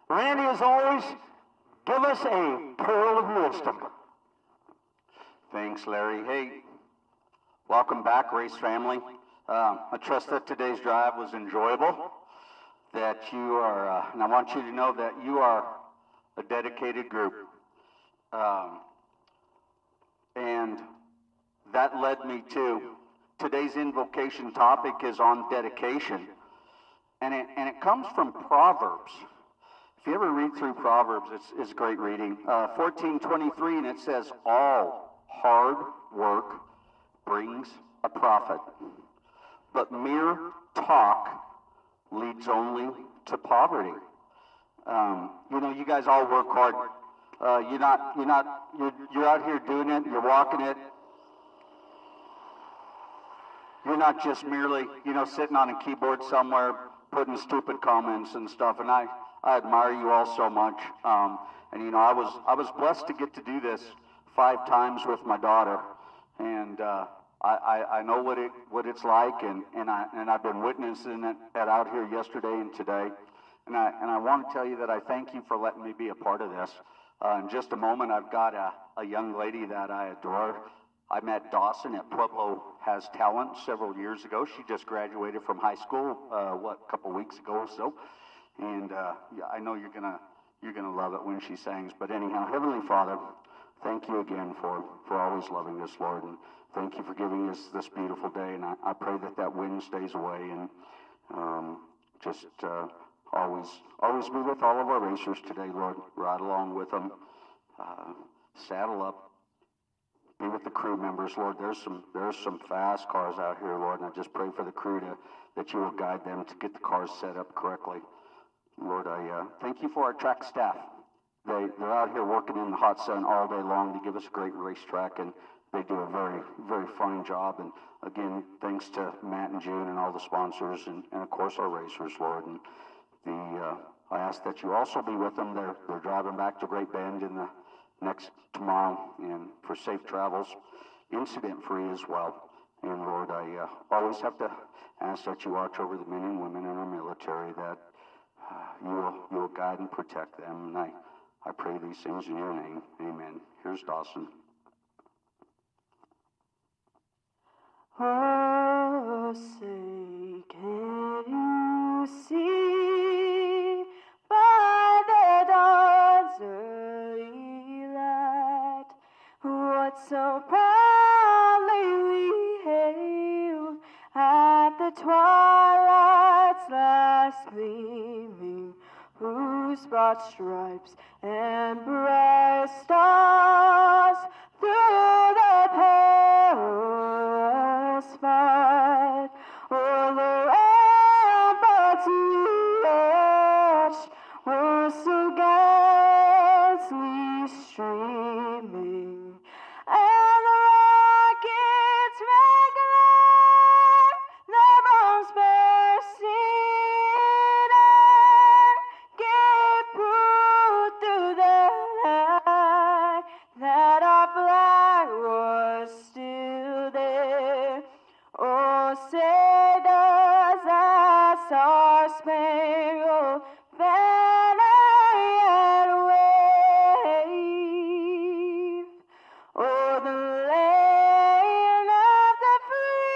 Randy, as always, give us a pearl of wisdom. Thanks, Larry. Hey, welcome back, race family. I trust that today's drive was enjoyable, that you are, and I want you to know that you are a dedicated group. And that led me to today's invocation topic is on dedication. And it comes from Proverbs. If you ever read through Proverbs, it's great reading. 14:23, and it says, all hard work brings a profit, but mere talk leads only to poverty. You know, you guys all work hard. You're out here doing it, you're walking it. You're not just merely, sitting on a keyboard somewhere putting stupid comments and stuff. And I admire you all so much. I was blessed to get to do this 5 times with my daughter, and I know what it's like, and I've been witnessing it out here yesterday and today. And I want to tell you that I thank you for letting me be a part of this. In just a moment, I've got a young lady that I adore. I met Dawson at Pueblo Has Talent several years ago. She just graduated from high school, a couple weeks ago or so. And yeah, I know you're gonna love it when she sings. But anyhow, Heavenly Father, thank you again for always loving us, Lord, and thank you for giving us this beautiful day. And I pray that wind stays away, and always be with all of our racers today, Lord. Ride along with them, saddle up, be with the crew members, Lord. There's some fast cars out here, Lord, and I just pray for the crew that you will guide them to get the cars set up correctly. Lord, I thank you for our track staff. They're out here working in the hot sun all day long to give us a great racetrack, and they do a very, very fine job. And again, thanks to Matt and June and all the sponsors, and of course our racers, Lord. And I ask that you also be with them. They're driving back to Great Bend in the tomorrow, and for safe travels, incident-free as well. And Lord, I always have to ask that you watch over the men and women in our military, that you will guide and protect them. And I pray these things in your name. Amen. Here's Dawson. Oh, say, can you see by the dawn's early light what so proudly we hailed at the twilight's last gleaming, whose broad stripes and bright stars through the perilous fight o'er the ramparts we watched were so gallantly streaming, and the rockets regular their bombs bursting air gave proof through the night that our flag was still there. Oh, say does that star-spangled banner yet wave o'er the land of the free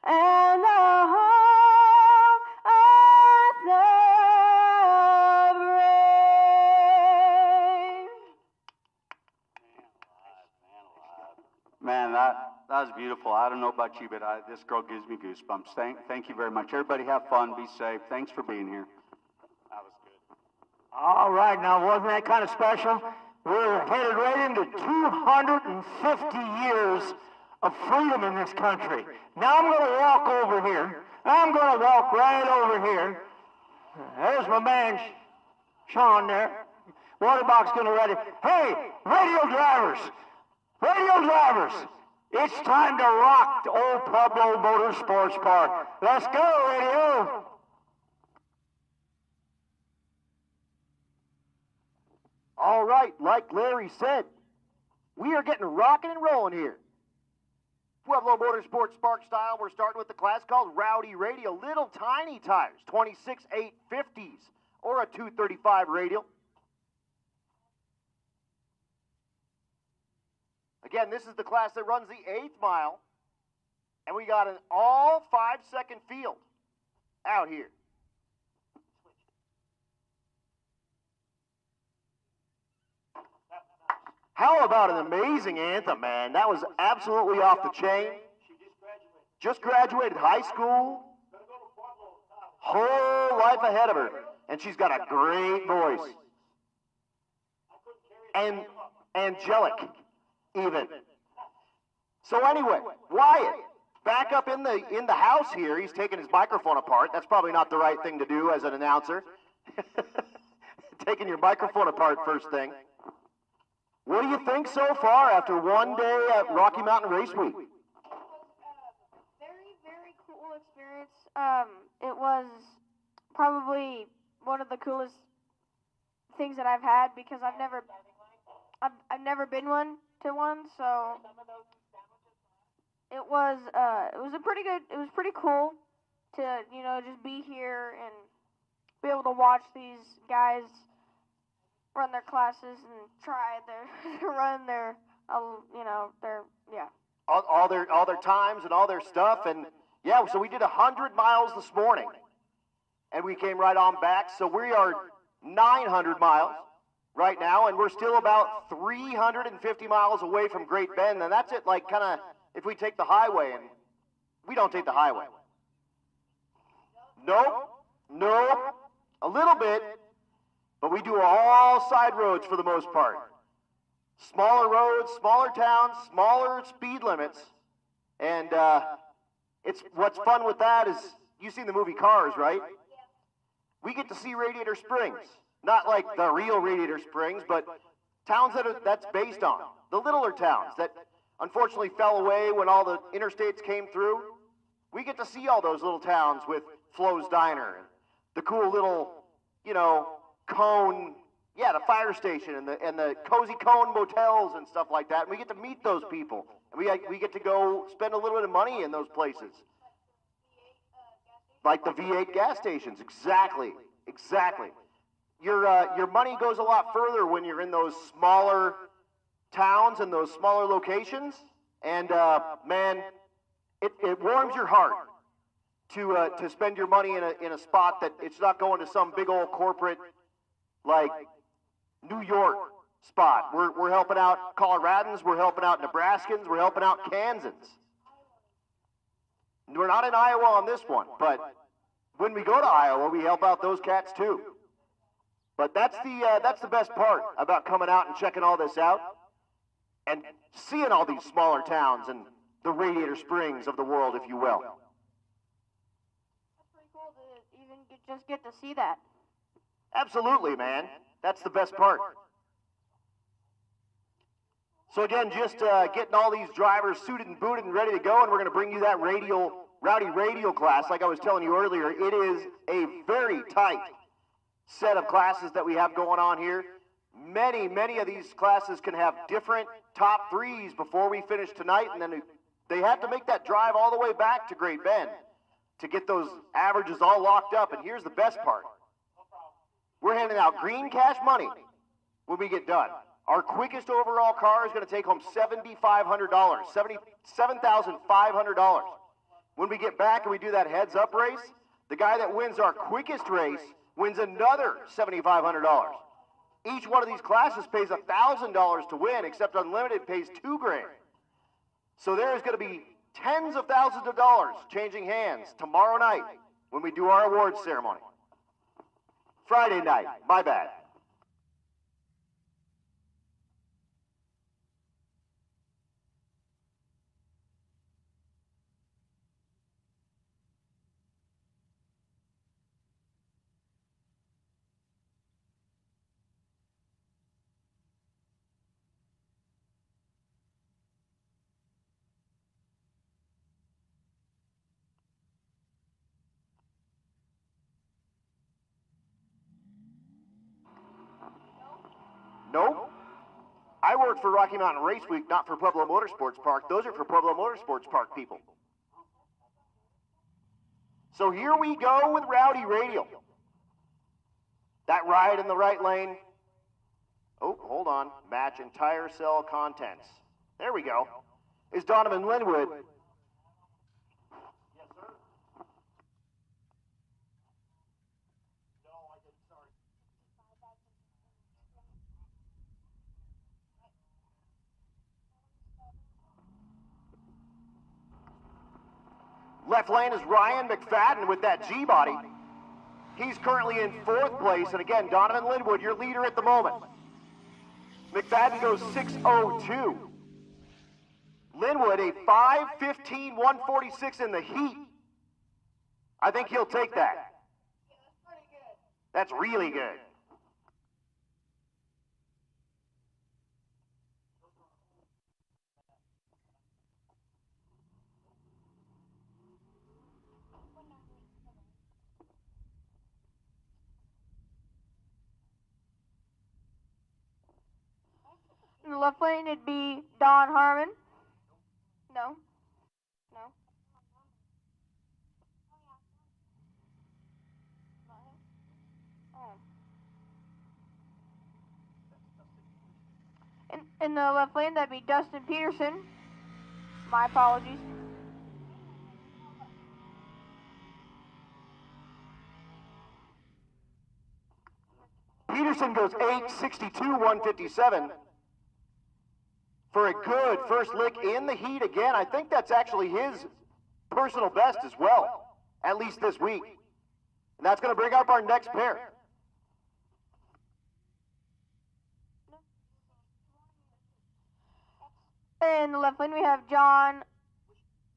and the home of the brave. Man, that was beautiful. I don't know about you, but this girl gives me goosebumps. Thank you very much. Everybody have fun. Be safe. Thanks for being here. That was good. All right, now wasn't that kind of special? We're headed right into 250 years of freedom in this country. Now I'm going to walk over here. I'm going to walk right over here. There's my man, Sean there. Waterbox going to ready. Hey, radio drivers! Radio drivers! It's time to rock the old Pueblo Motorsports Park. Let's go, radio! All right, like Larry said, we are getting rocking and rolling here. Pueblo Motorsports Park style, we're starting with the class called Rowdy Radio. Little tiny tires, 26 850s. or a 235 radial. Again, this is the class that runs the 8th mile, and we got an all 5-second field out here. How about an amazing anthem, man? That was absolutely off the chain. Just graduated high school. Whole life ahead of her. And she's got a great voice. And angelic, even. So anyway, Wyatt, back up in the house here. He's taking his microphone apart. That's probably not the right thing to do as an announcer. Taking your microphone apart first thing. What do you think so far after one day at Rocky Mountain Race Week? Very, very cool experience. It was probably one of the coolest things that I've had because I've never been to one, so it was pretty cool to, you know, just be here and be able to watch these guys run their classes and try to run their, all their times and all their stuff. And yeah, so we did 100 miles this morning and we came right on back. So we are 900 miles right now, and we're still about 350 miles away from Great Bend. And that's it, like, kind of, if we take the highway, and we don't take the highway. Nope, a little bit. But we do all side roads for the most part. Smaller roads, smaller towns, smaller speed limits. And it's what's fun with that is, you've seen the movie Cars, right? We get to see Radiator Springs. Not like the real Radiator Springs, but towns that's based on. The littler towns that unfortunately fell away when all the interstates came through. We get to see all those little towns with Flo's Diner and the cool little, you know, Cone, yeah, the fire station and the Cozy Cone motels and stuff like that. And we get to meet those people. And we get to go spend a little bit of money in those places. Like the V8 gas stations, exactly. Your money goes a lot further when you're in those smaller towns and those smaller locations. And man, it warms your heart to spend your money in a spot that it's not going to some big old corporate like New York spot. We're helping out Coloradans, we're helping out Nebraskans, we're helping out Kansans. We're not in Iowa on this one, but when we go to Iowa, we help out those cats too. But that's the best part about coming out and checking all this out and seeing all these smaller towns and the Radiator Springs of the world, if you will. That's pretty cool to even just get to see that. Absolutely, man. That's the best part. So again, just getting all these drivers suited and booted and ready to go, and we're going to bring you that rowdy radial class. Like I was telling you earlier, it is a very tight set of classes that we have going on here. Many of these classes can have different top threes before we finish tonight, and then they have to make that drive all the way back to Great Bend to get those averages all locked up. And here's the best part. We're handing out green cash money when we get done. Our quickest overall car is going to take home $7,500, $7,500. When we get back and we do that heads-up race, the guy that wins our quickest race wins another $7,500. Each one of these classes pays $1,000 to win, except Unlimited pays $2,000. So there is going to be tens of thousands of dollars changing hands tomorrow night when we do our awards ceremony. Friday night, my bad. Nope. I work for Rocky Mountain Race Week, not for Pueblo Motorsports Park. Those are for Pueblo Motorsports Park people. So here we go with Rowdy Radial. That ride in the right lane. Oh, hold on. Match entire cell contents. There we go. Is Donovan Linwood. Yes, sir. No, I didn't. Sorry. Left lane is Ryan McFadden with that G-body. He's currently in 4th place, and again, Donovan Linwood, your leader at the moment. McFadden goes 6:02. Linwood, a 5:15.146 in the heat. I think he'll take that. Yeah, that's pretty good. That's really good. In the left lane, it'd be Don Harmon. No. No. Oh. In the left lane, that'd be Dustin Peterson. My apologies. Peterson goes 8:62.157 for a good first lick in the heat again. I think that's actually his personal best as well, at least this week. And that's going to bring up our next pair. In the left lane, we have John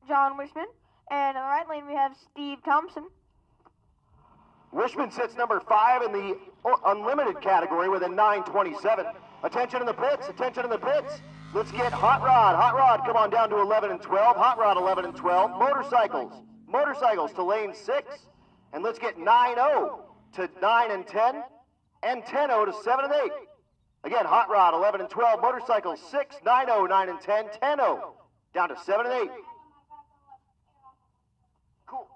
Wishman. And in the right lane, we have Steve Thompson. Wishman sits number 5 in the unlimited category with a 9:27. Attention in the pits, attention in the pits. Let's get Hot Rod. Hot Rod, come on down to 11 and 12. Hot Rod, 11 and 12. Motorcycles to lane 6. And let's get 9-0 to 9 and 10. And 10-0 to 7 and 8. Again, Hot Rod, 11 and 12. Motorcycles 6, 9-0, 9 and 10. 10-0 down to 7 and 8. Cool.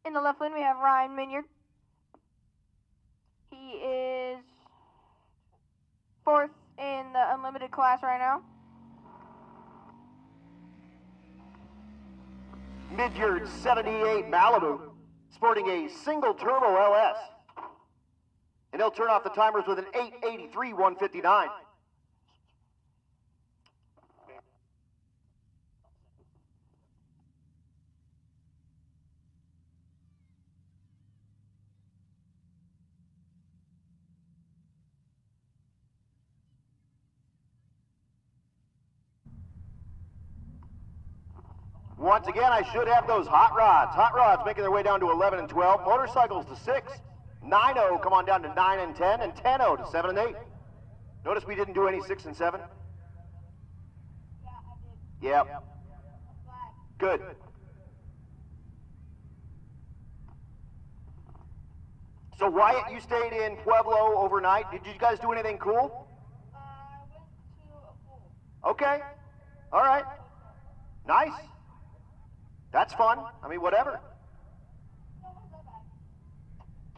In the left lane, we have Ryan Minyard. He is 4th in the unlimited class right now. Midyard 78 Malibu, sporting a single turbo LS. And he'll turn off the timers with an 8:83.159. Once again, I should have those hot rods. Hot rods making their way down to 11 and 12. Motorcycles to 6. 9-0 come on down to 9 and 10. And 10-0 to 7 and 8. Notice we didn't do any 6 and 7? Yeah, I did. Yep. Good. So Wyatt, you stayed in Pueblo overnight. Did you guys do anything cool? I went to a pool. Okay. All right. Nice. That's fun. I mean, whatever.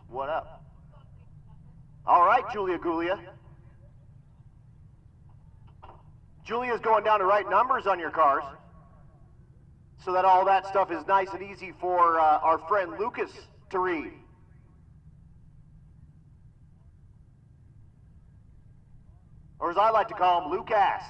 What up? All right, Julia Gulia. Julia's going down to write numbers on your cars so that all that stuff is nice and easy for our friend Lucas to read. Or as I like to call him, Lucas.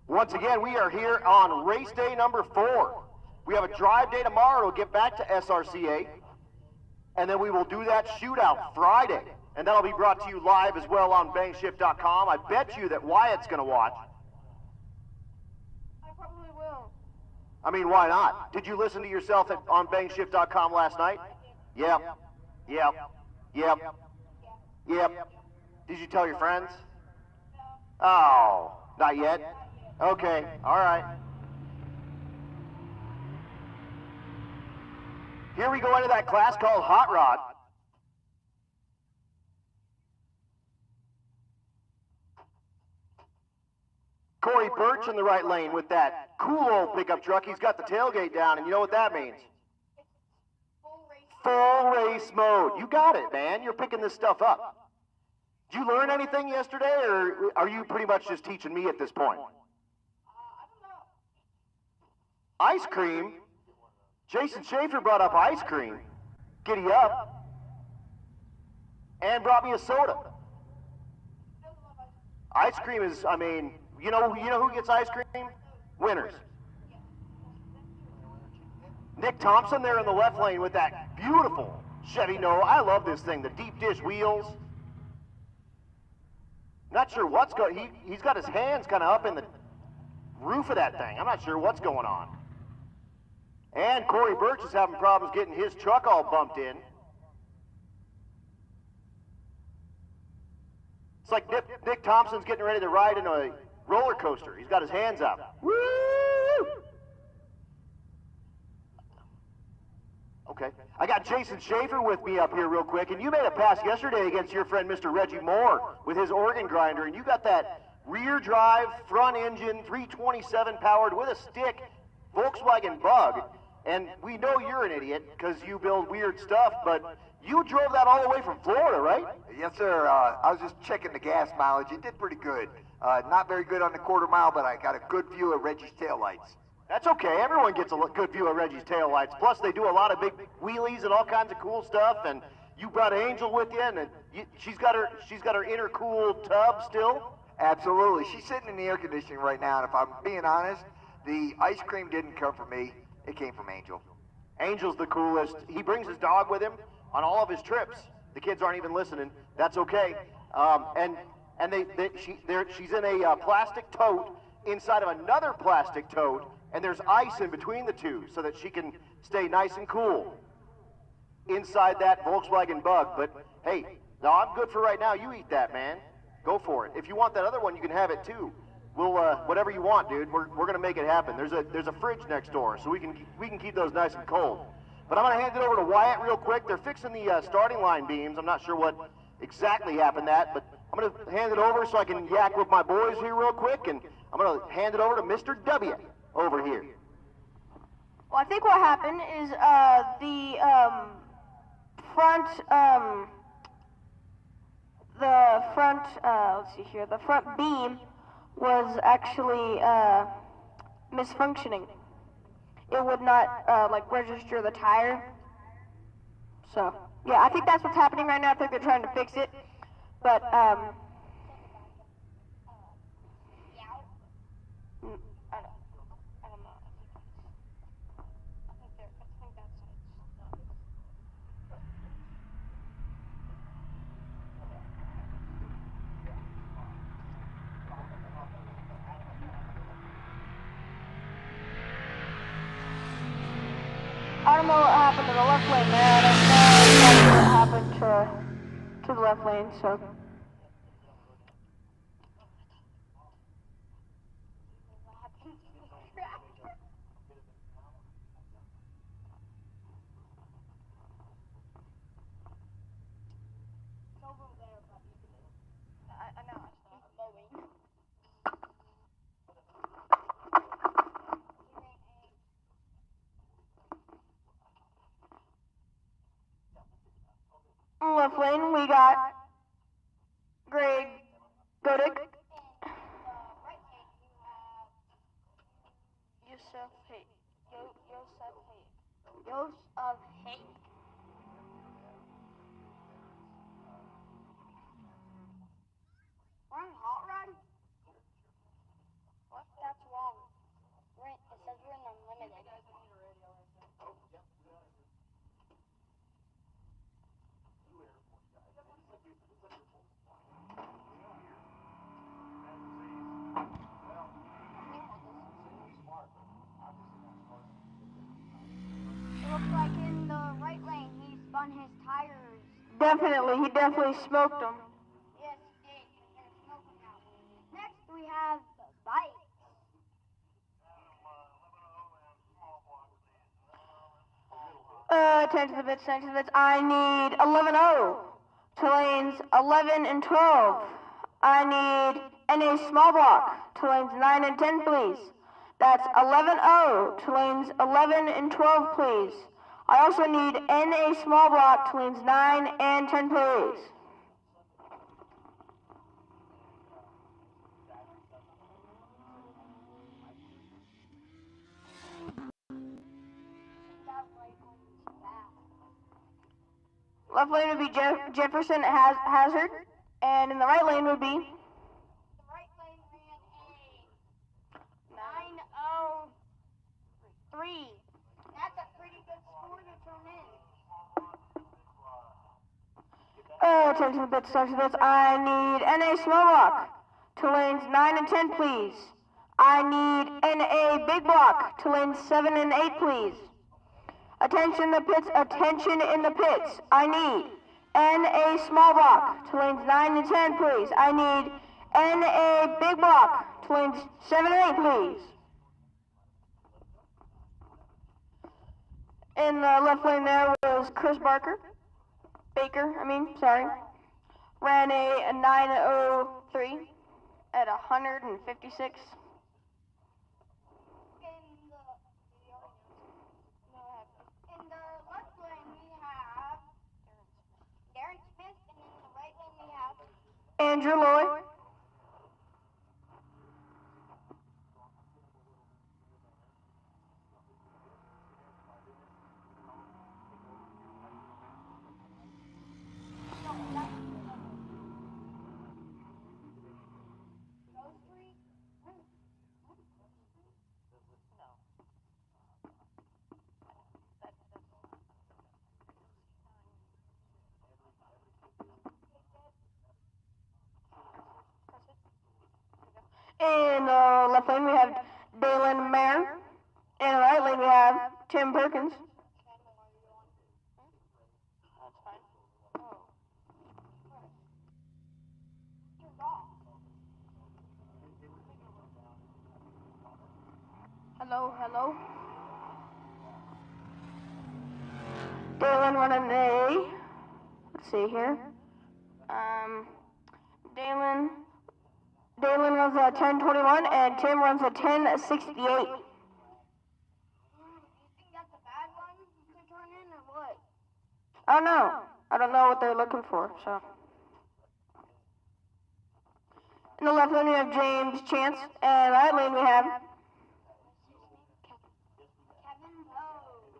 Once again, we are here on race day number 4. We have a drive day tomorrow to get back to SRCA. And then we will do that shootout Friday. And that'll be brought to you live as well on bangshift.com. I bet you that Wyatt's going to watch. I probably will. I mean, why not? Did you listen to yourself on bangshift.com last night? Yep. Yep. Yep. Yep. Did you tell your friends? Oh, not yet? Okay, all right. Here we go into that class called Hot Rod. Corey Birch in the right lane with that cool old pickup truck. He's got the tailgate down, and you know what that means? Full race mode. You got it, man. You're picking this stuff up. Did you learn anything yesterday, or are you pretty much just teaching me at this point? Ice cream? Jason Schaefer brought up ice cream. Giddy up. And brought me a soda. Ice cream is, I mean, you know who gets ice cream? Winners. Nick Thompson there in the left lane with that beautiful Chevy Nova. I love this thing, the deep dish wheels. Not sure what's going. He's got his hands kind of up in the roof of that thing. I'm not sure what's going on. And Corey Birch is having problems getting his truck all bumped in. It's like Nick Thompson's getting ready to ride in a roller coaster. He's got his hands up. Woo! Okay. I got Jason Schaefer with me up here real quick, and you made a pass yesterday against your friend Mr. Reggie Moore with his organ grinder, and you got that rear drive, front engine, 327 powered with a stick Volkswagen Bug. And we know you're an idiot because you build weird stuff, but you drove that all the way from Florida, right? Yes, sir. I was just checking the gas mileage. It did pretty good. Not very good on the quarter mile, but I got a good view of Reggie's taillights. That's okay. Everyone gets a good view of Reggie's taillights. Plus, they do a lot of big wheelies and all kinds of cool stuff. And you brought Angel with you, and she's got her intercooled tub still. Absolutely. She's sitting in the air conditioning right now, and if I'm being honest, the ice cream didn't come from me. It came from Angel. Angel's the coolest. He brings his dog with him on all of his trips. The kids aren't even listening. That's okay. She's in a plastic tote inside of another plastic tote, and there's ice in between the two so that she can stay nice and cool inside that Volkswagen Bug. But hey, no, I'm good for right now. You eat that, man. Go for it. If you want that other one, you can have it too. We'll whatever you want, dude. We're gonna make it happen. There's a fridge next door, so we can keep those nice and cold. But I'm gonna hand it over to Wyatt real quick. They're fixing the starting line beams. I'm not sure what exactly happened but I'm gonna hand it over so I can yak with my boys here real quick, and I'm gonna hand it over to Mr. W over here. Well, I think what happened is the front beam was actually misfunctioning. It would not register the tire. So yeah, I think that's what's happening right now. I think they're trying to fix it, but I don't know. I don't know what happened to the left lane there. I don't know exactly what happened to the left lane, so. Left lane, we got Greg Godick. Yosef Hay. We're on Hot Rod? What? That's wrong. It says we're in Unlimited. Definitely, he definitely smoked them. Yes, he did. They're smoking out. Next, we have the bike. Attention to the bits, attention to the bits. I need 11-0 to lanes 11 and 12. I need NA small block to lanes 9 and 10, please. That's 11-0 to lanes 11 and 12, please. I also need NA small block to lanes 9 and 10, please. Left lane would be Jefferson Hazard, and in the right lane would be... The right lane ran a 9:03. That's a pretty good score to turn in. Attention to the bits, attention to the bits. I need NA small block to lanes 9 and 10, please. I need NA big block to lanes 7 and 8, please. Attention in the pits, attention in the pits. I need NA small block to lanes 9 and 10, please. I need NA big block to lanes 7 and 8, please. In the left lane there was Chris Baker, ran a 9:03 at 156. In the left lane we have Darren Smith, and in the right lane we have Andrew Lloyd. In the left lane we have Dalen Mayer. In the right lane we have Tim Perkins. Hello. Dalen running a, let's see here. Dalen runs a 10:21 and Tim runs a 10:68. You think that's a bad one to turn in, or what? I don't know. I don't know what they're looking for, so. In the left lane we have James Chance, and right lane we have Kevin Lowe.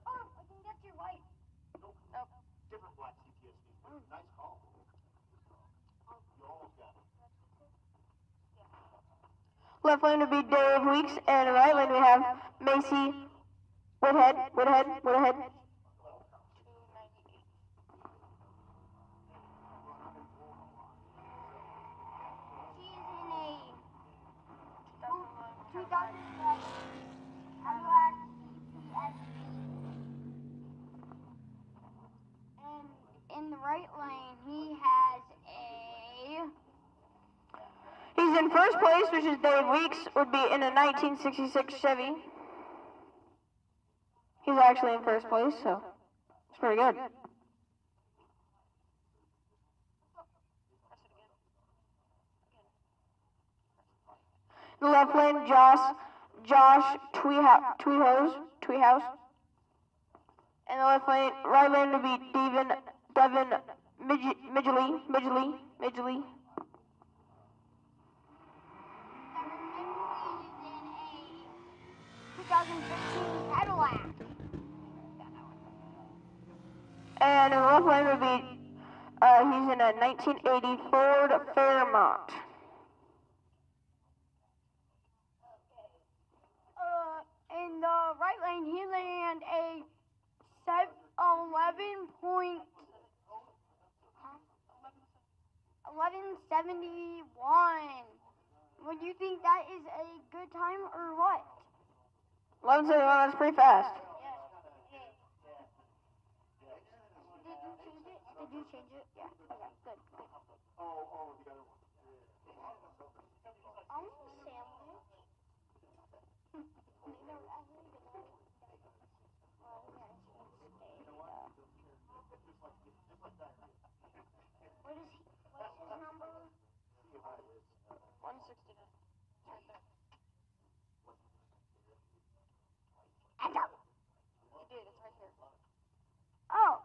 Oh, I can get your white. Nope. Different black CTSV. Nice call. You almost got it. left lane would be Dave Weeks, and right lane we have Macy Woodhead. She's in a 2011 Cadillac CTSV. And in the right lane, he has a... He's in first place, which is Dave Weeks, would be in a 1966 Chevy. He's actually in first place, so it's pretty good. The left lane, Josh Tweehouse. And the left lane, right lane would be Devin Midgley. Devin is in a 2015 Cadillac. And in the left lane would be, he's in a 1980 Ford Fairmont. In the right Would you think that is a good time or what? 11:71. That's pretty fast. Did you change it? Yeah. Okay, good. I want a sandwich. What's his number? 169. Right there. You did. It's right here. Oh,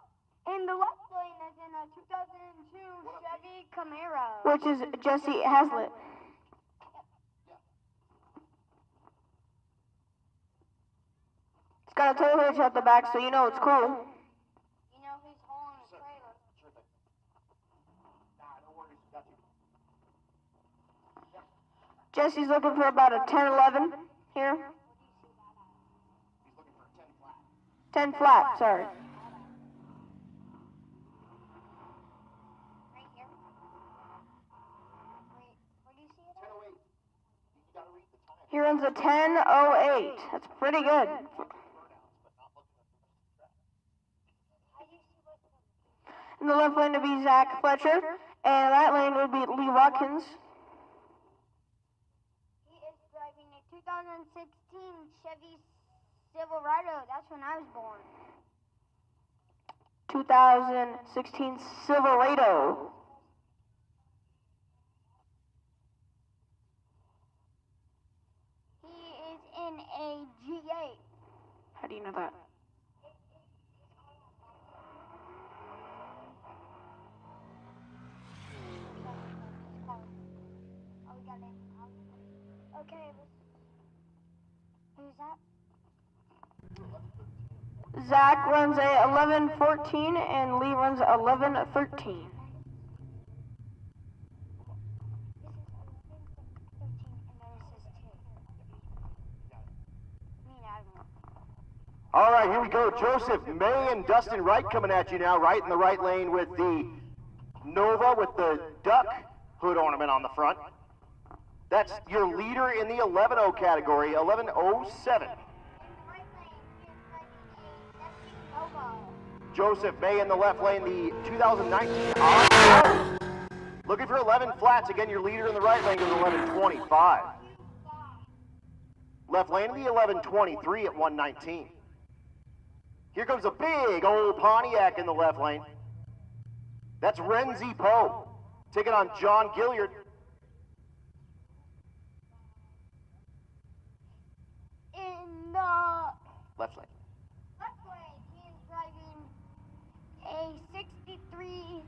and the left lane is in a 2002 Chevy Camaro. Which is Jesse Haslett. It's got a tow hitch at the back, so you know it's cool. You know who's hauling a trailer? Jesse's looking for about a 10-11 here. 10 flat, sorry. Right here. Wait, where do you see it at? He runs a 10:08. That's pretty good. How do you see what? In the left lane would be Zach Fletcher, and right lane would be Lee Watkins. He is driving a 2016 Chevy Silverado. That's when I was born. 2016 Silverado. He is in a G8. How do you know that? Oh, we got it. Okay. Who's that? Zach runs a 11:14, and Lee runs a 11:13. All right, here we go. Joseph May and Dustin Wright coming at you now, right in the right lane with the Nova with the duck hood ornament on the front. That's your leader in the 11-0 category, 11:07. Joseph May in the left lane, the 2019 Oscar. Looking for 11 flats. Again, your leader in the right lane goes 11:25. Left lane in the 11:23 at 119. Here comes a big old Pontiac in the left lane. That's Renzi Poe taking on John Gilliard. In the Left lane. left lane, he is driving a 63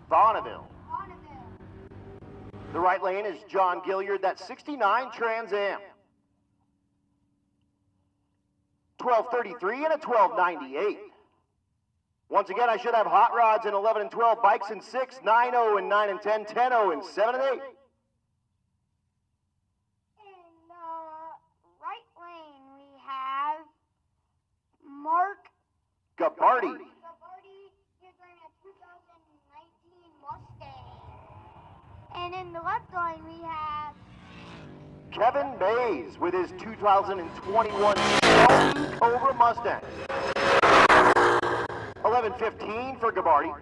Bonneville. Bonneville. The right lane is John Gilliard. That's 69 Trans Am. 1233 and a 1298. Once again, I should have hot rods in 11 and 12, bikes in 6, 9-0 and 9 and 10, 10-0 and 7 and 8. In the right lane, we have Mark Gabardi. Gabardi. He's driving a 2019 Mustang. And in the left lane, we have Kevin Mays with his 2021 Shelby Cobra Mustang. 11:15 for Gabardi.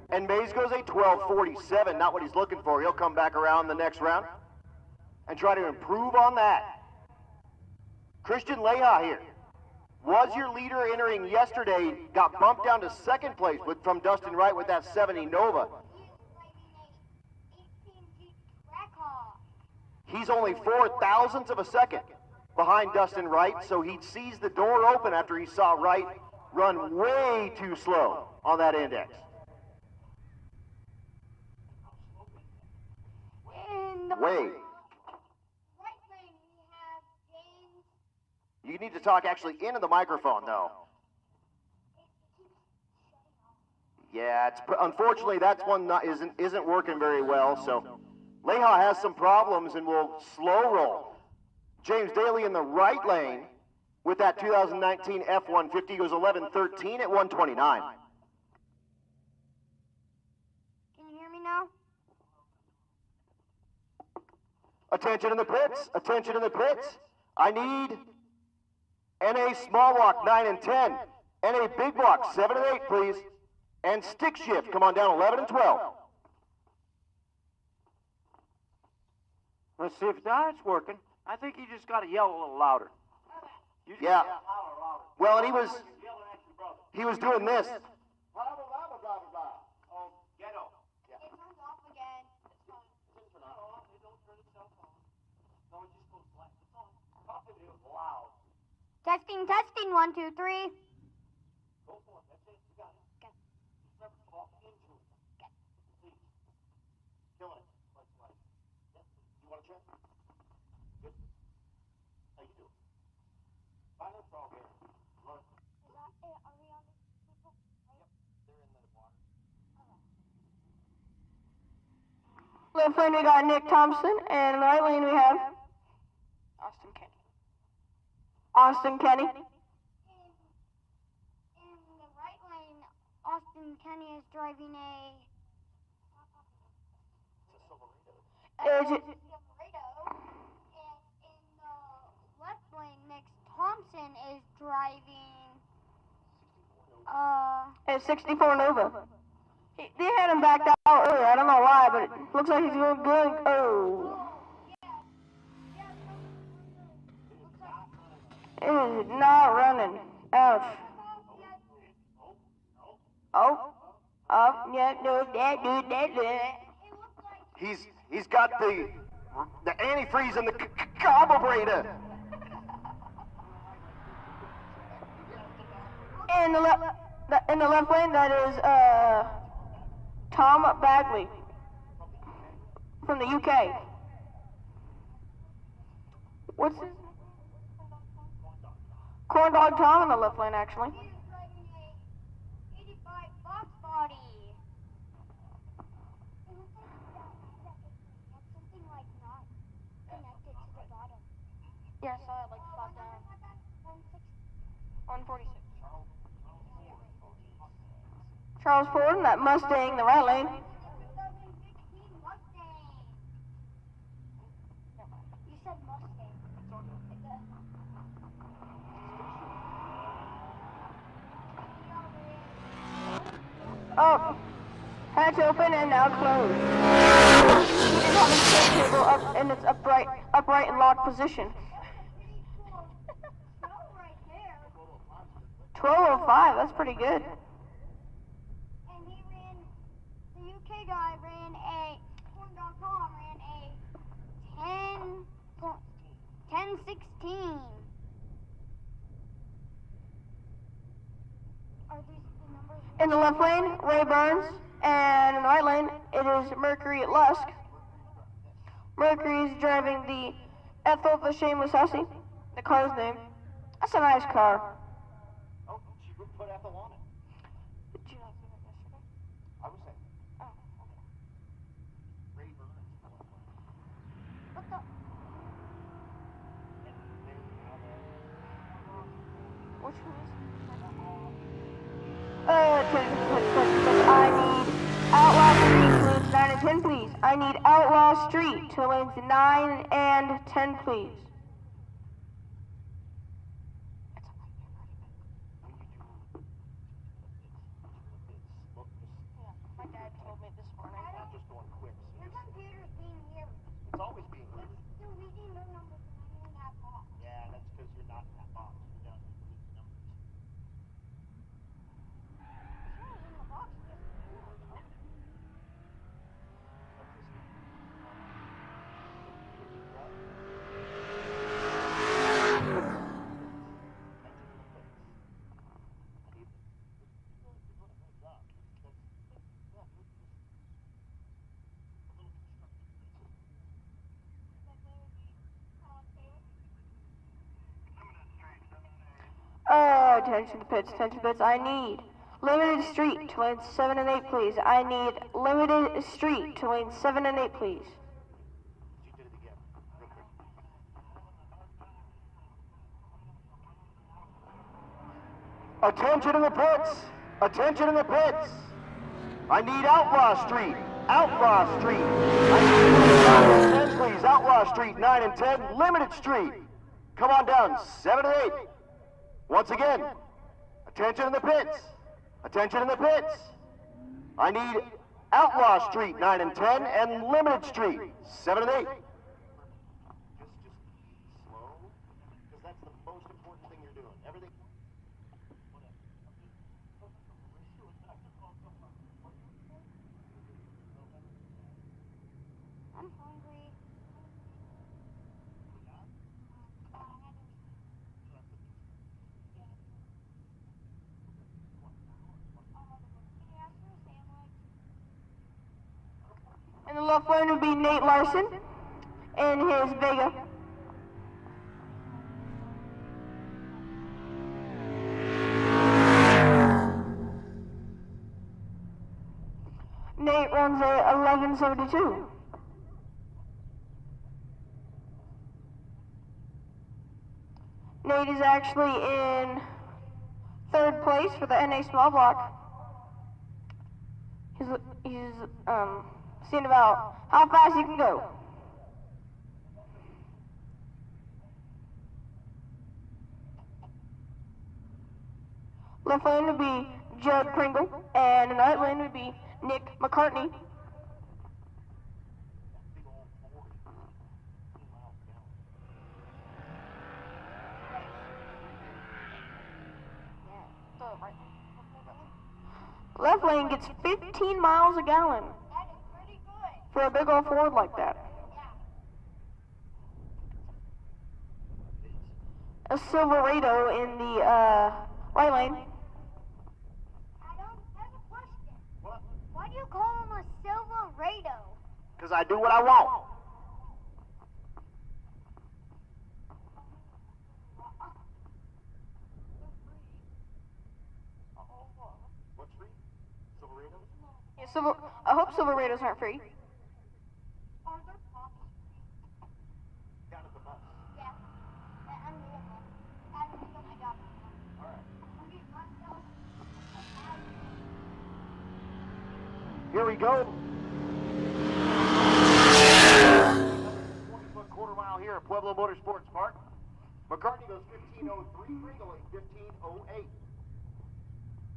And Mays goes a 12:47. Not what he's looking for. He'll come back around the next round and try to improve on that. Christian Leha here. Was your leader entering yesterday, got bumped down to second place from Dustin Wright with that 70 Nova. he is driving a 18 Jeep Trackhawk. He's only 0.004 of a second behind Dustin Wright, so he sees the door open after he saw Wright run way too slow on that index. In the Way. right lane, we have James. You need to talk actually into the microphone, though. Yeah, unfortunately that's one isn't working very well. So Leha has some problems and will slow roll. James Daly in the right lane with that 2019 F-150 goes 11:13 at 129. Can you hear me now? Attention in the pits, attention in the pits. I need NA small block 9 and 10. NA big block 7 and 8, please. And stick shift, come on down 11 and 12. Let's see if it's working. I think you just got to yell a little louder. Yeah. Well, and he was doing this. Testing, testing, 1, 2, 3. Left lane we got Nick Thompson, and right lane we have Austin Kenny. In the right lane, Austin Kenny is driving a Silverado. And in the left lane, Nick Thompson is driving A 64 Nova. They had him backed out earlier. I don't know why, but it looks like he's going good. Oh. It is not running. Ouch. Oh. Oh, yeah, no, that. He's got the antifreeze and the carburetor. In the left lane, that is Tom Bagley from the UK. What's his? Corn Dog Tom in the left lane, actually. He's driving a 85 box body. It looks like that's something like not connected to the bottom. Yeah, I saw it like flat down. 146. Charles Ford in that Mustang, the right lane. 2015 Mustang. You said Mustang. Oh, hatch open and now closed. He didn't have his turntable up in its upright and locked position. 12:05, that's pretty good. And he ran, the UK guy ran a, Corn.com ran a 10:16. Are these the numbers? In the left lane, Ray Burns, and in the right lane, it is Mercury at Lusk. Mercury is driving the Ethel the Shameless Hussy, the car's name. That's a nice car. Oh, she put Ethel on it. Did you not see that yesterday? I was saying. Oh, okay. Ray Burns. What the? Which one is it? I need Outlaw Street to lanes 9 and 10, please. I need Outlaw Street to lanes 9 and 10, please. My dad told me this morning. Not just going quick. Your computer's being weird. It's always being weird. Still reading the numbers and I'm in that box. Yeah, that's because you're not in that box. You're down here reading numbers. In the box, just Attention to pits, I need Limited Street to lanes 7 and 8, please. I need Limited Street to lanes 7 and 8, please. You did it again. Real quick. Attention in the pits! Attention in the pits! I need Outlaw Street! Outlaw Street! I need 10, please, Outlaw Street 9 and 10, Limited Street. Come on down, 7 and 8. Once again, attention in the pits. Attention in the pits. I need Outlaw Street 9 and 10 and Limited Street 7 and 8. Just slow, because that's the most important thing you're doing. Everything. I'm hungry. In the left lane would be Nate Larson in his Vega. Nate runs a 1172. Nate is actually in 3rd place for the NA small block. He's seeing about how fast he can go. Left lane would be Judd Pringle, and in the right lane would be Nick McCartney. Left lane gets 15 miles a gallon That is pretty good. for a big old Ford like that. Yeah. A Silverado in the right lane. That's a question. What? Why do you call him a Silverado? Because I do what I want. What's free? Silverados? Yeah, I hope Silverados aren't free. Are there pops? Down at the bus. Yeah. I'm doing that. I don't think I got it. All right. Here we go. 20-foot quarter mile here at Pueblo Motorsports Park. McCartney goes 15:03, Pringle at 15:08.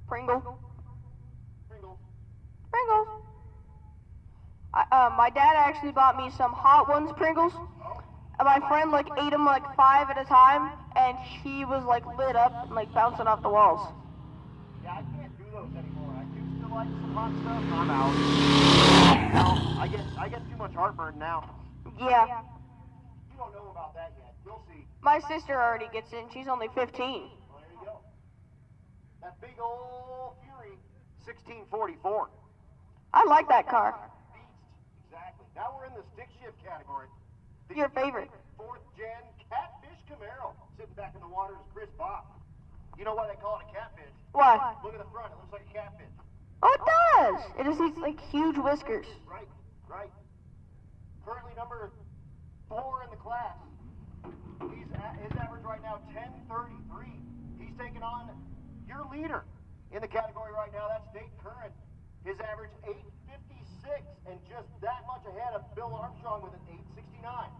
Pringle. Pringle. Pringles. My dad actually bought me some Hot Ones Pringles. And my friend ate them 5 at a time, and he was lit up and bouncing off the walls. Yeah, I can't do those anymore. I used to like some hot stuff. I'm out. No, I get too much heartburn now. Yeah. You don't know about that yet. You'll see. My sister already gets in. She's only 15. Well, there you go. That big old Fury, 1644. I like that car. Beast. Exactly. Now we're in the stick shift category. The Your favorite. 4th gen Catfish Camaro. Sitting back in the water is Chris Bob. You know why they call it a catfish? Why? Look at the front. It looks like a catfish. Oh, it does. It has these huge whiskers. Right. Right. Currently number 4 in the class. His average right now 10:33. He's taking on your leader in the category right now. That's Dayton Curran. His average 8:56, and just that much ahead of Bill Armstrong with an 8:69.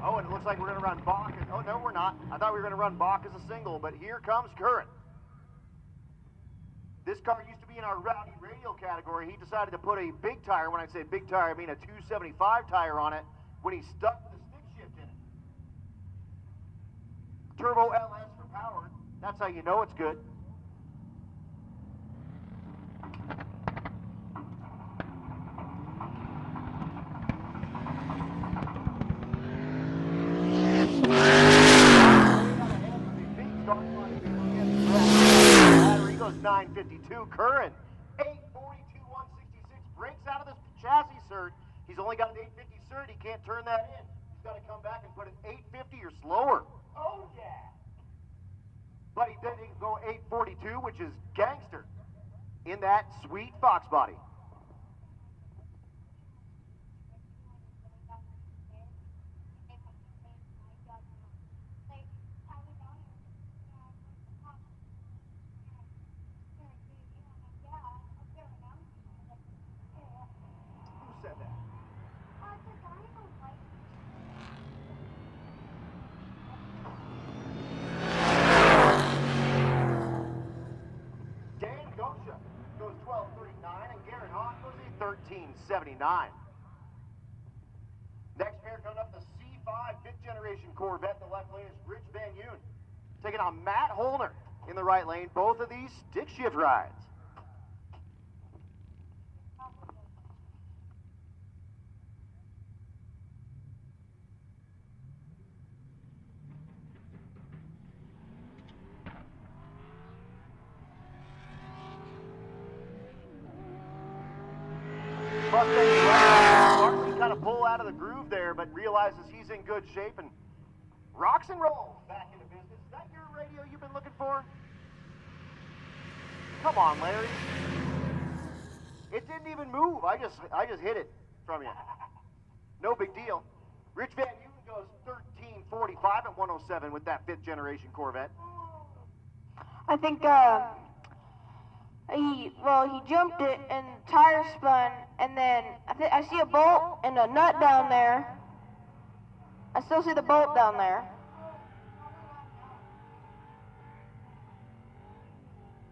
Oh, and it looks like we're going to run Bach. Oh, no, we're not. I thought we were going to run Bach as a single, but here comes Curran. This car used to be in our rowdy radial category. He decided to put a big tire, when I say big tire, I mean a 275 tire on it, when he stuck the stick shift in it. Turbo LS for power. That's how you know it's good. Battery goes 952. Curran, 842, 166. Breaks out of this chassis cert. He's only got an 850 cert. He can't turn that in. He's got to come back and put an 850 or slower. Oh, yeah. But he did go 842, which is gangster, in that sweet Fox body. Who said that? 9. Next pair coming up, the C5 fifth generation Corvette. The left lane is Rich Van Yoon taking on Matt Holner in the right lane. Both of these stick shift rides. Mustang kind of pull out of the groove there, but realizes he's in good shape and rocks and rolls back into business. Is that your radio you've been looking for? Come on, Larry. It didn't even move. I just hit it from you. No big deal. Rich Van Newton goes 13:45 at 107 with that fifth generation Corvette. I think he jumped it and tire spun, and then I see a bolt and a nut down there. I still see the bolt down there.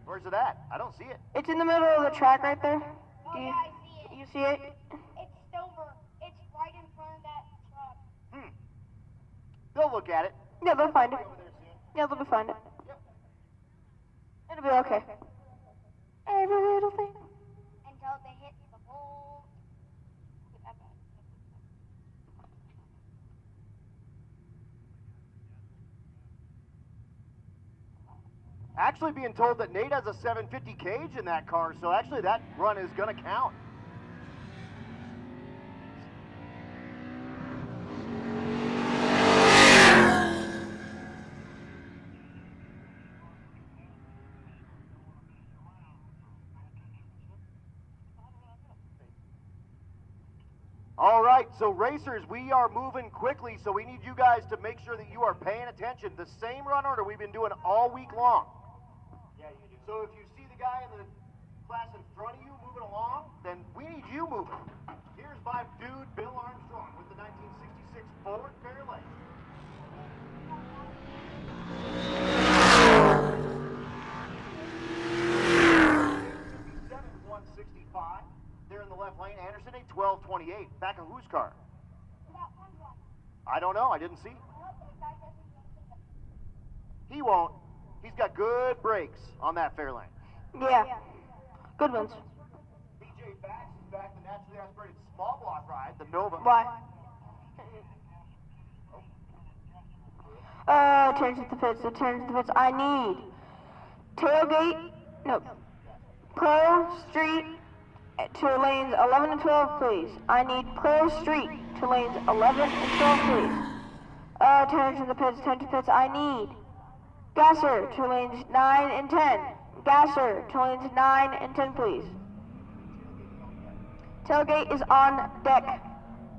Where's it at? I don't see it. It's in the middle of the track right there. Oh, yeah, I see it. You see it? It's silver. It's right in front of that truck. They'll look at it. Yeah, they'll find it. Over there soon. Yeah, they'll find it. Yep. It'll be okay. Every little thing. Until they hit the bolt. Actually being told that Nate has a 750 cage in that car, so actually that run is going to count. All right, so racers, we are moving quickly, so we need you guys to make sure that you are paying attention. The same run order we've been doing all week long. Yeah, you do. So if you see the guy in the class in front of you moving along, then we need you moving. Here's my dude, Bill Armstrong, with the 1966 Ford Fairlane. There in the left lane, Anderson a 12:28. Back of whose car? I don't know. I didn't see. He won't. He's got good brakes on that Fairlane. Yeah. Good ones. BJ Bax is back, the naturally aspirated small block ride, the Nova. Why? Attention to the pits, attention to the pits. I need tailgate, no, Pro Street to lanes 11 and 12, please. I need Pro Street to lanes 11 and 12, please. Attention to the pits, attention to the pits. I need Gasser to lanes 9 and 10. Gasser to lanes 9 and 10, please. Tailgate is on deck.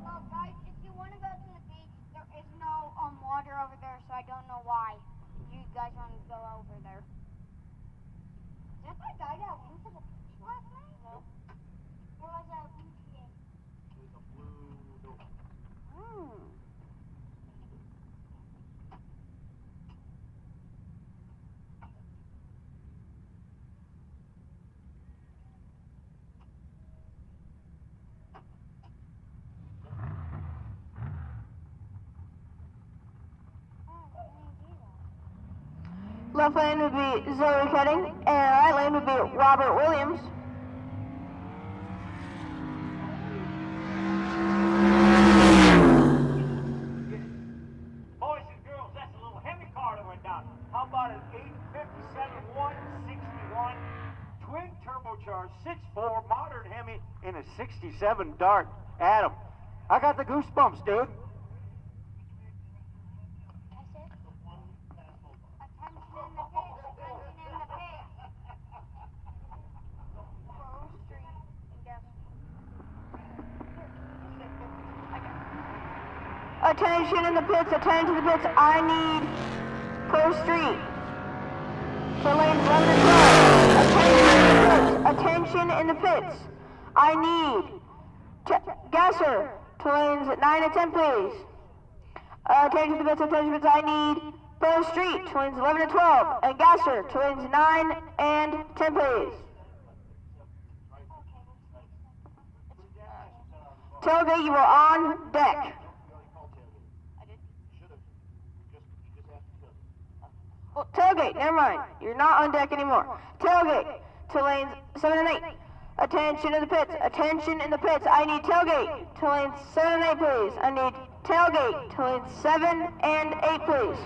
Well, guys, if you want to go to the beach, there is no water over there, so I don't know why you guys want to go over there. Is that the guy that went to the beach last night? No. Or was that a BTA? It was a blue Nova. Left lane would be Zoe Ketting, and right lane would be Robert Williams. Boys and girls, that's a little Hemi car that went down. How about an 857 161 twin turbocharged 6.4 modern Hemi in a 67 Dart? Adam, I got the goosebumps, dude. Attention in the pits, attention to the pits. I need Pro Street to lanes 11 and 12. Attention in the pits. I need Gasser to lanes 9 and 10, please. Attention to the pits, attention to the pits. I need Pro Street to lanes 11 and 12. And Gasser to lanes 9 and 10, please. Tailgate, you are on deck. Well, tailgate, never mind. You're not on deck anymore. Tailgate to lanes 7 and 8. Attention in the pits. Attention in the pits. I need tailgate to lanes 7 and 8, please. I need tailgate to lanes 7 and 8, please.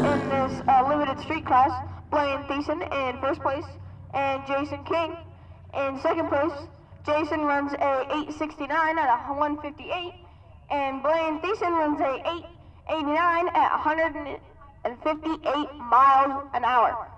In this limited street class, Blaine Thiessen in first place and Jason King in second place. Jason runs a 869 at 158, and Blaine Thiessen runs a 889 at 158 miles an hour.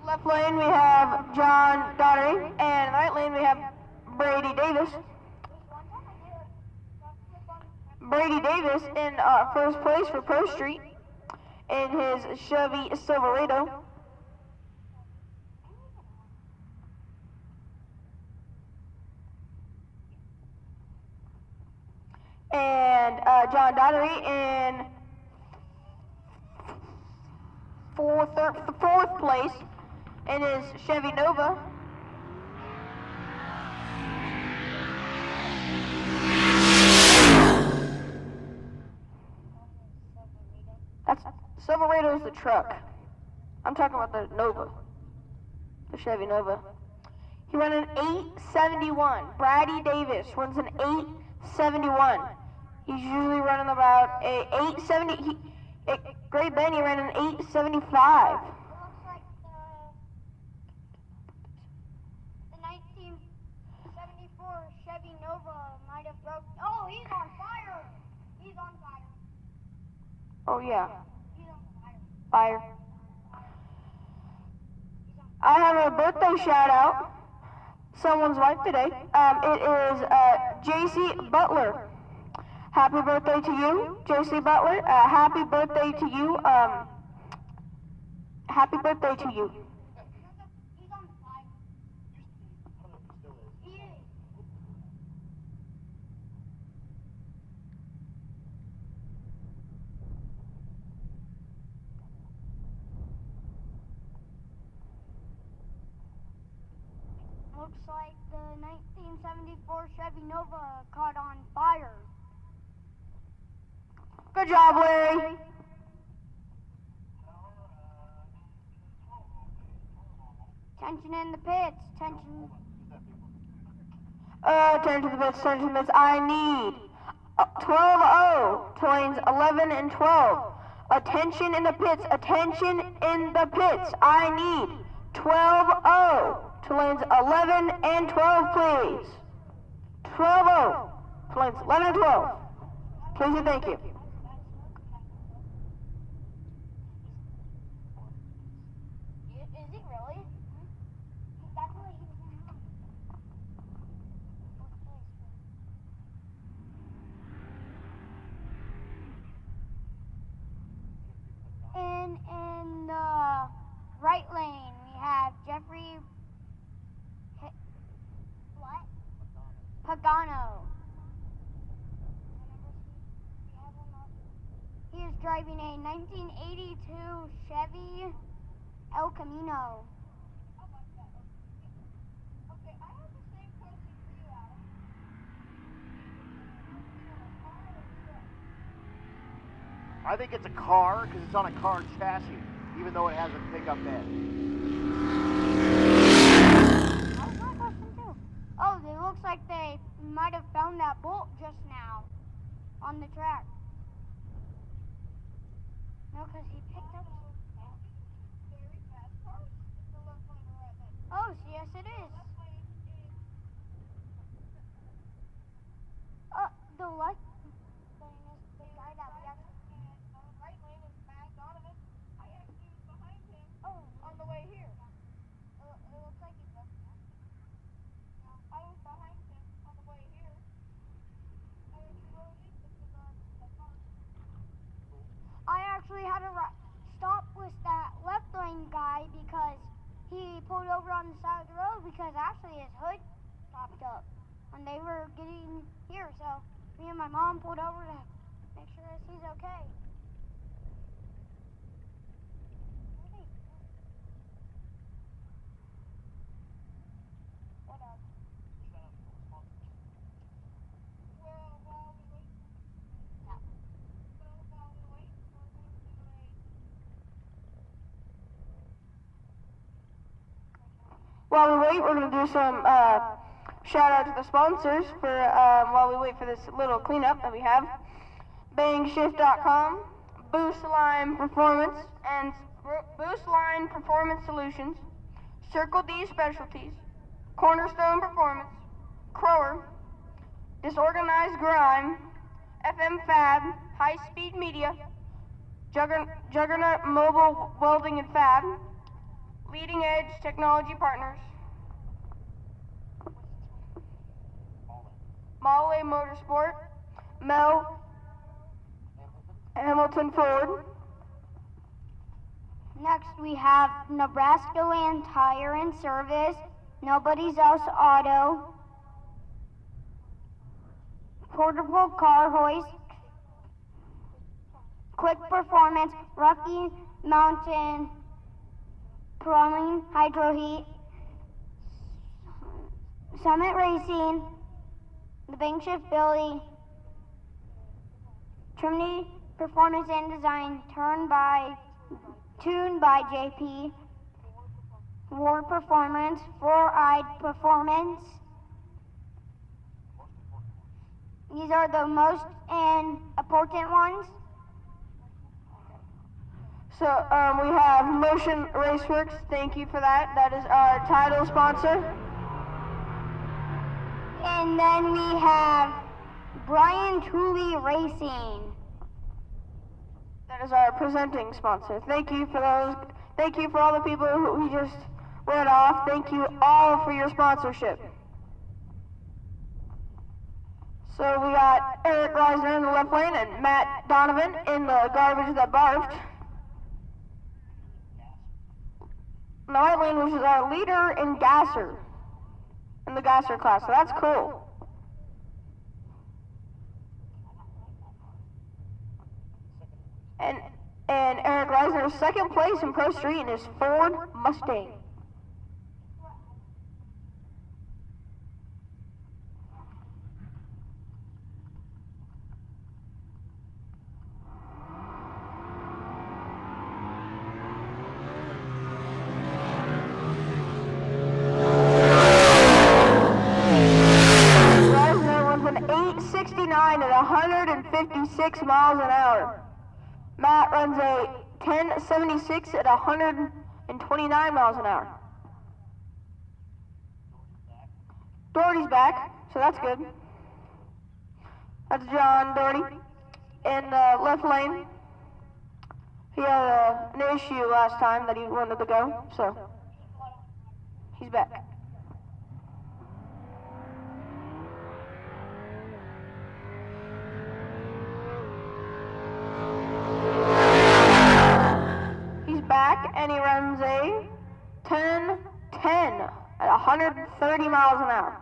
Left lane we have John Daugherty, and right lane we have Brady Davis. Brady Davis in first place for Pro Street in his Chevy Silverado. And John Daugherty in fourth place in his Chevy Nova. That's Silverado's the truck. I'm talking about the Nova, the Chevy Nova. He ran an 871. Brady Davis runs an 871. He's usually running about a 870. At Great Bend, he ran an 875. The 1974 Chevy Nova might have broke. Oh, he's on fire! He's on fire. Oh, yeah. He's on Fire. fire. I have a birthday shout out. Someone's wife today. It is JC Butler. Happy birthday to you, JC Butler. Happy birthday to you. Happy birthday to you. He's on fire. He is. Looks like the 1974 Chevy Nova caught on fire. Good job, Larry. Tension in the pits. Tension. Turn to the pits, turn to the pits. I need 12-0 to lanes 11 and 12. Attention in the pits, attention in the pits. I need 12-0 to lanes 11 and 12, please. 12-0 to lanes 11 and 12. Please and thank you. Is it really? That's what he was in. In the right lane, we have Jeffrey. What? Pagano. He is driving a 1982 Chevy El Camino. Okay, I have the same question for you, Adam. I think it's a car because it's on a car chassis, even though it has a pickup bed. That was my question too. Oh, it looks like they might have found that bolt just now on the track. No, because he picked up. Oh, yes, it is. The left lane is the guy that we actually. Right lane is Matt Donovan. I actually was behind him. Oh, on the way here. It looks like he's left. I was behind him on the way here. I actually had to stop with that left lane guy because he pulled over on the side of the road because actually his hood popped up when they were getting here. So me and my mom pulled over to make sure that he's okay. What else? While we wait, we're going to do some shout out to the sponsors for while we wait for this little cleanup that we have. Bangshift.com, Boostline Performance and Boostline Performance Solutions, Circle D Specialties, Cornerstone Performance, Crower, Disorganized Grime, FM Fab, High Speed Media, Juggernaut Mobile Welding and Fab, Leading Edge Technology Partners, Mahle Motorsport, Mel Hamilton Ford. Next we have Nebraska Land Tire and Service, Nobody's Else Auto, Portable Car Hoist, Quick Performance, Rocky Mountain Plumbing, Hydro Heat, Summit Racing, the Bank Shift Billy, Trinity Performance and Design, Tuned by JP, War Performance, Four-Eyed Performance. These are the most important ones. So we have Motion Raceworks. Thank you for that. That is our title sponsor. And then we have Brian Tooley Racing. That is our presenting sponsor. Thank you for those. Thank you for all the people who we just read off. Thank you all for your sponsorship. So we got Eric Reisner in the left lane and Matt Donovan in the garbage that barfed. In the right lane, which is our leader in gasser, in the gasser class. So that's cool. And Eric Reisner's second place in Pro Street in his Ford Mustang. Reisner runs an 869 at 156 miles an hour. Matt runs a 1076 at 129 miles an hour. Doherty's back, so that's good. That's John Doherty in the left lane. He had an issue last time that he wanted to go, so he's back. Back, and he runs a 1010 at 130 miles an hour.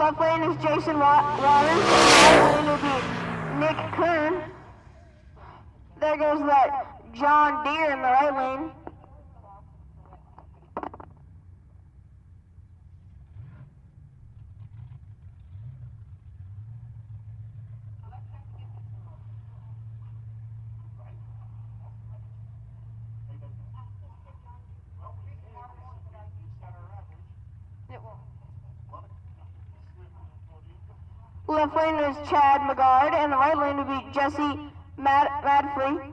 Left lane is Jason Waters. Right lane will be Nick Kern. There goes that John Deere in the right lane. Left lane is Chad McGard, and the right lane will be Jesse Madfree.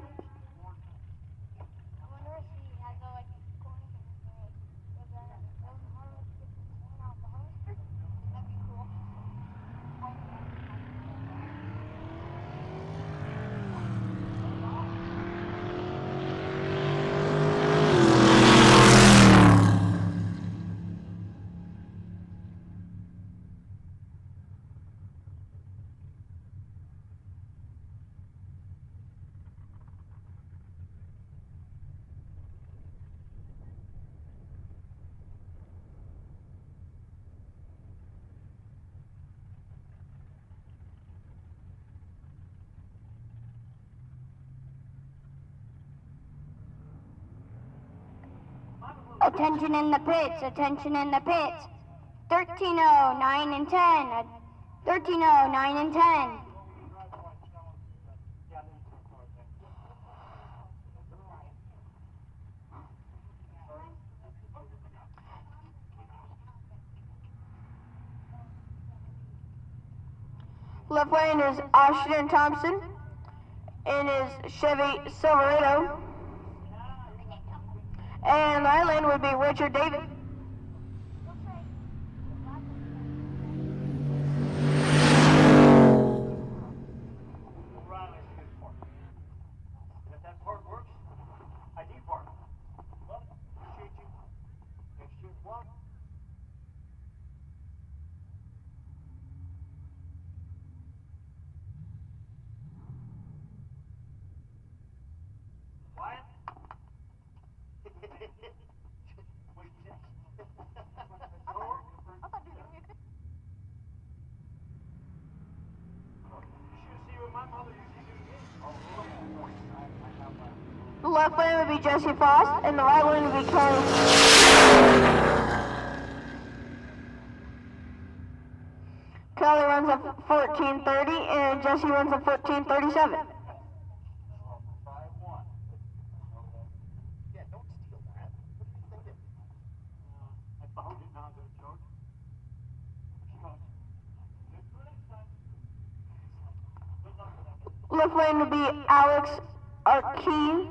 Attention in the pits, attention in the pits. 13-0, 9 and 10. 13-0, 9 and 10. Left lane is Ashton Thompson in his Chevy Silverado. And the right lane would be Richard David. If that part works, ID part. Well, appreciate you. Exchange one. Quiet. The left lane would be Jesse Frost, and the right lane would be Kelly. Kelly runs a 14:30, and Jesse runs a 14:37. Left lane would be Alex Arquette.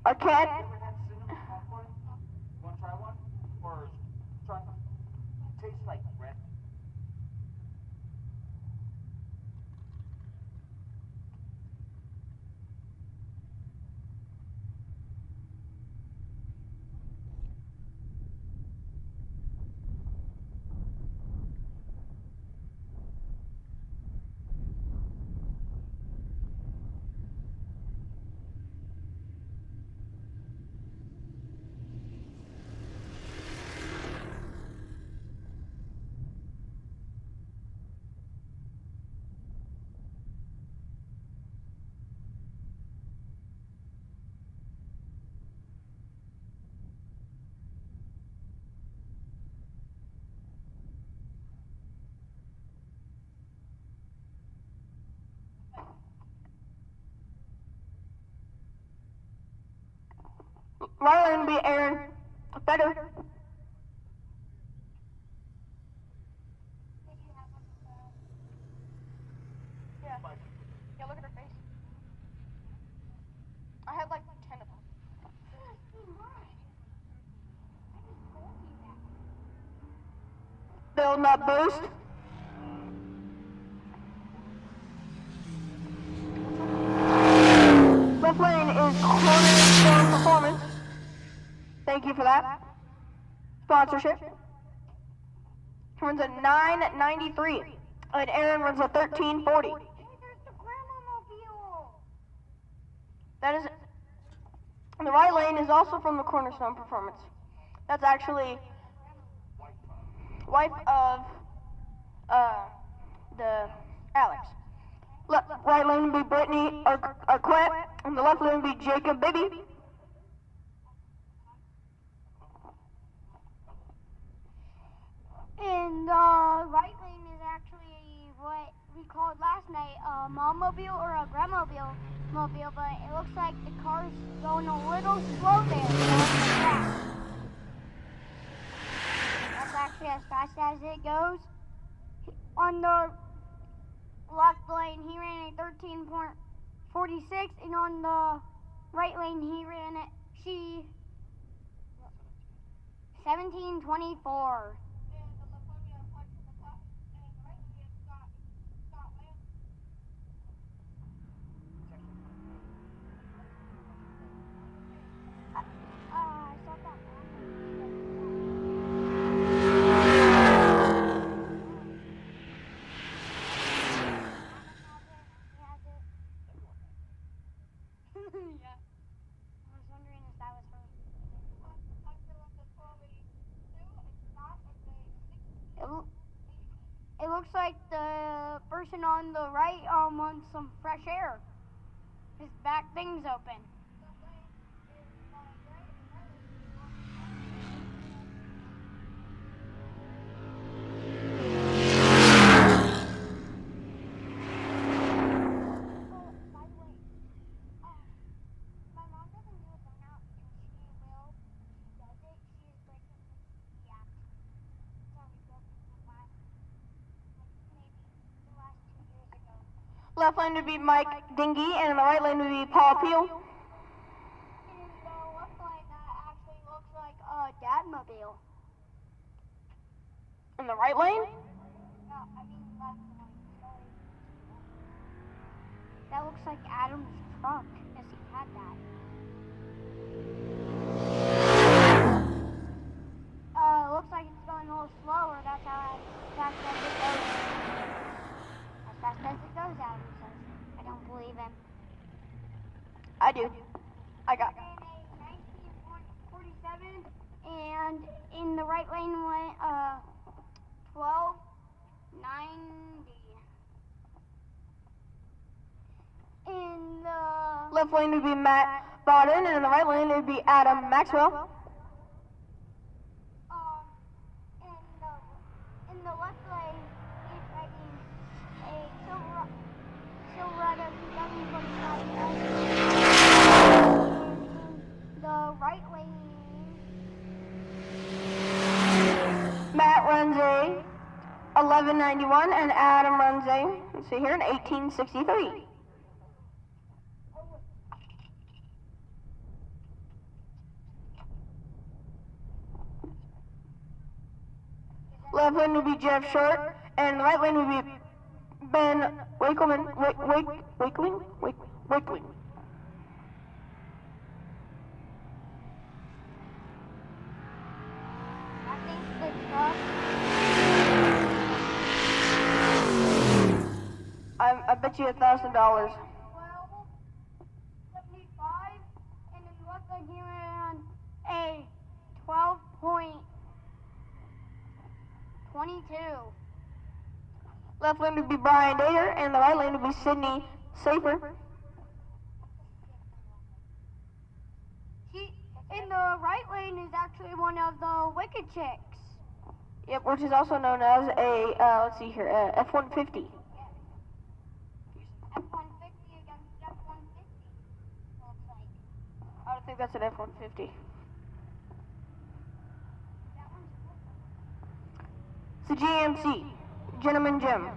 Want to try one? Or try one? Tastes like red. Right lane would be Aaron Fetter. Yeah, look at her face. I had like 10 of them. Building up boost. Left lane is Cornerstone Performance. Thank you for that sponsorship. He runs a 993, and Aaron runs a 1340. Hey, there's the grandma mobile. That is, and the right lane is also from the Cornerstone Performance. That's actually wife of the Alex. Right lane would be Brittany Arquette, and the left lane would be Jacob Bibby. And the right lane is actually what we called last night a mom-mobile or a grandmobile, but it looks like the car's going a little slow there. That's actually as fast as it goes. On the left lane, he ran a 13.46, and on the right lane, he ran a 17.24. It looks like the person on the right wants some fresh air. His back thing's open. Left lane would be Mike Dingy, and the right lane would be Paul Peel. In the left lane, that actually looks like a Dadmobile. In the right lane? No, I mean left lane. That looks like Adam's truck, as he had that. Looks like it's going a little slower. That's how fast as it goes. As fast as it goes, Adam says. I don't believe him. I do. I got Ran a 19.47, and in the right lane went 12.90. In the left lane would be Matt Bowden, and in the right lane it would be Adam Maxwell. in the left lane, he's riding a Silverado 2025. In the right lane, Matt runs a 1191, and Adam runs a, let's see here, an 1863. Left lane would be Jeff Short, and the right lane would be Ben Wakeling. Wakeling. I think the truck. I bet you $1,000. 12.75, and in the left lane he ran a 12.22. Left lane would be Brian Dater, and the right lane would be Sydney Safer. In the right lane is actually one of the Wicked Chicks. Yep, which is also known as a, let's see here, F-150. F-150 against F-150, looks like. I don't think that's an F-150. That one's different. It's a GMC, Gentleman Jim.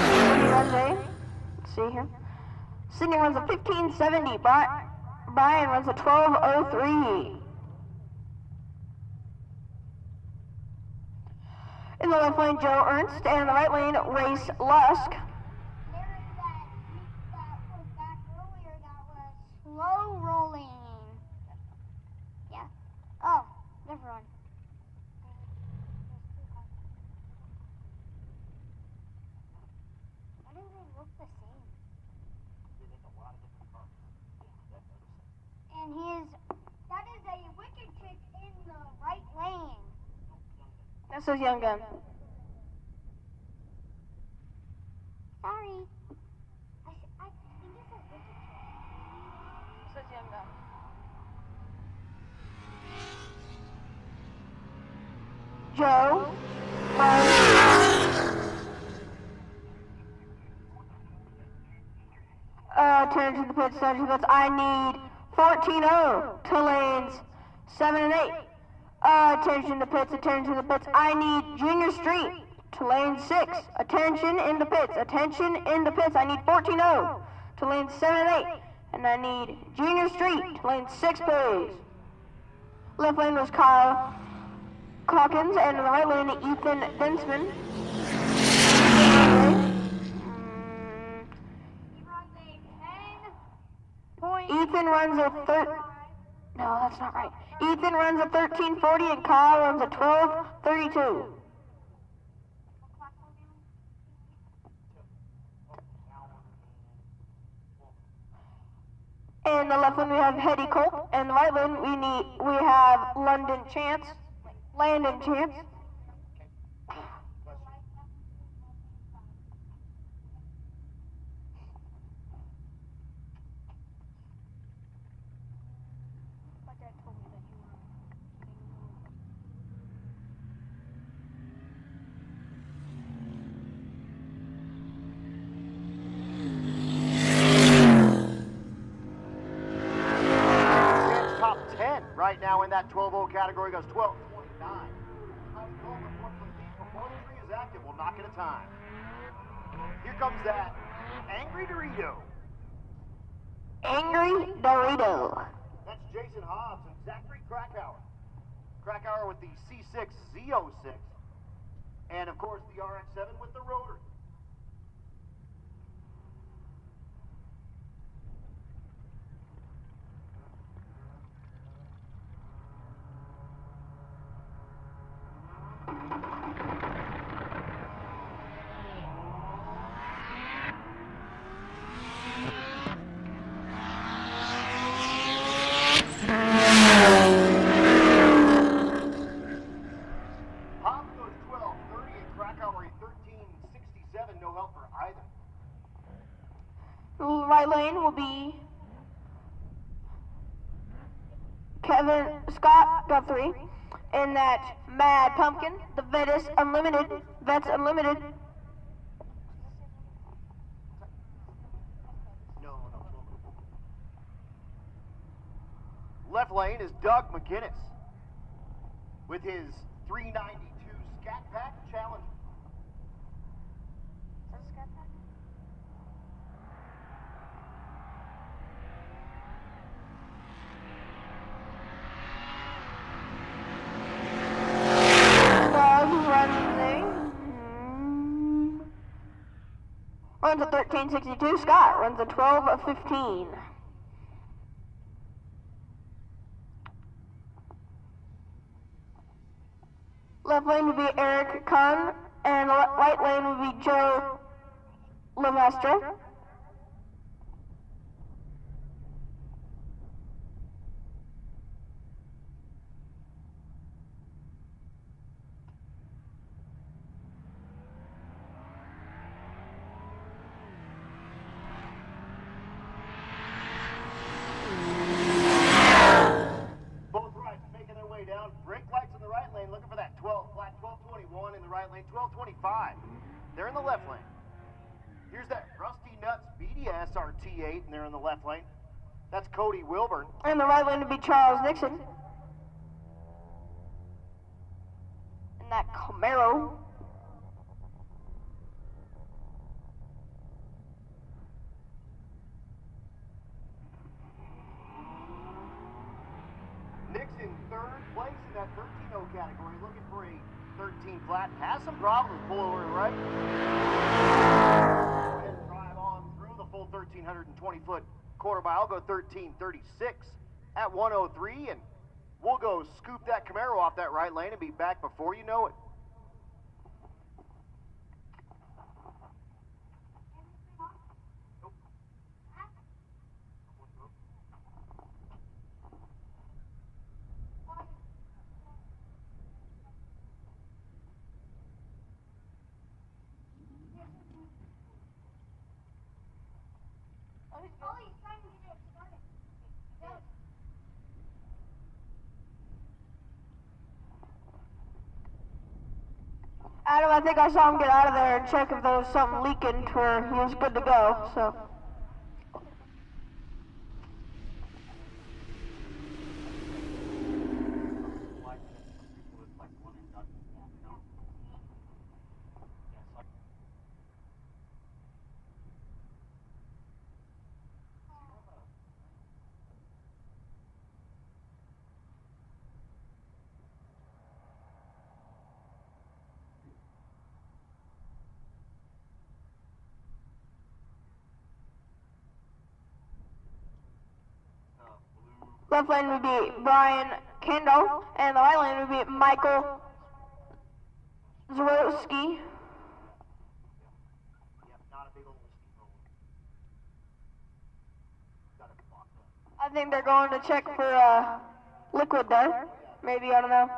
Sydney runs a, let's see here. Sydney runs a 1570. Brian runs a 1203. In the left lane, Joe Ernst, and in the right lane, Race Lusk. There is that was back earlier that was slow rolling. Yeah. Oh, never mind. Why do they look the same? And that is a Wicked That says Young Gun. Sorry. I think it says Wicked It says Young Gun. Joe. Turn to the pits, turn to the pits. I need 14-0 to lanes 7 and 8. Attention to pits, attention to the pits. I need Junior Street to lane 6. Attention in the pits, attention in the pits. I need 14-0 to lane 7 and 8. And I need Junior Street to lane 6, please. Left lane was Kyle Calkins, and in the right lane, Ethan Densman. Ethan runs a No, that's not right. Ethan runs a 13:40 and Kyle runs a 12:32. In the left lane we have Hetty Colt, and the right lane we have Landon Chance. Top 10 right now in that 12-0 category goes 12:29. Is active. We'll knock it a time. Here comes that Angry Dorito. Angry Dorito. That's Jason Hobbs and Zachary Krakauer. Krakauer with the C6 Z06. And of course the RX-7 with the rotary. Right lane will be Kevin Scott Guthrie in that Mad Pumpkin, the Vets Unlimited. Left lane is Doug McGinnis with his 392 Scat Pack Challenger. Runs a 13:62. Scott runs a 12:15. Left lane would be Eric Kahn, and right lane would be Joe Lemestre. Looking for that 12:21 in the right lane, 12:25. They're in the left lane. Here's that Rusty Nuts Bedia SRT8, and they're in the left lane. That's Cody Wilburn. And the right lane would be Charles Nixon. And that Camaro. Nixon, third place in that 13-0 category, looking for a 13 flat. Has some problems pulling over to the right. Go ahead and drive on through the full 1,320-foot quarter mile. Go 13:36 at 1:03, and we'll go scoop that Camaro off that right lane and be back before you know it. he's trying to get it started. Yes. Adam, I think I saw him get out of there and check if there was something leaking to where he was good to go, so. Left lane would be Brian Kendall, and the right lane would be Michael Zorowski. I think they're going to check for liquid there. Maybe, I don't know.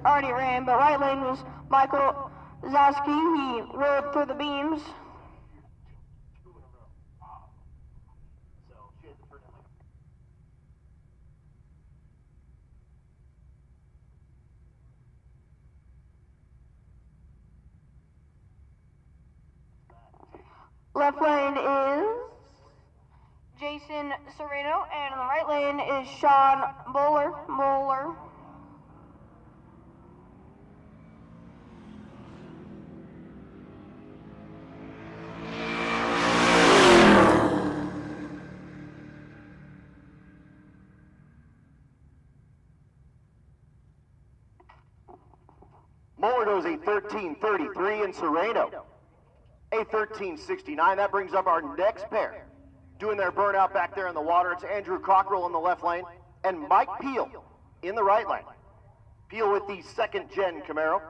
Already ran, but right lane was Michael Zowski. He rode through the beams. Left lane is Jason Sereno, and the right lane is Sean Bowler. 13:33 in Sereno. A 13:69. That brings up our next pair. Doing their burnout back there in the water. It's Andrew Cockrell in the left lane and Mike Peel in the right lane. Peel with the second-gen Camaro.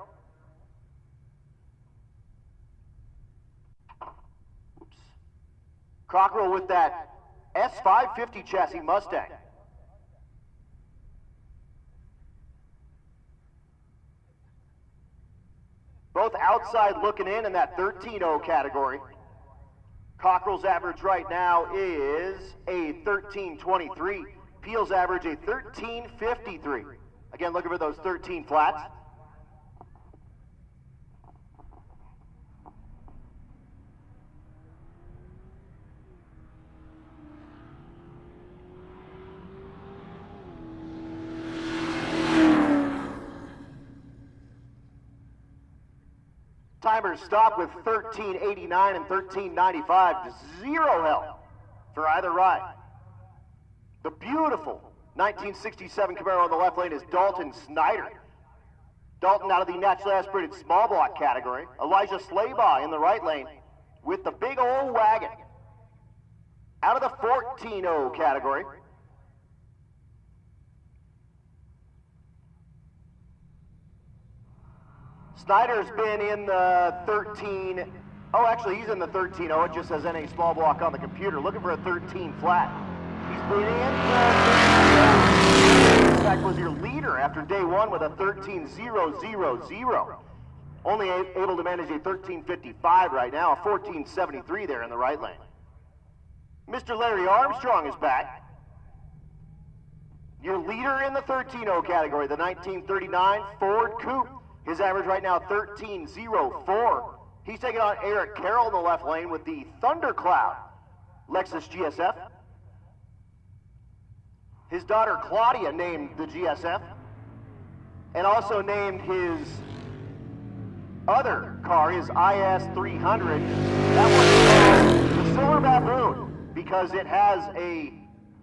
Oops. Cockrell with that S550 chassis Mustang. Both outside looking in that 13.0 category. Cockrell's average right now is a 13:23. Peel's average a 13:53. Again, looking for those 13 flats. Timers stop with 13:89 and 13:95. Zero help for either ride. The beautiful 1967 Camaro on the left lane is Dalton Snyder. Dalton out of the naturally aspirated small block category. Elijah Slaybaugh in the right lane with the big old wagon. Out of the 14.0 category. Snyder's been in the 13, oh actually he's in the 13.0, it just says NA small block on the computer, looking for a 13 flat. He's been in the 13.0, in fact was your leader after day one with a 13.000. Only able to manage a 13.55 right now, a 14.73 there in the right lane. Mr. Larry Armstrong is back. Your leader in the 13.0 category, the 1939 Ford Coupe. His average right now, 13.04. He's taking on Eric Carroll in the left lane with the Thundercloud Lexus GSF. His daughter Claudia named the GSF and also named his other car, his IS300. That one's called the Silver Baboon because it has a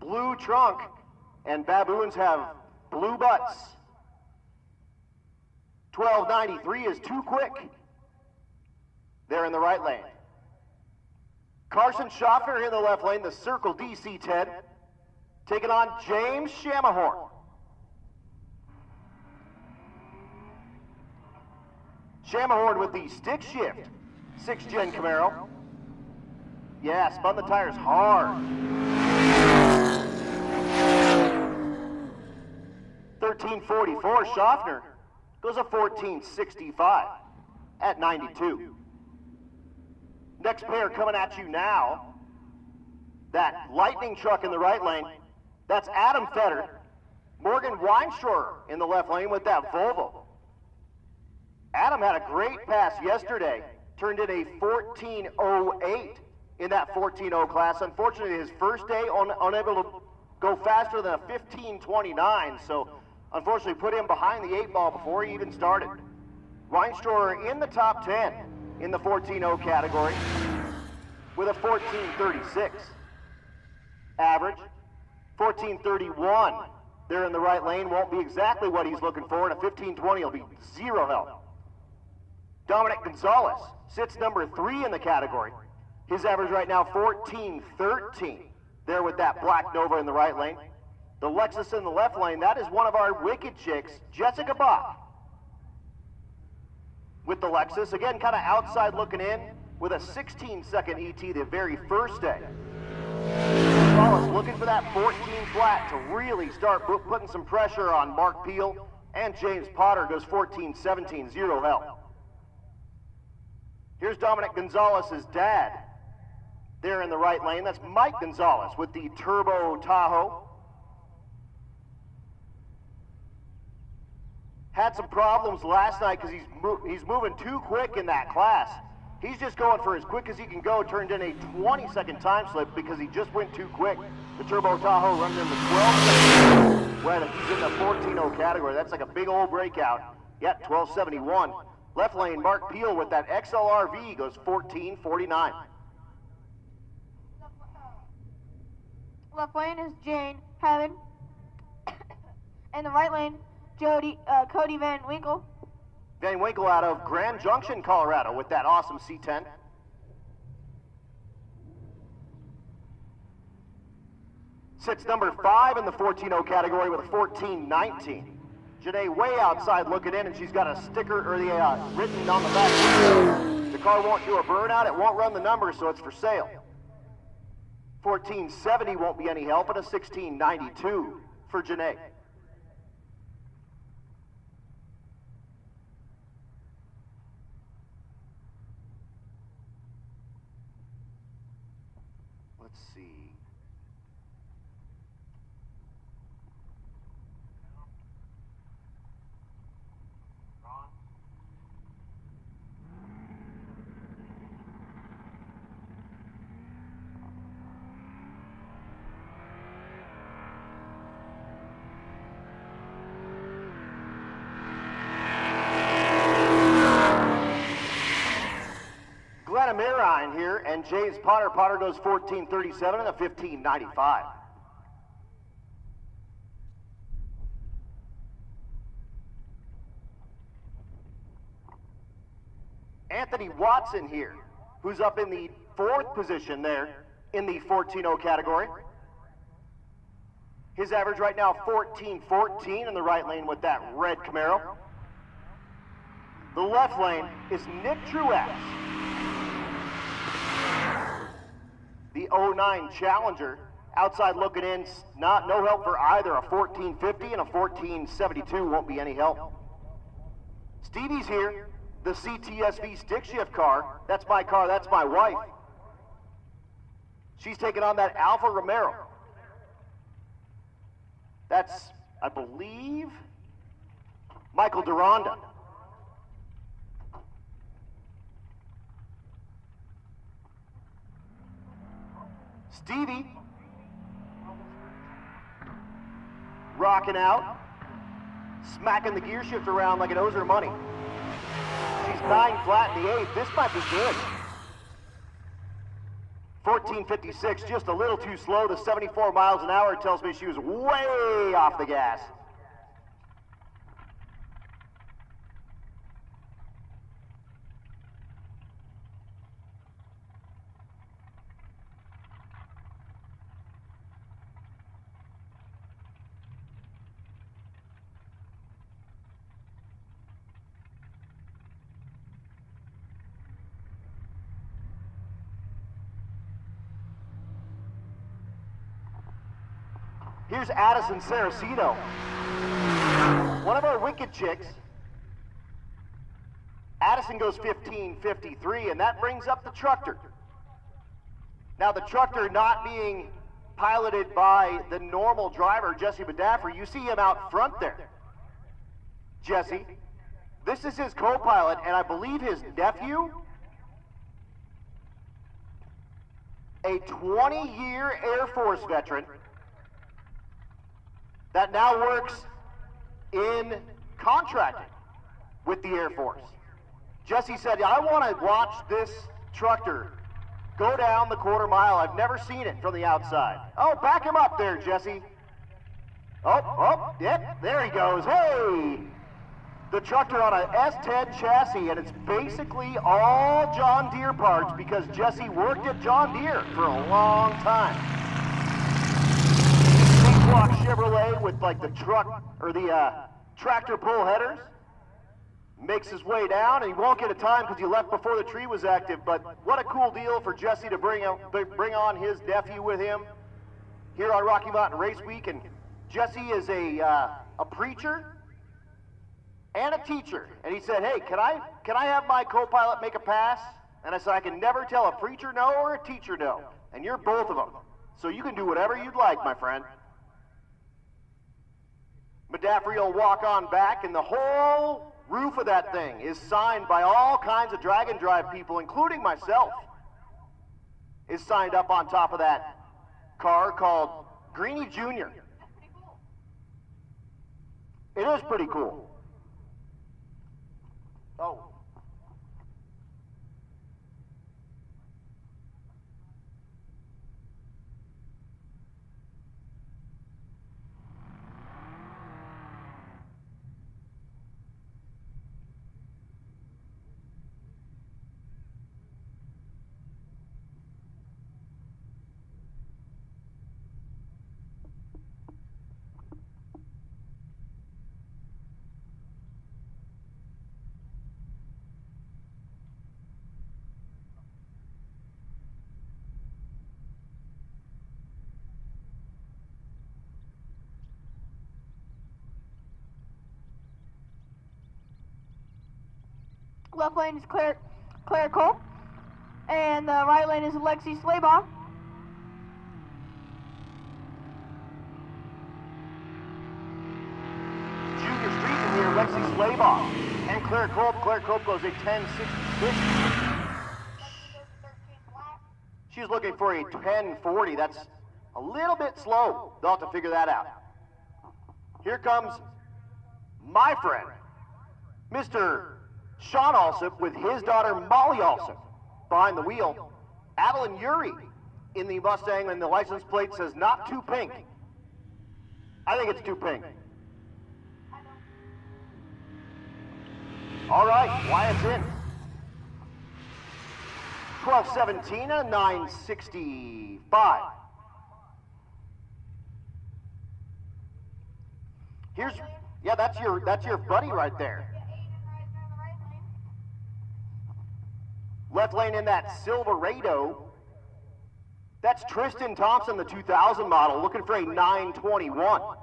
blue trunk and baboons have blue butts. 12.93 is too quick. There in the right lane. Carson Schaffner in the left lane, the Circle DC-10, taking on James Shamahorn. Shamahorn with the stick shift, 6th-gen Camaro. Yeah, spun the tires hard. 13.44, Schaffner goes a 14.65 at 92. Next pair coming at you now. That Lightning truck in the right lane. That's Adam Fetter. Morgan Weinstrawer in the left lane with that Volvo. Adam had a great pass yesterday. Turned in a 14.08 in that 14.0 class. Unfortunately, his first day unable to go faster than a 15.29. So unfortunately put him behind the 8 ball before he even started. Weinstrawer in the top 10 in the 14.0 category with a 14.36 average. 14.31 there in the right lane won't be exactly what he's looking for, and a 15.20 will be zero help. Dominic Gonzalez sits number 3 in the category. His average right now 14.13 there with that Black Nova in the right lane. The Lexus in the left lane, that is one of our wicked chicks, Jessica Bach. With the Lexus, again, kind of outside looking in with a 16-second ET the very first day. Wallace looking for that 14 flat to really start putting some pressure on Mark Peel, and James Potter goes 14.17, zero help. Here's Dominic Gonzalez's dad there in the right lane. That's Mike Gonzalez with the Turbo Tahoe. Had some problems last night because he's moving too quick in that class. He's just going for as quick as he can go. Turned in a 20-second time slip because he just went too quick. The Turbo Tahoe running in the 12 seconds. Well, he's in the 14.0 category. That's like a big old breakout. Yeah, 12.71. Left lane, Mark Peel with that XLRV goes 14.49. Left lane is Jane Heaven. In the right lane, Cody Van Winkle. Van Winkle out of Grand Junction, Colorado with that awesome C10. Sits number 5 in the 14-0 category with a 14-19. Janae way outside looking in, and she's got a sticker or the written on the back. The car won't do a burnout, it won't run the numbers, so it's for sale. 1470 won't be any help, and a 1692 for Janae. Let's see. Mirine here, and Jay's Potter. Potter goes 1437 and a 1595. Anthony Watson here, who's up in the 4th position there in the 14-0 category. His average right now 14-14 in the right lane with that red Camaro. The left lane is Nick Truex, the 09 Challenger, outside looking in, no help for either. A 1450 and a 1472 won't be any help. Stevie's here, the CTSV stick shift car. That's my car, that's my wife. She's taking on that Alfa Romero. That's, I believe, Michael Duranda. Stevie, rocking out, smacking the gear shift around like it owes her money. She's 9 flat in the 8th. This might be good. 1456, just a little too slow. The 74 miles an hour tells me she was way off the gas. Here's Addison Saraceno, one of our wicked chicks. Addison goes 1553, and that brings up the Trucker. Now the Trucker not being piloted by the normal driver, Jesse Badaffer, you see him out front there. Jesse, this is his co-pilot, and I believe his nephew, a 20-year Air Force veteran, that now works in contracting with the Air Force. Jesse said, I want to watch this Trucker go down the quarter mile. I've never seen it from the outside. Oh, back him up there, Jesse. Yep, there he goes. Hey! The Trucker on a S10 chassis, and it's basically all John Deere parts because Jesse worked at John Deere for a long time. Block Chevrolet with like the truck or the tractor pull headers. Makes his way down, and he won't get a time because he left before the tree was active. But what a cool deal for Jesse to bring on his nephew with him here on Rocky Mountain Race Week. And Jesse is a preacher and a teacher. And he said, "Hey, can I have my co-pilot make a pass?" And I said, "I can never tell a preacher no or a teacher no, and you're both of them. So you can do whatever you'd like, my friend." Madaffery will walk on back, and the whole roof of that thing is signed by all kinds of drag and drive people, including myself, is signed up on top of that car called Greenie Jr. It is pretty cool. Oh. Left lane is Claire Cole. And the right lane is Lexi Slaybaugh. Junior Street in here, Lexi Slaybaugh and Claire Cope. Claire Cope goes a 10.66. She's looking for a 10.40. That's a little bit slow. They'll have to figure that out. Here comes my friend, Mr. Sean Alsop, with his daughter Molly Alsop behind the wheel. Adeline Uri in the Mustang, and the license plate says not too pink. I think it's too pink. All right, Wyatt's in. 12:17 and a 9:65. Here's, yeah, that's your buddy right there. Left lane in that Silverado. That's Tristan Thompson, the 2000 model, looking for a 9:21.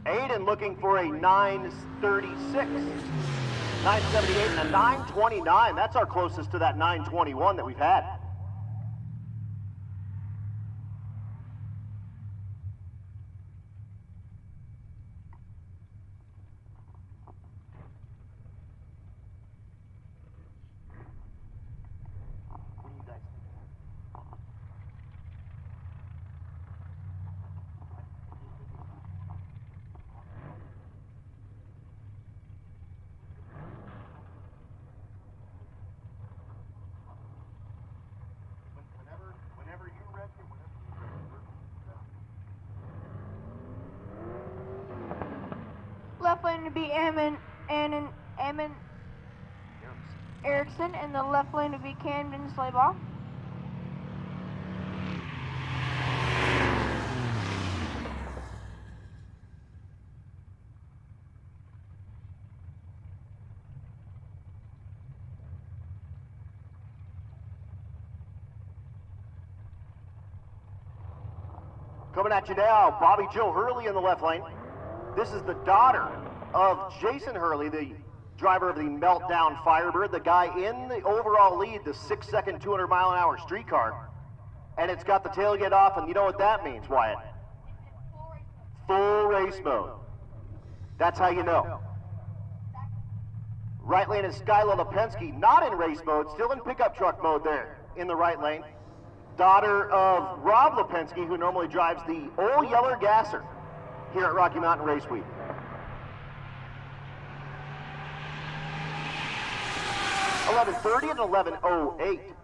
Aiden looking for a 9:36. 9:78 and a 9:29. That's our closest to that 9:21 that we've had. Left lane to be Ammon Erickson, and the left lane to be Camden Slaybaugh. Coming at you now, Bobby Joe Hurley in the left lane. This is the daughter of Jason Hurley, the driver of the Meltdown Firebird, the guy in the overall lead, the 6-second 200-mile-an-hour street car. And it's got the tailgate off, and you know what that means, Wyatt? Full race mode. That's how you know. Right lane is Skyla Lipensky, not in race mode, still in pickup truck mode there in the right lane. Daughter of Rob Lipensky, who normally drives the Old Yeller Gasser here at Rocky Mountain Race Week. $11:30 and 11:08.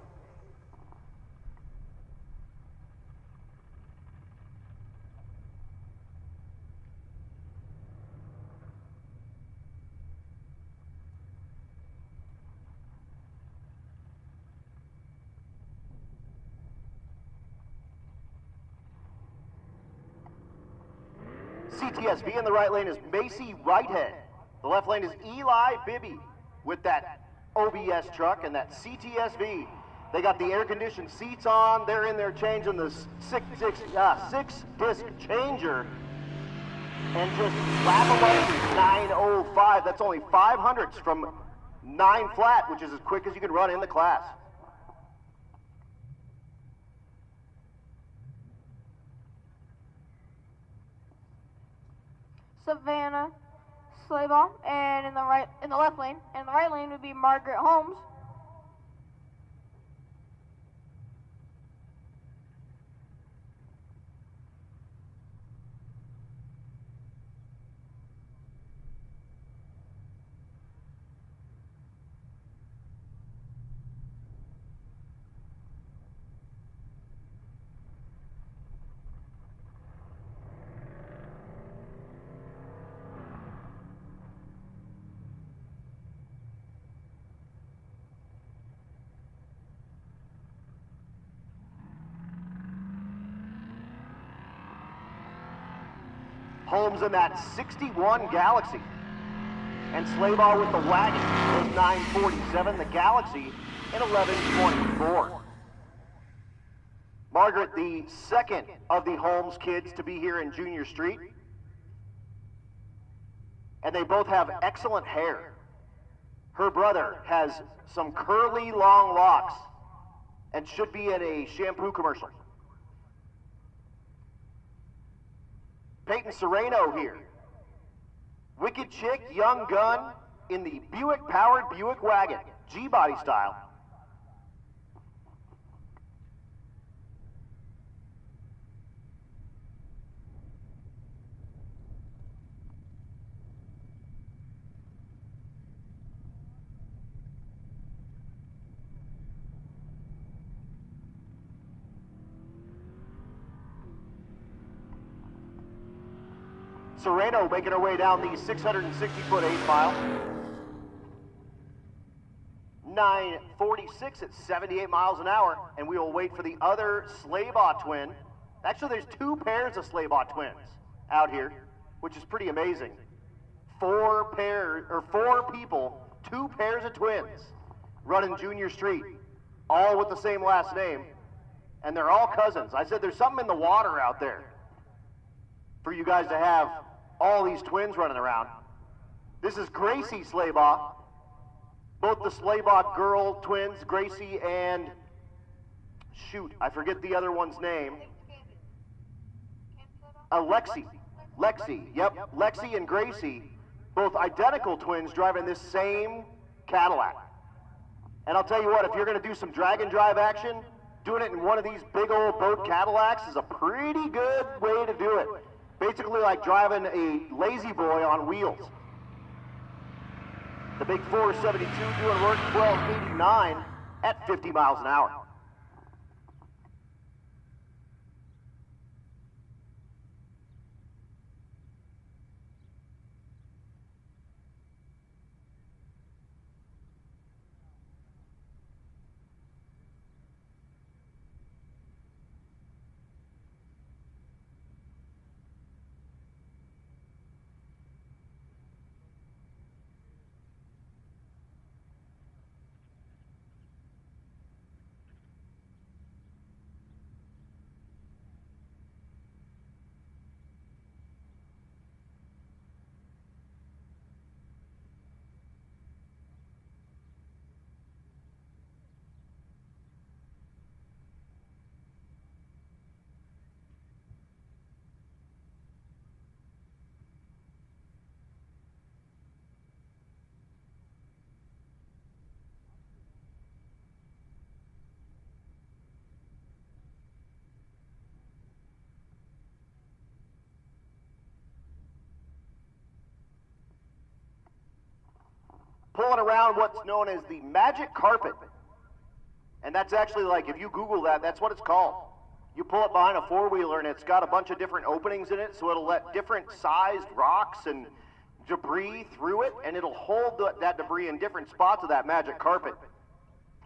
CTSV in the right lane is Macy Whitehead. The left lane is Eli Bibby with that OBS truck and that CTSV. They got the air-conditioned seats on. They're in there changing the six-disc changer. And just lap away 9:05. That's only 500ths from 9 flat, which is as quick as you can run in the class. Savannah Slaybaugh, and in the left lane, and the right lane would be Margaret Holmes. Holmes in that 61 Galaxy. And Slaybaugh with the wagon was 9:47. The Galaxy in 11:24. Margaret, the second of the Holmes kids to be here in Junior Street. and they both have excellent hair. Her brother has some curly, long locks and should be in a shampoo commercial. Peyton Serrano here. Wicked chick, young gun, in the Buick-powered Buick wagon, G-body style. Serrano making her way down the 660-foot 8-mile. 9:46 at 78 miles an hour, and we will wait for the other Slaybaugh twin. Actually, there's two pairs of Slaybaugh twins out here, which is pretty amazing. Four people, two pairs of twins running Junior Street, all with the same last name, and they're all cousins. I said there's something in the water out there for you guys to have all these twins running around. This is Gracie Slaybaugh. Both the Slaybaugh girl twins, Gracie and, shoot, I forget the other one's name. Lexi, yep, Lexi and Gracie, both identical twins driving this same Cadillac. And I'll tell you what, if you're gonna do some drag and drive action, doing it in one of these big old boat Cadillacs is a pretty good way to do it. Basically like driving a lazy boy on wheels. The big 472 doing work 1289 at 50 miles an hour. Pulling around what's known as the magic carpet. And that's actually like, if you Google that, that's what it's called. You pull it behind a four-wheeler and it's got a bunch of different openings in it, so it'll let different sized rocks and debris through it, and it'll hold that debris in different spots of that magic carpet.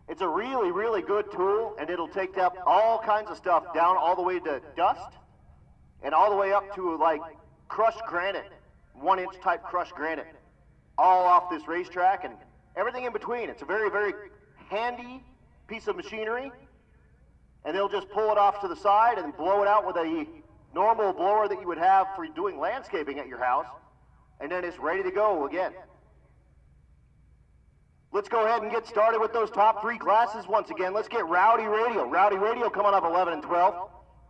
It's a really, really good tool, and it'll take up all kinds of stuff down all the way to dust and all the way up to like crushed granite, 1-inch type crushed granite, all off this racetrack and everything in between. It's a very, very handy piece of machinery, and they'll just pull it off to the side and blow it out with a normal blower that you would have for doing landscaping at your house, and then it's ready to go again. Let's go ahead and get started with those top three classes once again. Let's get Rowdy Radio. Rowdy Radio coming up 11 and 12.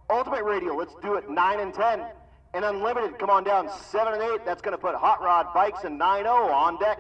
Ultimate Radio, let's do it 9 and 10. And Unlimited, come on down 7 and 8. That's going to put Hot Rod Bikes and 9-0 on deck.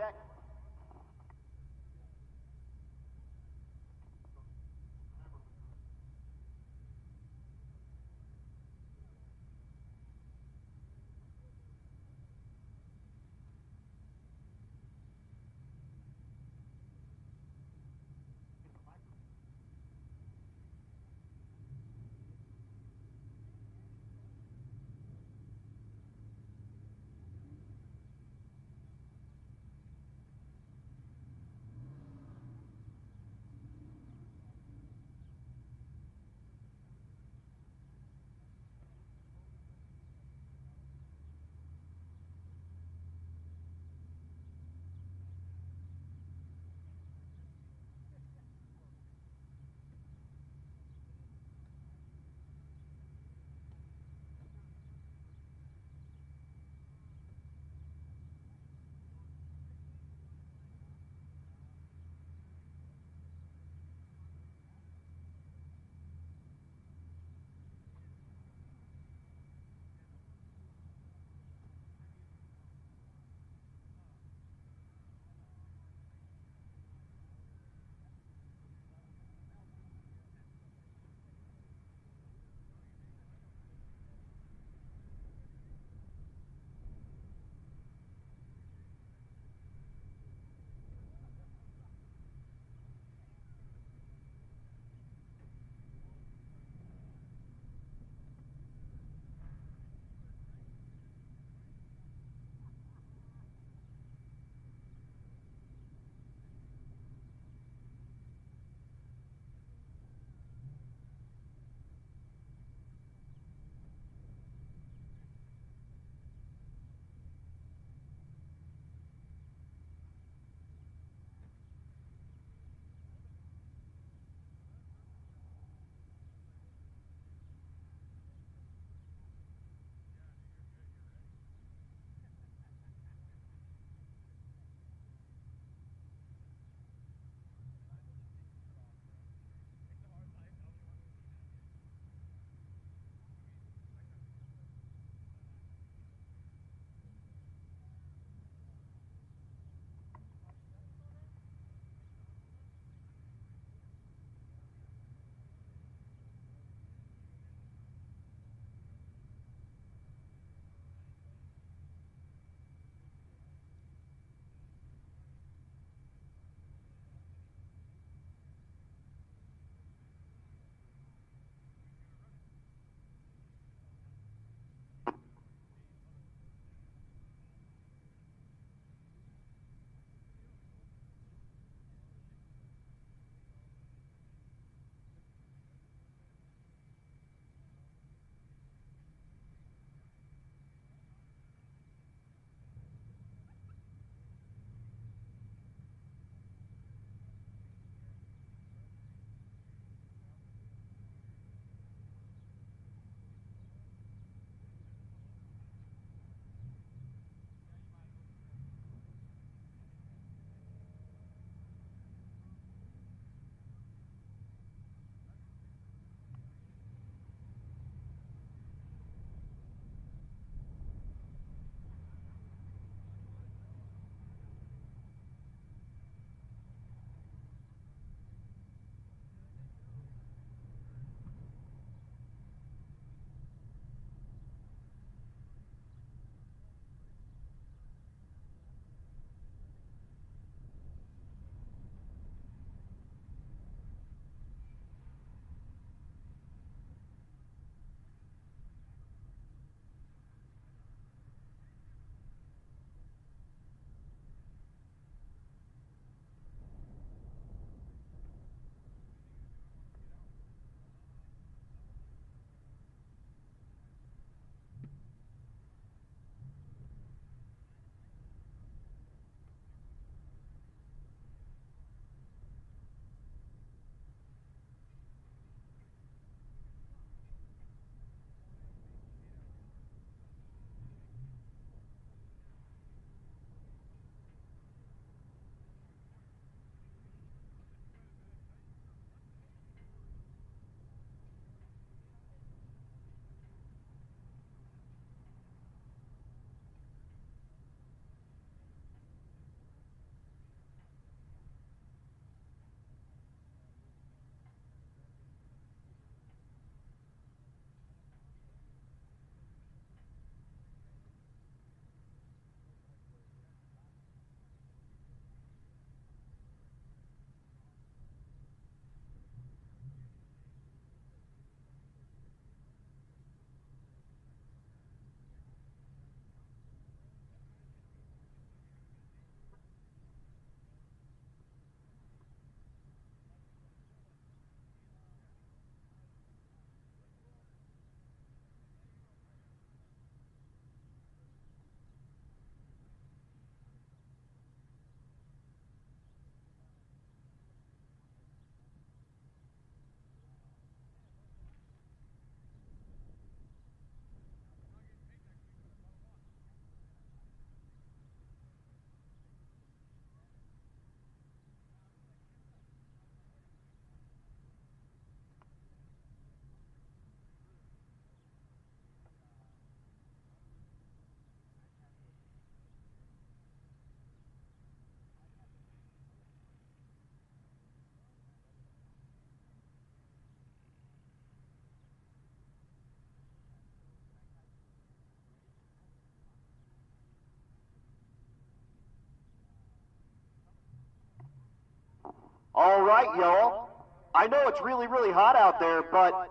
All right, y'all. I know it's really, really hot out there, but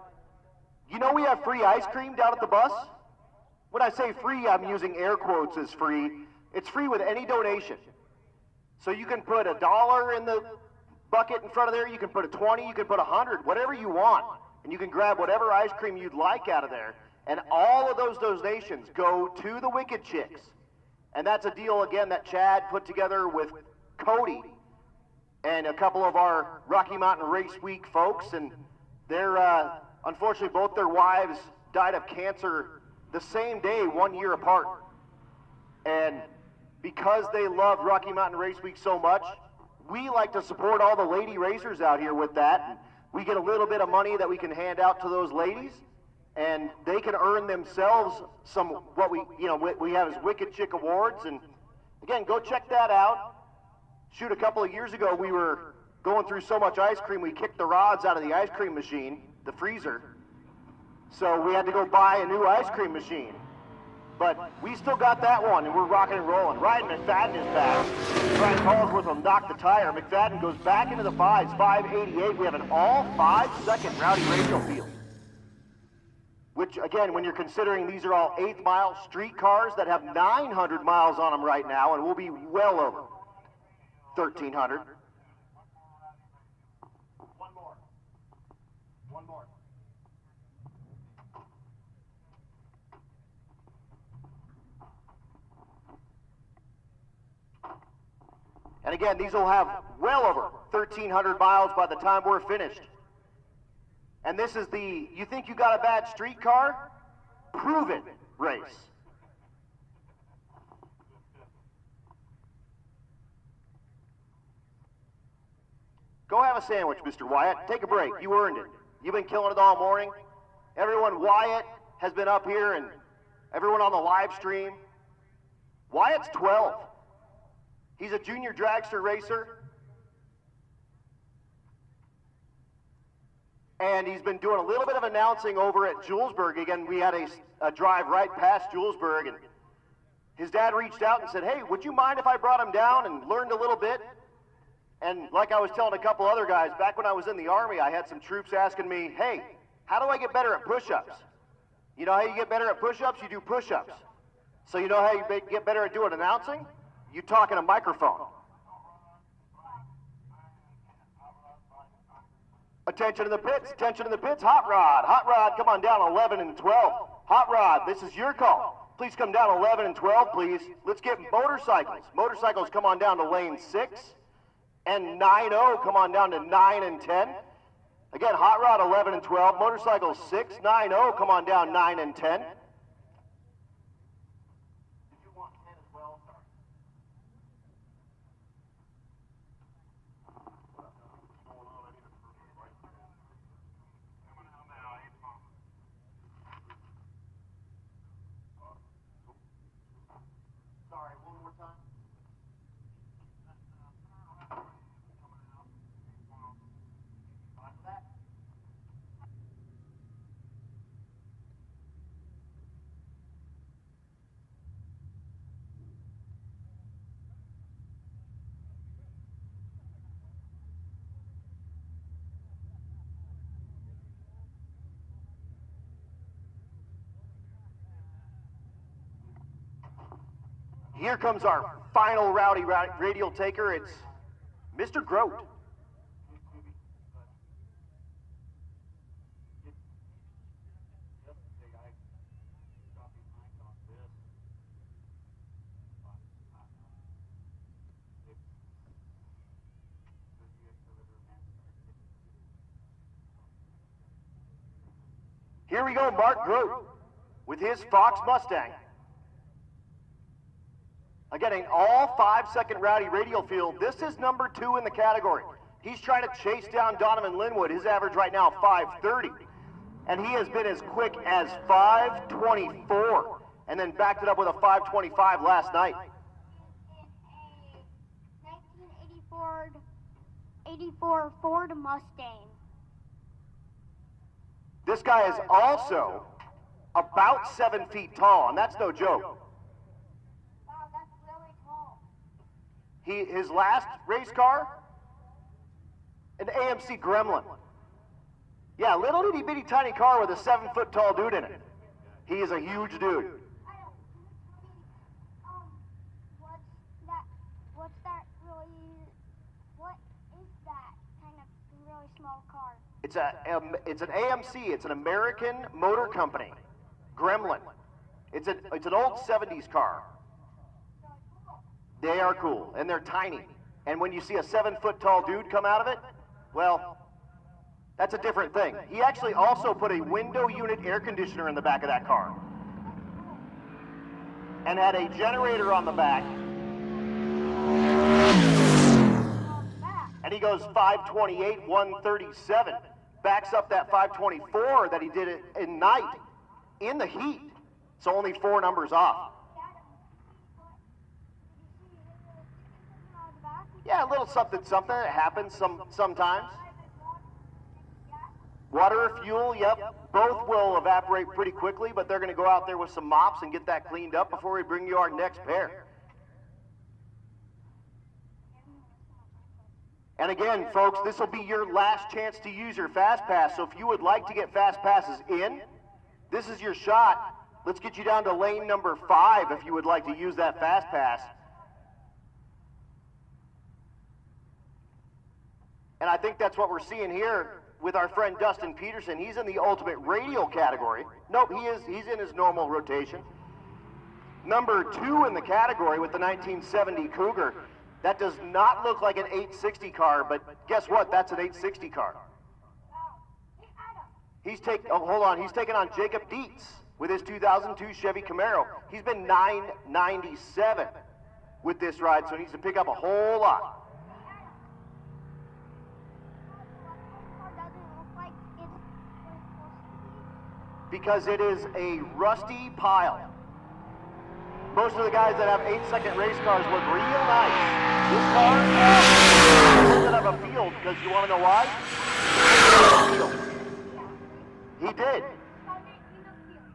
you know we have free ice cream down at the bus? When I say free, I'm using air quotes as free. It's free with any donation. So you can put $1 in the bucket in front of there, you can put a 20, you can put 100, whatever you want. And you can grab whatever ice cream you'd like out of there. And all of those donations go to the Wicked Chicks. And that's a deal, again, that Chad put together with Cody and a couple of our Rocky Mountain Race Week folks. And they're, unfortunately, both their wives died of cancer the same day, 1 year apart. And because they love Rocky Mountain Race Week so much, we like to support all the lady racers out here with that. And we get a little bit of money that we can hand out to those ladies, and they can earn themselves some, what we have as Wicked Chick Awards. And again, go check that out. Shoot, a couple of years ago, we were going through so much ice cream, we kicked the rods out of the ice cream machine, the freezer. So we had to go buy a new ice cream machine. But we still got that one, and we're rocking and rolling. Ryan McFadden is back. Brian Collinsworth will knock the tire. McFadden goes back into the fives, 588. We have an all 5-second Rowdy Rachel field. Which, again, when you're considering these are all 8th mile street cars that have 900 miles on them right now, and we'll be well over 1,300. One more. One more. And again, these will have well over 1,300 miles by the time we're finished. And this is the, you think you got a bad street car? Prove it race. Go have a sandwich, Mr. Wyatt. Take a break. You earned it. You've been killing it all morning. Everyone, Wyatt has been up here, and everyone on the live stream. Wyatt's 12. He's a junior dragster racer. And he's been doing a little bit of announcing over at Julesburg. Again, we had a drive right past Julesburg, and his dad reached out and said, hey, would you mind if I brought him down and learned a little bit? And like I was telling a couple other guys, back when I was in the Army, I had some troops asking me, hey, how do I get better at push-ups? You know how you get better at push-ups? You do push-ups. So you know how you get better at doing announcing? You talk in a microphone. Attention in the pits, attention in the pits. Hot Rod, come on down 11 and 12. Hot Rod, this is your call. Please come down 11 and 12, please. Let's get motorcycles. Motorcycles, come on down to lane 6. And 9-0, come on down to 9 and 10. Again, Hot Rod 11 and 12. Motorcycles 6, 9-0, come on down 9 and 10. Here comes our final Rowdy radial taker. It's Mr. Grote. Here we go, Mark Grote with his Fox Mustang. Again, an all 5-second Rowdy radial field. This is number 2 in the category. He's trying to chase down Donovan Linwood. His average right now, 5:30. And he has been as quick as 5:24. And then backed it up with a 5:25 last night. In a 1984 Ford Mustang. This guy is also about 7 feet tall, and that's no joke. His last race car An AMC Gremlin. Yeah, little itty bitty tiny car with a 7-foot tall dude in it. He is a huge dude. What's that really, what is that kind of really small car? It's an AMC, it's an American Motor Company. Gremlin. It's an old 70s car. They are cool, and they're tiny. And when you see a 7-foot tall dude come out of it, well, that's a different thing. He actually also put a window unit air conditioner in the back of that car. And had a generator on the back. And he goes 528, 137. Backs up that 524 that he did it in night, in the heat. So only 4 numbers off. Yeah, a little something, something. It happens sometimes. Water or fuel, yep. Both will evaporate pretty quickly, but they're going to go out there with some mops and get that cleaned up before we bring you our next pair. And again, folks, this will be your last chance to use your Fast Pass. So if you would like to get Fast Passes in, this is your shot. Let's get you down to lane number 5 if you would like to use that Fast Pass. And I think that's what we're seeing here with our friend Dustin Peterson. He's in the ultimate radial category. Nope, he's in his normal rotation. Number 2 in the category with the 1970 Cougar. That does not look like an 860 car, but guess what? That's an 860 car. He's taking on Jacob Dietz with his 2002 Chevy Camaro. He's been 997 with this ride, so he needs to pick up a whole lot. Because it is a rusty pile. Most of the guys that have 8-second race cars look real nice. This car doesn't have a field, because you want to know why? He did.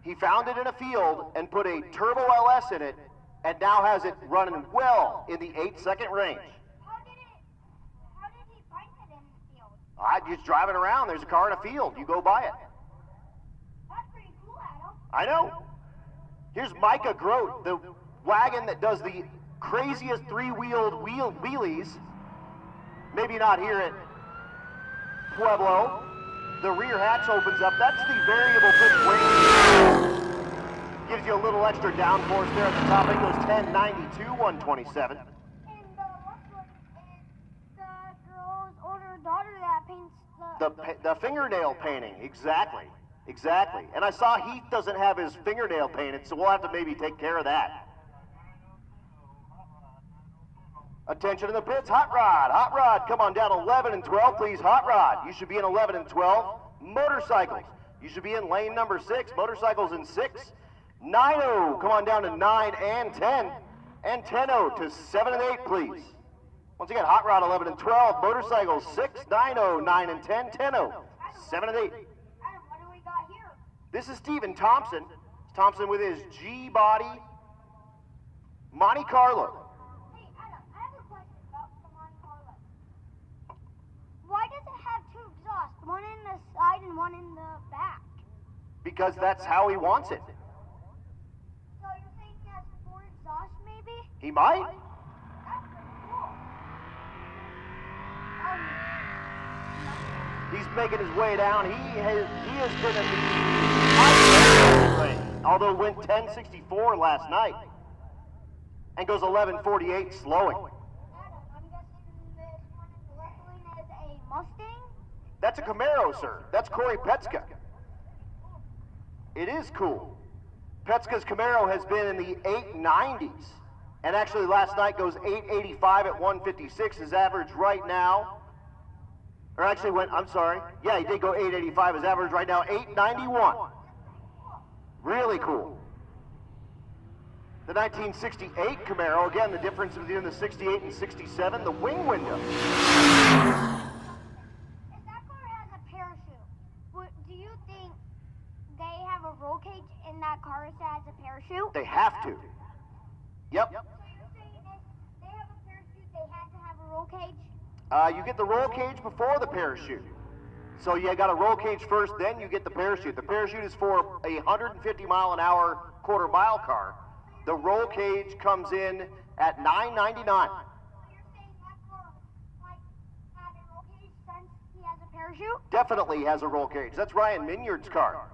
He found it in a field and put a turbo LS in it, and now has it running well in the 8-second range. How did he find it in the field? Just driving around, there's a car in a field. You go buy it. That's pretty cool, Adam. I know. Here's Micah Grote, the wagon that does the craziest 3-wheeled wheelies. Maybe not here at Pueblo. The rear hatch opens up. That's the variable pitch weight. Gives you a little extra downforce there at the top. It goes 1092, 127. And the girl's older daughter that paints The fingernail painting, exactly. Exactly. And I saw Heath doesn't have his fingernail painted, so we'll have to maybe take care of that. Attention to the pits, Hot Rod. Hot Rod, come on down 11 and 12, please. Hot Rod, you should be in 11 and 12. Motorcycles, you should be in lane number 6. Motorcycles in 6. 9-0, come on down to 9 and 10. And 10-0 to 7 and 8, please. Once again, Hot Rod 11 and 12. Motorcycles 6, 9-0, 9 and 10, 10-0, 7 and 8. This is Stephen Thompson. Thompson with his G-Body Monte Carlo. Hey, Adam, I have a question about the Monte Carlo. Why does it have 2 exhausts? One in the side and one in the back? Because that's how he wants it. So you're saying he has 4 exhausts, maybe? He might. That's pretty cool. He's making his way down. He has been in the high range, although went 1064 last night and goes 1148 slowing. Adam, I'm guessing this one in the left lane is a Mustang? That's a Camaro, sir. That's Corey Petska. It is cool. Petska's Camaro has been in the 890s, and actually last night goes 885 at 156. His average right now. Or actually I'm sorry. Yeah, he did go 885. His average right now, 891. Really cool. The 1968 Camaro, again, the difference between the 68 and 67, the wing window. If that car has a parachute, do you think they have a roll cage in that car that has a parachute? They have to. Yep. So you're saying if they have a parachute, they had to have a roll cage? You get the roll cage before the parachute. So you got a roll cage first, then you get the parachute. The parachute is for a 150-mile-an-hour quarter-mile car. The roll cage comes in at $9.99. So you're saying that car might have a roll cage since he has a parachute? Definitely has a roll cage. That's Ryan Minyard's car.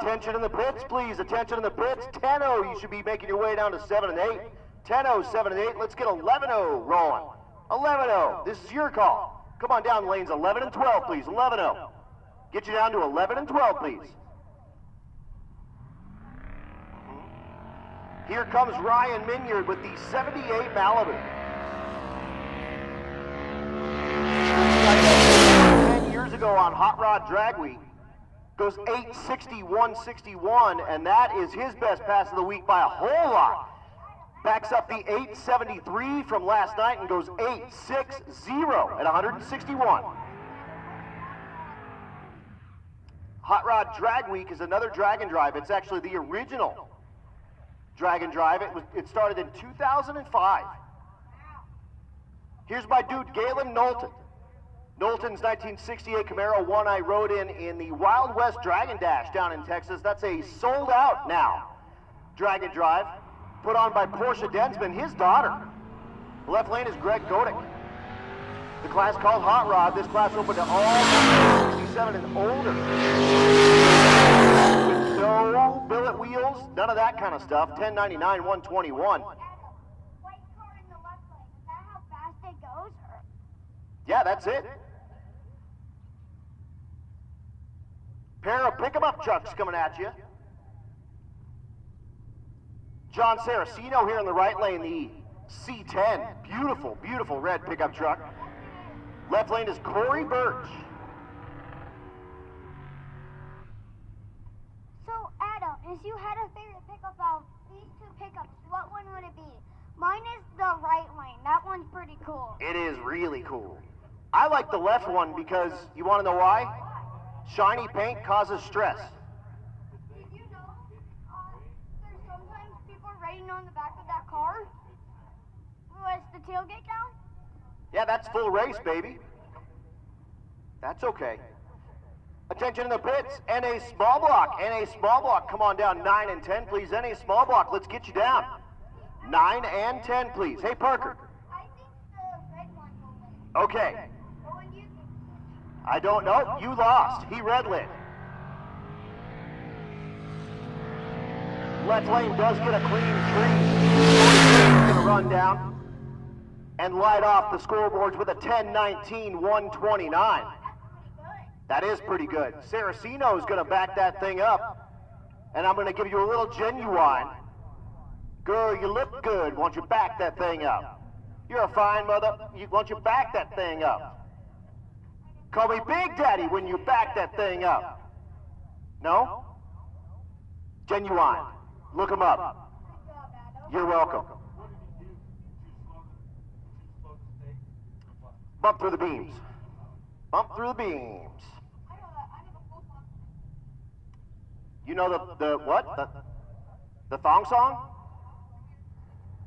Attention in the pits, please. Attention in the pits. 10-0, you should be making your way down to 7 and 8. 10-0, 7 and 8. Let's get 11-0 rolling. 11-0, this is your call. Come on down lanes 11 and 12, please. 11-0. Get you down to 11 and 12, please. Here comes Ryan Minyard with the 78 Malibu. 10 years ago on Hot Rod Drag Week, goes 8:60-161, and that is his best pass of the week by a whole lot. Backs up the 8:73 from last night and goes 8:60 at 161. Hot Rod Drag Week is another drag and drive. It's actually the original drag and drive. It started in 2005. Here's my dude Galen Knowlton. Knowlton's 1968 Camaro, one I rode in the Wild West Dragon Dash down in Texas. That's a sold out now drag and drive, put on by Portia Densman, his daughter. The left lane is Greg Godick. The class called Hot Rod. This class open to all 67 and older. With no billet wheels, none of that kind of stuff. 1099, 121. That white car in the left lane, is that how fast it goes? Or? Yeah, that's it. Pair of pick-em-up trucks coming at you. John Saraceno here in the right lane, the C10. Beautiful, beautiful red pickup truck. Left lane is Corey Birch. So, Adam, if you had a favorite pickup out of these two pickups, what one would it be? Mine is the right lane. That one's pretty cool. It is really cool. I like the left one because, you want to know why? Shiny paint causes stress. Did you know there's sometimes people riding on the back of that car with the tailgate down? Yeah, that's full race, baby. That's okay. Attention in the pits. NA small block. NA small block. Come on down 9 and 10, please. NA small block. Let's get you down. 9 and 10, please. Hey, Parker. I think the red one will win. Okay. But when you think I don't know. You lost. He red lit. Left lane does get a clean tree. Going to run down and light off the scoreboards with a 10-19, 129. That is pretty good. Saraceno is going to back that thing up. And I'm going to give you a little genuine. Girl, you look good. Won't you back that thing up? You're a fine mother. Won't you back that thing up? Call me Big Daddy when you back that thing up. No? Genuine. Look him up. You're welcome. Bump through the beams. Bump through the beams. You know the what? The thong song?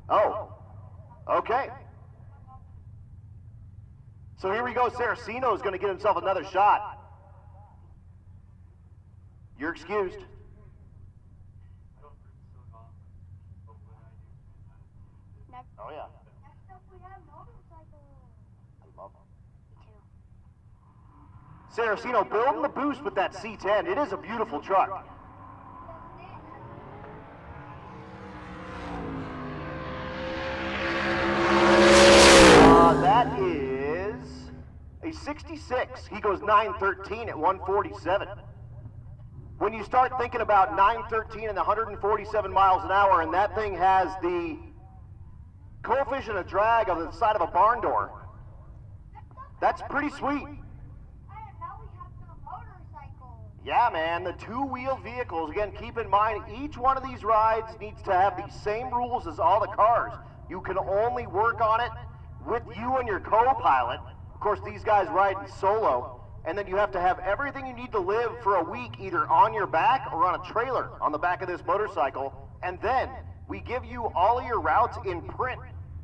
Oh. Okay. So here we go. Saraceno is going to get himself another shot. You're excused. Oh, yeah. next up we have motorcycles. I love them. Saraceno building the boost with that C10. It is a beautiful truck. That is a 66. He goes 913 at 147. When you start thinking about 913 and 147 miles an hour, and that thing has the coefficient of drag on the side of a barn door, that's pretty sweet. Now we have the motorcycles. Yeah, man, the two-wheeled vehicles. Again, keep in mind, each one of these rides needs to have the same rules as all the cars. You can only work on it with you and your co-pilot. Of course, these guys ride in solo. And then you have to have everything you need to live for a week either on your back or on a trailer on the back of this motorcycle. And then we give you all of your routes in print.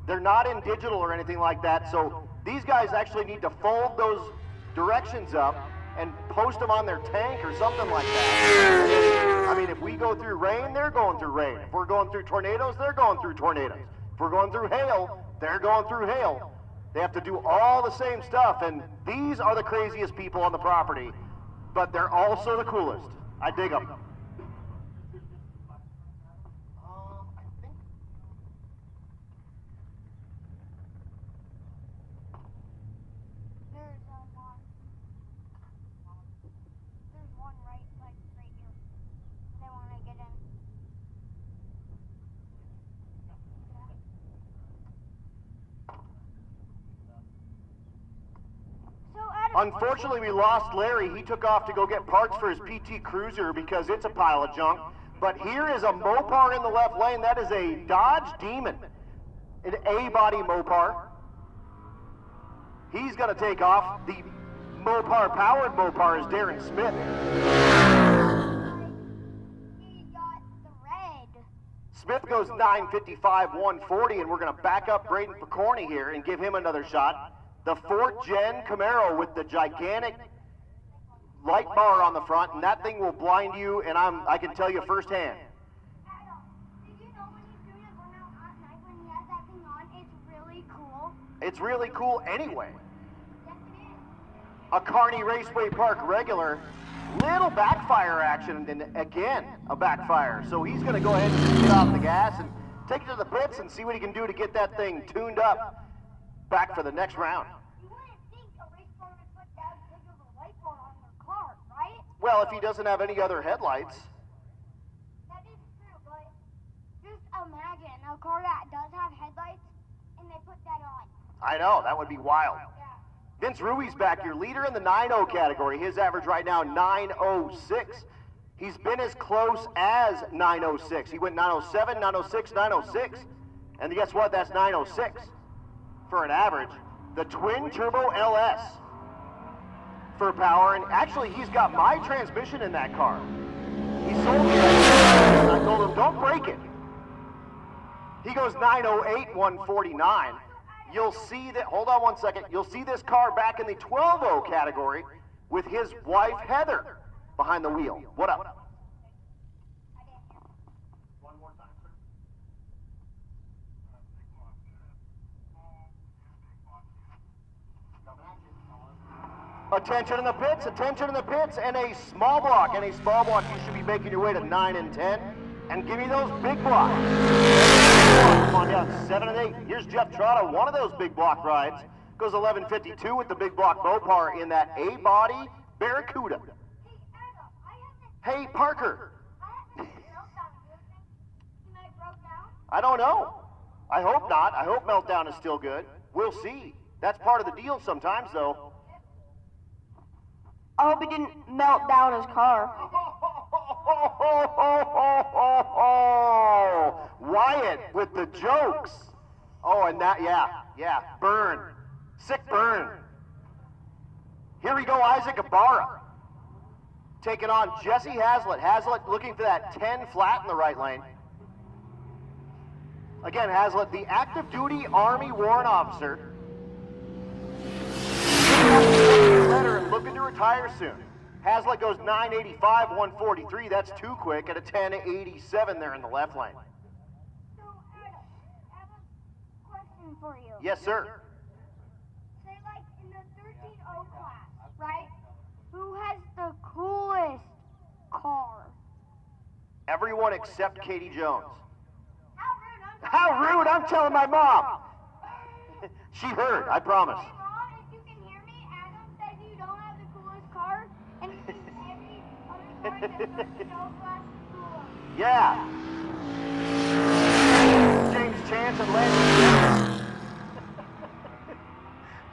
They're not in digital or anything like that, so these guys actually need to fold those directions up and post them on their tank or something like that. I mean, if we go through rain, they're going through rain. If we're going through tornadoes, they're going through tornadoes. If we're going through hail, they're going through hail. They have to do all the same stuff, and these are the craziest people on the property, but they're also the coolest. I dig them. There's one right here. They want to get in. Unfortunately, we lost Larry. He took off to go get parts for his PT Cruiser because it's a pile of junk. But here is a Mopar in the left lane. That is a Dodge Demon, an A-body Mopar. He's going to take off. The Mopar-powered Mopar is Darren Smith. He got the red. Smith goes 955, 140, and we're going to back up Braden Picorni here and give him another shot. The 4th gen Camaro with the gigantic light bar on the front, and that thing will blind you, and I can tell you firsthand. Adam, did you know when he's doing a burnout at night when he has that thing on, it's really cool? It's really cool anyway. Yes, it is. A Kearney Raceway Park regular, little backfire action, and again, a backfire. So he's going to go ahead and just get off the gas and take it to the pits and see what he can do to get that thing tuned up back for the next round. You wouldn't think a race car would put that big of a light bar on their car, right? Well, if he doesn't have any other headlights. That is true, but just imagine a car that does have headlights and they put that on. I know, that would be wild. Yeah. Vince Rui's back, your leader in the 9.0 category. His average right now, 9.06. He's been as close as 9.06. He went 9.07, 9.06, 9.06. And guess what? That's 9.06 for an average. The twin turbo LS for power. And actually, he's got my transmission in that car. He sold me that, and I told him, don't break it. He goes 9.08, 149. You'll see that, hold on one second, you'll see this car back in the 12.0 category with his wife, Heather, behind the wheel. What up? One more time, sir. Attention in the pits, and a small block. You should be making your way to 9 and 10. And give me those big blocks. Come on down, 7 and 8. Here's Jeff Trotta, one of those big block rides. Goes 11:52 with the big block Mopar in that A-body Barracuda. Hey, Adam, Hey, Parker. I haven't meltdown. Do you think he might broke down? I don't know. I hope not. I hope Meltdown is still good. We'll see. That's part of the deal sometimes, though. I hope he didn't melt down his car. Wyatt with the jokes. Oh, and that, yeah, burn. Sick burn. Here we go, Isaac Ibarra. Taking on Jesse Hazlitt. Hazlitt looking for that 10 flat in the right lane. Again, Hazlitt, the active duty Army warrant officer. Letter and looking to retire soon. Hazlitt goes 985, 143. That's too quick at a 1087 there in the left lane. So, Adam, I have a question for you. Yes, sir. Say, like, in the 13.0 class, right? Who has the coolest car? Everyone except Katie Jones. How rude, How rude, I'm telling my mom. She heard, I promise. Hey, Mom, if you can hear me, Adam said you don't have the coolest car, and he thinks every other car in the 13.0 class is cooler. Yeah. James Chance and Landon.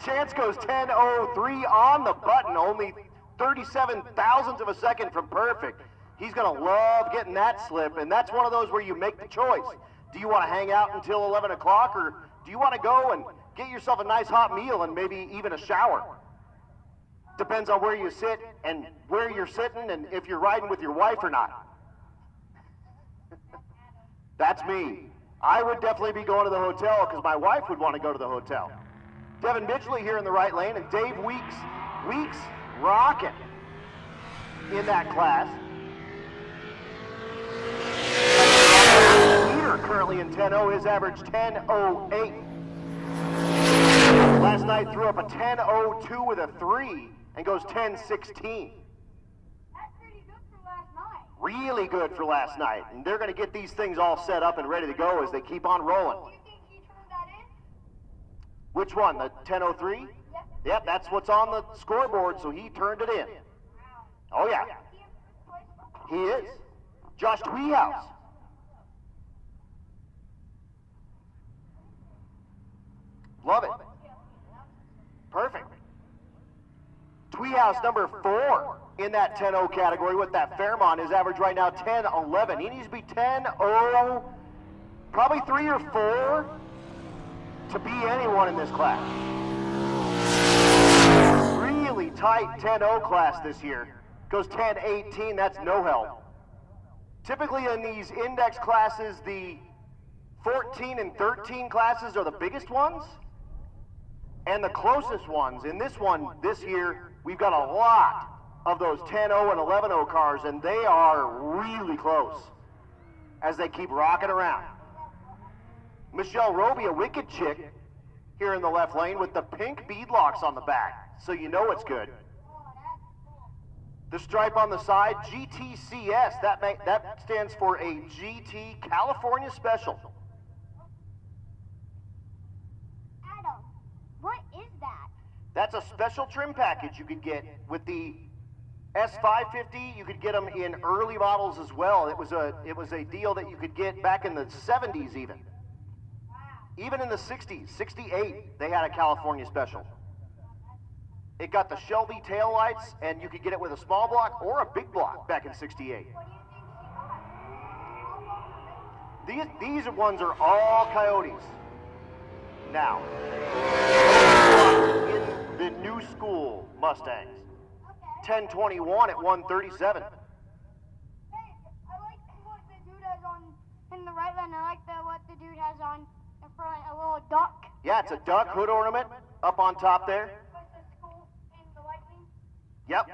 Chance goes 10.03 on the button, only 37 thousandths of a second from perfect. He's going to love getting that slip, and that's one of those where you make the choice. Do you want to hang out until 11 o'clock, or do you want to go and get yourself a nice hot meal and maybe even a shower? Depends on where you sit and where you're sitting and if you're riding with your wife or not. That's me. I would definitely be going to the hotel because my wife would want to go to the hotel. Devin Mitchell here in the right lane, and Dave Weeks. Weeks rocking in that class. Leader currently in 10.0, his average 10.08. Last night threw up a 10.02 with a 3 and goes 10.16. That's pretty good for last night. Really good for last night. And they're going to get these things all set up and ready to go as they keep on rolling. Do you think he turned that in? Which one, the 10.03? Yep. Yep, that's what's on the scoreboard, so he turned it in. Oh, yeah. He is. Josh Tweehouse. Love it. Perfect. Tweehouse number 4 in that 10.0 category with that Fairmont. His average right now 10.11. He needs to be 10.0, probably 3 or 4 to be anyone in this class. Really tight 10.0 class this year. Goes 10.18, that's no help. Typically in these index classes, the 14 and 13 classes are the biggest ones and the closest ones. In this one, this year, we've got a lot of those 10.0 and 11.0 cars, and they are really close as they keep rocking around. Michelle Roby, a wicked chick, here in the left lane with the pink beadlocks on the back, so you know it's good. The stripe on the side, GTCS, that stands for a GT California Special. Adam, what is that? That's a special trim package you could get with the S550. You could get them in early models as well. It was a deal that you could get back in the 70s even. Even in the 60s, 68, they had a California Special. It got the Shelby taillights, and you could get it with a small block or a big block back in 68. These ones are all Coyotes. Now, in the new school Mustangs. 1021 at 137. Hey, I like what the dude has on in the right lane. I like what the dude has on in front, a little duck. Yeah, it's a duck hood ornament up on top there. Yep,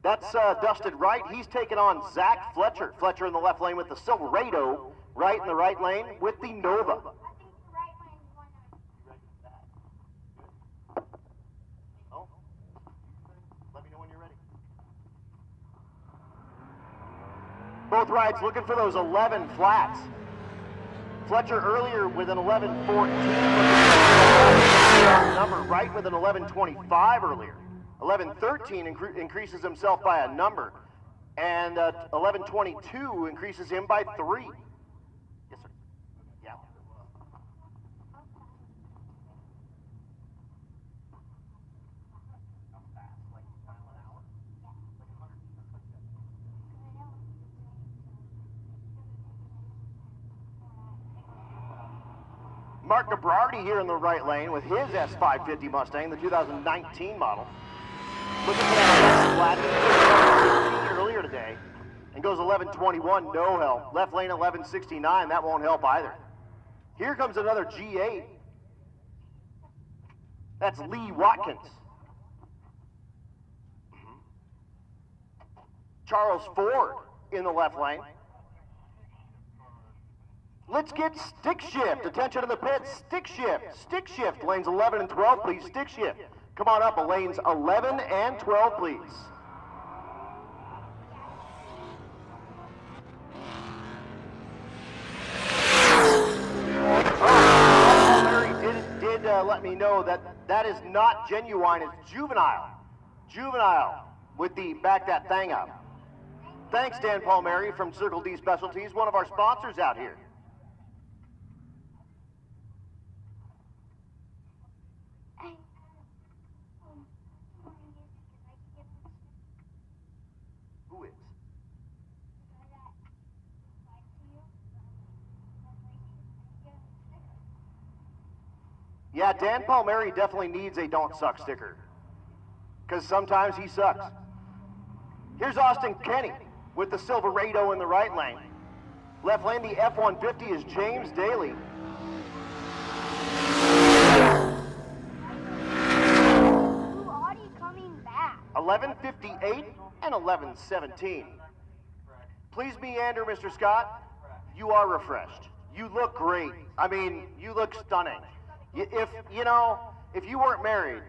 that's Dustin Wright. He's taking on Zach Fletcher. Fletcher in the left lane with the Silverado, Wright in the right lane with the Nova. I think the right lane is one of Oh, let me know when you're ready. Both rides looking for those 11 flats. Fletcher earlier with an 11.14. Number Wright with an 11.25 earlier. 11.13 increases himself by a number, and 11.22 increases him by 3. Yes, sir. Yeah. Mark Gabrardi here in the right lane with his S550 Mustang, the 2019 model. Looking for that flat earlier today, and goes 11.21, no help. Left lane 11.69, that won't help either. Here comes another G8. That's Lee Watkins. Charles Ford in the left lane. Let's get stick shift. Attention to the pit. Stick shift. Stick shift. Lanes 11 and 12, please. Stick shift. Come on up. Lanes 11 and 12, please. Larry did let me know that that is not genuine. It's juvenile. Juvenile with the back that thing up. Thanks, Dan Palmieri from Circle D Specialties, one of our sponsors out here. Who is? Yeah, Dan Palmieri definitely needs a don't suck sticker, because sometimes he sucks. Here's Austin Kenny with the Silverado in the right lane. Left lane, the F-150 is James Daly. New Audi coming back. 11:58 and 11:17. Please meander, Mr. Scott. You are refreshed. You look great. I mean, you look stunning. If you weren't married,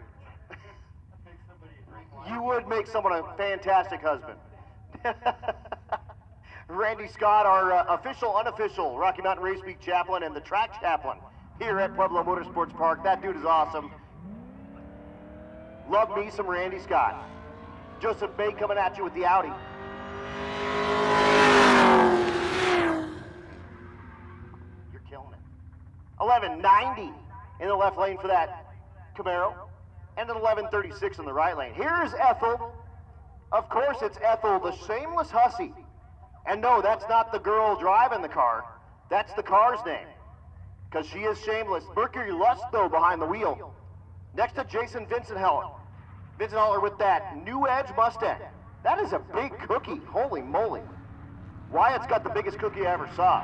you would make someone a fantastic husband. Randy Scott, our official, unofficial Rocky Mountain Race Week chaplain and the track chaplain here at Pueblo Motorsports Park. That dude is awesome. Love me some Randy Scott. Joseph Bay coming at you with the Audi. You're killing it. 11:90 in the left lane for that Camaro. And an 11:36 in the right lane. Here's Ethel. Of course, it's Ethel, the shameless hussy. And no, that's not the girl driving the car. That's the car's name. Because she is shameless. Mercury Lust, though, behind the wheel. Next to Jason Vincent-Heller. Vincent-Heller with that New Edge Mustang. That is a big cookie. Holy moly. Wyatt's got the biggest cookie I ever saw.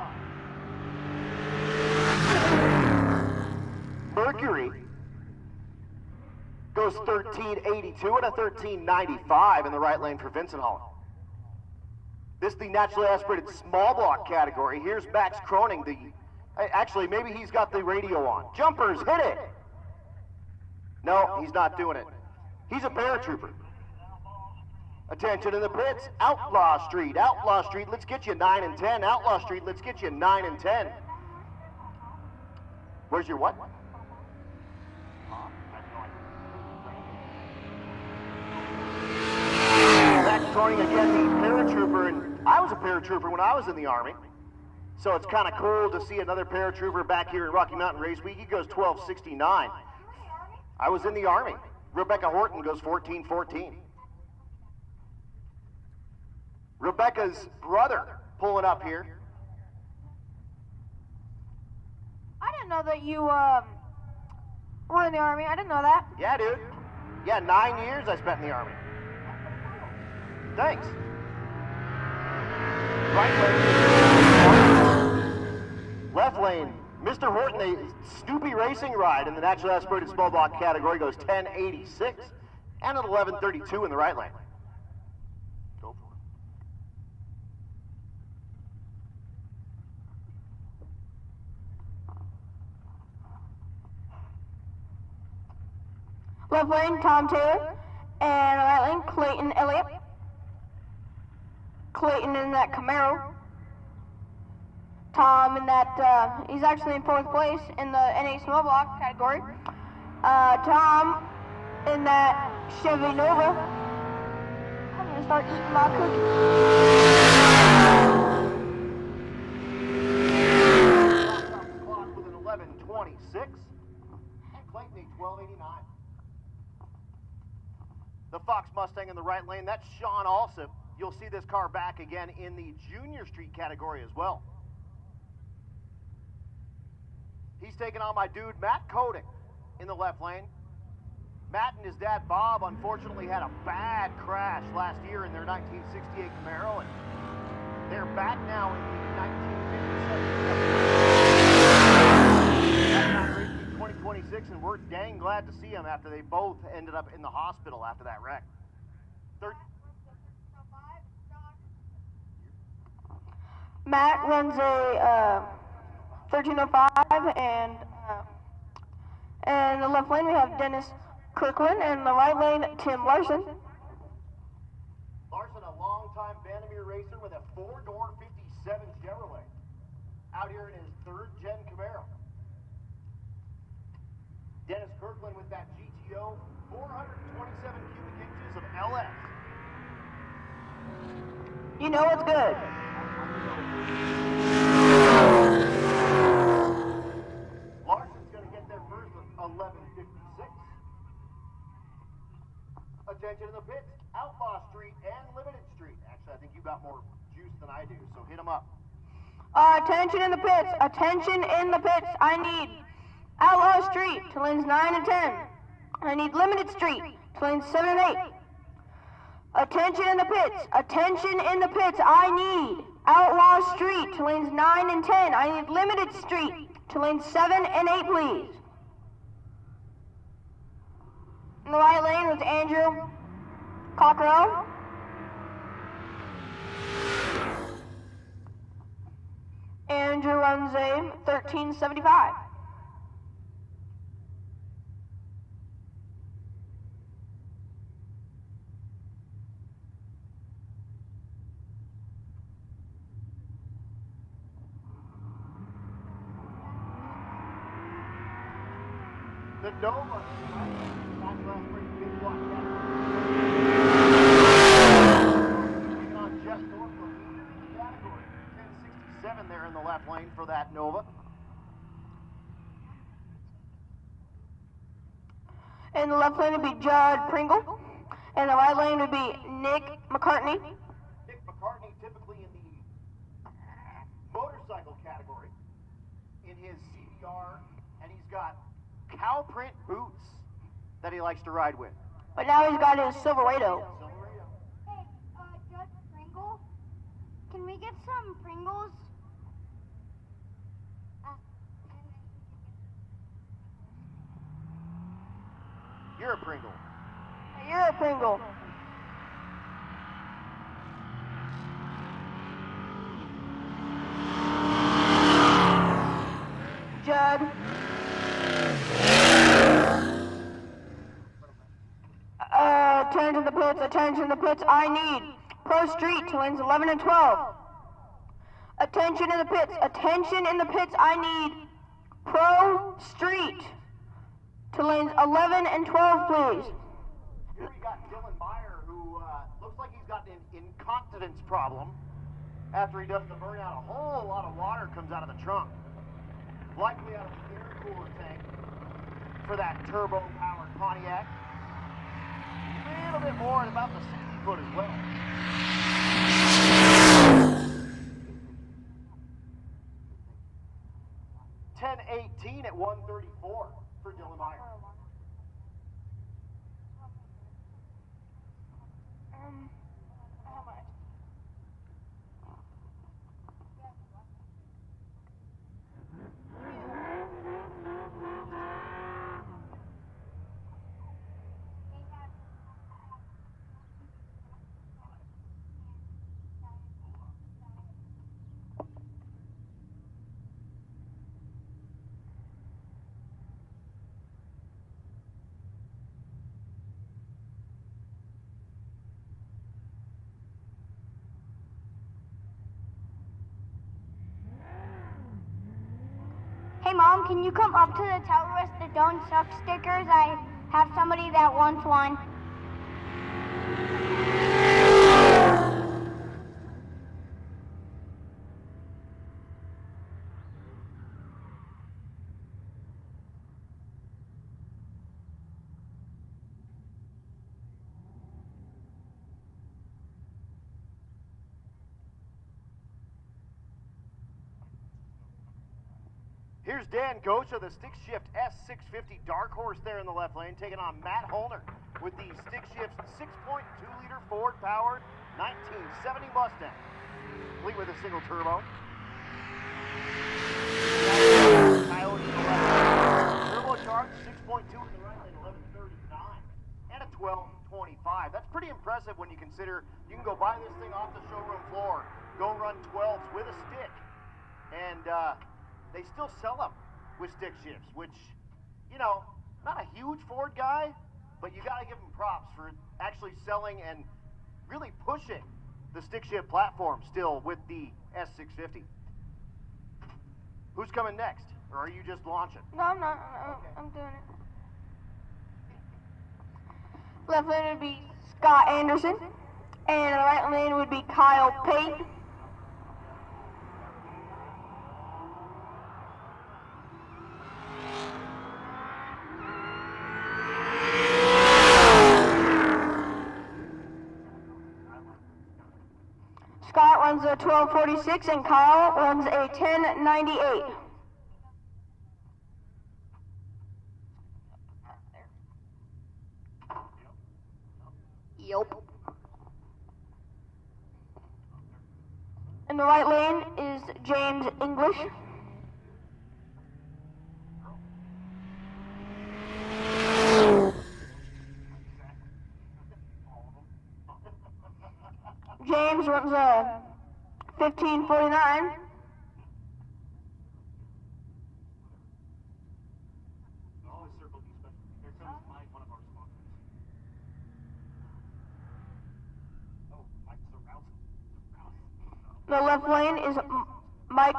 Mercury goes 1382 and a 1395 in the right lane for Vincent-Heller. This is the naturally aspirated small block category. Here's Max Croning. Actually, maybe he's got the radio on. Jumpers, hit it! No, he's not doing it. He's a paratrooper. Attention in the pits. Outlaw Street. Outlaw Street, let's get you 9 and 10. Outlaw Street, let's get you 9 and 10. Where's your what? Max Croning again, the paratrooper, and I was a paratrooper when I was in the Army. So it's kind of cool to see another paratrooper back here at Rocky Mountain Race Week. He goes 12:69. I was in the Army. Rebecca Horton goes 14:14. Rebecca's brother pulling up here. I didn't know that you were in the Army. I didn't know that. Yeah, dude. Yeah, 9 years I spent in the Army. Thanks. Right lane. Left lane. Mr. Horton, a Snoopy racing ride in the naturally aspirated small block category, goes 1086 and an 1132 in the right lane. Go for it. Left lane, Tom Taylor. And right lane, Clayton Elliott. Clayton in that Camaro. Tom in that, he's actually in 4th place in the NA small block category. Tom in that Chevy Nova. I'm gonna start eating my cookie. Off the clock with an 1126 and Clayton a 1289. The Fox Mustang in the right lane, that's Sean Alsop. You'll see this car back again in the Junior Street category as well. He's taking on my dude, Matt Coding, in the left lane. Matt and his dad, Bob, unfortunately had a bad crash last year in their 1968 Camaro, and they're back now in the 1957 2026, and we're dang glad to see them after they both ended up in the hospital after that wreck. Matt runs a 1305, and in the left lane we have Dennis Kirkland, and in the right lane Tim Larson. Larson, a longtime Vandermeer racer with a 4-door 57 Chevrolet, out here in his 3rd-gen Camaro. Dennis Kirkland with that GTO, 427 cubic inches of LS. You know it's good. Larson's going to get there first with 1156. Attention in the pits, Outlaw Street and Limited Street. Actually, I think you got more juice than I do, so hit them up. Attention in the pits. Attention in the pits. I need Outlaw Street to lanes 9 and 10. I need Limited Street to lanes 7 and 8. Attention in the pits. Attention in the pits. I need Outlaw Street to lanes 9 and 10. I need Limited Street to lanes 7 and 8, please. In the right lane was Andrew Cockrell. Andrew runs a 13.75. The Nova. Taking on Jeff Thorpe from the category. 1067 there in the left lane for that Nova. In the left lane would be Judd Pringle. And the right lane would be Nick McCartney. Nick McCartney typically in the motorcycle category in his CBR, and he's got cow print boots that he likes to ride with. But now he's got his Silverado. Hey, Judge Pringle, can we get some Pringles? You're a Pringle. You're a Pringle. Judd. Attention in the pits. I need Pro Street to lanes 11 and 12. Attention in the pits. I need Pro Street to lanes 11 and 12, please. Here we got Dylan Meyer, who looks like he's got an incontinence problem. After he does the burnout, a whole lot of water comes out of the trunk. Likely out of the air cooler tank for that turbo-powered Pontiac. A little bit more at about the 60-foot as well. $10.18 at 134 for Dylan Meyer. How much? Hey Mom, can you come up to the tower with the Don't Suck stickers? I have somebody that wants one. Here's Dan Gocha, the stick shift S650 Dark Horse there in the left lane, taking on Matt Holner with the stick shift 6.2-liter Ford-powered 1970 Mustang, complete with a single turbo. Coyote in the left lane, turbocharged 6.2 in the right lane, 1139, and a 1225. That's pretty impressive when you consider you can go buy this thing off the showroom floor, go run 12s with a stick, and they still sell them with stick shifts, which, you know, not a huge Ford guy, but you got to give them props for actually selling and really pushing the stick shift platform still with the S650. Who's coming next? Or are you just launching? No, I'm not. I'm doing it. Left lane would be Scott Anderson, and the right lane would be Kyle Pate. Scott runs a 1246 and Kyle runs a 1098. Yep. In the right lane is James English. James runs a 15:49. The left lane is Mike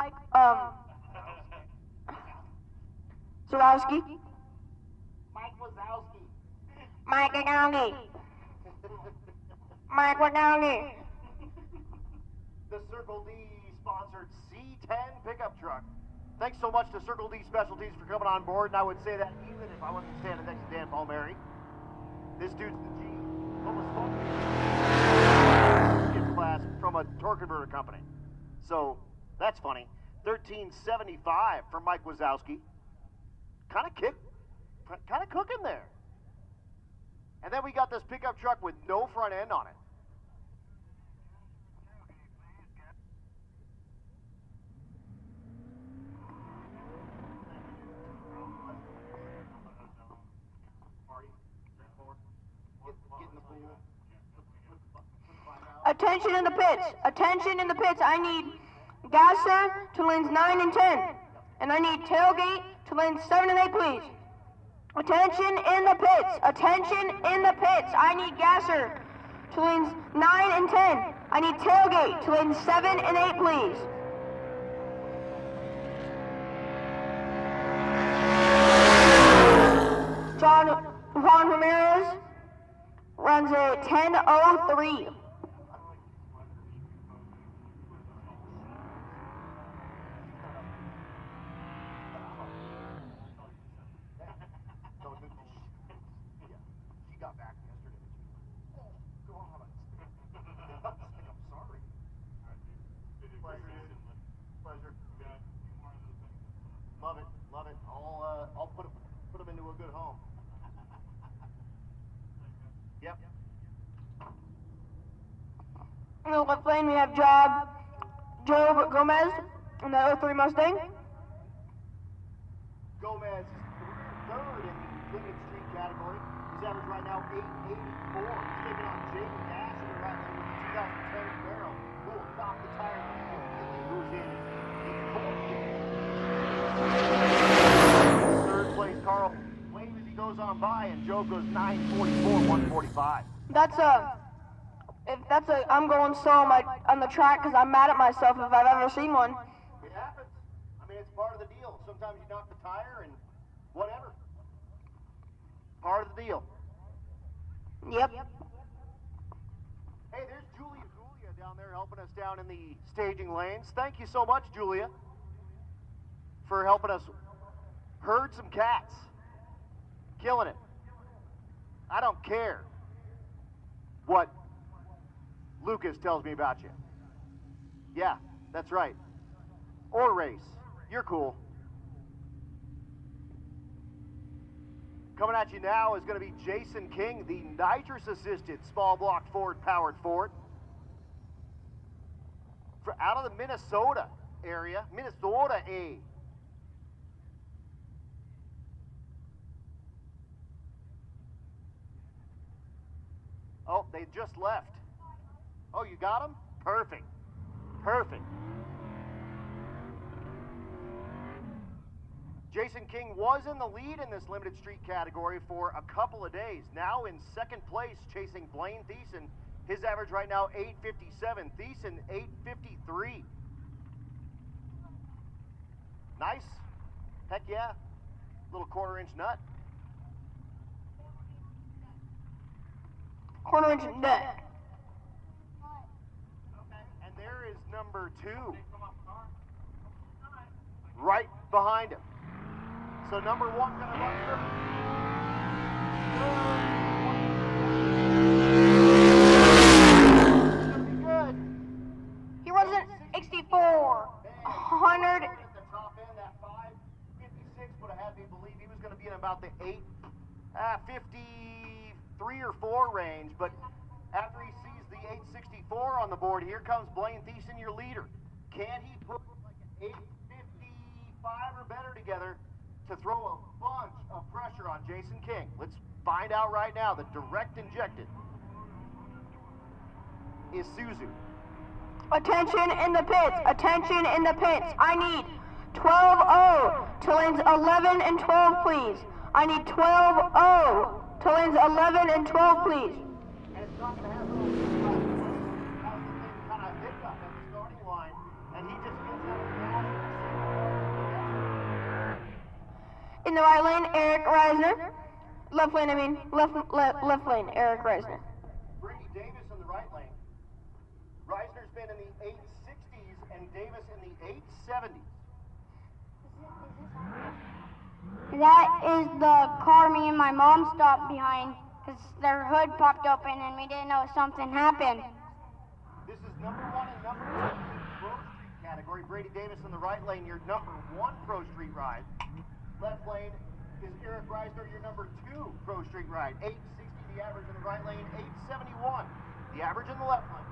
Zarowski. Mike Wazowski. Mike Wagowski. Mike Wagowski. The Circle D sponsored C10 pickup truck. Thanks so much to Circle D Specialties for coming on board, and I would say that even if I wasn't standing next to Dan Palmieri. This dude's the G. Almost fun. Class from a torque converter company. So that's funny. 1375 for Mike Wazowski. Kind of cooking there. And then we got this pickup truck with no front end on it. Attention in the pits. Attention in the pits. I need gasser to lanes 9 and 10. And I need tailgate to lanes 7 and 8, please. Attention in the pits. Attention in the pits. I need gasser to lanes 9 and 10. I need tailgate to lanes 7 and 8, please. Juan Ramirez runs a 10:03. Love it. I'll put them into a good home. Yep. In the left lane, we have Job Gomez in the 03 Mustang. Gomez is third in the limited street category. His average right now 884. He's taking on Jaden Nash in the right lane with the 2010 barrel. Who will knock the tire immediately. Who's in third place, Carl Wayne as he goes on by, and Joe goes 944, 145. I'm going slow on the track because I'm mad at myself if I've ever seen one. It happens. I mean, it's part of the deal. Sometimes you knock the tire and whatever. Part of the deal. Yep. Hey, there's Julia down there helping us down in the staging lanes. Thank you so much, Julia, for helping us herd some cats. Killing it. I don't care what Lucas tells me about you. Yeah, that's right. Or race. You're cool. Coming at you now is going to be Jason King, the nitrous-assisted small block Ford-powered Ford. Out of the Minnesota area, Minnesota A. Oh, they just left. Oh, you got them? Perfect. Perfect. Jason King was in the lead in this limited street category for a couple of days. Now in second place, chasing Blaine Thiessen. His average right now, 857. Thiessen, 853. Nice. Heck yeah. Little quarter-inch nut. Quarter-inch nut. And there is number 2. Right behind him. So number 1 gonna run through. It's gonna be good. He runs an 64. 100. At the top end, that 556 would have had me believe he was gonna be in about the 53 or 4 range, but after he sees the 864 on the board, here comes Blaine Thiessen, your leader. Can he put like an 855 or better together to throw a bunch of pressure on Jason King? Let's find out right now. The direct injected is Suzu. Attention in the pits. Attention in the pits. I need 12-0 to lanes 11 and 12, please. I need 12-0 to lanes 11 and 12, please. And it's not going to happen. That was the thing kind of hiccup at the starting line, and he just gets out of gas. In the right lane, Eric Reisner. Left lane, left lane, Eric Reisner. Brady Davis in the right lane. Reisner's been in the 860s and Davis in the 870s. That is the car me and my mom stopped behind because their hood popped open and we didn't know something happened. This is number 1 and number 2 in the Pro Street category. Brady Davis in the right lane, your number 1 Pro Street ride. Left lane is Eric Reisner, your number 2 Pro Street ride. 860 the average in the right lane, 871 the average in the left lane.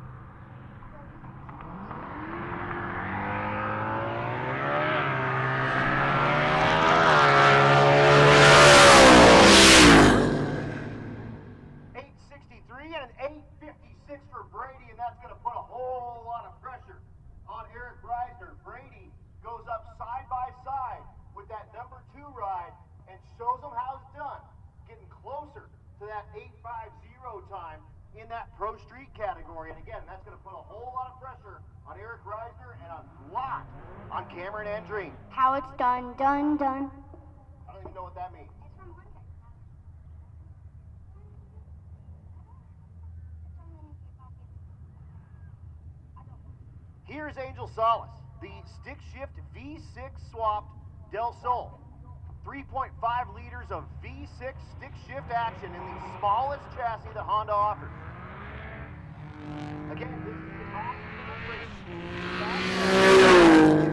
And an 856 for Brady, and that's going to put a whole lot of pressure on Eric Reisner. Brady goes up side by side with that number 2 ride and shows them how it's done, getting closer to that 850 time in that Pro Street category. And again, that's going to put a whole lot of pressure on Eric Reisner and a lot on Cameron Andreen. How it's done. I don't even know what that means. Here's Angel Salas, the stick shift V6 swapped Del Sol. 3.5 liters of V6 stick shift action in the smallest chassis that Honda offers. Again, this is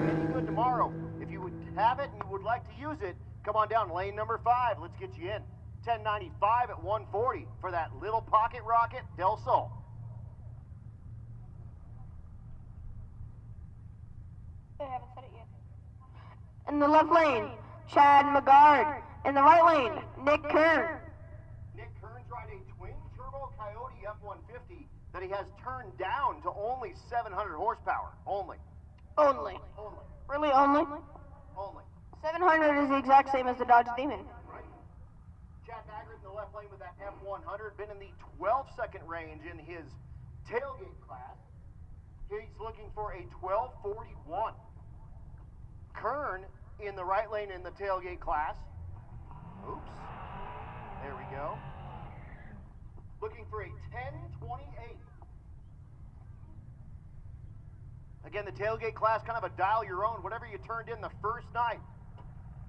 any good tomorrow. If you would have it and you would like to use it, come on down lane number 5. Let's get you in. 1095 at 140 for that little pocket rocket Del Sol. They haven't said it yet. In the left lane, Chad McGard. In the right lane, Nick Kern. Nick Kern's riding a twin-turbo Coyote F-150 that he has turned down to only 700 horsepower. Only. Really only? Only. 700 is the exact same as the Dodge Demon. Right. Chad Baggert in the left lane with that F-100, been in the 12-second range in his tailgate class. He's looking for a 1241. Kern in the right lane in the tailgate class. Oops. There we go. Looking for a 1028. Again, the tailgate class, kind of a dial your own. Whatever you turned in the first night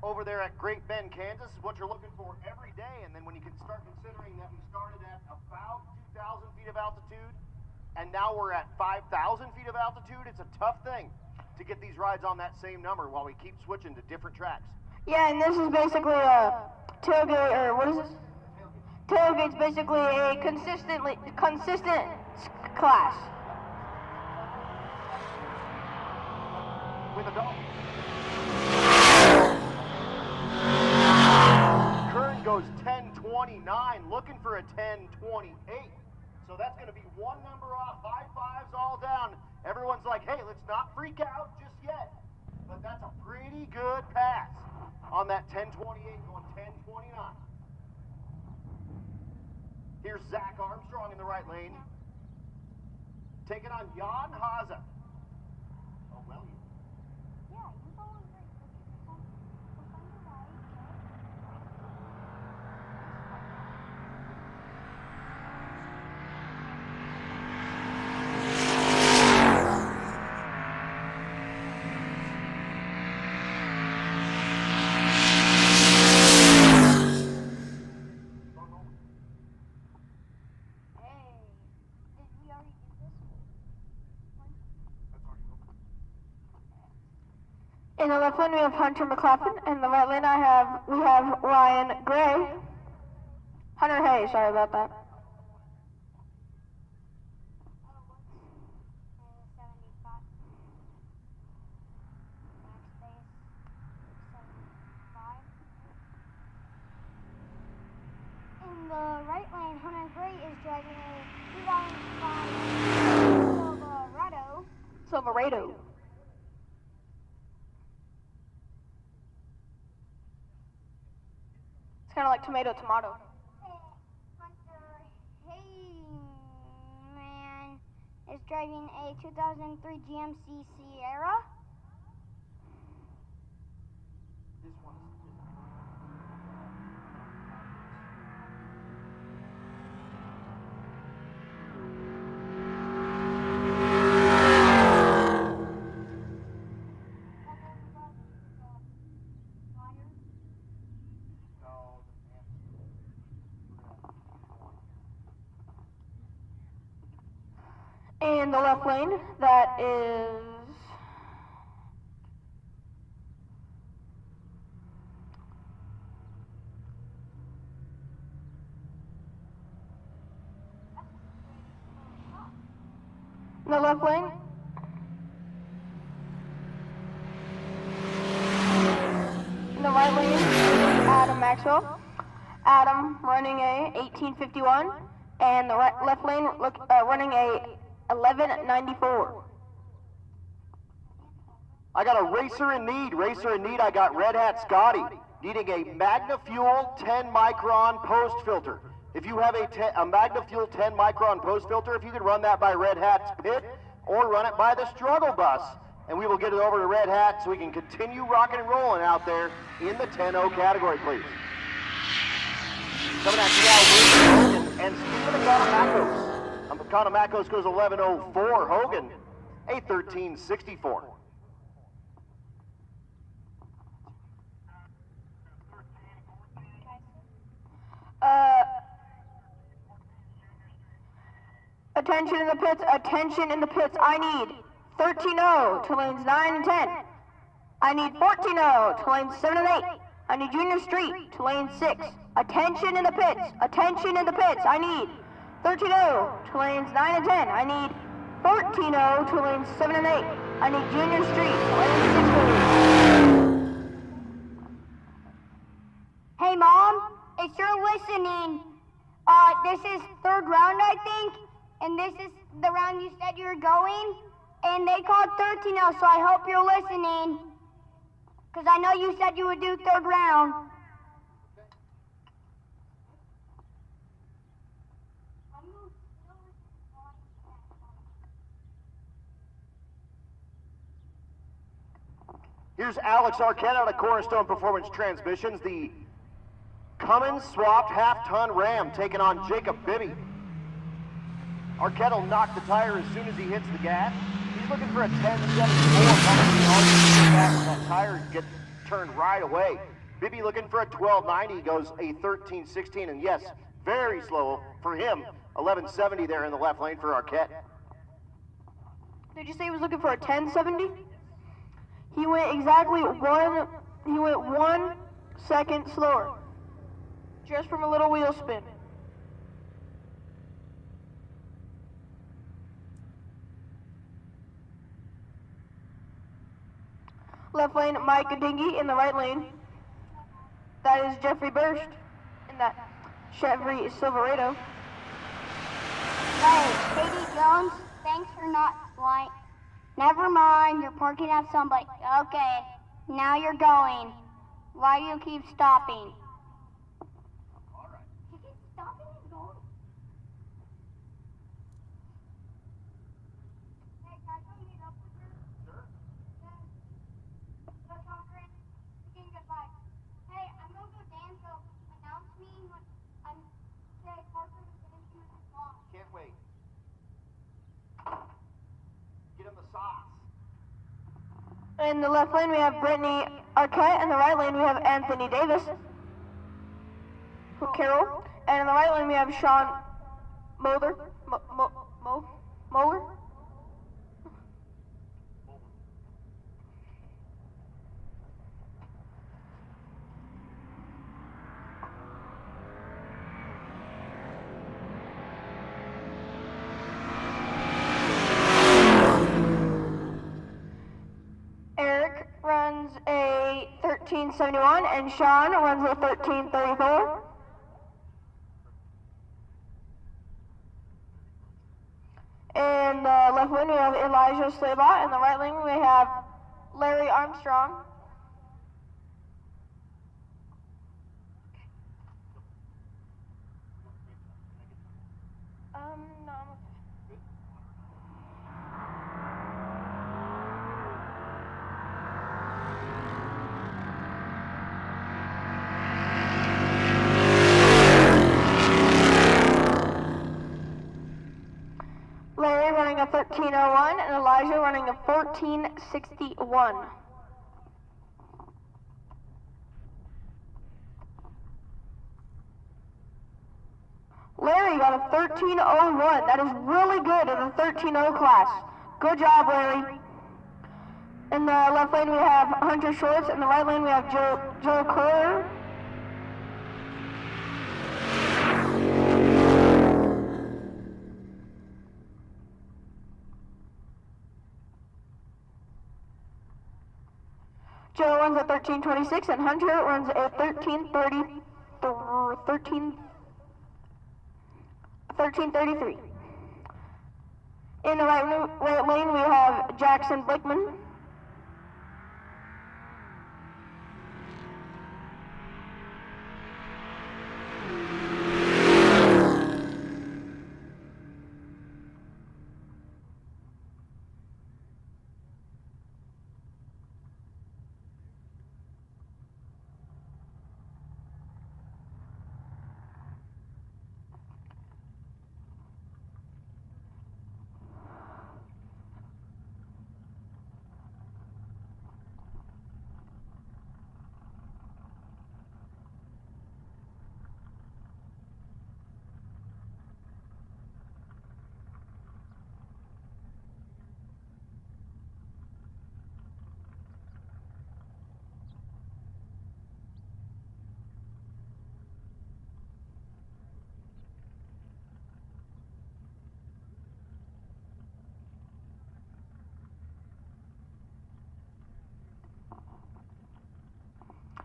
over there at Great Bend, Kansas is what you're looking for every day. And then when you can start considering that we started at about 2,000 feet of altitude, and now we're at 5,000 feet of altitude, it's a tough thing to get these rides on that same number while we keep switching to different tracks. Yeah, and this is basically a tailgate, or what is this? Tailgate's basically a consistent class. With a dog. Kern goes 1029, looking for a 1028. So that's going to be one number off, high fives all down. Everyone's like, hey, let's not freak out just yet. But that's a pretty good pass on that 1028 going 1029. Here's Zach Armstrong in the right lane. Taking on Jan Haza. Oh, well, In the left lane, we have Hunter McLaughlin. In the right lane, we have Ryan Gray. Hunter Hay, sorry about that. In the right lane, Hunter Gray is driving a 2005 Silverado. It's kind of like tomato. Hunter Heyman is driving a 2003 GMC Sierra. In the left lane, that is in the left lane. In the right lane is Adam Maxwell. Adam running a 1851, and the left lane running a 1194. I got a racer in need. I got Red Hat Scotty needing a Magna Fuel 10 micron post filter. If you have a Magna Fuel 10 micron post filter, if you could run that by Red Hat's pit or run it by the struggle bus, and we will get it over to Red Hat so we can continue rocking and rolling out there in the 10-0 category, please. Coming at you now, Hogan and Stephen Economacos. Economacos goes 11:04. Hogan, a 13:64. Attention in the pits. I need 13-0 to lanes 9 and 10. I need 14-0 to lanes 7 and 8. I need Junior Street to lane 6. Attention in the pits. I need 13-0 to lanes 9 and 10. I need 14-0 to lanes 7 and 8. I need Junior Street to lane 6. Hey, Mom, if you're listening, this is third round, I think, and this is the round you said you were going, and they called 13-0, so I hope you're listening, because I know you said you would do third round. Here's Alex Arquette out of Cornerstone Performance Transmissions, the Cummins swapped half-ton Ram taking on Jacob Bibby. Arquette will knock the tire as soon as he hits the gas. He's looking for a 10.74. That tire gets turned right away. Bibby looking for a 12.90, goes a 13.16, and yes, very slow for him. 11.70 there in the left lane for Arquette. Did you say he was looking for a 10.70? He went exactly 1 second slower, just from a little wheel spin. Left lane, Mike Adingy. In the right lane, that is Jeffrey Burst in that Chevy Silverado. Hey, Katie Jones, thanks for not flying. Never mind, you're parking at somebody. Okay, now you're going. Why do you keep stopping? All right. You keep stopping and going. Hey, guys, can you meet up with her? Sure. The conference, speaking goodbye. Hey, I'm going to go dance, so announce me when I'm, say, Parker is finishing with his mom. Can't wait. Get him the sauce. In the left lane, we have Brittany Arquette. In the right lane, we have Anthony Davis. Carroll. And in the right lane, we have Sean Moeller. Moeller? Eric runs a 1371 and Sean runs a 1334. In the left lane, we have Elijah Slaybot. In the right lane, we have Larry Armstrong. No, I'm okay. Larry running a 13:01 and Elijah running a 14:61. Larry got a 13:01. That is really good in the 13:0 class. Good job, Larry. In the left lane, we have Hunter Schwartz. In the right lane, we have Joe Coyer. Joe runs a 13:26 and Hunter runs a 13:33. In the right lane, we have Jackson Blakeman.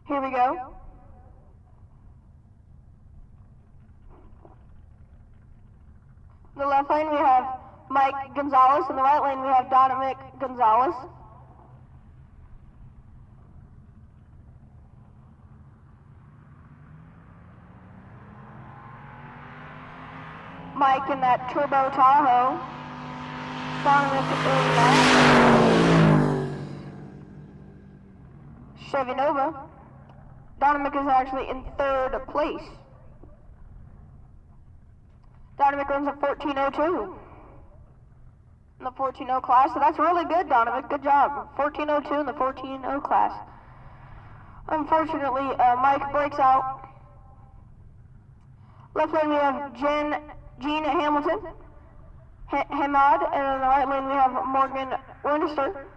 Here we go. In the left lane, we have Mike Gonzalez. In the right lane, we have Dominic Gonzalez. Mike in that Turbo Tahoe. Dominic in that Chevy Nova. Dominic is actually in third place. Dominic runs a 14:02 in the 14:0 class, so that's really good, Dominic. Good job. 14:02 in the 14:0 class. Unfortunately, Mike breaks out. Left lane we have Gene Hamilton, Hamad, and in the right lane we have Morgan Winchester.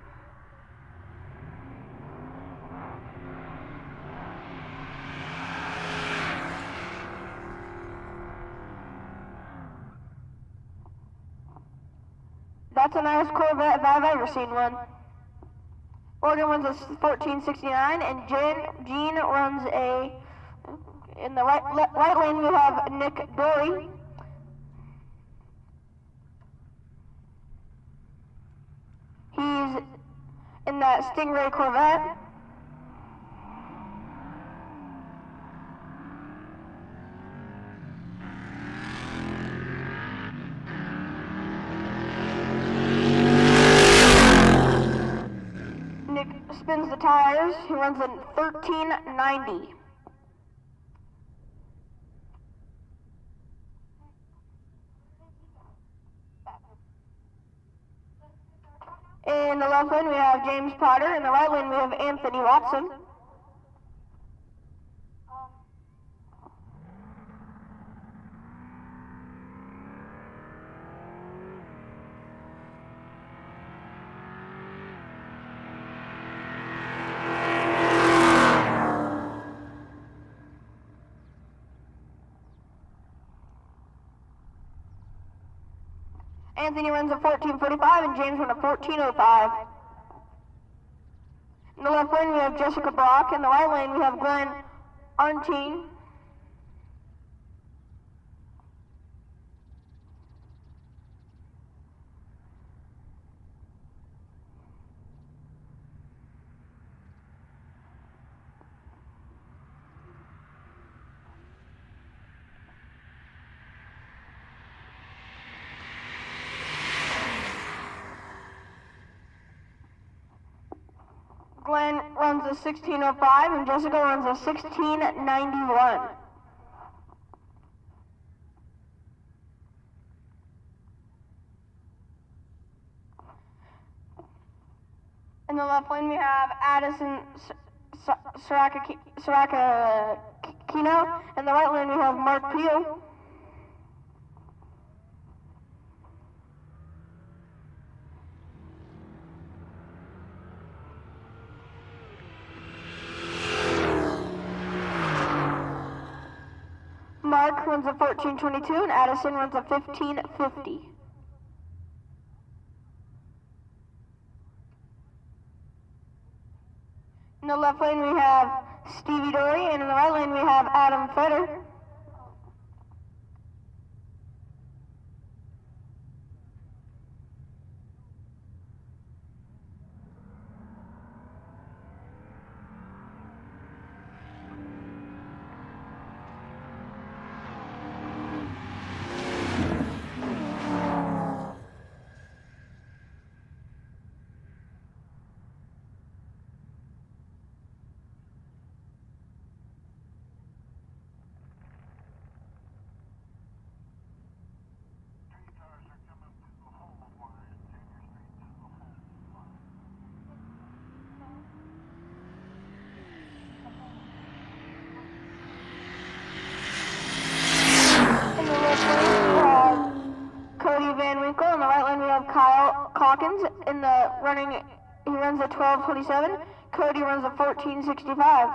That's the nicest Corvette I've ever seen one. Morgan runs a 14:69, and Gene runs a. In the right lane, we have Nick Dory. He's in that Stingray Corvette. Nick spins the tires. He runs a 13:90. In the left lane, we have James Potter. In the right lane, we have Anthony Watson. Anthony runs a 14:45 and James runs a 14:05. In the left lane we have Jessica Brock. In the right lane we have Glenn Arntine. Glenn runs a 16:05 and Jessica runs a 16:91. In the left lane we have Addison SRCA Kino. In the right lane we have Mark Peel. Mark runs a 14:22 and Addison runs a 15:50. In the left lane we have Stevie Dory, and in the right lane we have Adam Fetter. Kyle Calkins in the running, he runs a 12:27. Cody runs a 14:65.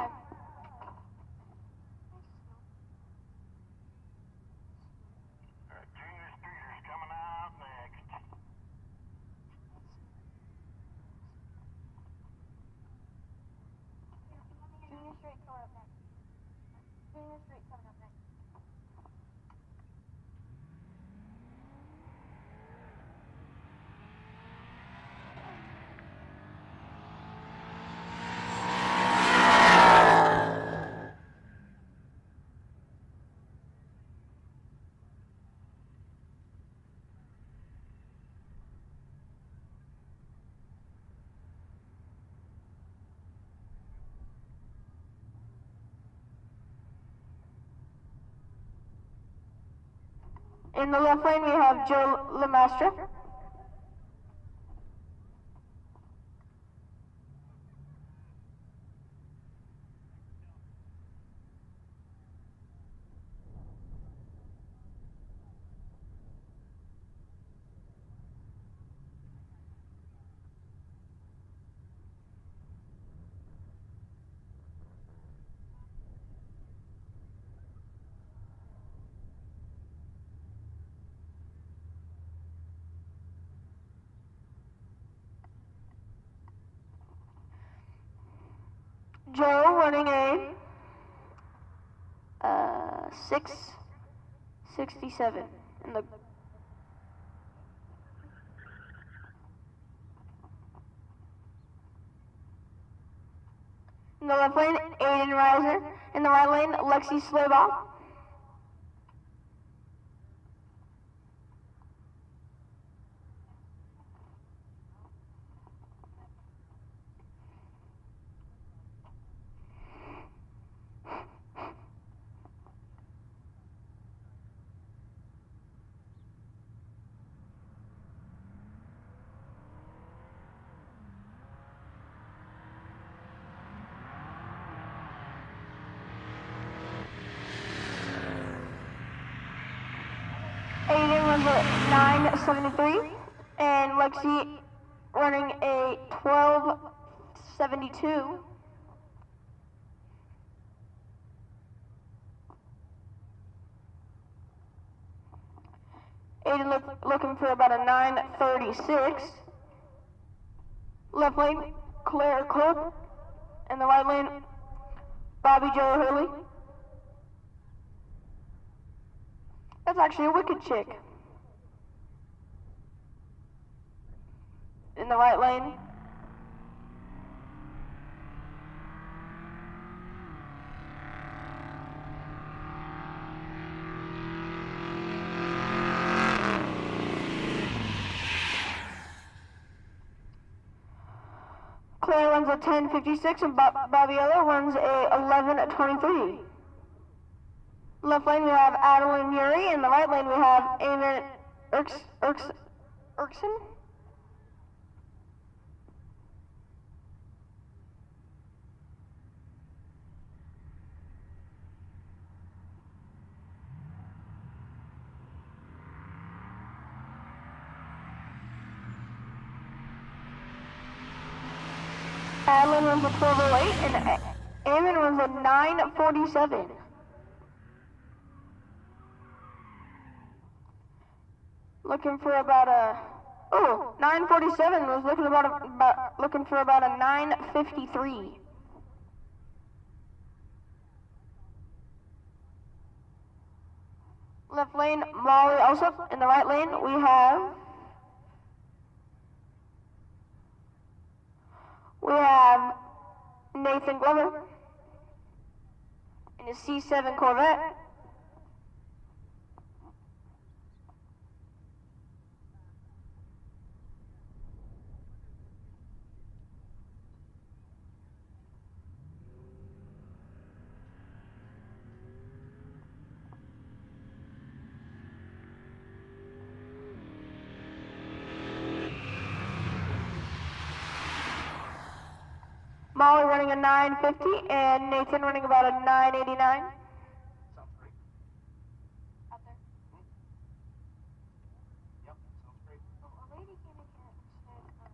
In the left lane, we have Joe Lemastra. Joe running a 6:67 in the left lane, Aiden Reiser. In the right lane, Lexi Slaybaugh. Aiden runs a 9:73, and Lexi running a 12:72. Aiden looking for about a 9:36. Left lane, Claire Culp. In the right lane, Bobby Jo Hurley. That's actually a wicked chick. In the right lane. Claire runs a 10:56, and Babiella runs a 11:23. Left lane we have Adeline Yuri, and the right lane we have Eamon Erkson. Adeline runs a 12:08, and Eamon runs a 9:47. Looking for about a 9:47 was looking for about a 9:53. Left lane Molly Alsop. In the right lane we have Nathan Glover in his C7 Corvette. Molly running a 9:50 and Nathan running about a 9:89. Sounds great. Out there. Yep, sounds great. A lady came in here and said,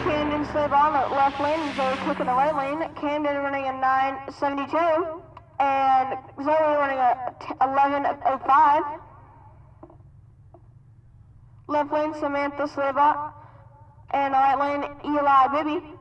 Camden Slave on the left lane and Zoe Cook in the right lane. Camden running a 9:72 and Zoe running a 11:05. Left lane Samantha Slavot and the right lane Eli Bibby.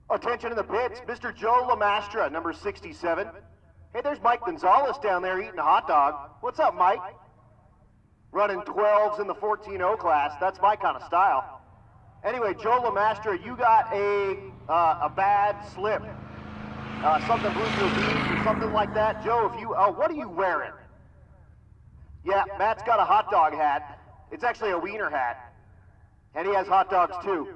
Attention in the pits, Mr. Joe Lamastra, number 67. Hey, there's Mike Gonzalez down there eating a hot dog. What's up, Mike? Running 12s in the 14-0 class. That's my kind of style. Anyway, Joe Lamastra, you got a bad slip. Something blew through the beams or something like that. Joe, if you, what are you wearing? Yeah, Matt's got a hot dog hat. It's actually a wiener hat. And he has hot dogs too.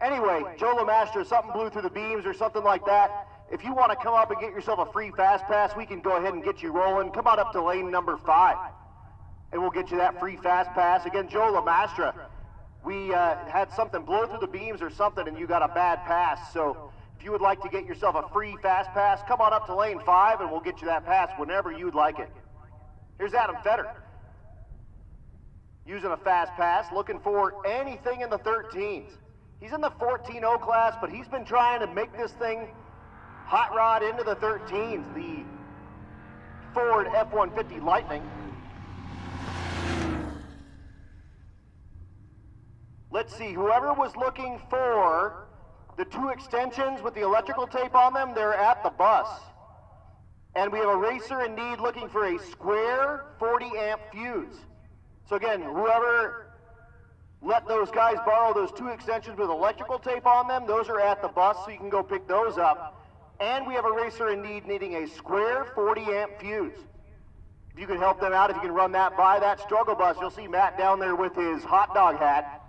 Anyway, Joe Lamastra, something blew through the beams or something like that. If you want to come up and get yourself a free fast pass, we can go ahead and get you rolling. Come on up to lane number 5, and we'll get you that free fast pass. Again, Joe Lamastra, we had something blow through the beams or something, and you got a bad pass. So if If you would like to get yourself a free fast pass, come on up to lane 5 and we'll get you that pass whenever you'd like it. Here's Adam Fetter, using a fast pass, looking for anything in the 13s. He's in the 14-0 class, but he's been trying to make this thing hot rod into the 13s, the Ford F-150 Lightning. Let's see, whoever was looking for the 2 extensions with the electrical tape on them, they're at the bus. And we have a racer in need looking for a square 40-amp fuse. So again, whoever let those guys borrow those 2 extensions with electrical tape on them, those are at the bus, so you can go pick those up. And we have a racer in need needing a square 40-amp fuse. If you can help them out, if you can run that by that struggle bus, you'll see Matt down there with his hot dog hat.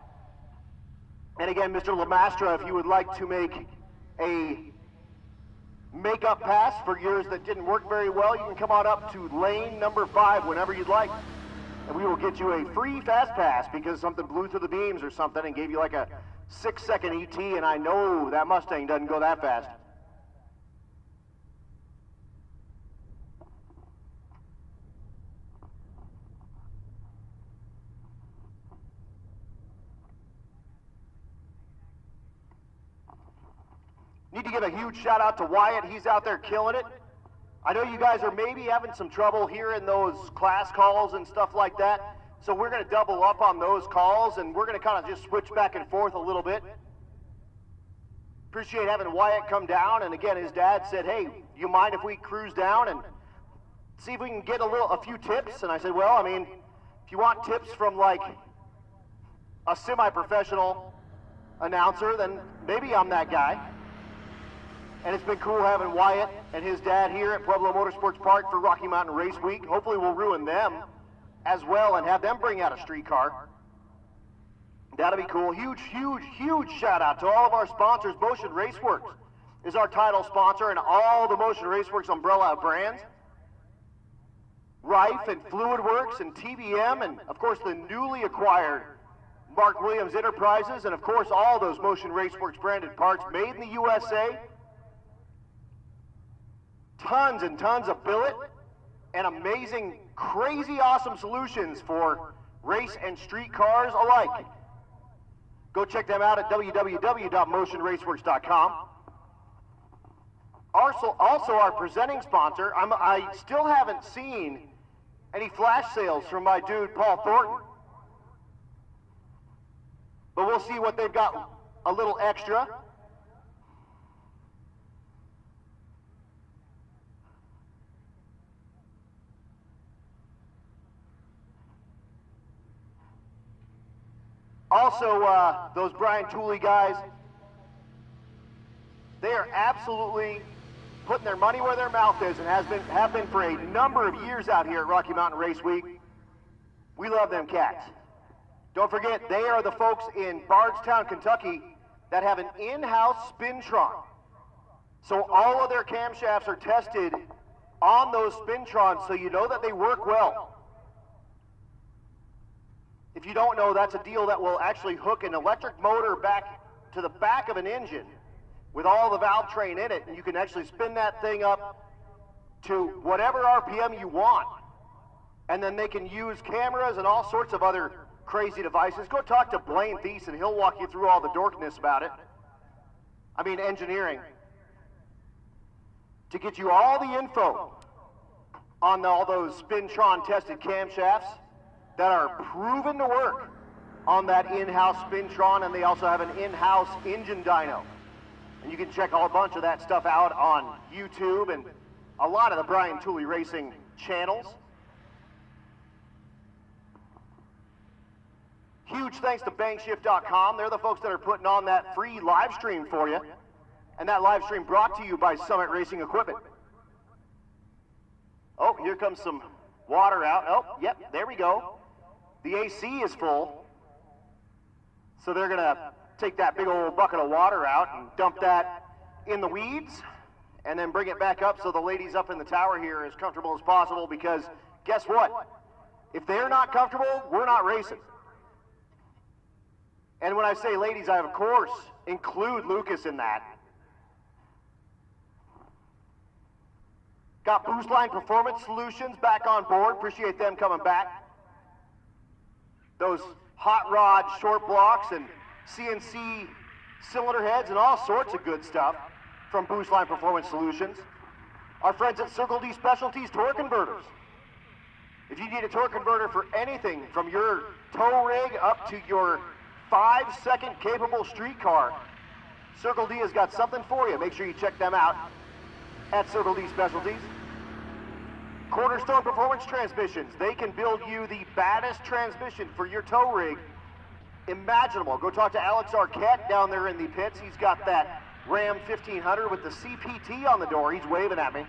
And again, Mr. Lamastra, if you would like to make a makeup pass for yours that didn't work very well, you can come on up to lane number 5 whenever you'd like. And we will get you a free fast pass because something blew through the beams or something and gave you like a 6-second ET, and I know that Mustang doesn't go that fast. Need to give a huge shout out to Wyatt. He's out there killing it. I know you guys are maybe having some trouble hearing those class calls and stuff like that. So we're going to double up on those calls and we're going to kind of just switch back and forth a little bit. Appreciate having Wyatt come down. And again, his dad said, hey, you mind if we cruise down and see if we can get a few tips? And I said, well, I mean, if you want tips from like a semi-professional announcer, then maybe I'm that guy. And it's been cool having Wyatt and his dad here at Pueblo Motorsports Park for Rocky Mountain Race Week. Hopefully we'll ruin them as well and have them bring out a street car. That'll be cool. Huge, huge, huge shout out to all of our sponsors. Motion Raceworks is our title sponsor and all the Motion Raceworks umbrella brands. Rife and Fluid Works and TBM and of course the newly acquired Mark Williams Enterprises and of course all those Motion Raceworks branded parts made in the USA. Tons and tons of billet and amazing, crazy awesome solutions for race and street cars alike. Go check them out at www.motionraceworks.com. Also our presenting sponsor, I still haven't seen any flash sales from my dude Paul Thornton. But we'll see what they've got a little extra. Also, those Brian Tooley guys, they are absolutely putting their money where their mouth is and have been for a number of years out here at Rocky Mountain Race Week. We love them cats. Don't forget, they are the folks in Bardstown, Kentucky that have an in-house Spintron. So all of their camshafts are tested on those Spintrons so you know that they work well. If you don't know, that's a deal that will actually hook an electric motor back to the back of an engine with all the valve train in it, and you can actually spin that thing up to whatever RPM you want. And then they can use cameras and all sorts of other crazy devices. Go talk to Blaine Thies and he'll walk you through all the dorkness about it. I mean engineering. To get you all the info on all those Spintron tested camshafts that are proven to work on that in-house Spintron, and they also have an in-house engine dyno. And you can check a bunch of that stuff out on YouTube and a lot of the Brian Tooley Racing channels. Huge thanks to Bankshift.com. They're the folks that are putting on that free live stream for you. And that live stream brought to you by Summit Racing Equipment. Oh, here comes some water out. Oh, yep, there we go. The AC is full. So they're gonna take that big old bucket of water out and dump that in the weeds and then bring it back up so the ladies up in the tower here are as comfortable as possible, because guess what? If they're not comfortable, we're not racing. And when I say ladies, I of course include Lucas in that. Got Boost Line Performance Solutions back on board. Appreciate them coming back. Those hot rod short blocks and CNC cylinder heads and all sorts of good stuff from Boost Line Performance Solutions. Our friends at Circle D Specialties Torque Converters. If you need a torque converter for anything from your tow rig up to your 5-second capable street car, Circle D has got something for you. Make sure you check them out at Circle D Specialties. Cornerstone Performance Transmissions. They can build you the baddest transmission for your tow rig imaginable. Go talk to Alex Arquette down there in the pits. He's got that Ram 1500 with the CPT on the door. He's waving at me.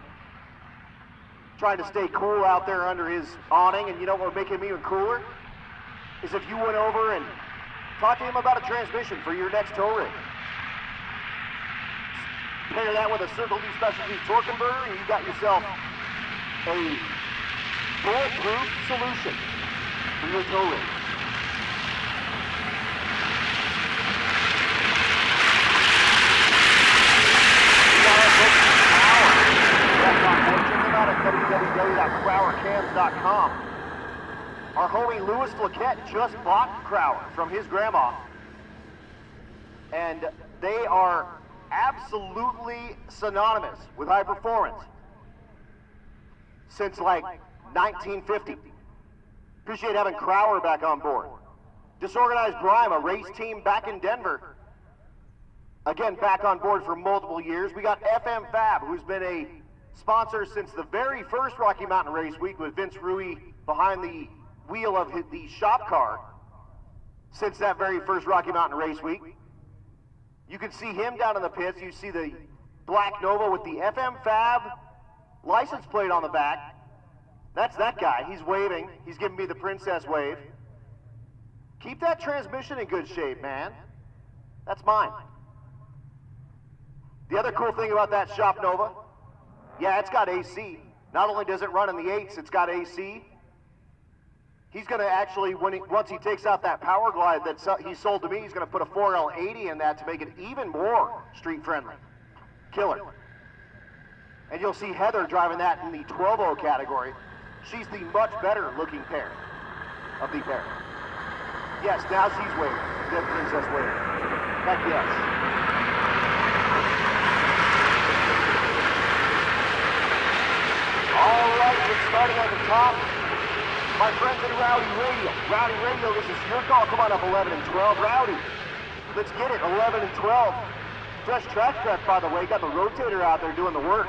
Trying to stay cool out there under his awning. And you know what would make him even cooler? Is if you went over and talked to him about a transmission for your next tow rig. Pair that with a Circle D Specialties torque converter and you got yourself a bulletproof solution for your tow rig. Check them out at www.crowercams.com. Our homie Louis Flaquette just bought Crower from his grandma. And they are absolutely synonymous with high performance since like 1950. Appreciate having Crower back on board. Disorganized Grime, a race team back in Denver. Again, back on board for multiple years. We got FM Fab, who's been a sponsor since the very first Rocky Mountain Race Week with Vince Rui behind the wheel of the shop car since that very first Rocky Mountain Race Week. You can see him down in the pits. You see the black Nova with the FM Fab license plate on the back. That's that guy. He's waving. He's giving me the princess wave. Keep that transmission in good shape, man. That's mine. The other cool thing about that Shop Nova, yeah, it's got AC. Not only does it run in the 8s, it's got AC. He's going to actually, once he takes out that Power Glide that he sold to me, he's going to put a 4L80 in that to make it even more street friendly. Killer. And you'll see Heather driving that in the 12-0 category. She's the much better looking pair of the pair. Yes, now she's waving. The princess waving. Heck yes. All right, we're starting at the top. My friends at Rowdy Radio. Rowdy Radio, this is your call. Come on up, 11 and 12. Rowdy, let's get it, 11 and 12. Fresh track prep, by the way. Got the rotator out there doing the work.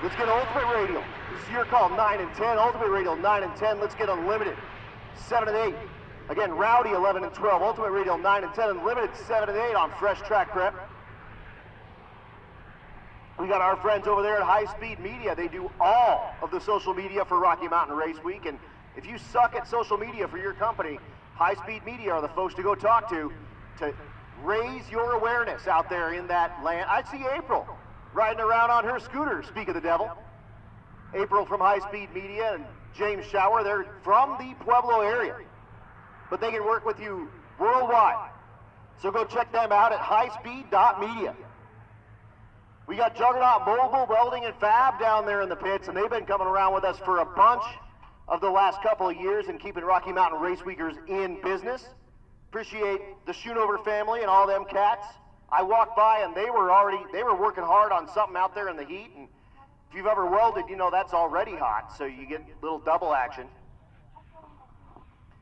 Let's get Ultimate Radio. This is your call, 9 and 10. Ultimate Radio, 9 and 10. Let's get Unlimited, 7 and 8. Again, Rowdy, 11 and 12. Ultimate Radio, 9 and 10. Unlimited, 7 and 8 on Fresh Track Prep. We got our friends over there at High Speed Media. They do all of the social media for Rocky Mountain Race Week. And if you suck at social media for your company, High Speed Media are the folks to go talk to raise your awareness out there in that land. I see April riding around on her scooter, speak of the devil. April from High Speed Media and James Shower, they're from the Pueblo area. But they can work with you worldwide. So go check them out at highspeed.media. We got Juggernaut Mobile Welding and Fab down there in the pits, and they've been coming around with us for a bunch of the last couple of years and keeping Rocky Mountain Race Weekers in business. Appreciate the Schoonover family and all them cats. I walked by and they were working hard on something out there in the heat, and if you've ever welded, you know that's already hot, so you get a little double action.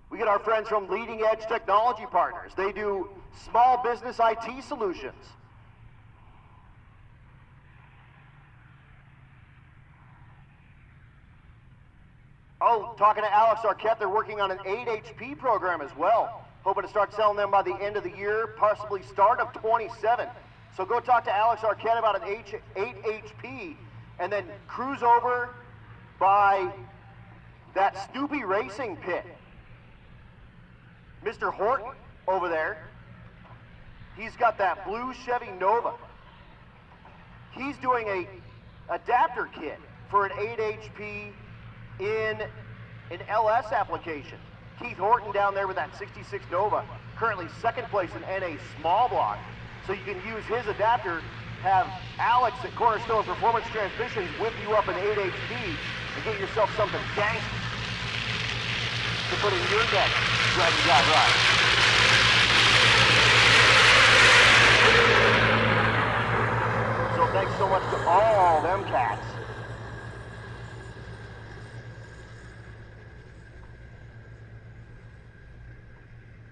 We get our friends from Leading Edge Technology Partners. They do small business IT solutions. Oh, talking to Alex Arquette, they're working on an 8 HP program as well. Hoping to start selling them by the end of the year, possibly start of 27. So go talk to Alex Arquette about an 8 HP and then cruise over by that Snoopy Racing pit. Mr. Horton over there, he's got that blue Chevy Nova. He's doing a adapter kit for an 8 HP in an LS application. Keith Horton down there with that 66 Nova, currently second place in NA small block. So you can use his adapter, have Alex at Cornerstone Performance Transmissions whip you up an 8 HP and get yourself something gangster to put in your next Dragon God ride. So thanks so much to all them cats.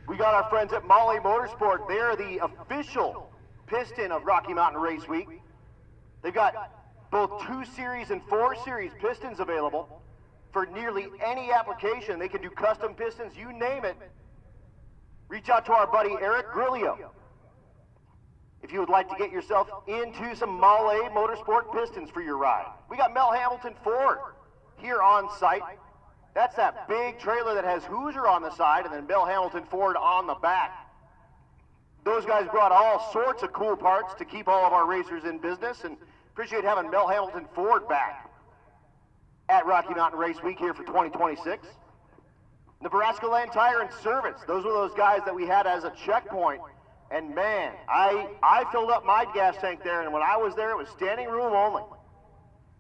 We got our friends at Molly Motorsport. They're the official piston of Rocky Mountain Race Week. They've got both 2 Series and 4 Series pistons available for nearly any application. They can do custom pistons, you name it. Reach out to our buddy Eric Grillo if you would like to get yourself into some Molly Motorsport pistons for your ride. We got Mel Hamilton Ford here on site. That's that big trailer that has Hoosier on the side and then Mel Hamilton Ford on the back. Those guys brought all sorts of cool parts to keep all of our racers in business, and appreciate having Mel Hamilton Ford back at Rocky Mountain Race Week here for 2026. Nebraska Land Tire and Service. Those were those guys that we had as a checkpoint. And man, I filled up my gas tank there, and when I was there, it was standing room only.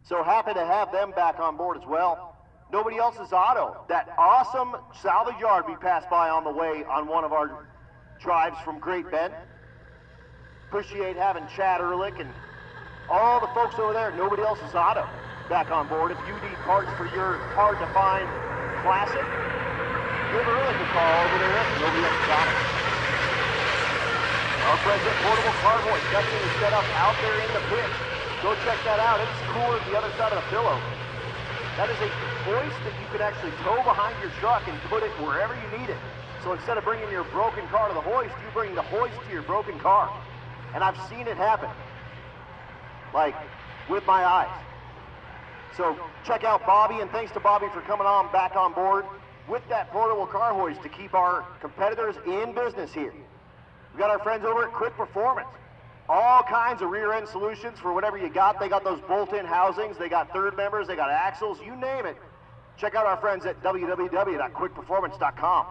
So happy to have them back on board as well. Nobody Else's Auto, that awesome salvage yard we passed by on the way on one of our drives from Great Bend. Appreciate having Chad Ehrlich and all the folks over there at Nobody Else's Auto back on board. If you need parts for your hard-to-find classic, give Ehrlich a call over there at Nobody Else's Auto. Our friends at Portable Carboy, that thing is set up out there in the pit. Go check that out. It's cooler than the other side of the pillow. That is a hoist that you can actually tow behind your truck and put it wherever you need it. So instead of bringing your broken car to the hoist, you bring the hoist to your broken car. And I've seen it happen, like, with my eyes. So check out Bobby, and thanks to Bobby for coming on back on board with that portable car hoist to keep our competitors in business here. We got our friends over at Quick Performance. All kinds of rear end solutions for whatever you got. They got those bolt-in housings, they got third members, they got axles, you name it. Check out our friends at www.quickperformance.com.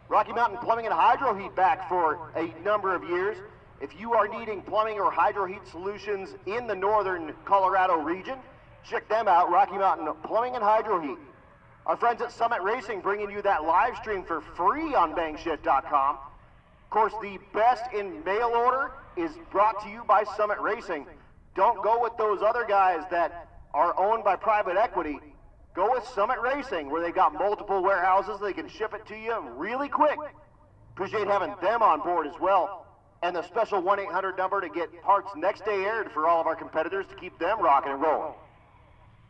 Rocky Mountain Plumbing and Hydro Heat back for a number of years. If you are needing plumbing or hydro heat solutions in the northern Colorado region, check them out, Rocky Mountain Plumbing and Hydro Heat. Our friends at Summit Racing bringing you that live stream for free on bangshit.com. Of course, the best in mail order is brought to you by Summit Racing. Don't go with those other guys that are owned by private equity. Go with Summit Racing, where they got multiple warehouses. They can ship it to you really quick. Appreciate having them on board as well. And the special 1-800 number to get parts next day aired for all of our competitors to keep them rocking and rolling.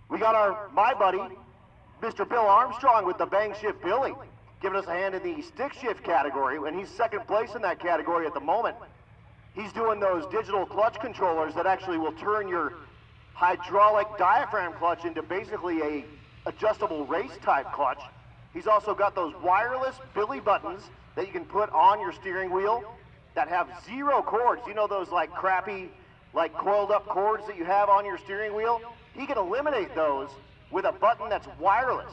We got my buddy, Mr. Bill Armstrong with the Bang Shift Billy, giving us a hand in the stick shift category, and he's second place in that category at the moment. He's doing those digital clutch controllers that actually will turn your hydraulic diaphragm clutch into basically a adjustable race type clutch. He's also got those wireless Billy buttons that you can put on your steering wheel that have 0 cords. You know those like crappy, like coiled up cords that you have on your steering wheel? He can eliminate those with a button that's wireless.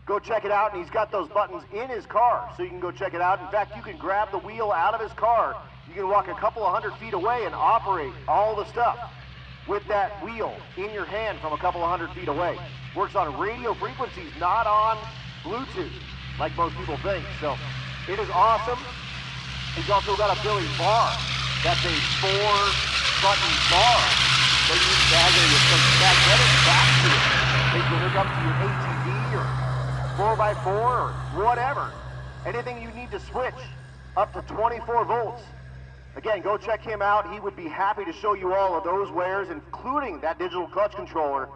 Go check it out, and he's got those buttons in his car, so you can go check it out. In fact, you can grab the wheel out of his car. You can walk a couple of 100 feet away and operate all the stuff with that wheel in your hand from a couple of 100 feet away. Works on radio frequencies, not on Bluetooth, like most people think. So it is awesome. He's also got a Billy bar. That's a 4-button bar that you can have some magnetic back to it. They can hook up to your ATV or 4x4 or whatever. Anything you need to switch up to 24 volts. Again, go check him out. He would be happy to show you all of those wares, including that digital clutch controller,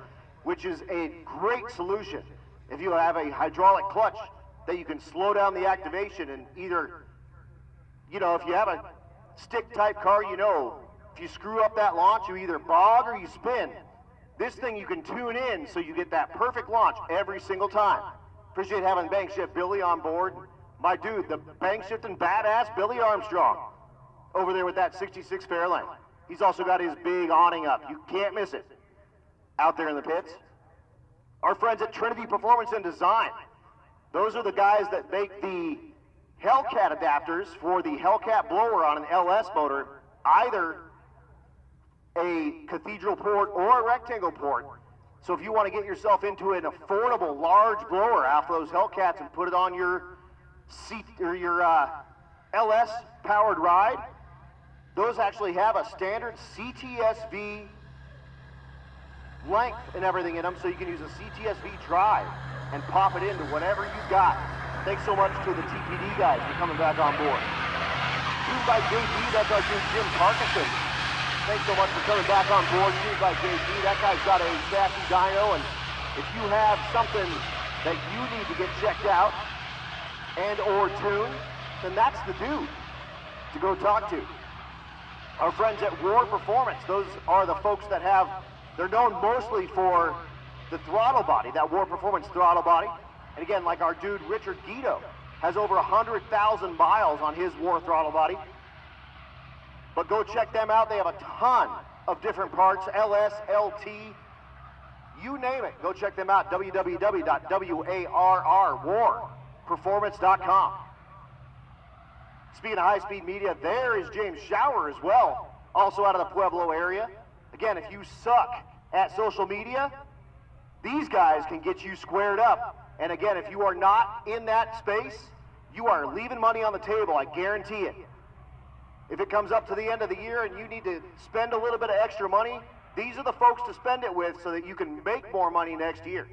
which is a great solution. If you have a hydraulic clutch that you can slow down the activation and either, you know, if you have a stick type car, you know, if you screw up that launch, you either bog or you spin. This thing you can tune in so you get that perfect launch every single time. Appreciate having Bank Shift Billy on board. My dude, the bank shifting badass Billy Armstrong over there with that 66 Fairlane. He's also got his big awning up. You can't miss it out there in the pits. Our friends at Trinity Performance and Design. Those are the guys that make the Hellcat adapters for the Hellcat blower on an LS motor, either a cathedral port or a rectangle port. So if you want to get yourself into an affordable large blower after those Hellcats and put it on your seat or your LS powered ride, those actually have a standard CTSV length and everything in them, so you can use a CTSV drive and pop it into whatever you've got. Thanks so much to the TPD guys for coming back on board. Tuned by JD, that's our dude Jim Parkinson. Thanks so much for coming back on board. Tuned by JD, that guy's got a sassy dyno, and if you have something that you need to get checked out and or tuned, then that's the dude to go talk to. Our friends at War Performance, those are the folks that have, they're known mostly for the throttle body, that War Performance throttle body. And again, like our dude Richard Guido has over 100,000 miles on his War throttle body. But go check them out. They have a ton of different parts, LS, LT, you name it. Go check them out, www.warperformance.com. Speaking of high-speed media, there is James Shower as well, also out of the Pueblo area. Again, if you suck at social media, these guys can get you squared up. And again, if you are not in that space, you are leaving money on the table, I guarantee it. If it comes up to the end of the year and you need to spend a little bit of extra money, these are the folks to spend it with so that you can make more money next year.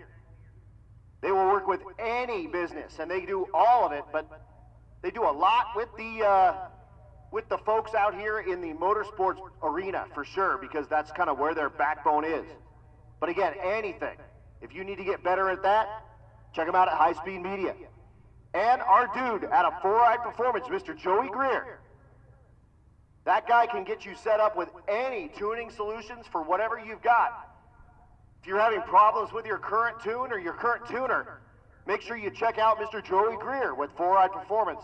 They will work with any business, and they do all of it, but they do a lot with the folks out here in the motorsports arena, for sure, because that's kind of where their backbone is. But again, anything. If you need to get better at that, check them out at High Speed Media. And our dude at a 4-Ride Performance, Mr. Joey Greer. That guy can get you set up with any tuning solutions for whatever you've got. If you're having problems with your current tune or your current tuner, make sure you check out Mr. Joey Greer with 4-Ride Performance.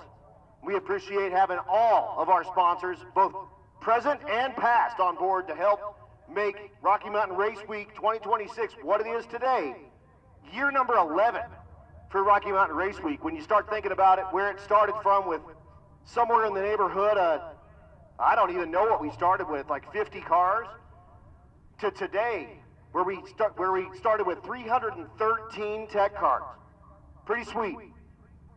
We appreciate having all of our sponsors, both present and past, on board to help make Rocky Mountain Race Week 2026 what it is today, year number 11 for Rocky Mountain Race Week. When you start thinking about it, where it started from with somewhere in the neighborhood of, I don't even know what we started with, like 50 cars, to today, where we started with 313 tech cars. Pretty sweet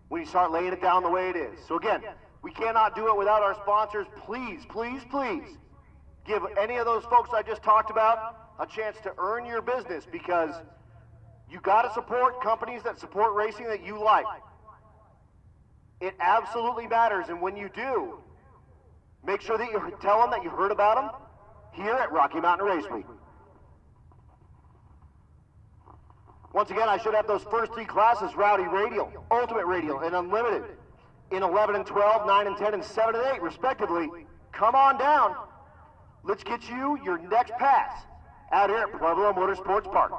when you start laying it down the way it is. So again, we cannot do it without our sponsors. Please, please, please give any of those folks I just talked about a chance to earn your business, because you got to support companies that support racing that you like. It absolutely matters, and when you do, make sure that you tell them that you heard about them here at Rocky Mountain Race Week. Once again, I should have those first three classes: Rowdy Radial, Ultimate Radial, and Unlimited, in 11 and 12, 9 and 10, and 7 and 8, respectively. Come on down. Let's get you your next pass out here at Pueblo Motorsports Park.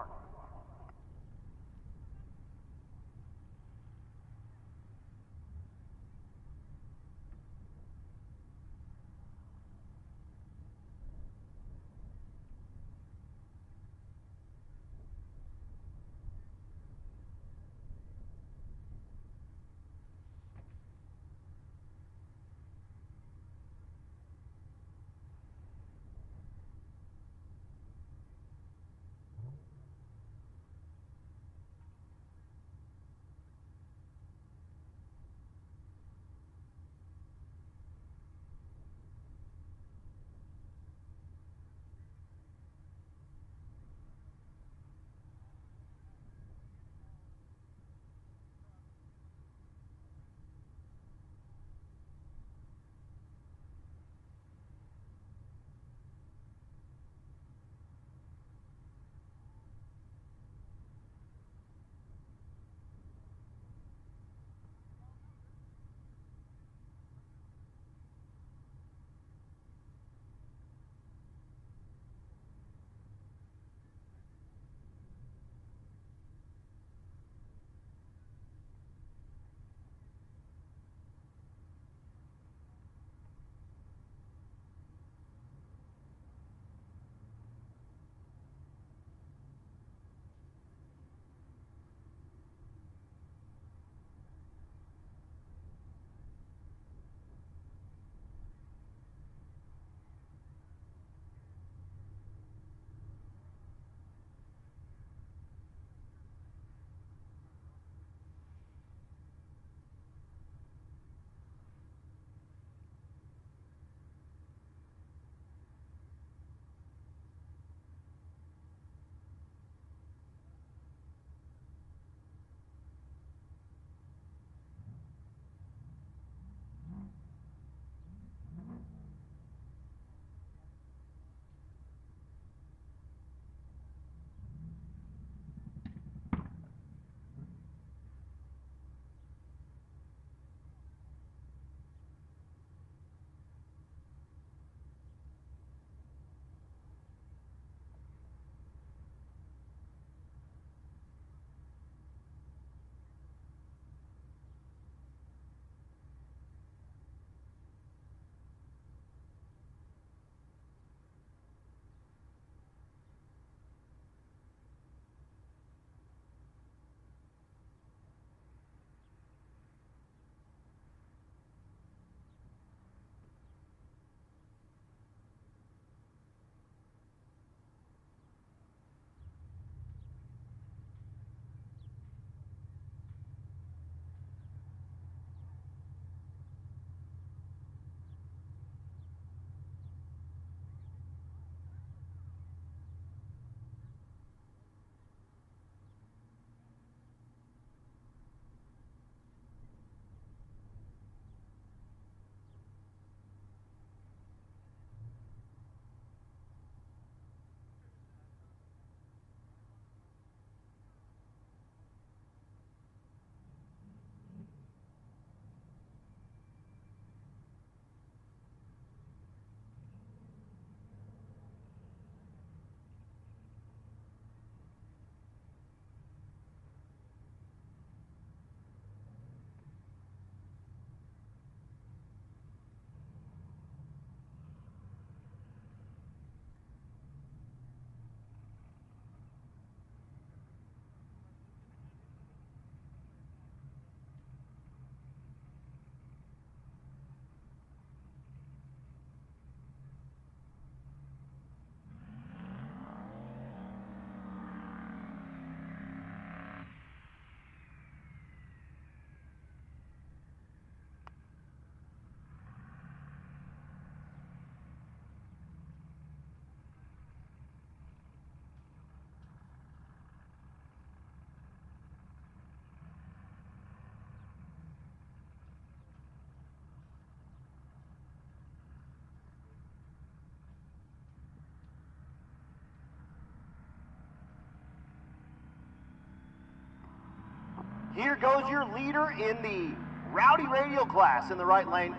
Here goes your leader in the Rowdy Radial class in the right lane.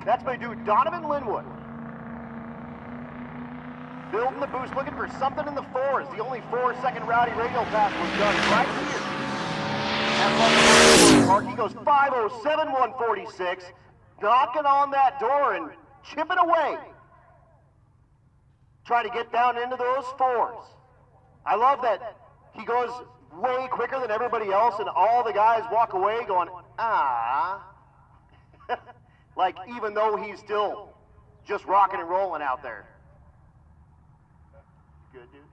That's my dude, Donovan Linwood. Building the boost, looking for something in the fours. The only 4-second Rowdy Radial pass was done right here. At Park, he goes 5:07, 146, knocking on that door and chipping away. Trying to get down into those fours. I love that he goes way quicker than everybody else and all the guys walk away going, ah. Like even though he's still just rocking and rolling out there. Good, dude.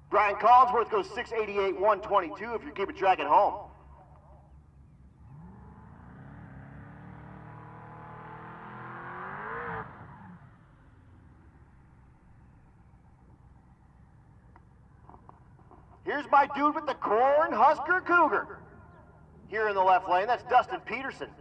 Brian Collinsworth goes 6:88, 122 if you're keeping track at home. Here's my dude with the Corn Husker Cougar. Here in the left lane, that's Dustin Peterson.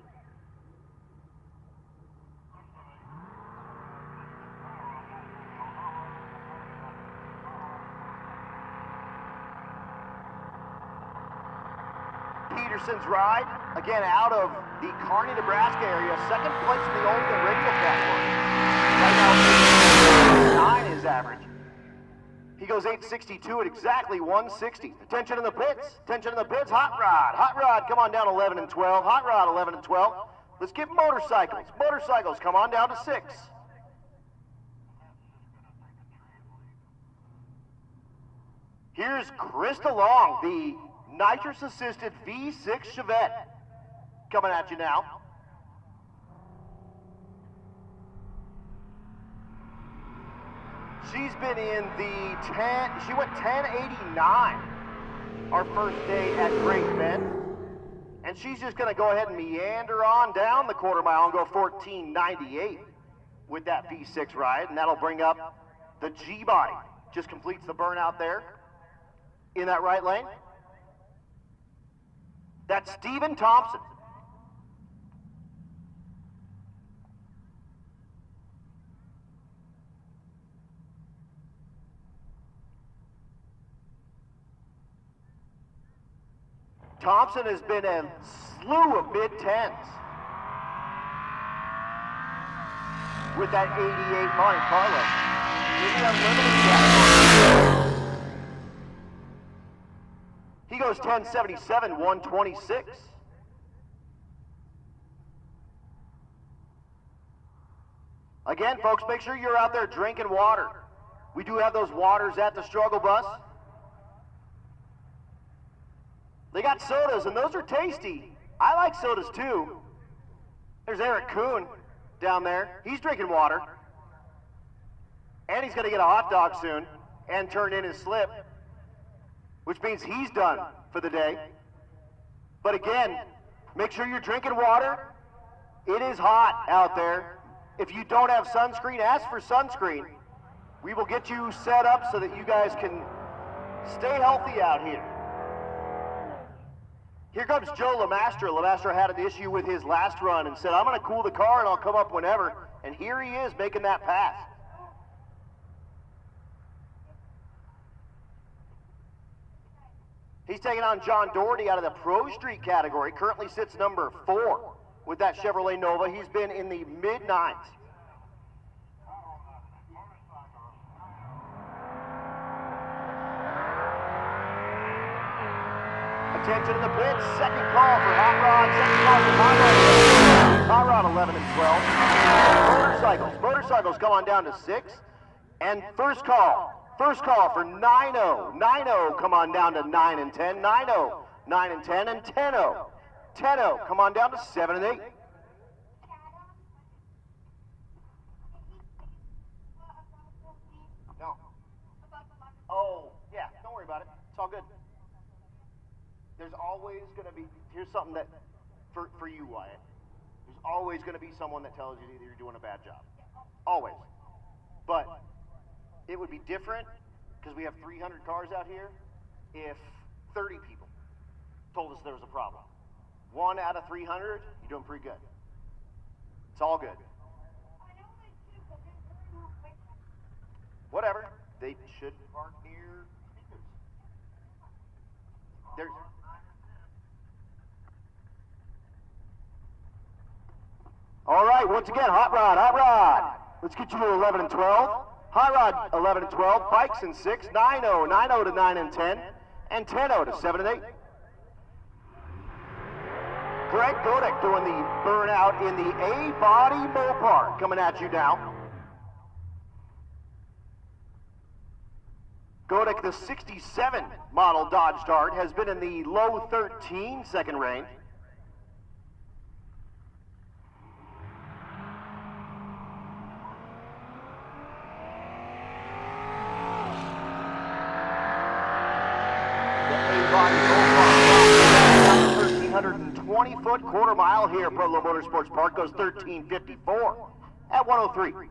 Peterson's ride, again out of the Kearney, Nebraska area, second place in the Open Radial category. Right now, 9 is average. He goes 8:62 at exactly 160. Attention in the pits, attention in the pits. Hot Rod, come on down 11 and 12. Hot Rod 11 and 12. Let's get motorcycles. Motorcycles, come on down to 6. Here's Krista Long, the nitrous-assisted V6 Chevette, coming at you now. She's been in the she went 1089 our first day at Great Bend. And she's just gonna go ahead and meander on down the quarter mile and go 1498 with that V6 ride, and that'll bring up the G-body. Just completes the burnout there in that right lane. That's Stephen Thompson. Thompson has been a slew of mid-10s with that 88 Monte Carlo. In the unlimited category. He goes 10:77, 126. Again, folks, make sure you're out there drinking water. We do have those waters at the struggle bus. They got sodas, and those are tasty. I like sodas, too. There's Eric Kuhn down there. He's drinking water. And he's going to get a hot dog soon and turn in his slip, which means he's done for the day. But again, make sure you're drinking water. It is hot out there. If you don't have sunscreen, ask for sunscreen. We will get you set up so that you guys can stay healthy out here. Here comes Joe Lemastro. Lemastro had an issue with his last run and said, I'm going to cool the car and I'll come up whenever. And here he is making that pass. He's taking on John Doherty out of the Pro Street category. Currently sits number 4 with that Chevrolet Nova. He's been in the mid-9s. Attention in the pits, second call for Hot Rod, second call for Hot Rod 11 and 12. Motorcycles come on down to 6. And first call for 9-0. 9-0 come on down to 9 and 10. 9-0, 9 and 10, and 10-0. 10-0 come on down to 7 and 8. No. Oh, yeah, don't worry about it. It's all good. There's always going to be, here's something that, for you, Wyatt, there's always going to be someone that tells you that you're doing a bad job. Always. But it would be different, because we have 300 cars out here, if 30 people told us there was a problem. 1 out of 300, you're doing pretty good. It's all good. Whatever. They should park near speakers. there's. All right, once again, hot rod. Let's get you to 11 and 12. Hot rod 11 and 12, bikes in 6, 9-0, 9-0 to 9 and 10, and 10-0 to 7 and 8. Greg Godek doing the burnout in the A-Body Mopar, coming at you now. Godek, the 67 model Dodge Dart, has been in the low 13 second range. The A-Body Mopar, 1,320-foot quarter mile here at Pueblo Motorsports Park, goes 13:54 at 103.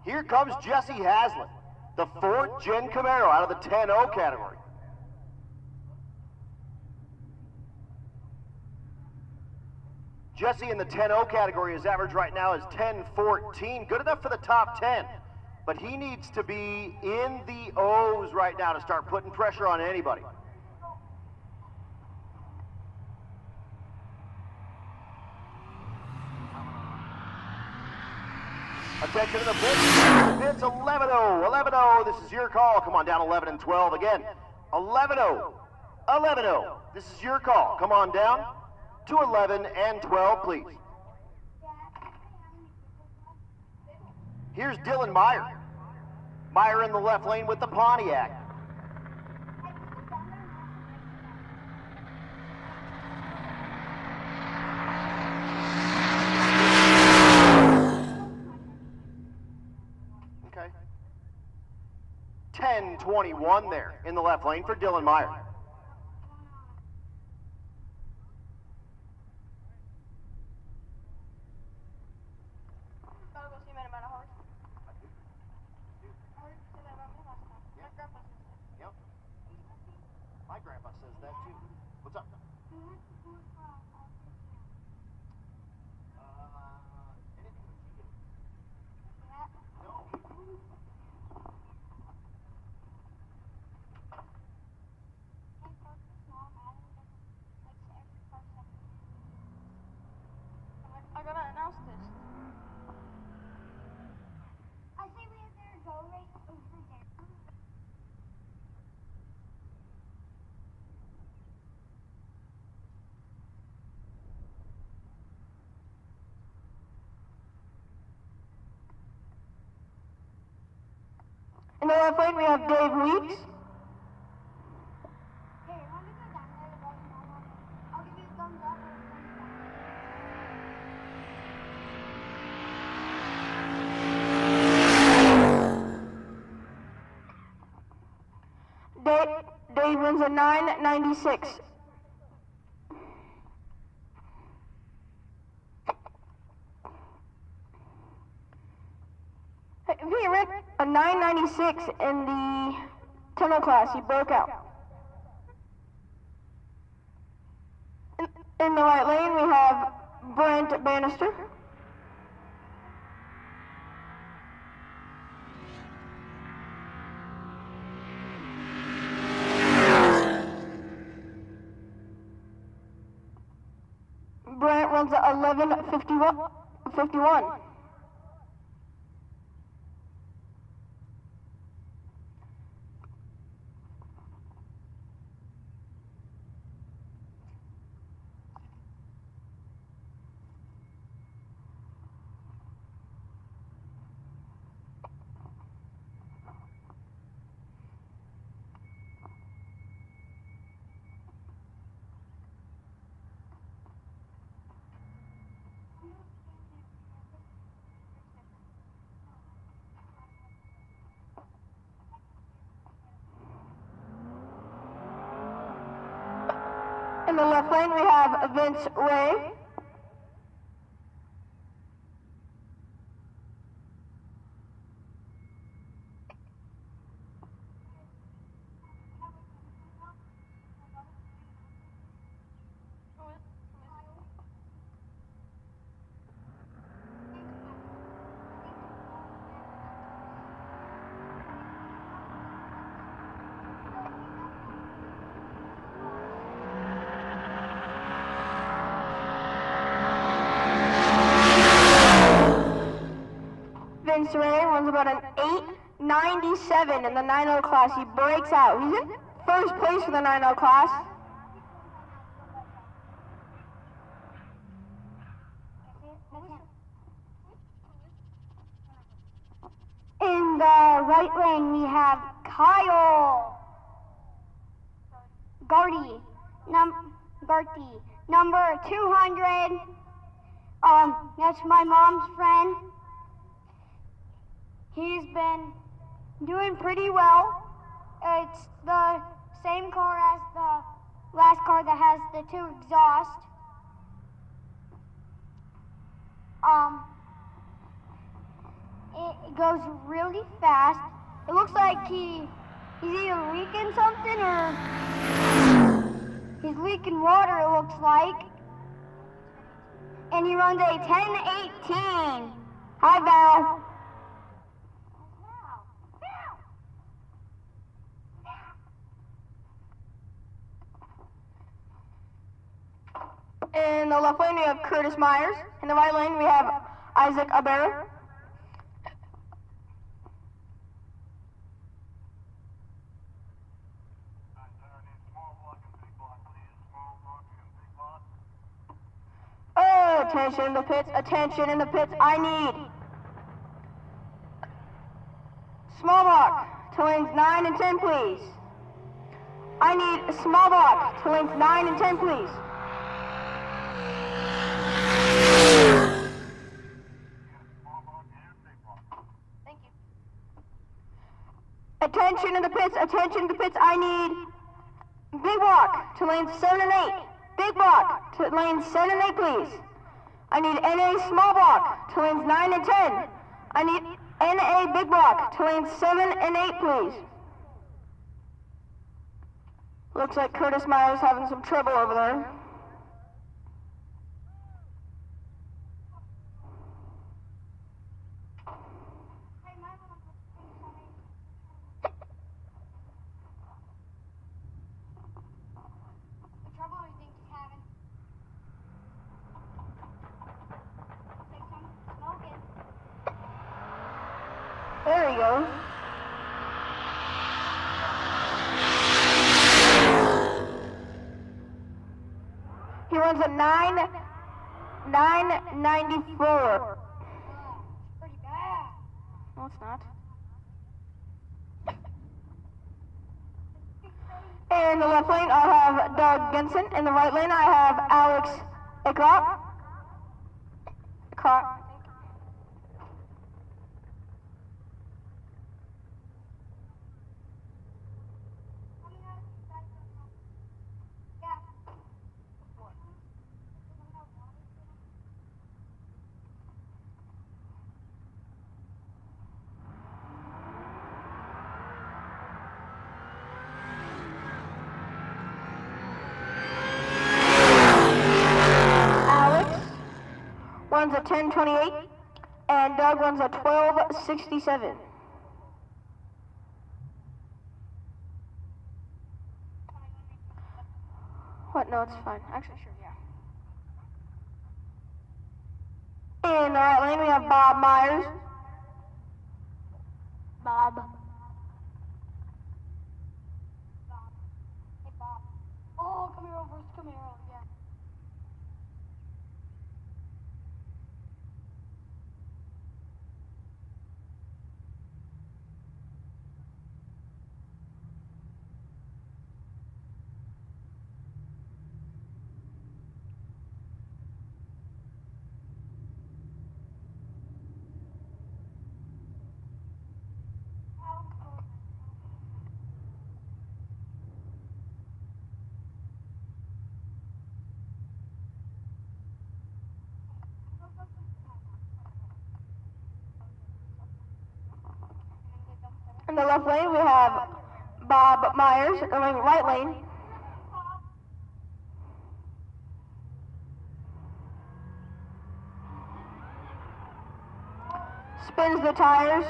Here comes Jesse Haslett, the 4th Gen Camaro out of the 10-0 category. Jesse in the 10-0 category, his average right now is 10:14, good enough for the top 10. But he needs to be in the O's right now to start putting pressure on anybody. Attention to the pits. It's 11-0. 11-0. This is your call. Come on down 11 and 12 again. 11-0. 11-0. This is your call. Come on down to 11 and 12, please. Here's Dylan Meyer. Meyer in the left lane with the Pontiac. Okay. 10:21 there in the left lane for Dylan Meyer. My grandpa says that too. What's up? Anything that you get. No. I gotta announce this. I say we have their go right over there. In the left lane, we have Dave Weeks. Hey, you want to go down there to let me know? I'll give you a thumbs up or a thumbs down. Dave wins a 996. He ran a 996 in the tunnel class. He broke out. In the right lane, we have Brent Bannister. 11:51. In the left lane, we have Vince Ray. Vince Ray runs about an 8:97 in the 9.0 class. He breaks out. He's in first place for the 9.0 class. In the right lane, we have Kyle Garty, number 200. That's my mom's friend. He's been doing pretty well. It's the same car as the last car that has the 2 exhausts. It goes really fast. It looks like he's either leaking something or he's leaking water, it looks like. And he runs a 10:18. Hi, Val. In the left lane, we have Curtis Myers. In the right lane, we have Isaac Aber. Oh, attention in the pits, attention in the pits. I need small block to lanes 9 and 10, please. I need a small block to lanes 9 and 10, please. Thank you. Attention in the pits, attention in the pits. I need big block to lanes 7 and 8. Big block to lanes 7 and 8, please. I need NA small block to lanes 9 and 10. I need NA big block to lanes 7 and 8, please. Looks like Curtis Myers having some trouble over there. There he goes. He runs a 9:94. Pretty bad. No, it's not. In the left lane, I have Doug Genson. In the right lane, I have Alex Ekrop. Runs a 10:28, and Doug runs a 12:67. What? No, it's fine. Actually, sure, yeah. in the right lane, we have Bob Myers. Bob. Hey, Bob. Oh, come here over. Come here over. Yeah. In the left lane, we have Bob Myers. In the right lane, spins the tires.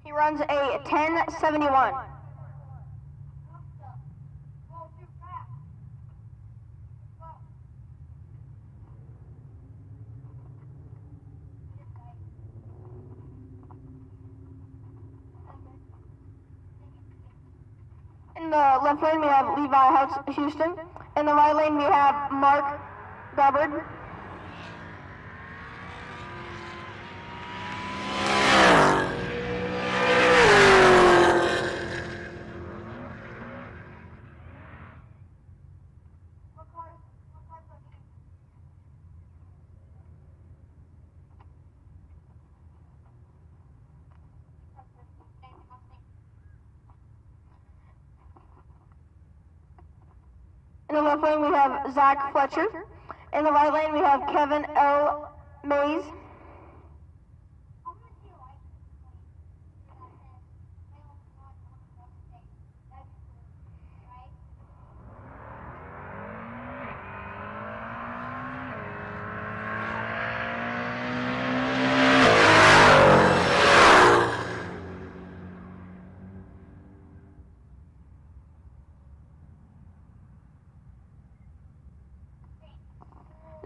He runs a 1071. In the left lane, we have Levi Houston. In the right lane, we have Mark Gabbard. In the left lane, we have Zach Fletcher. In the right lane, we have Kevin L. Mays.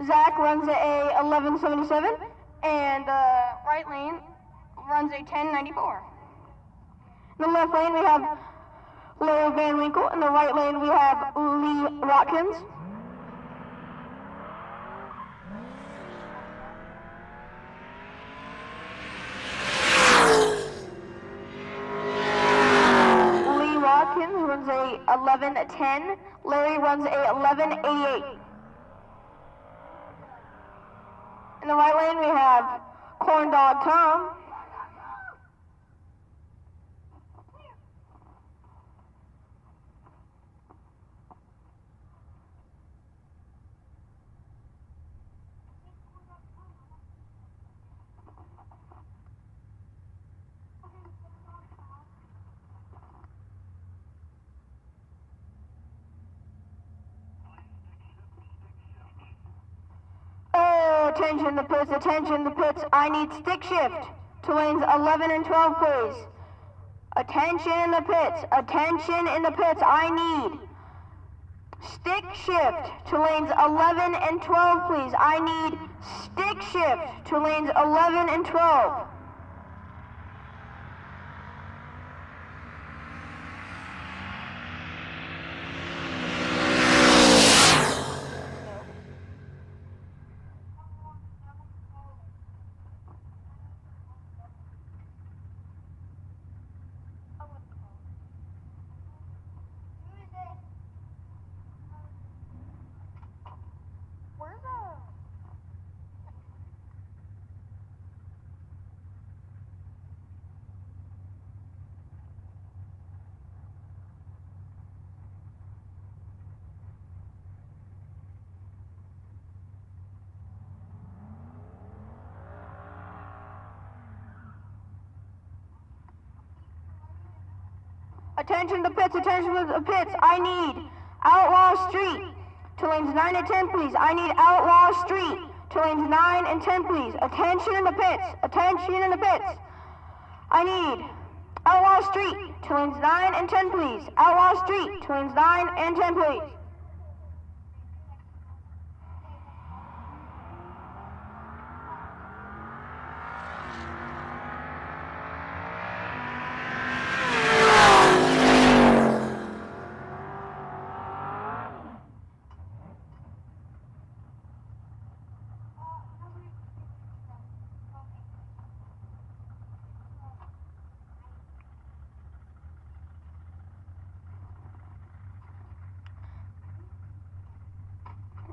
Zach runs a 1177, and right lane runs a 1094. In the left lane, we have Larry Van Winkle. In the right lane, we have Lee Watkins. Lee Watkins runs a 1110. Larry runs a 1188. In the right lane, we have Corn Dog Tom. Attention the pits, I need stick shift to lanes 11 and 12, please. Attention in the pits, I need stick shift to lanes 11 and 12, please. I need stick shift to lanes 11 and 12. Attention to pits, I need Outlaw Street to lanes 9 and 10, please. I need Outlaw Street to lanes 9 and 10, please. Attention in the pits. I need Outlaw Street to lanes 9 and 10, please. Outlaw Street to lanes 9 and 10, please.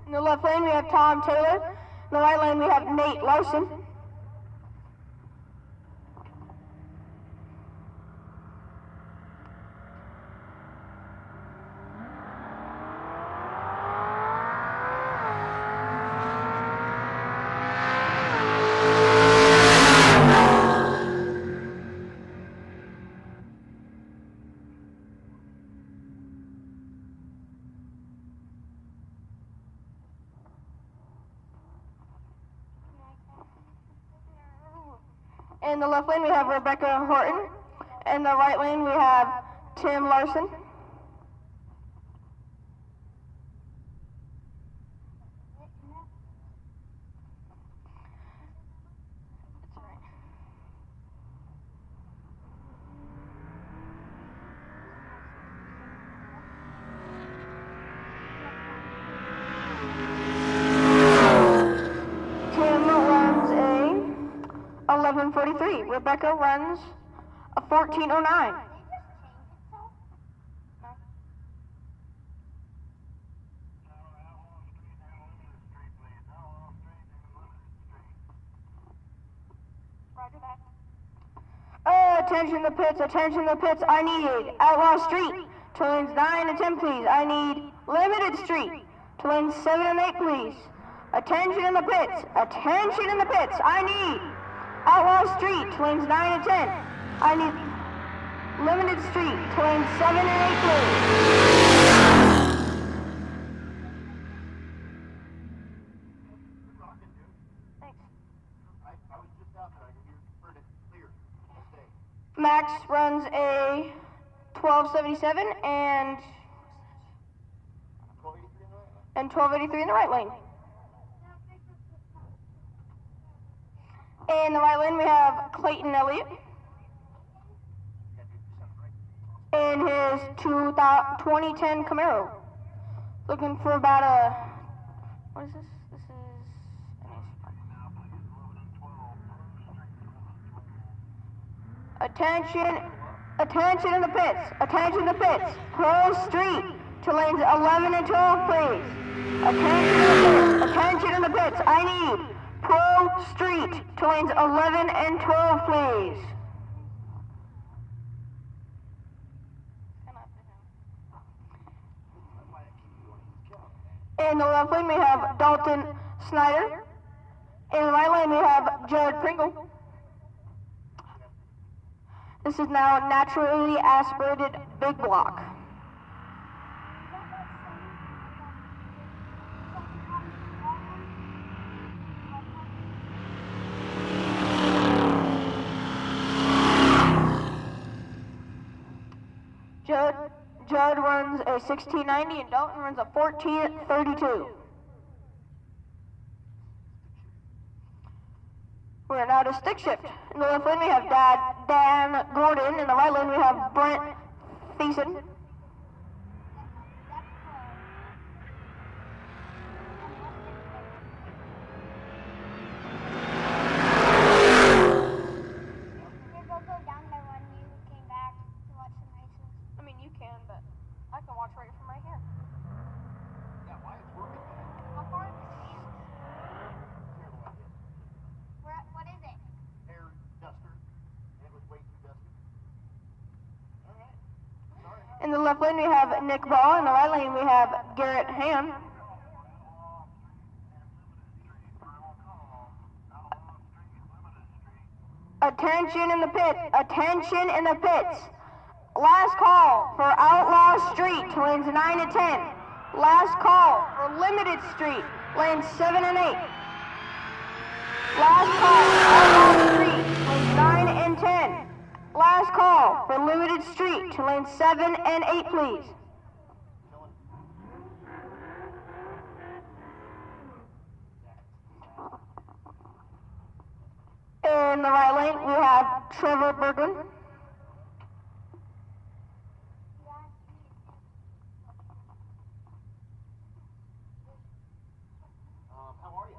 In the left lane, we have Tom Taylor. In the right lane, we have Nate Larson. In the left lane, we have Rebecca Horton. In the right lane, we have Tim Larson. Tim runs a 11:43. Rebecca runs a 14:09. Attention the pits, attention the pits. I need Outlaw Street to lanes 9 and 10, please. I need Limited Street to lanes 7 and 8, please. Attention in the pits, attention in the pits. I need Outlaw Street to lanes 9 and 10. I need Limited Street to lanes 7 and 8, please. Max runs a 12:77 and 12:83 in the right lane. In the right lane, we have Clayton Elliott in his 2010 Camaro. Looking for about a, what is this? This is, attention in the pits, attention in the pits. Pearl Street to lanes 11 and 12, please. Attention in the pits. I need Pearl Street to lanes 11 and 12, please. In the left lane, we have Dalton Snyder. In the right lane, we have Jared Pringle. This is now naturally aspirated big block. Judd runs a 1690 and Dalton runs a 1432. We're now to stick shift. In the left lane we have Dan Gordon. In the right lane we have Brent Thiessen. In the left lane we have Nick Ball. In the right lane we have Garrett Ham. Attention in the pits. Attention in the pits. Last call for Outlaw Street, lanes 9 and 10. Last call for Limited Street, lanes 7 and 8. Last call for Outlaw Street, lanes 9 and 10. Last call for limited street to lanes 7 and 8, please. In the right lane, we have Trevor Bergman. How are you?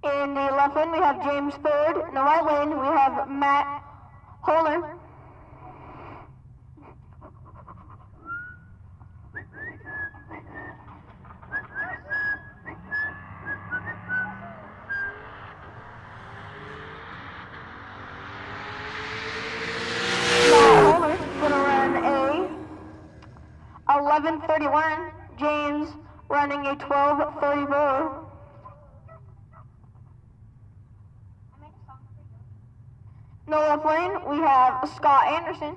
In the left lane, we have James Ford. In the right lane, we have Matt Holler. Matt Holler is going to run a 11:31. James running a 12:34. In the left lane, we have Scott Anderson.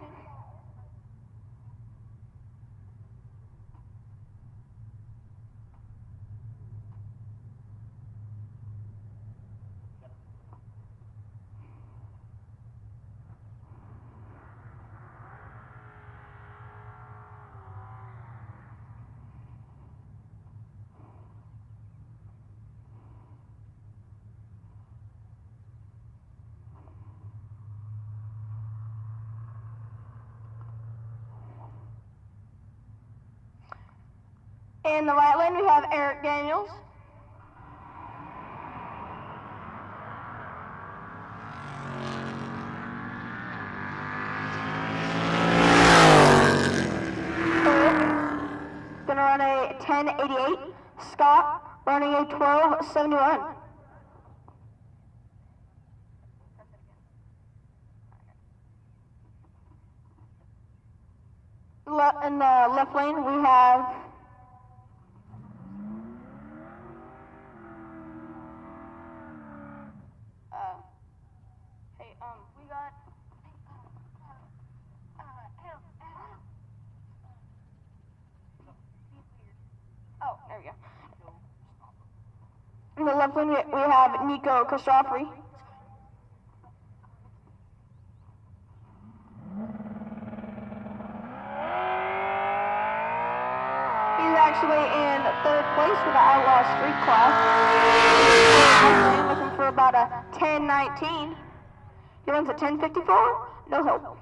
In the right lane, we have Eric Daniels. Gonna run a 10:88. Scott running a 12:71. In the left lane, we have we got oh, there we go. In the left lane, we have Nico Christophery. He's actually in 3rd place for the Outlaw Street class. Looking for about a 10:19. He runs a 10:54. No help.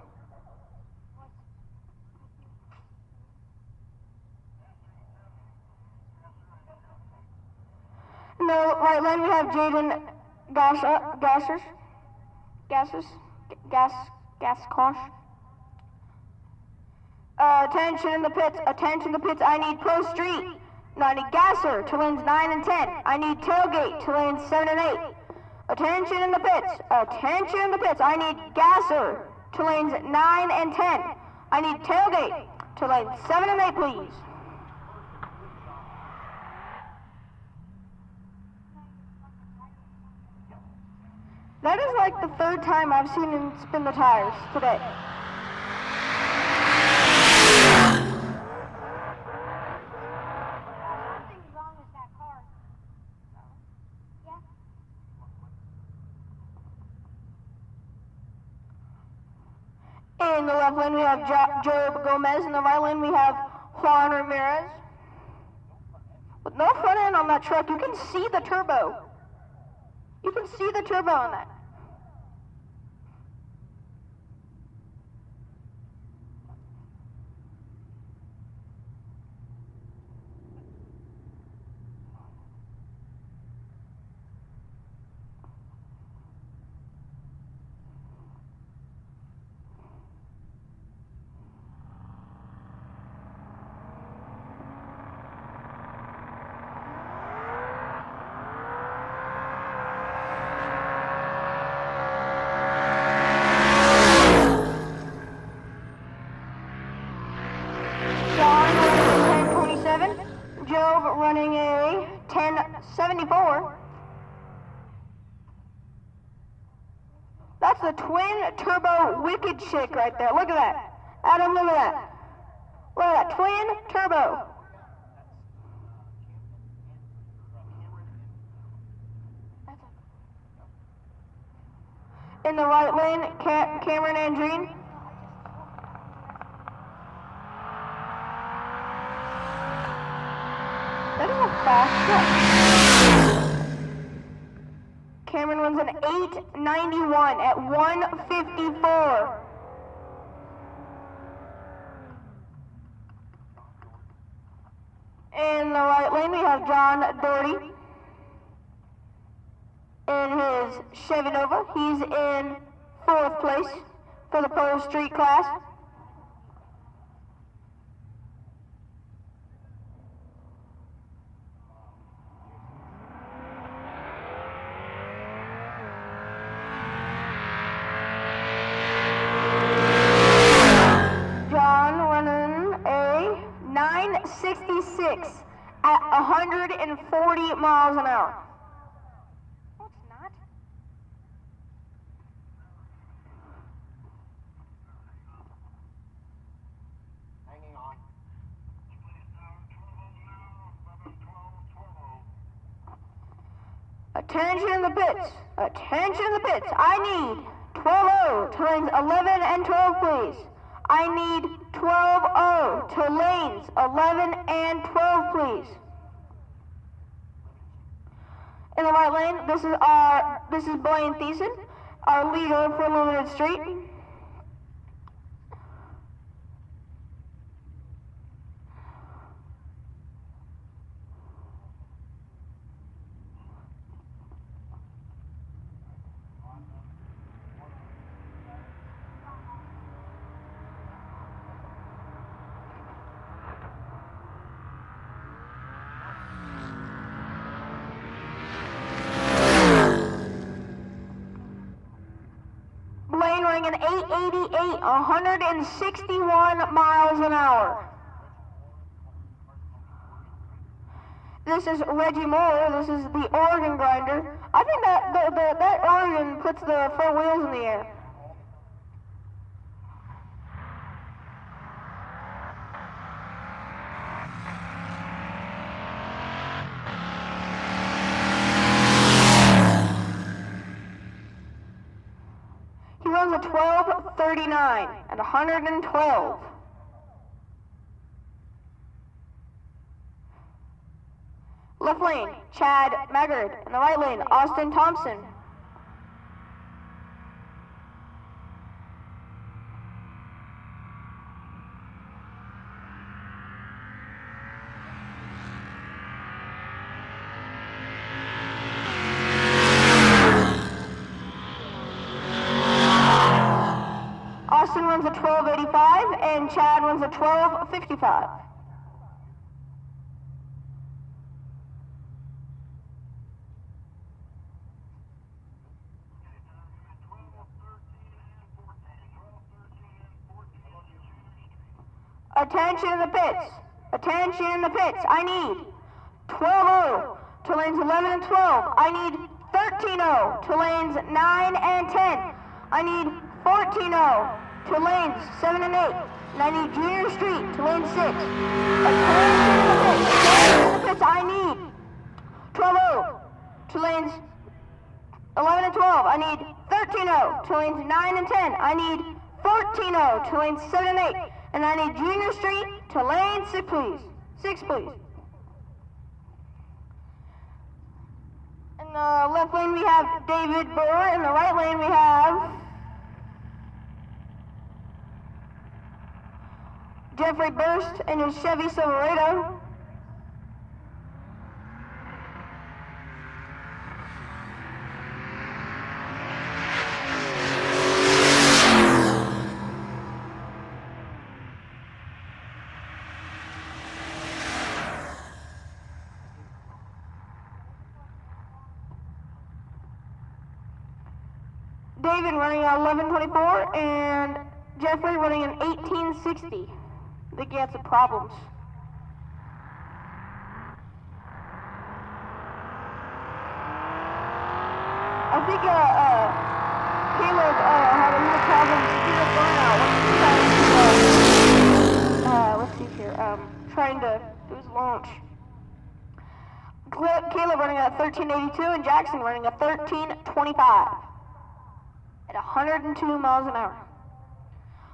In the right lane, we have Jaden Gaskosh. Attention in the pits, I need Pro Street. No, I need Gasser to lanes 9 and 10. I need Tailgate to lanes 7 and 8. Attention in the pits, I need Gasser to lanes 9 and 10. I need Tailgate to lanes 7 and 8, please. That is like the 3rd time I've seen him spin the tires today. Something's wrong with that car. Yeah. In the left lane, we have Job Gomez. In the right lane, we have Juan Ramirez. With no front end on that truck, you can see the turbo. You can see the turbo on that. twin turbo wicked chick right there. Look at that. Adam, look at that. Look at that. Twin turbo. In the right lane, Cameron Andreen. That is a fast truck. Cameron runs an 891 at 154. In the right lane, we have John Doherty. In his Chevy Nova, he's in 4th place for the Pro Street class. John running a 966 at 140 miles an hour. Attention in the pits. Attention in the pits. I need 12-0 to lanes 11 and 12, please. I need 12-0 to lanes 11 and 12, please. In the right lane, this is Blaine Thiessen, our leader for Limited Street. An 888, 161 miles an hour. This is Reggie Moore. This is the Oregon grinder. I think that Oregon puts the front wheels in the air. He runs a 12:39 at 112. Left lane, Chad Maggard. In the right lane, Austin Thompson. Austin runs a 12:85 and Chad runs a 12:55. Attention in the pits. Attention in the pits. I need 12-0 to lanes 11 and 12. I need 13-0 to lanes 9 and 10. I need 14-0 to lanes 7 and 8. And I need Junior Street to lane 6. Attention in the pits. Attention in the pits. I need 12-0 to lanes 11 and 12. I need 13-0 to lanes 9 and 10. I need 14-0 to lanes 7 and 8. And I need Junior Street to lane 6, please. 6, please. In the left lane, we have David Burr. In the right lane, we have Jeffrey Burst in his Chevy Silverado. David running an 11:24 and Jeffrey running an 18:60. I think he had some problems. I think Caleb had a little problem burnout. Let's see here. Trying to do his launch. Caleb running at 1382 and Jackson running at 1325 at 102 miles an hour.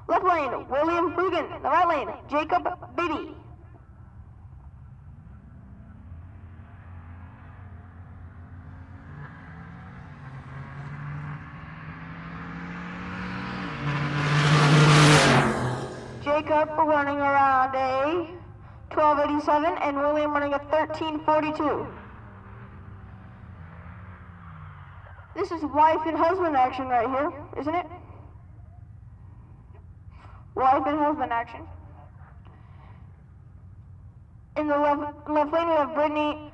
Left lane, William Fugan. The right lane, Jacob Bibby. Jacob running around a 1287 and William running a 1342. This is wife and husband action right here, isn't it? Wife and husband action. In the left lane we have Brittany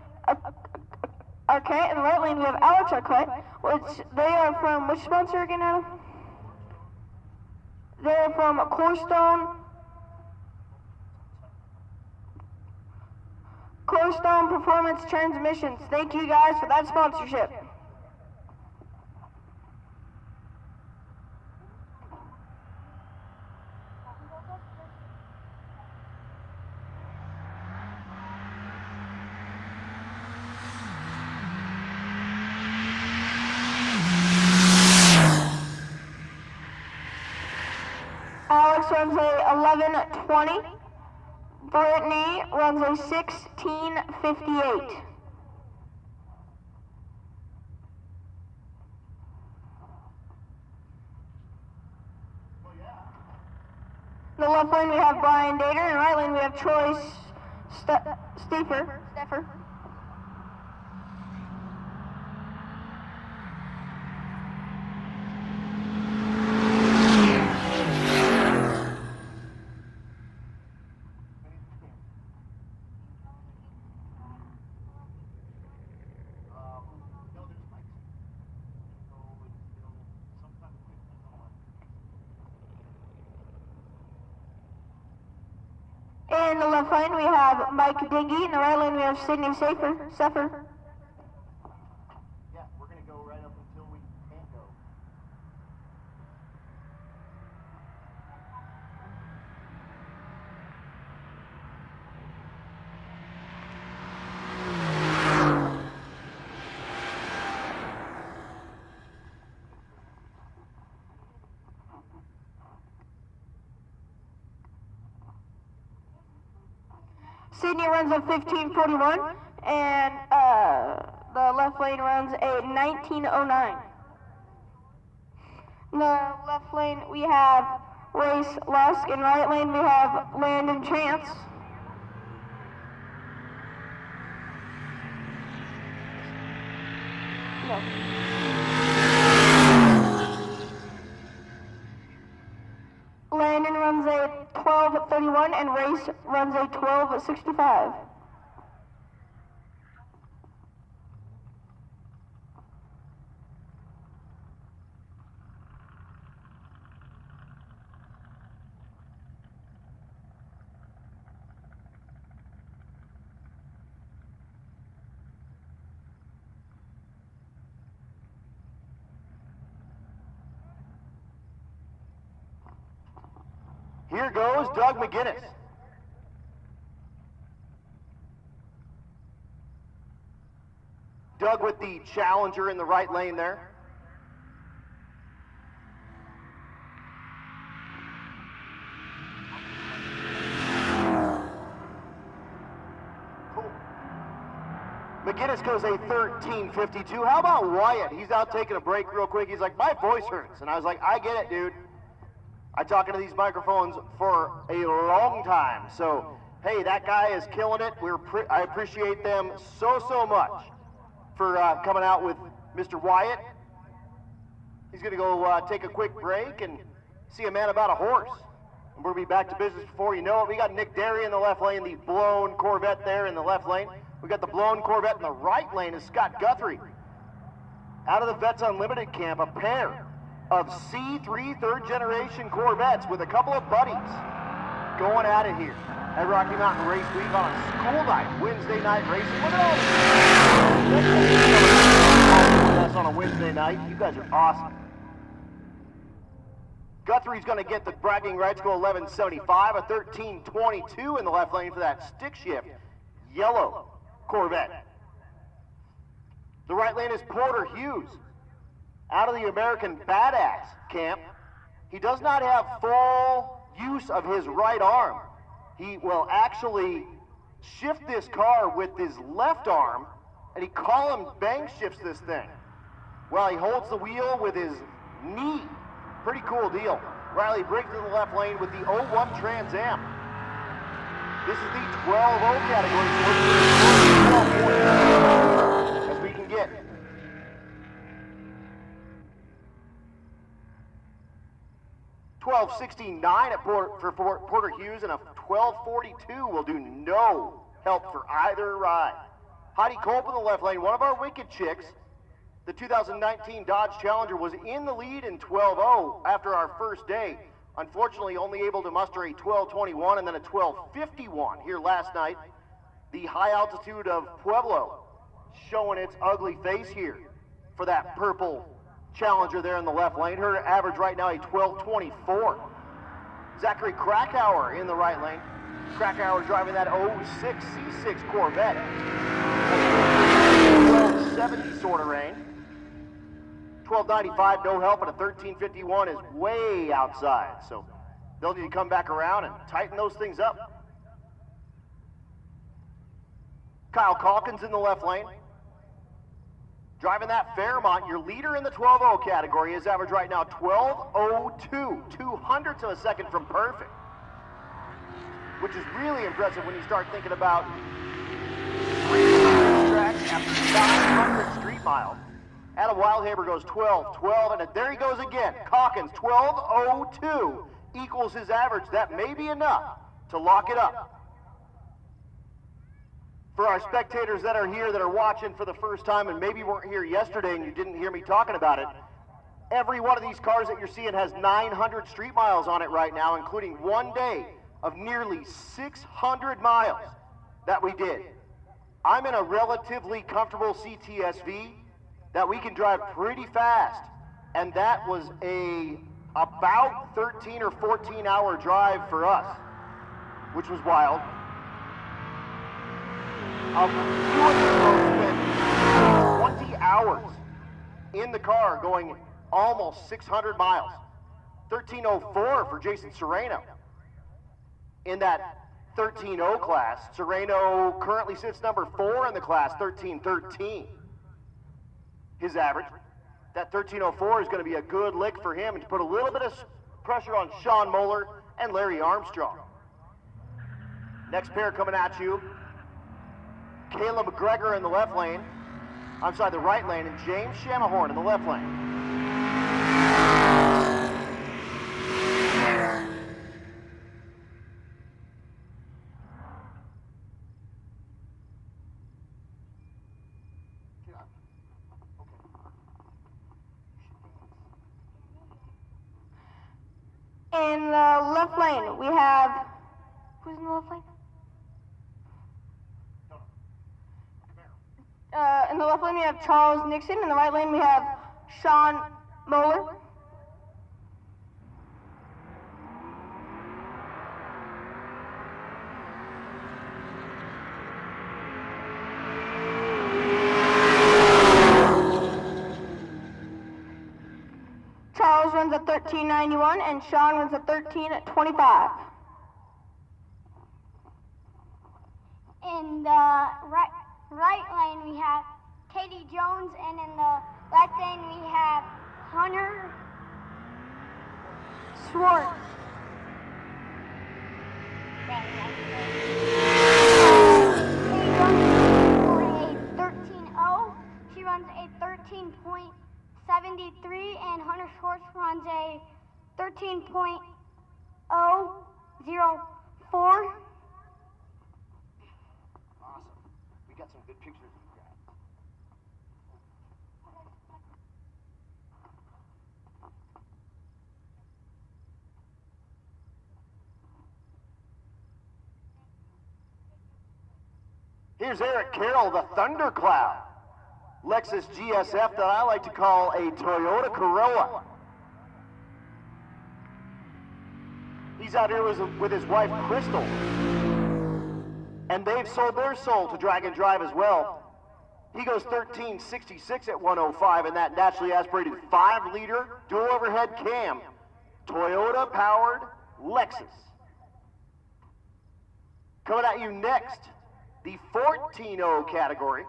Arquette. In the right lane we have Alex Arquette. They are from which sponsor again, Adam? They're from Corestone Performance Transmissions. Thank you guys for that sponsorship. Alex runs a 11:20. Brittany runs a 16:58. In the left lane we have Brian Dater, and right lane we have Troy Steffer. In the left lane we have Mike Dingy, in the right lane we have Sydney Seffer. Yeah, we're going to go right up until we can't go. Sydney runs a 15:41, and the left lane runs a 19:09. In the left lane we have Race Lusk, in right lane we have Landon Chance. No. Landon runs a 12:31 and Race runs a 12:65. Here goes Doug McGinnis. Doug with the Challenger in the right lane there. Cool. McGinnis goes a 13:52. How about Wyatt? He's out taking a break real quick. He's like, my voice hurts. And I was like, I get it, dude. I talk into these microphones for a long time. So, hey, that guy is killing it. I appreciate them so much for coming out with Mr. Wyatt. He's going to go take a quick break and see a man about a horse. And we'll be back to business before you know it. We got Nick Derry in the left lane, the blown Corvette there in the left lane. We got the blown Corvette in the right lane is Scott Guthrie. Out of the Vets Unlimited camp, a pair of C3 third-generation Corvettes with a couple of buddies going at it here at Rocky Mountain Race Week on a school night, Wednesday night racing. Look at all this. That's on a Wednesday night. You guys are awesome. Guthrie's going to get the bragging rights, go 11.75, a 13.22 in the left lane for that stick shift yellow Corvette. The right lane is Porter Hughes, out of the American Badass camp. He does not have full use of his right arm. He will actually shift this car with his left arm, and he column bang shifts this thing while he holds the wheel with his knee. Pretty cool deal. Riley Briggs in the left lane with the 01 Trans Am. This is the 12-0 category. As we can get. $12.69 for Porter Hughes, and a $12.42 will do no help for either ride. Heidi Culp in the left lane, one of our wicked chicks. The 2019 Dodge Challenger was in the lead in 12.0 after our first day. Unfortunately, only able to muster a 12.21 and then a 12.51 here last night. The high altitude of Pueblo showing its ugly face here for that purple Challenger there in the left lane. Her average right now a 12.24. Zachary Krakauer in the right lane. Krakauer driving that 06 C6 Corvette. 12.70 sort of range. 12.95 no help, and a 13.51 is way outside. So they'll need to come back around and tighten those things up. Kyle Calkins in the left lane. Driving that Fairmont, your leader in the 12.0 category. His average right now 12.02, 200ths of a second from perfect, which is really impressive when you start thinking about track after 900 street miles. Adam Wildhaber goes 12.12, and there he goes again. Calkins 12.02 equals his average. That may be enough to lock it up. For our spectators that are here that are watching for the first time and maybe weren't here yesterday and you didn't hear me talking about it, every one of these cars that you're seeing has 900 street miles on it right now, including one day of nearly 600 miles that we did. I'm in a relatively comfortable CTSV that we can drive pretty fast, and that was about 13 or 14 hour drive for us, which was wild. You spent 20 hours in the car going almost 600 miles. 13.04 for Jason Serrano in that 13.0 class. Serrano currently sits number 4 in the class, 13.13. His average. That 13.04 is going to be a good lick for him and to put a little bit of pressure on Sean Moeller and Larry Armstrong. Next pair coming at you. Caleb McGregor in the left lane. I'm sorry, the right lane, and James Shamahorn in the left lane. In the left lane, we have, who's in the left lane? In the left lane, we have Charles Nixon. In the right lane, we have Sean Moeller. Charles runs a 13.91, and Sean runs a 13.25. In the right lane, we have Katie Jones, and in the left lane, we have Hunter Schwartz. Katie Jones for a 13.0. She runs a 13.73, and Hunter Schwartz runs a 13.004. Got some good pictures of you guys. Here's Eric Carroll, the Thundercloud. Lexus GSF that I like to call a Toyota Corolla. He's out here with his wife, Crystal. And they've sold their soul to Dragon Drive as well. He goes 13.66 at 105, and that naturally aspirated 5-liter dual overhead cam, Toyota-powered Lexus. Coming at you next, the 14.0 category.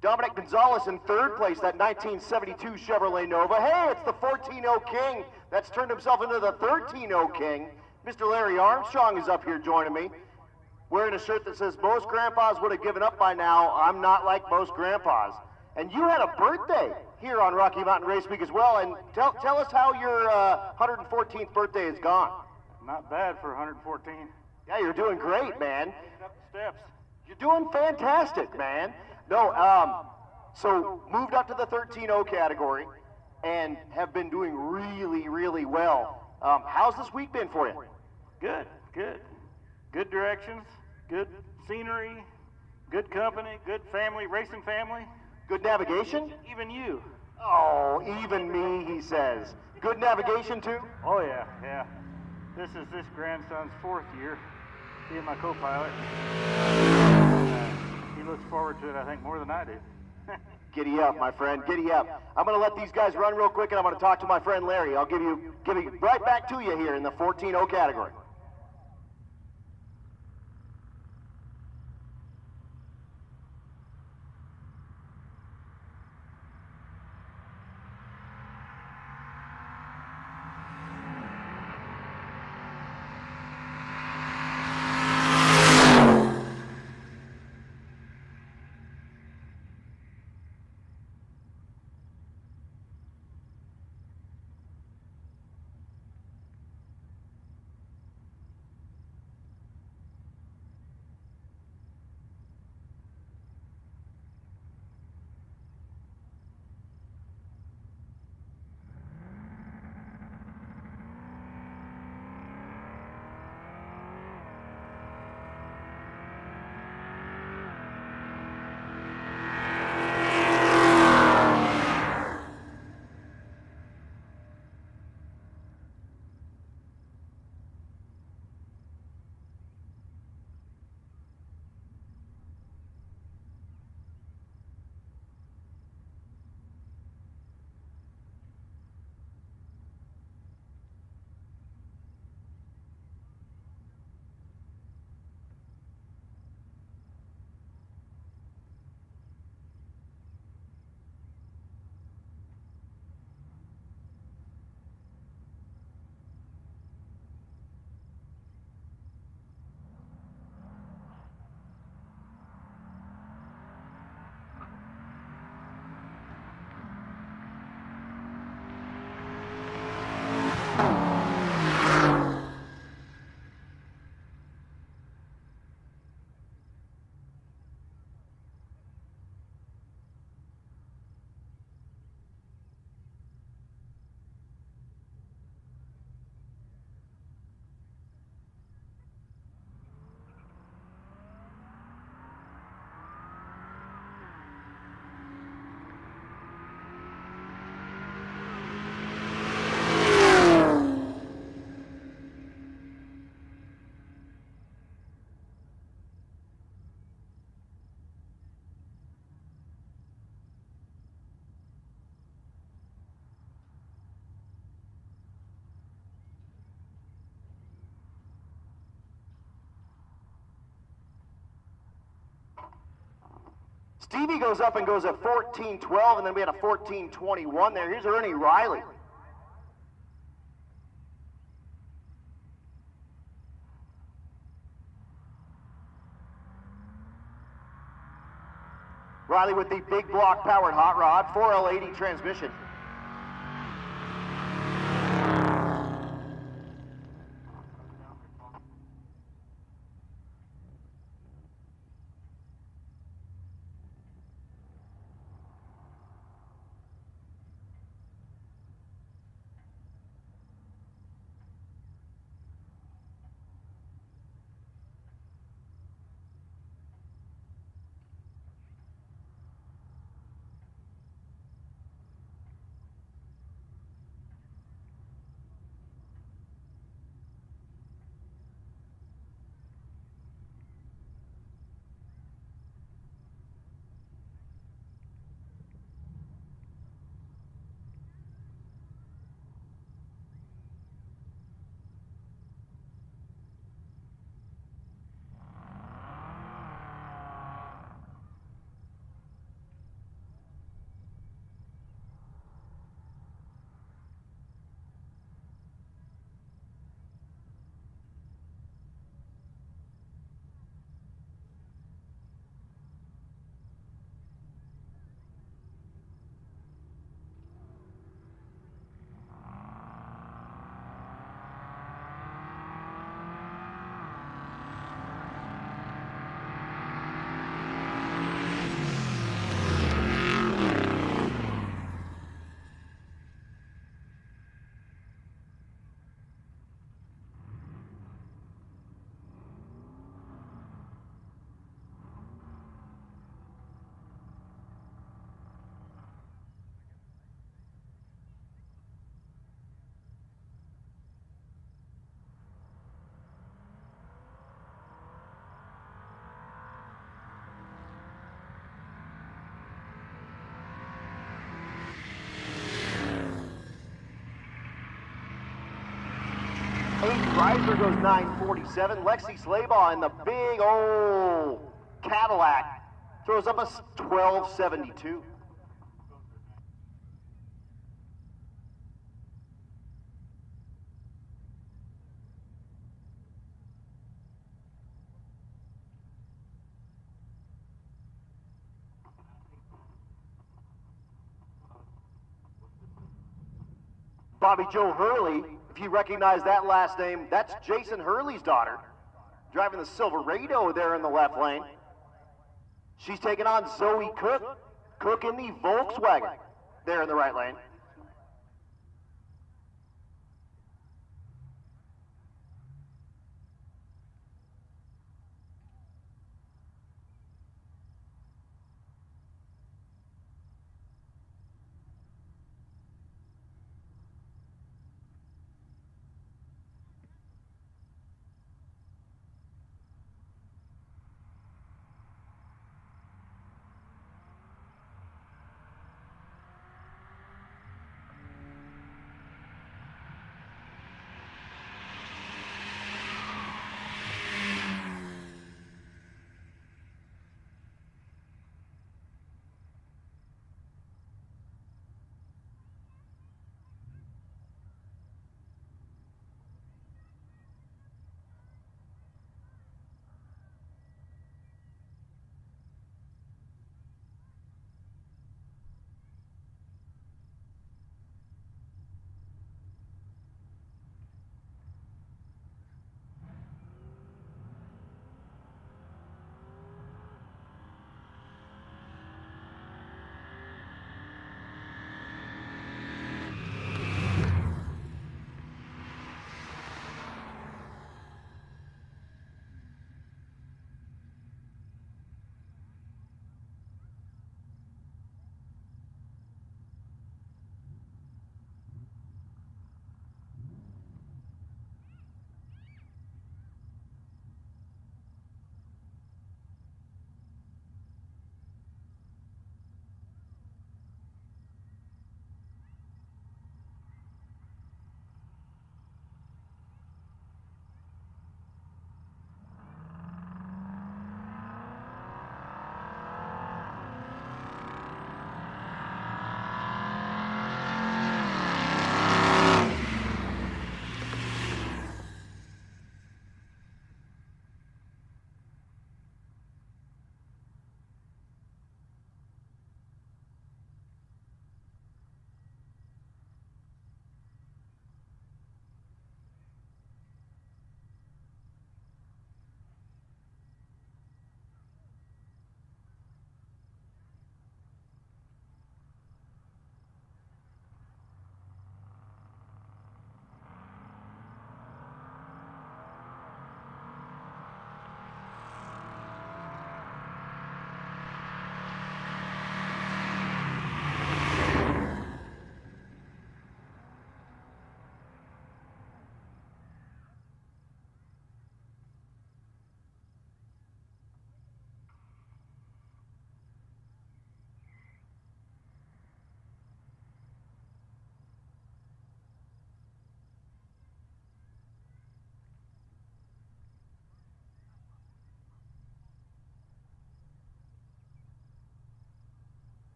Dominic Gonzalez in third place, that 1972 Chevrolet Nova. Hey, it's the 14.0 King that's turned himself into the 13.0 King. Mr. Larry Armstrong is up here joining me, wearing a shirt that says, most grandpas would have given up by now. I'm not like most grandpas. And you had a birthday here on Rocky Mountain Race Week as well. And tell us how your 114th birthday has gone. Not bad for 114. Yeah, you're doing great, man. Making up the steps. You're doing fantastic, man. No, so moved up to the 13.0 category and have been doing really, really well. How's this week been for you? Good, good. Good directions, good scenery, good company, good family, racing family. Good navigation? Even you. Oh, even me, he says. Good navigation, too? Oh, yeah, yeah. This is this grandson's 4th year, being my co-pilot. He looks forward to it, I think, more than I do. Giddy up, my friend, giddy up. I'm going to let these guys run real quick, and I'm going to talk to my friend Larry. I'll give you right back to you here in the 14.0 category. Stevie goes up and goes at 14.12, and then we had a 14.21 there. Here's Ernie Riley. Riley with the big block powered hot rod, 4L80 transmission. Aiden Reiser goes 9:47. Lexi Slaybaugh in the big old Cadillac throws up a 12:72. Bobby Joe Hurley, if you recognize that last name, that's Jason Hurley's daughter, driving the Silverado there in the left lane. She's taking on Zoe Cook. Cook in the Volkswagen there in the right lane.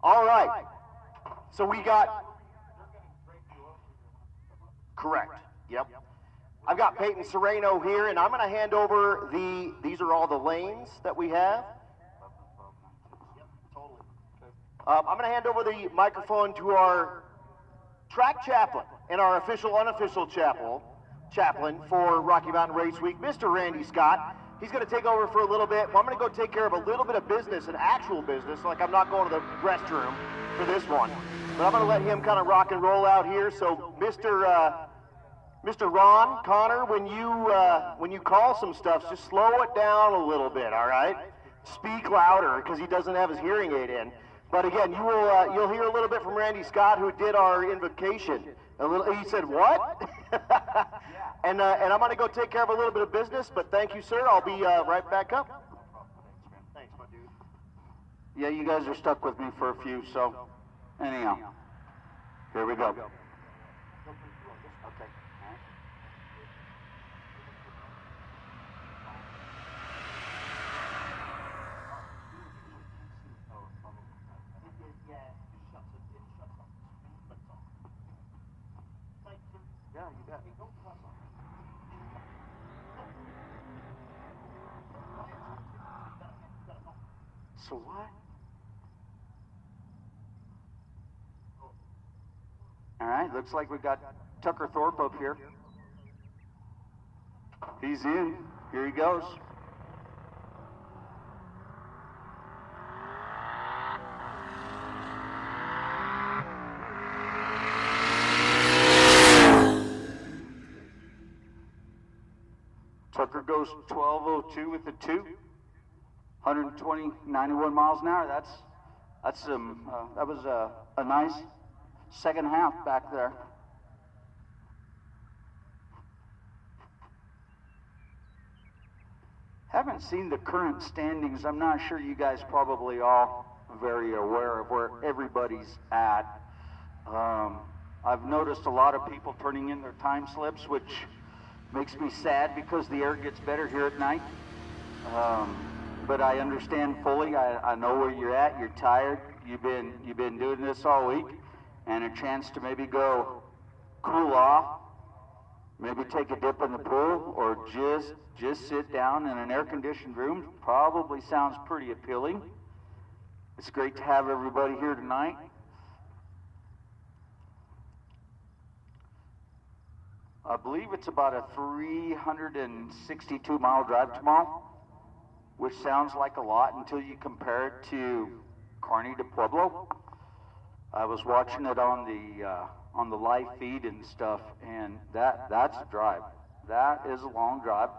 All right. So we got... Correct. Yep. I've got Peyton Sereno here, and I'm going to hand over these are all the lanes that we have. I'm going to hand over the microphone to our track chaplain and our official, unofficial chaplain for Rocky Mountain Race Week, Mr. Randy Scott. He's going to take over for a little bit. Well, I'm going to go take care of a little bit of business, an actual business, like I'm not going to the restroom for this one. But I'm going to let him kind of rock and roll out here. So, Mr. Ron, Connor, when you call some stuff, just slow it down a little bit, all right? Speak louder, because he doesn't have his hearing aid in. But again, you'll hear a little bit from Randy Scott, who did our invocation. He said, what? And I'm going to go take care of a little bit of business, but thank you, sir. I'll be right back up. Thanks, my dude. Yeah, you guys are stuck with me for a few, so anyhow, here we go. Yeah, you bet. So what? All right, looks like we got Tucker Thorpe up here. He's in. Here he goes. Tucker goes 12:02 with the 2, 120, 91 miles an hour. That was a nice second half back there. Haven't seen the current standings. I'm not sure you guys probably all very aware of where everybody's at. I've noticed a lot of people turning in their time slips, which makes me sad because the air gets better here at night. But I understand fully. I know where you're at. You're tired. You've been doing this all week, and a chance to maybe go cool off, maybe take a dip in the pool, or just sit down in an air-conditioned room probably sounds pretty appealing. It's great to have everybody here tonight. I believe it's about a 362-mile drive tomorrow, which sounds like a lot until you compare it to Kearney to Pueblo. I was watching it on the live feed and stuff, and that's a drive. That is a long drive.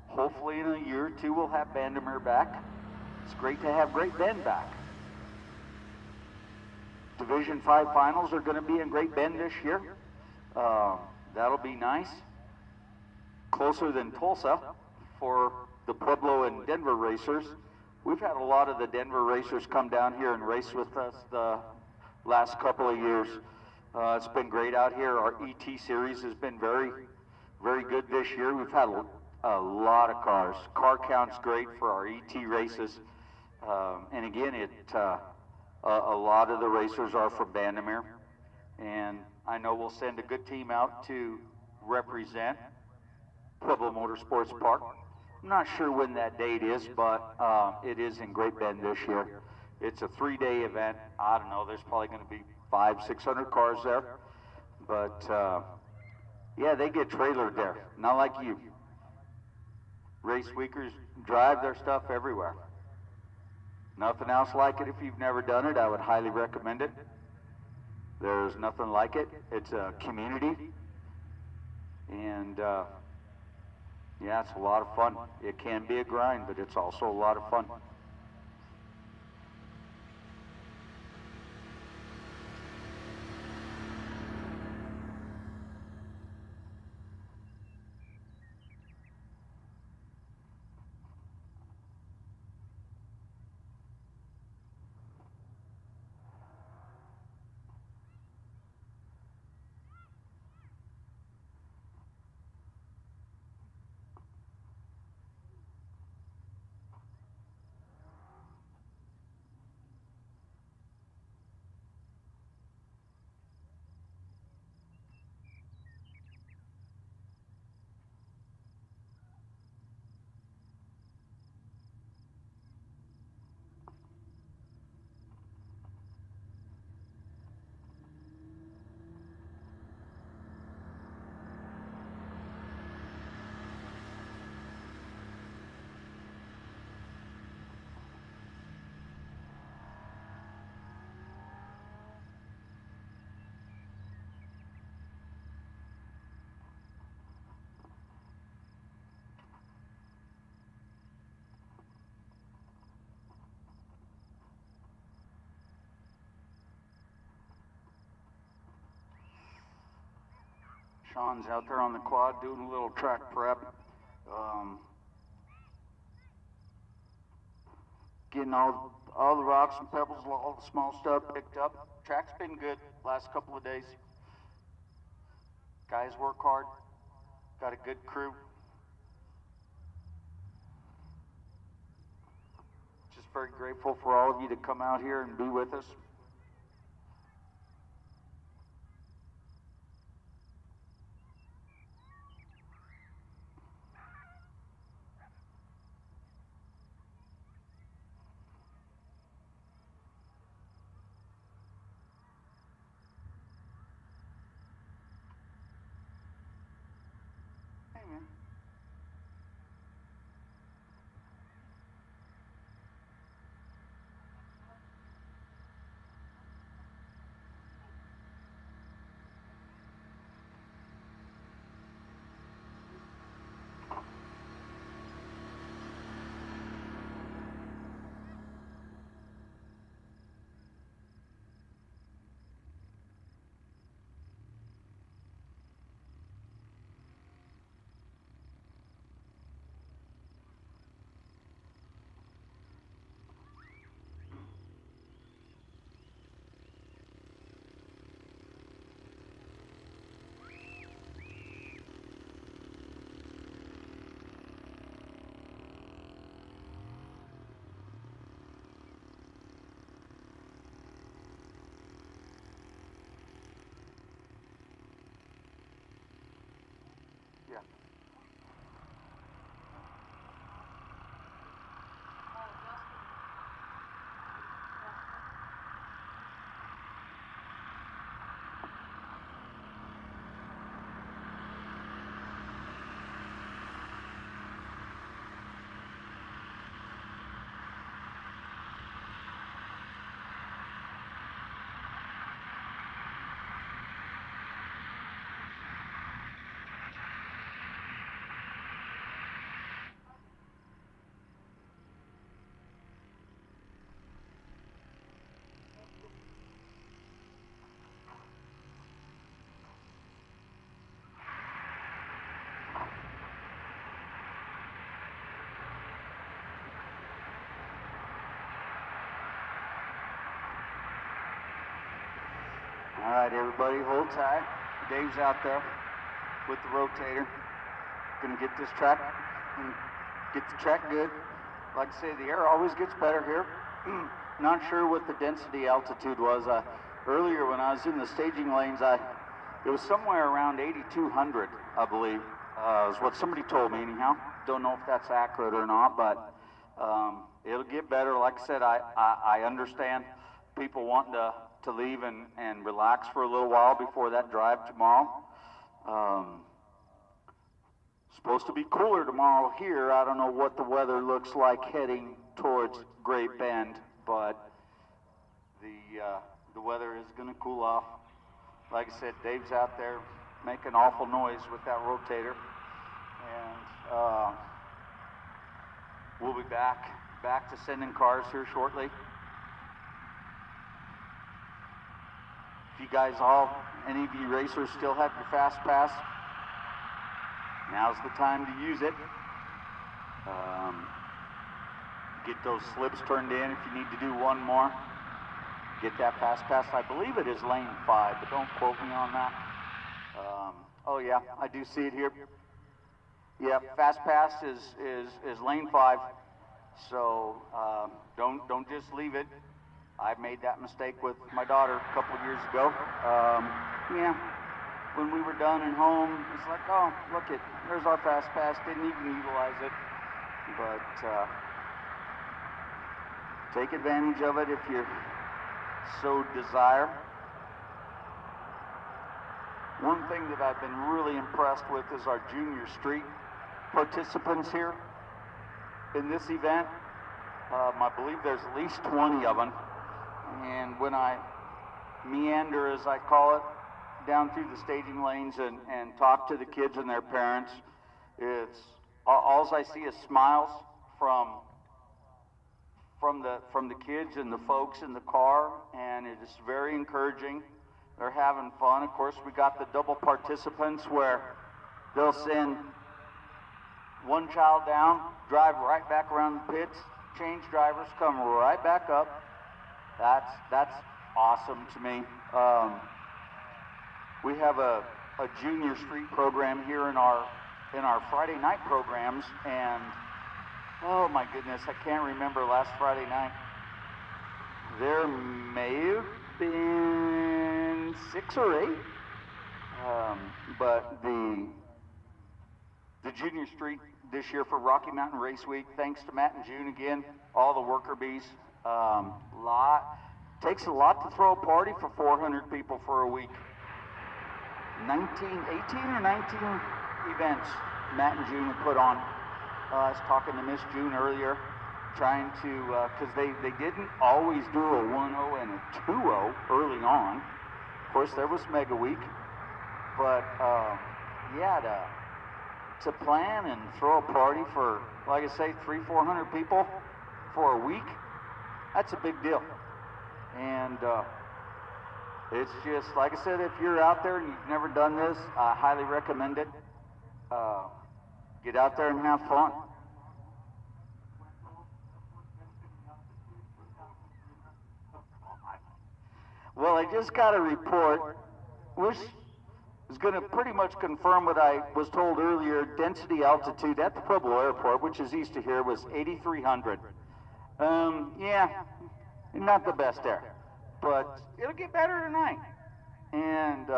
Hopefully in a year or two we'll have Vandermeer back. It's great to have Great Bend back. Division 5 finals are going to be in Great Bend this year. That'll be nice. Closer than Tulsa for the Pueblo and Denver racers. We've had a lot of the Denver racers come down here and race with us the last couple of years. It's been great out here. Our ET series has been very, very good this year. We've had a lot of cars. Car count's great for our ET races. And again, a lot of the racers are from Vandermeer. And I know we'll send a good team out to represent Pueblo Motorsports Park. I'm not sure when that date is, but it is in Great Bend this year. It's a 3-day event. I don't know, there's probably going to be 500-600 cars there. But yeah, they get trailered there, not like you. Race weekers drive their stuff everywhere. Nothing else like it. If you've never done it, I would highly recommend it. There's nothing like it. It's a community. And yeah, it's a lot of fun. It can be a grind, but it's also a lot of fun. Sean's out there on the quad doing a little track prep. Getting all the rocks and pebbles, all the small stuff picked up. Track's been good last couple of days. Guys work hard. Got a good crew. Just very grateful for all of you to come out here and be with us. All right, everybody, hold tight. Dave's out there with the rotator. Gonna get this track and get the track good. Like I say, the air always gets better here. Not sure what the density altitude was. Earlier when I was in the staging lanes, it was somewhere around 8,200, I believe, is what somebody told me anyhow. Don't know if that's accurate or not, but it'll get better. Like I said, I understand people wanting to leave and relax for a little while before that drive tomorrow. Supposed to be cooler tomorrow here. I don't know what the weather looks like heading towards Great Bend, but the weather is going to cool off. Like I said, Dave's out there making awful noise with that rotator, and we'll be back to sending cars here shortly. If you guys any of you racers still have your fast pass, now's the time to use it. Get those slips turned in if you need to do one more. Get that fast pass. I believe it is lane 5, but don't quote me on that. Oh yeah, I do see it here. Yeah, fast pass is lane 5. So don't just leave it. I made that mistake with my daughter a couple of years ago. Yeah, when we were done and home, it's like, oh, look it, there's our fast pass. Didn't even utilize it. But take advantage of it if you so desire. One thing that I've been really impressed with is our junior street participants here in this event. I believe there's at least 20 of them. And when I meander, as I call it, down through the staging lanes and talk to the kids and their parents, it's all I see is smiles from the kids and the folks in the car, and it is very encouraging. They're having fun. Of course, we got the double participants where they'll send one child down, drive right back around the pits, change drivers, come right back up. That's awesome to me. We have a junior street program here in our Friday night programs, and oh my goodness, I can't remember last Friday night. There may have been 6 or 8, but the junior street this year for Rocky Mountain Race Week, thanks to Matt and June again, all the worker bees, takes a lot to throw a party for 400 people for a week. 18 or 19 events Matt and June have put on. I was talking to Miss June earlier, trying to, because they didn't always do a 1-0 and a 2-0 early on. Of course, there was Mega Week, but yeah, to plan and throw a party for, like I say, 300-400 people for a week, that's a big deal. And it's just, like I said, if you're out there and you've never done this, I highly recommend it. Get out there and have fun. Well, I just got a report, which is going to pretty much confirm what I was told earlier. Density altitude at the Pueblo Airport, which is east of here, was 8,300. Yeah, not the best there, but it'll get better tonight. And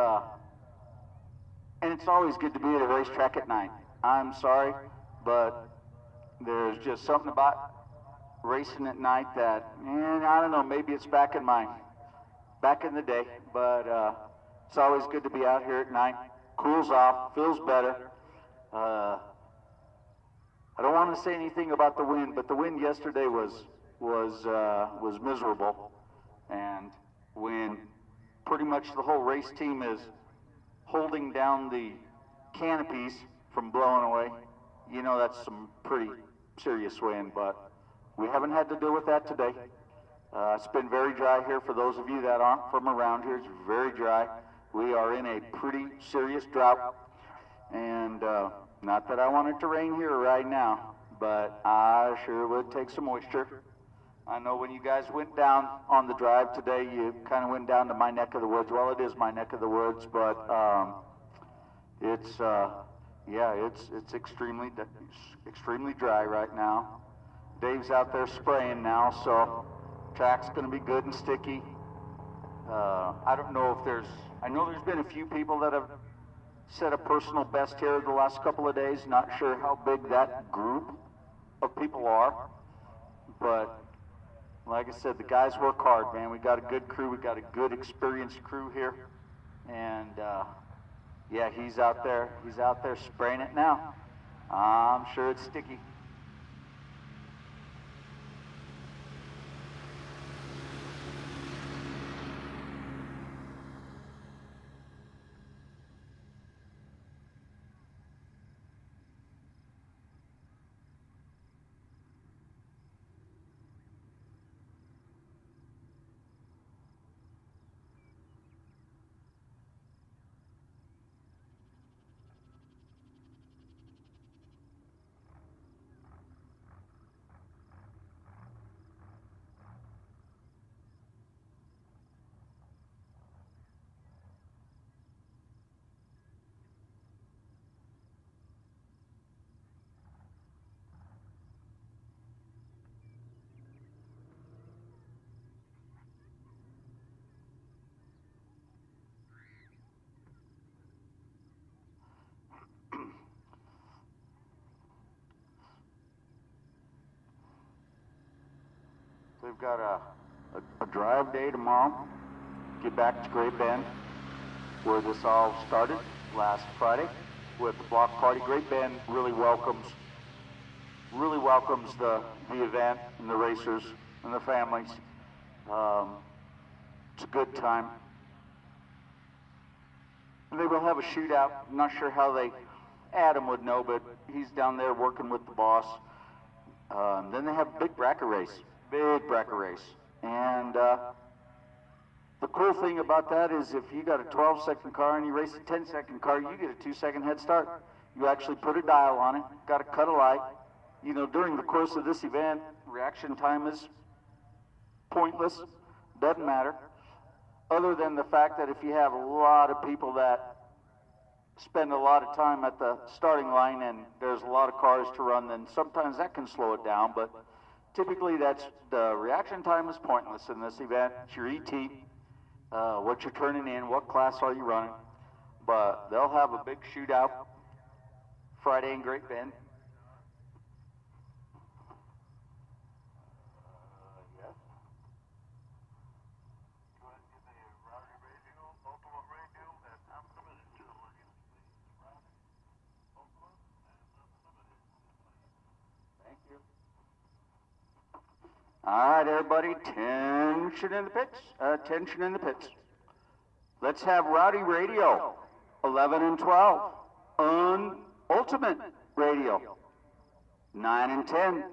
it's always good to be at a racetrack at night. I'm sorry, but there's just something about racing at night that, I don't know, maybe it's back in the day, but it's always good to be out here at night. Cools off, feels better. I don't want to say anything about the wind, but the wind yesterday was miserable. And when pretty much the whole race team is holding down the canopies from blowing away, you know that's some pretty serious wind, but we haven't had to deal with that today. It's been very dry here. For those of you that aren't from around here, it's very dry. We are in a pretty serious drought, and not that I want it to rain here right now, but I sure would take some moisture. I know when you guys went down on the drive today, you kind of went down to my neck of the woods. Well, it is my neck of the woods, but it's extremely dry right now. Dave's out there spraying now, so track's going to be good and sticky. I don't know if I know there's been a few people that have set a personal best here the last couple of days. Not sure how big that group of people are, but like I said, the guys work hard, man. We got a good crew. We got a good, experienced crew here, and yeah, he's out there spraying it now. I'm sure it's sticky. We've got a drive day tomorrow. Get back to Great Bend, where this all started last Friday with the block party. Great Bend really welcomes the event and the racers and the families. It's a good time. And they will have a shootout. I'm not sure how Adam would know, but he's down there working with the boss. Then they have a big bracket race. And The cool thing about that is if you got a 12-second car and you race a 10-second car, you get a 2-second head start. You actually put a dial on it, got to cut a light. You know, during the course of this event, reaction time is pointless, doesn't matter, other than the fact that if you have a lot of people that spend a lot of time at the starting line and there's a lot of cars to run, then sometimes that can slow it down, but typically that's the reaction time is pointless in this event. It's your ET, what you're turning in, what class are you running, but they'll have a big shootout Friday in Great Bend. All right, everybody, attention in the pits, attention in the pits. Let's have Rowdy Radio, 11 and 12, Ultimate Radio, 9 and 10,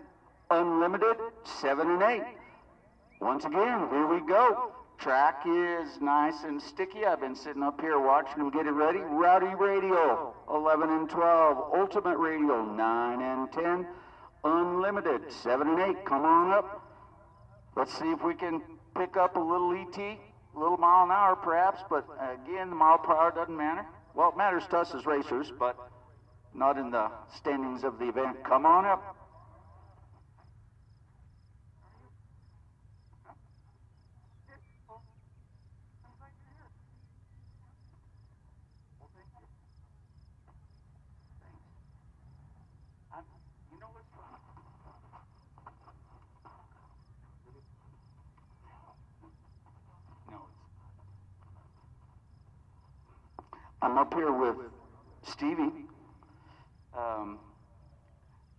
Unlimited, 7 and 8. Once again, here we go. Track is nice and sticky. I've been sitting up here watching them get it ready. Rowdy Radio, 11 and 12, Ultimate Radio, 9 and 10, Unlimited, 7 and 8. Come on up. Let's see if we can pick up a little ET, a little mile an hour perhaps, but again, the mile per hour doesn't matter. Well, it matters to us as racers, but not in the standings of the event. Come on up. I'm up here with Stevie.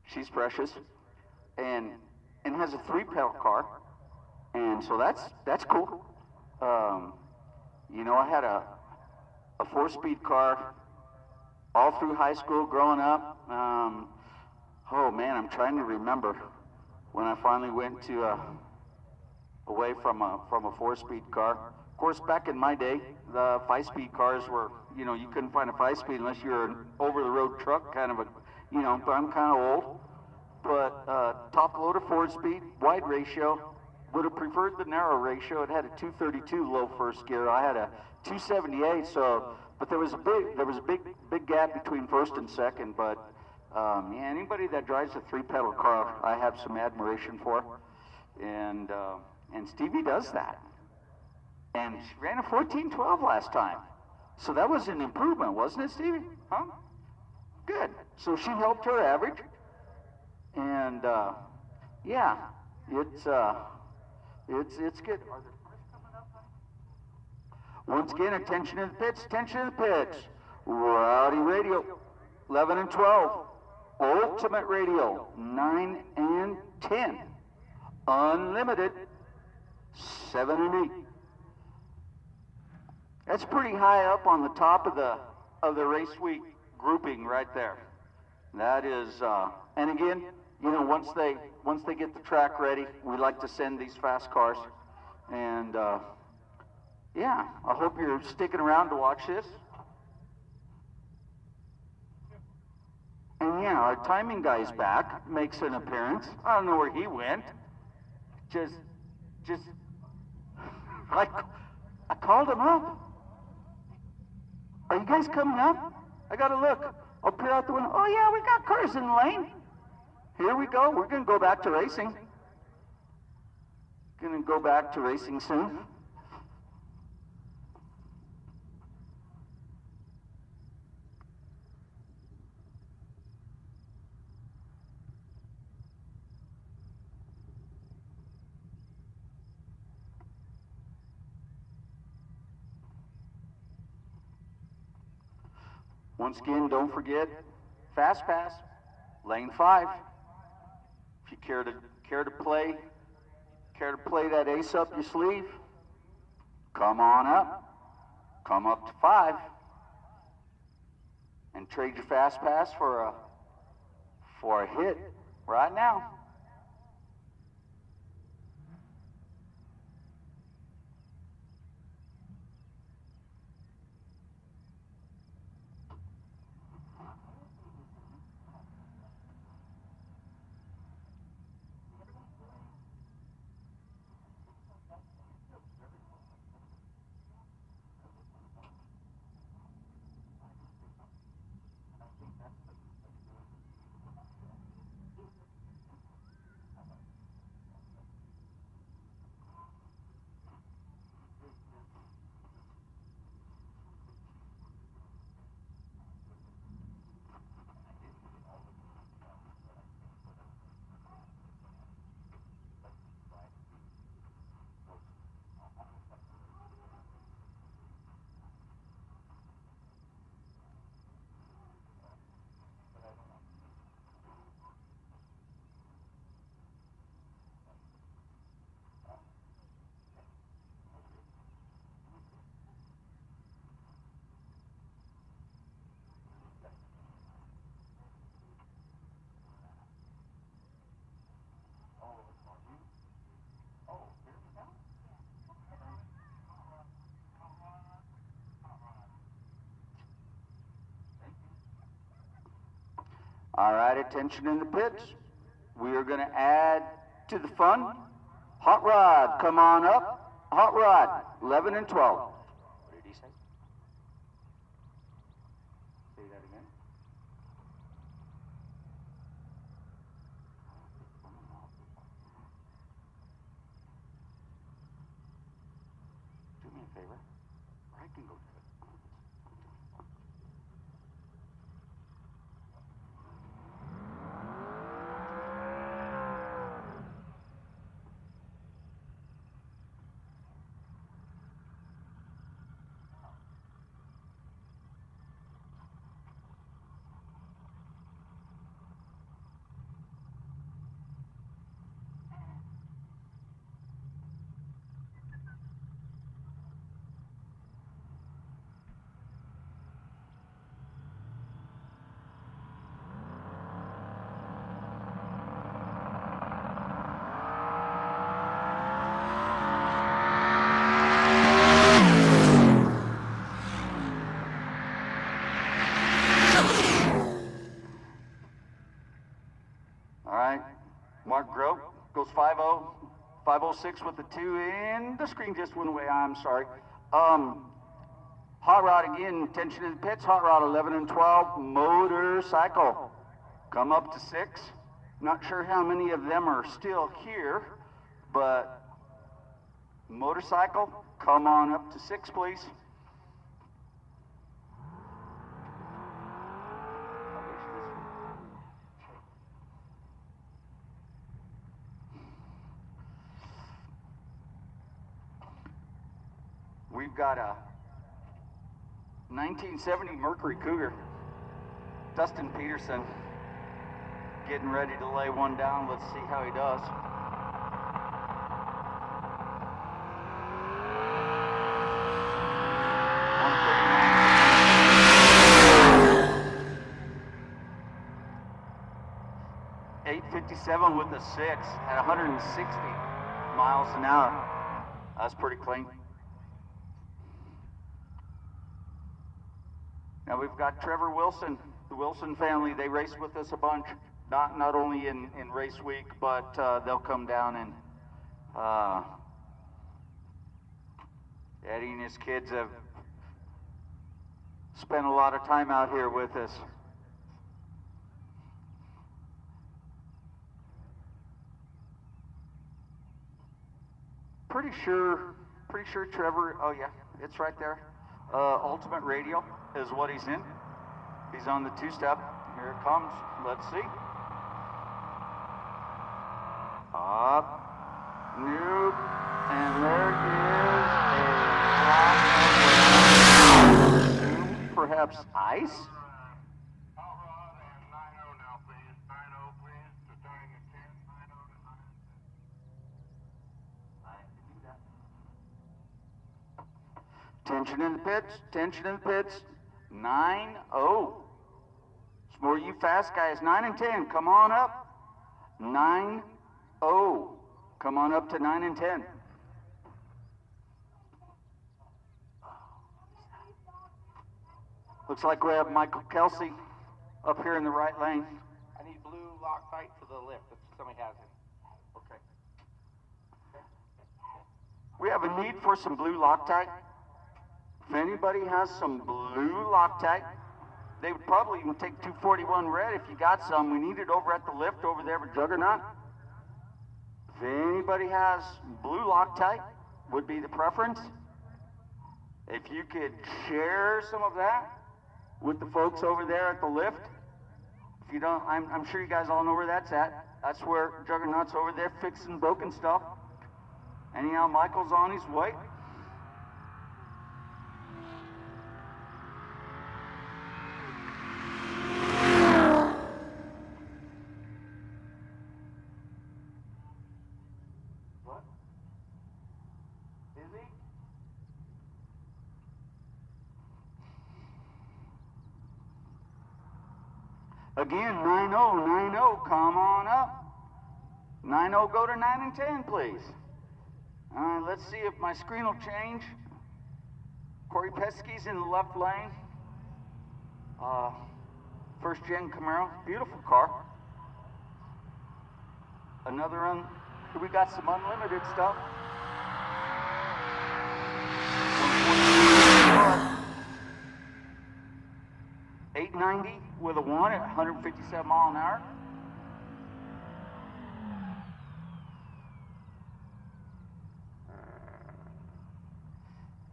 She's precious, and has a 3-pedal car, and so that's cool. You know, I had a 4-speed car all through high school growing up. Oh man, I'm trying to remember when I finally went to away from a 4-speed car. Of course, back in my day, the 5-speed cars were, you know, you couldn't find a 5-speed unless you were an over-the-road truck, kind of a, you know, but I'm kind of old. But top-loader 4-speed, wide ratio, would have preferred the narrow ratio. It had a 232 low first gear. I had a 278, so, but there was a big gap between first and second. But yeah, anybody that drives a 3-pedal car, I have some admiration for, and Stevie does that. And she ran a 14:12 last time. So that was an improvement, wasn't it, Stevie? Huh? Good. So she helped her average. And yeah, it's good. Are there cars coming up? Once again, attention in the pits, attention in the pits. Rowdy Radio, 11 and 12. Ultimate Radio, 9 and 10. Unlimited, 7 and 8. That's pretty high up on the top of the race week grouping right there. That is, and again, you know, once they get the track ready, we like to send these fast cars, and yeah, I hope you're sticking around to watch this. And yeah, our timing guy's back, makes an appearance. I don't know where he went. Just, I called him up. Are you guys coming up? I gotta look. I'll peer out the window. Oh yeah, we got cars in the lane. Here we go. We're gonna go back to racing. Gonna go back to racing soon. Once again, don't forget, Fast Pass, Lane 5. If you care to play that ace up your sleeve, come on up. Come up to 5. And trade your Fast Pass for a hit right now. All right, attention in the pits. We are going to add to the fun. Hot Rod, come on up. Hot Rod, 11 and 12. What did he say? Say that again. Do me a favor. I can go do it. Mark Grote goes 5-0, 506 with the 2 in. The screen just went away, I'm sorry. Hot Rod again, attention in the pits. Hot Rod 11 and 12, motorcycle. Come up to 6. Not sure how many of them are still here, but motorcycle, come on up to 6, please. We've got a 1970 Mercury Cougar, Dustin Peterson, getting ready to lay one down. Let's see how he does. .857 with a 6 at 160 miles an hour. That's pretty clean. Now we've got Trevor Wilson, the Wilson family. They race with us a bunch, not only in race week, but they'll come down and Eddie and his kids have spent a lot of time out here with us. Pretty sure Trevor, oh yeah, it's right there. Ultimate Radio is what he's in. He's on the 2-step. Here it comes. Let's see. Up. Nope. And there is a perhaps ice. Tension in the pits, tension in the pits. 9-0. It's more you fast guys. 9 and 10, come on up. 9-0. Come on up to 9 and 10. Looks like we have Michael Kelsey up here in the right lane. I need blue Loctite for the lift if somebody has it. Okay. We have a need for some blue Loctite. If anybody has some blue Loctite, they would probably even take 241 red if you got some. We need it over at the lift over there with Juggernaut. If anybody has blue Loctite, would be the preference. If you could share some of that with the folks over there at the lift. If you don't, I'm sure you guys all know where that's at. That's where Juggernaut's over there fixing broken stuff. Anyhow, Michael's on his way. Again, 9-0, 9-0, come on up. 9-0, go to 9 and 10, please. All right, let's see if my screen will change. Corey Pesky's in the left lane. First gen Camaro, beautiful car. Another we got some unlimited stuff. 890 with a 1 at 157 mile an hour.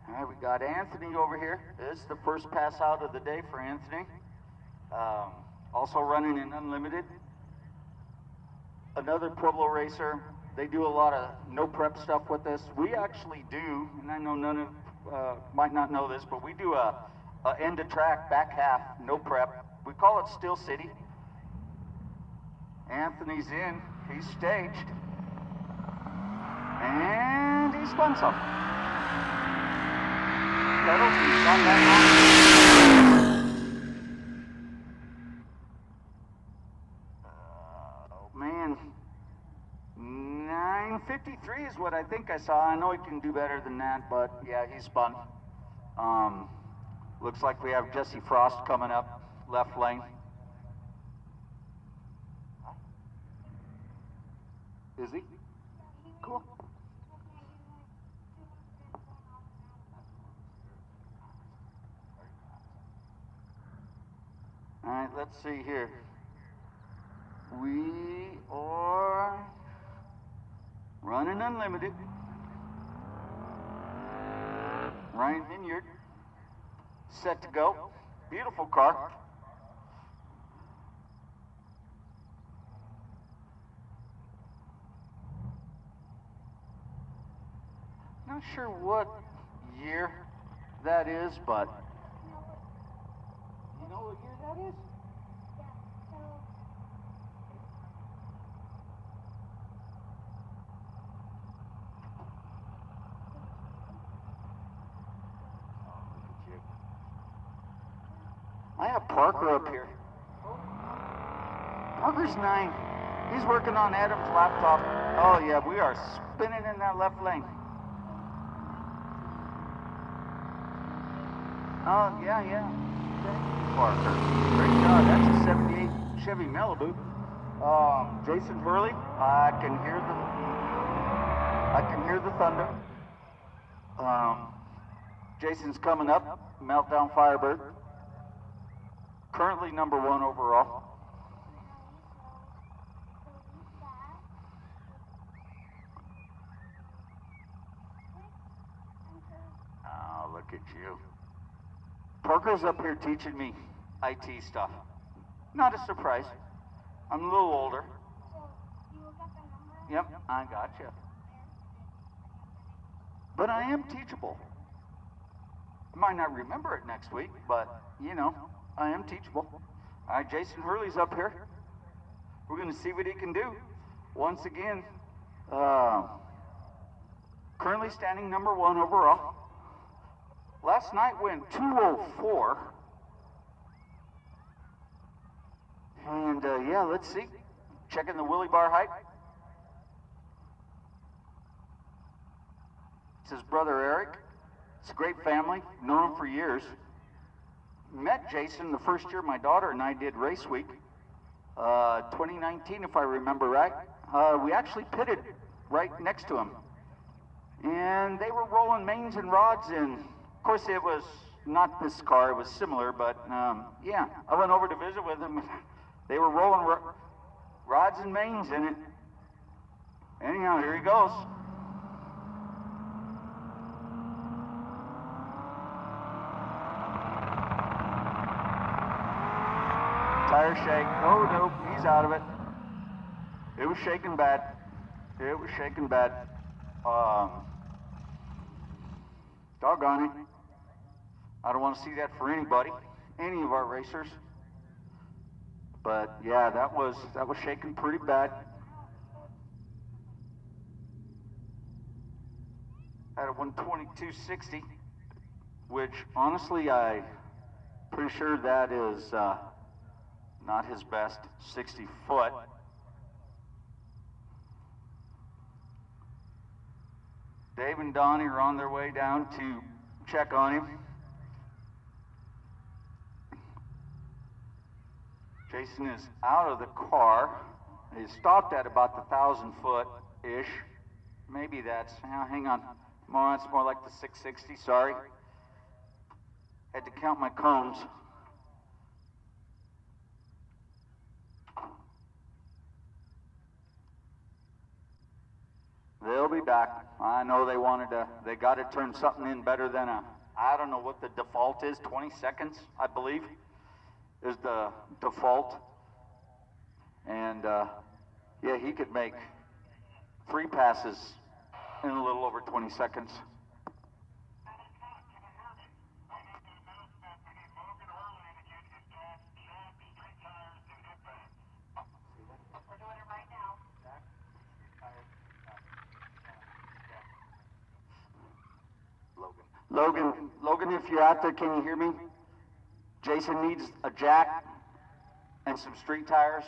All right, we got Anthony over here. This is the first pass out of the day for Anthony. Also running in unlimited. Another Pueblo racer. They do a lot of no prep stuff with this. We actually do, and I know none of might not know this, but we do a end of track, back half, no prep. We call it Steel City. Anthony's in, he's staged, and he spun some. Pedals, he spun that long. Oh man, 953 is what I think I saw. I know he can do better than that, but yeah, he spun. Looks like we have Jesse Frost coming up, left lane. Is he? Cool. All right, let's see here. We are running unlimited. Ryan Vineyard. Set to go. Beautiful car. Not sure what year that is, but you know what year that is? I have Parker up here. Parker's 9. He's working on Adam's laptop. Oh yeah, we are spinning in that left lane. Oh yeah. Thank you, Parker. Great job. That's a 78 Chevy Malibu. Jason Hurley, I can hear the thunder. Jason's coming up. Meltdown Firebird. Currently number 1 overall. Oh, look at you. Parker's up here teaching me IT stuff. Not a surprise. I'm a little older. Yep, I gotcha. But I am teachable. I might not remember it next week, but you know, I am teachable. All right, Jason Hurley's up here. We're going to see what he can do. Once again, currently standing number 1 overall. Last night went 204. And yeah, let's see. Checking the wheelie bar height. It's his brother Eric. It's a great family. Known him for years. Met Jason the first year my daughter and I did race week, 2019 if I remember right. We actually pitted right next to him, and they were rolling mains and rods, and of course it was not this car, it was similar, but yeah, I went over to visit with them. They were rolling rods and mains in it. Anyhow, here he goes. Tire shake. Oh, nope, he's out of it. It was shaking bad. It was shaking bad. Doggone it. I don't want to see that for anybody, any of our racers. But yeah, that was shaking pretty bad. At a 122.60, which honestly, I'm pretty sure that is not his best 60 foot. Dave and Donnie are on their way down to check on him. Jason is out of the car. He stopped at about the 1,000-foot-ish. Maybe that's, hang on. It's more like the 660, sorry. Had to count my cones. They'll be back. I know they got to turn something in better than I don't know what the default is, 20 seconds, I believe, is the default. And, yeah, he could make 3 passes in a little over 20 seconds. Logan, if you're out there, can you hear me? Jason needs a jack and some street tires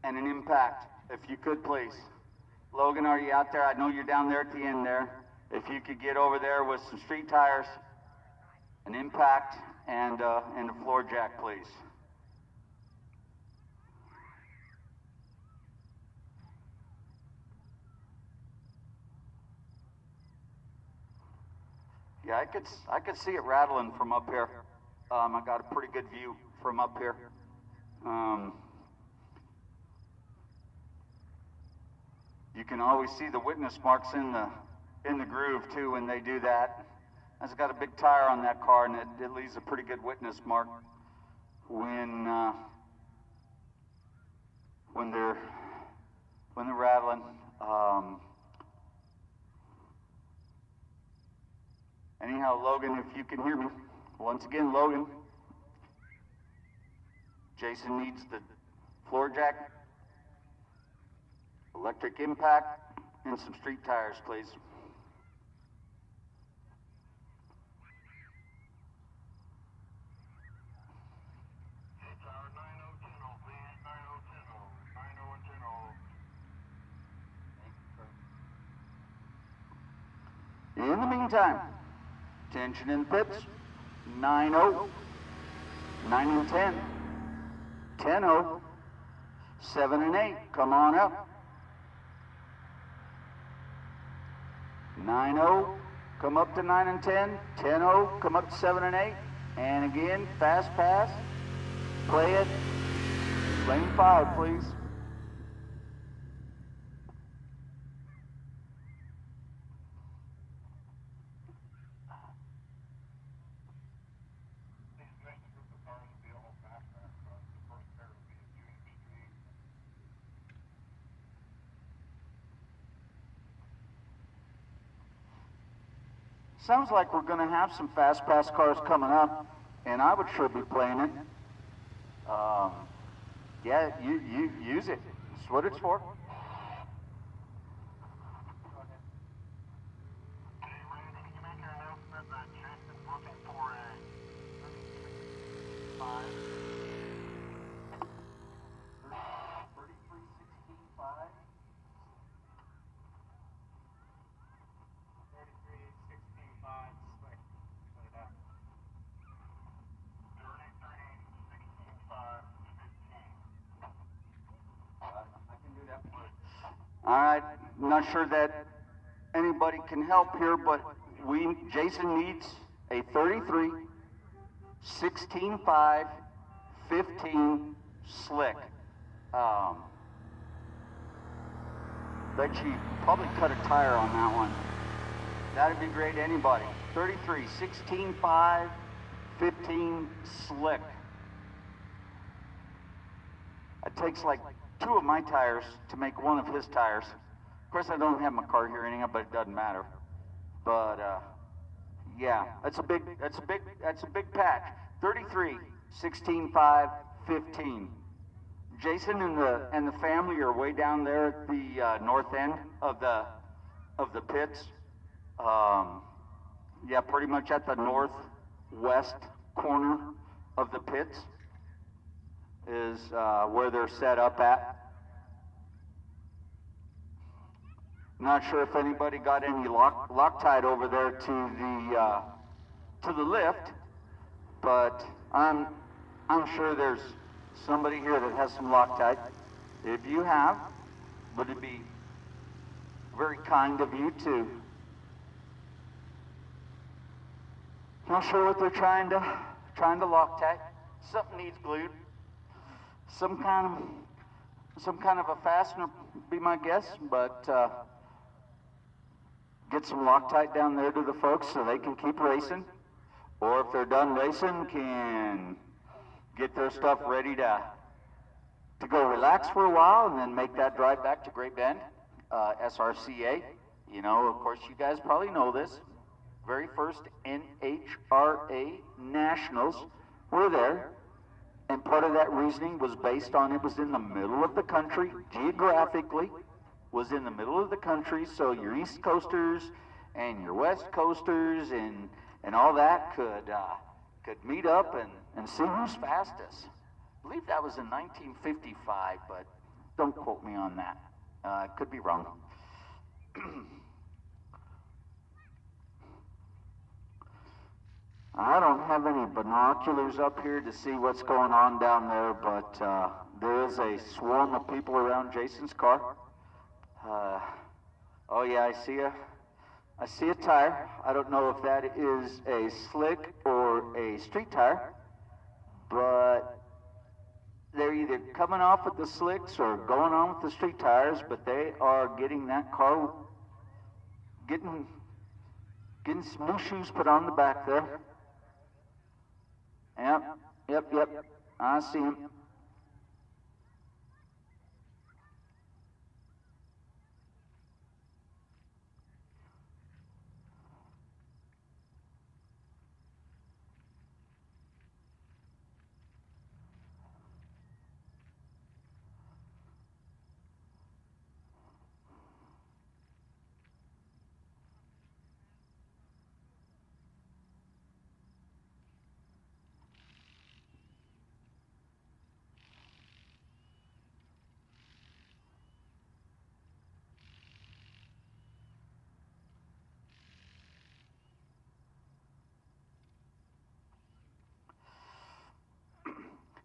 and an impact, if you could, please. Logan, are you out there? I know you're down there at the end there. If you could get over there with some street tires, an impact, and a floor jack, please. Yeah, I could see it rattling from up here. I got a pretty good view from up here. You can always see the witness marks in the groove too when they do that. It's got a big tire on that car, and it leaves a pretty good witness mark when they're rattling. Anyhow, Logan, if you can hear me, once again, Logan, Jason needs the floor jack, electric impact, and some street tires, please. In the meantime, attention in the pits, 9-0, 9 and 10, 10-0, 7 and 8, come on up. 9-0, come up to 9 and 10, 10-0, come up to 7 and 8, and again, fast pass, play it, lane 5, please. Sounds like we're going to have some fast pass cars coming up, and I would sure be playing it. Yeah, you use it. That's what it's for. All right, I'm not sure that anybody can help here, but Jason needs a 33, 16.5, 15 slick. Bet you probably cut a tire on that one. That'd be great, anybody. 33, 16.5, 15 slick. It takes like 2 of my tires to make 1 of his tires. Of course, I don't have my car here anyhow, but it doesn't matter. But yeah, that's a big patch. 33, 16.5, 15. Jason and the family are way down there at the north end of the pits. Yeah, pretty much at the northwest corner of the pits is where they're set up at. Not sure if anybody got any Loctite over there to the lift, but I'm sure there's somebody here that has some Loctite? If you have, would it be very kind of you to, not sure what they're trying to Loctite. Something needs glued. Some kind of a fastener would be my guess, but get some Loctite down there to the folks so they can keep racing, or if they're done racing, can get their stuff ready to go relax for a while and then make that drive back to Great Bend. SRCA, you know, of course you guys probably know this, very first NHRA Nationals were there, and part of that reasoning was based on it was in the middle of the country, geographically, was in the middle of the country, so your East Coasters and your West Coasters and all that could meet up and see who's fastest. I believe that was in 1955, but don't quote me on that. I could be wrong. I don't have any binoculars up here to see what's going on down there, but there is a swarm of people around Jason's car. Oh yeah, I see a tire. I don't know if that is a slick or a street tire, but they're either coming off with the slicks or going on with the street tires, but they are getting that car, getting some new shoes put on the back there. Yep. I see him.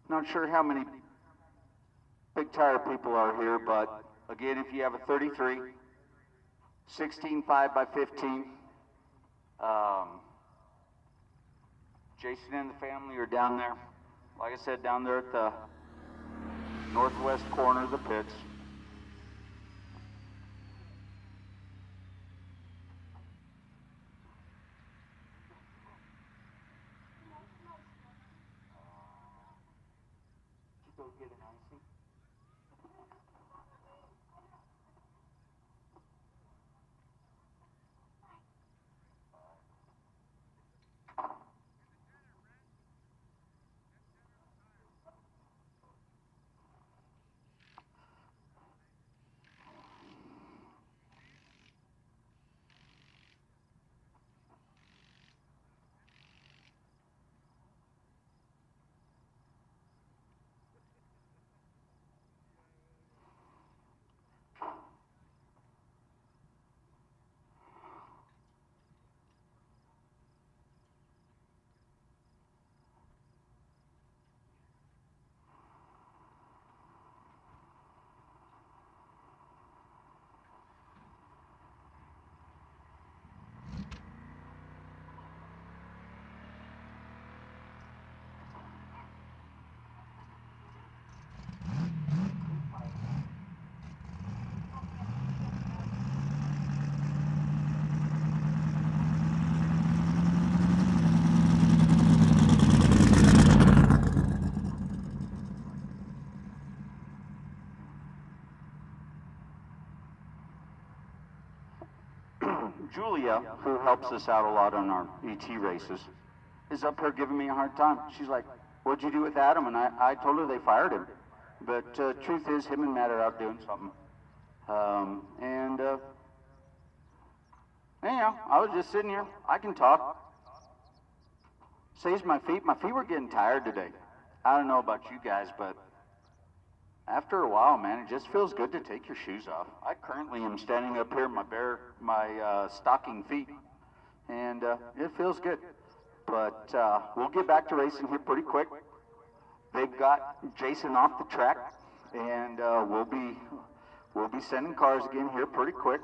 Not sure how many big tire people are here, but again, if you have a 33, 16 5x15, Jason and the family are down there. Like I said, down there at the northwest corner of the pits. Julia, who helps us out a lot on our ET races, is up here giving me a hard time. She's like, what'd you do with Adam? And I told her they fired him. But truth is, him and Matt are out doing something. Anyhow, I was just sitting here. I can talk. Saves my feet. My feet were getting tired today. I don't know about you guys, but after a while, man, it just feels good to take your shoes off. I currently am standing up here in my stocking feet, and it feels good. But we'll get back to racing here pretty quick. they've got Jason off the track, and we'll be sending cars again here pretty quick.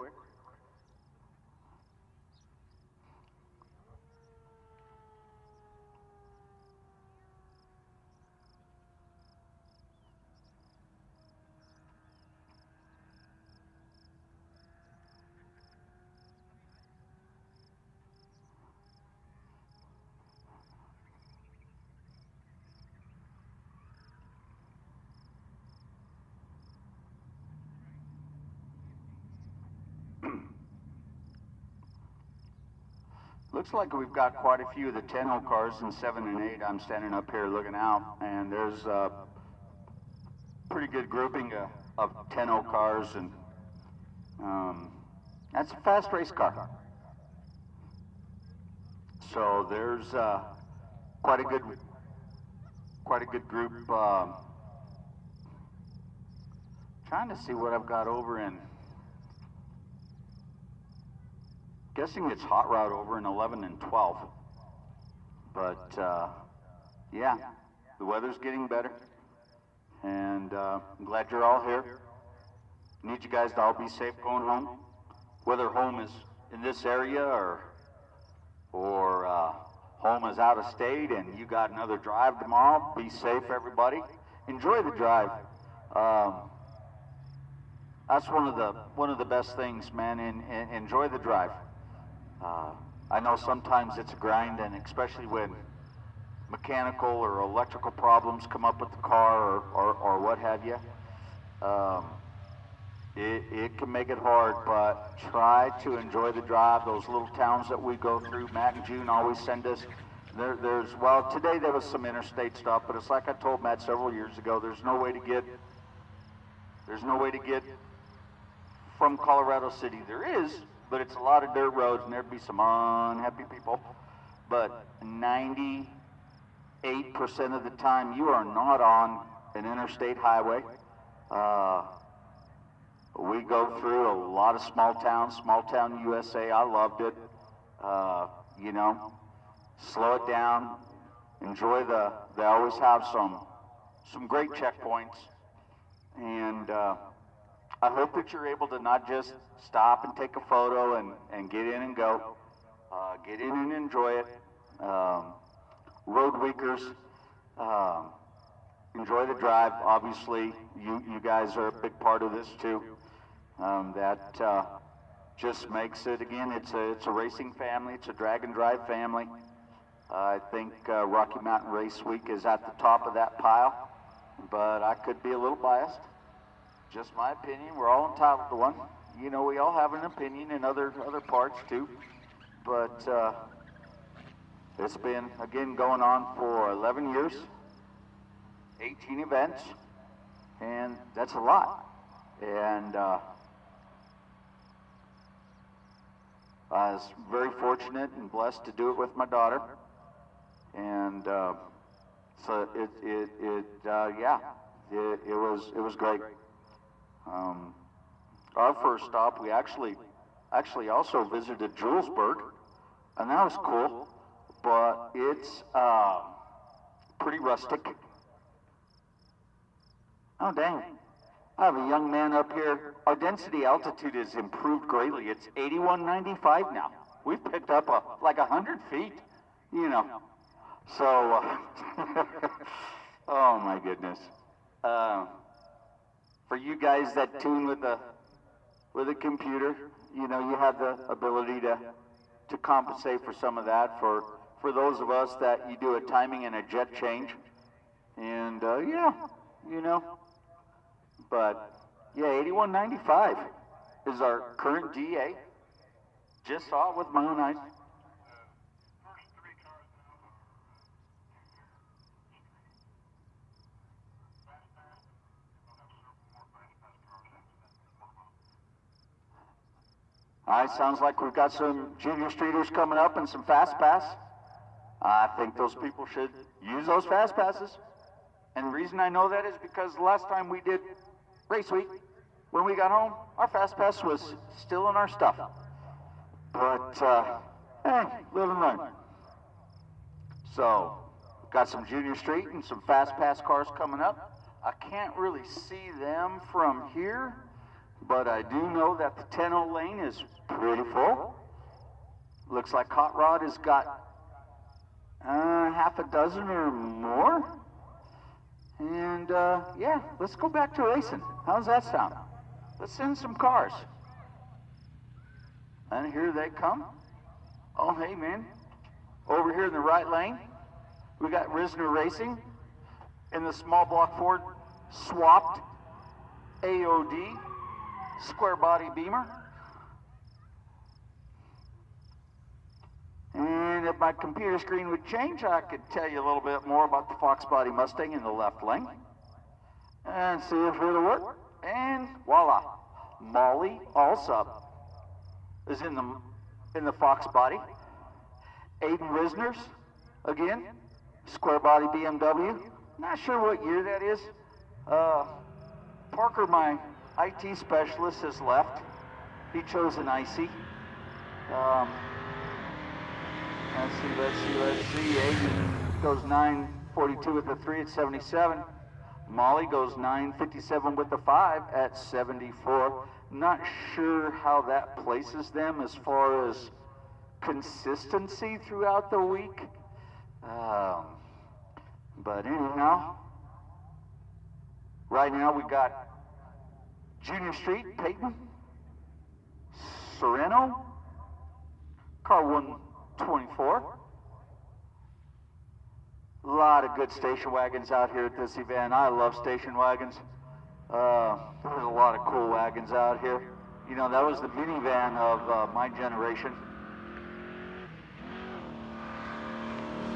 Looks like we've got quite a few of the 10-hole cars in 7 and 8. I'm standing up here looking out, and there's a pretty good grouping of 10-hole cars, and that's a fast race car. So there's quite a good group. Trying to see what I've got over in. Guessing it's hot rod over in 11 and 12. But yeah, the weather's getting better, and I'm glad you're all here. Need you guys to all be safe going home, whether home is in this area or home is out of state and you got another drive tomorrow. Be safe, everybody. Enjoy the drive. That's one of the best things, man. Enjoy the drive. I know sometimes it's a grind, and especially when mechanical or electrical problems come up with the car or what have you, it can make it hard, but try to enjoy the drive. Those little towns that we go through, Matt and June always send us. Well, today there was some interstate stuff, but it's like I told Matt several years ago, there's no way to get from Colorado City. There is, but it's a lot of dirt roads, and there'd be some unhappy people. But 98% of the time, you are not on an interstate highway. We go through a lot of small town USA. I loved it. You know, slow it down. Enjoy they always have some great checkpoints. And I hope that you're able to not just stop and take a photo and get in and go. Get in and enjoy it. Road weekers, enjoy the drive. Obviously, you guys are a big part of this too. That just makes it, again, it's a racing family. It's a drag and drive family. I think Rocky Mountain Race Week is at the top of that pile, but I could be a little biased. Just my opinion. We're all entitled to one. You know, we all have an opinion in other parts too. But it's been, again, going on for 11 years, 18 events, and that's a lot. And I was very fortunate and blessed to do it with my daughter. And so it was great. Our first stop, we actually also visited Julesburg, and that was cool, but it's pretty rustic. Oh, dang. I have a young man up here. Our density altitude has improved greatly. It's 8195 now. We've picked up like 100 feet, you know. So, oh my goodness. For you guys that tune with a computer, you know, you have the ability to compensate for some of that. For those of us that you do a timing and a jet change, and yeah, you know. But yeah, 8195 is our current DA. Just saw it with my own eyes. All right, sounds like we've got some junior streeters coming up and some fast pass. I think those people should use those fast passes. And the reason I know that is because the last time we did race week, when we got home, our fast pass was still in our stuff. But, hey, live and learn. So, Got some Junior Street and some Fast Pass cars coming up. I can't really see them from here, but I do know that the 10-0 lane is pretty full. Looks like Hot Rod has got half a dozen or more. And yeah, let's go back to racing. How's that sound? Let's send some cars. And here they come. Oh, hey, man. Over here in the right lane, we got Risner Racing in the small block Ford swapped AOD square body Beamer. And if my computer screen would change, I could tell you a little bit more about the Fox Body Mustang in the left lane. And see if it'll work. And voila, Molly Allsup is in the Fox Body. Aiden Risner's, again, square body BMW. Not sure what year that is. Parker, my IT specialist, has left. He chose an IC. Let's see. Aiden goes 942 with the 3 at 77. Molly goes 957 with the 5 at 74. Not sure how that places them as far as consistency throughout the week. But anyhow, right now we got Junior Street, Peyton, Sereno, car 124. A lot of good station wagons out here at this event. I love station wagons. There's a lot of cool wagons out here. You know, that was the minivan of my generation.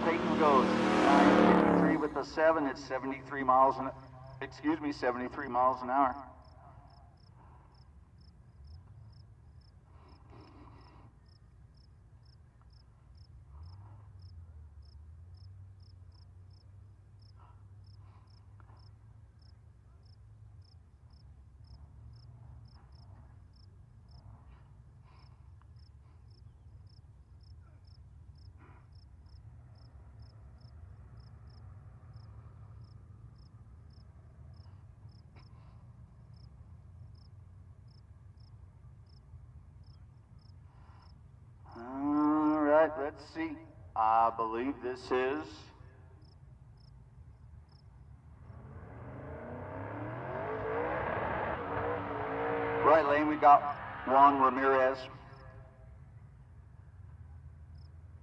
Peyton goes 953 with the 7 at 73 miles an hour. Let's see. I believe this is right lane. We got Juan Ramirez.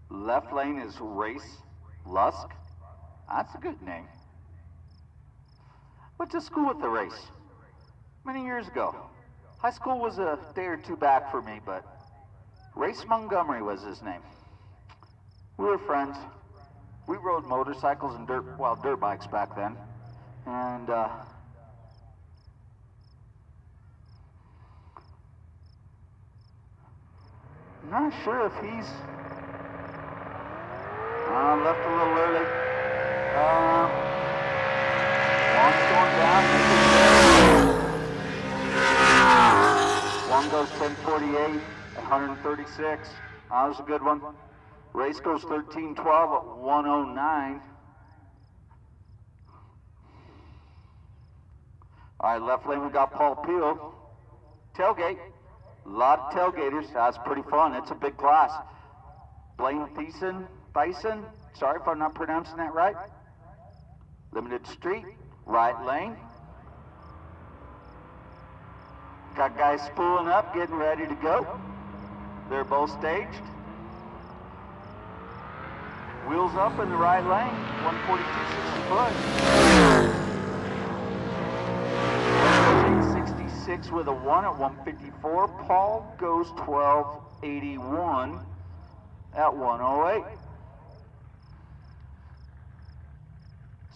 Left lane is Race Lusk. That's a good name. Went to school with the Race many years ago. High school was a day or two back for me, but Race Montgomery was his name. We were friends. We rode motorcycles and dirt bikes back then. And not sure if he's left a little early. One's going down. One goes 1048 at 136. That was a good one. Race goes 13-12 at 109. All right, left lane we got Paul Peel. Tailgate. A lot of tailgaters. That's pretty fun. It's a big class. Blaine Thiessen. Sorry if I'm not pronouncing that right. Limited Street. Right lane. Got guys spooling up, getting ready to go. They're both staged. Wheels up in the right lane, 142.60 foot. 66 with a 1 at 154. Paul goes 1281 at 108.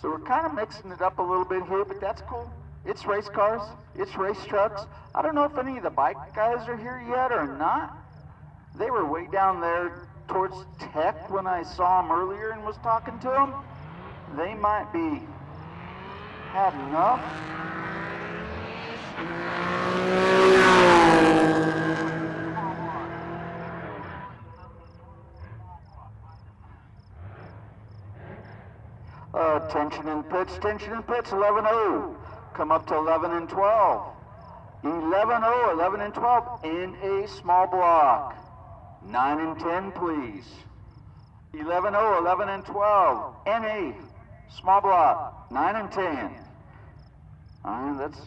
So we're kind of mixing it up a little bit here, but that's cool. It's race cars, it's race trucks. I don't know if any of the bike guys are here yet or not. They were way down there towards Tech when I saw them earlier and was talking to them. They might be had enough. Tension in pits, 11-0. Come up to 11 and 12. 11-0, 11 and 12 in a small block. 9 and 10, please. 11-0, 11 and 12 in a small block. 9 and 10. All right, that's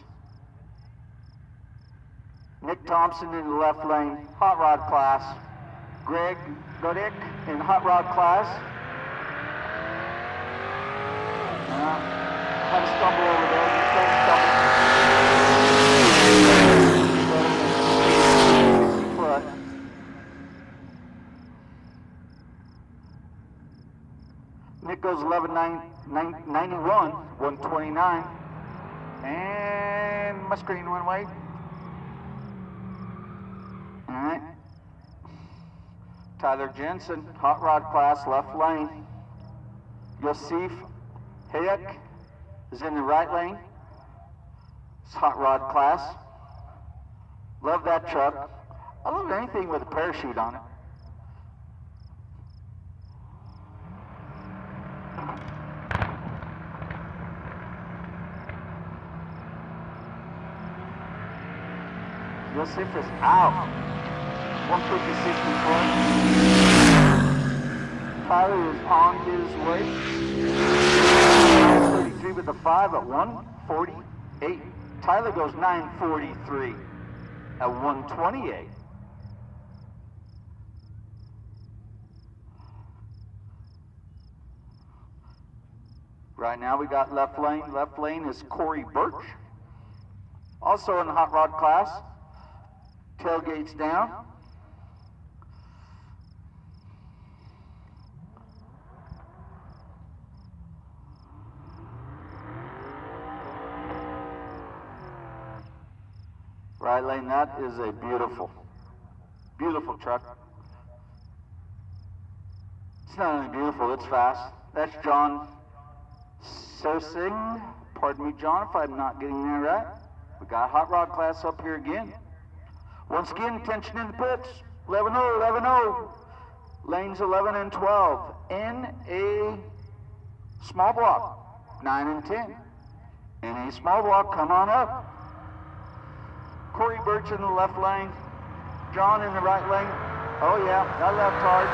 Nick Thompson in the left lane, hot rod class. Greg Godick in hot rod class. Had a stumble over there. Foot. Nick goes 11-91, 129. And my screen went away. All right. Tyler Jensen, hot rod class, left lane. Yosef Hayek is in the right lane. It's hot rod class. Love that truck. I love anything with a parachute on it. Yosef is out. 150, 64. Tyler is on his way. 33 with the 5 at 148. Tyler goes 943 at 128. Right now we got left lane. Left lane is Corey Birch. Also in the hot rod class. Tailgates down. Right lane, that is a beautiful, beautiful truck. It's not only beautiful, it's fast. That's John Sosing. Pardon me, John, if I'm not getting that right. We got hot rod class up here again. Once again, tension in the pits. 11-0, 11-0. Lanes 11 and 12 in a small block. 9 and 10. In a small block, come on up. Corey Birch in the left lane. John in the right lane. Oh yeah, that left hard.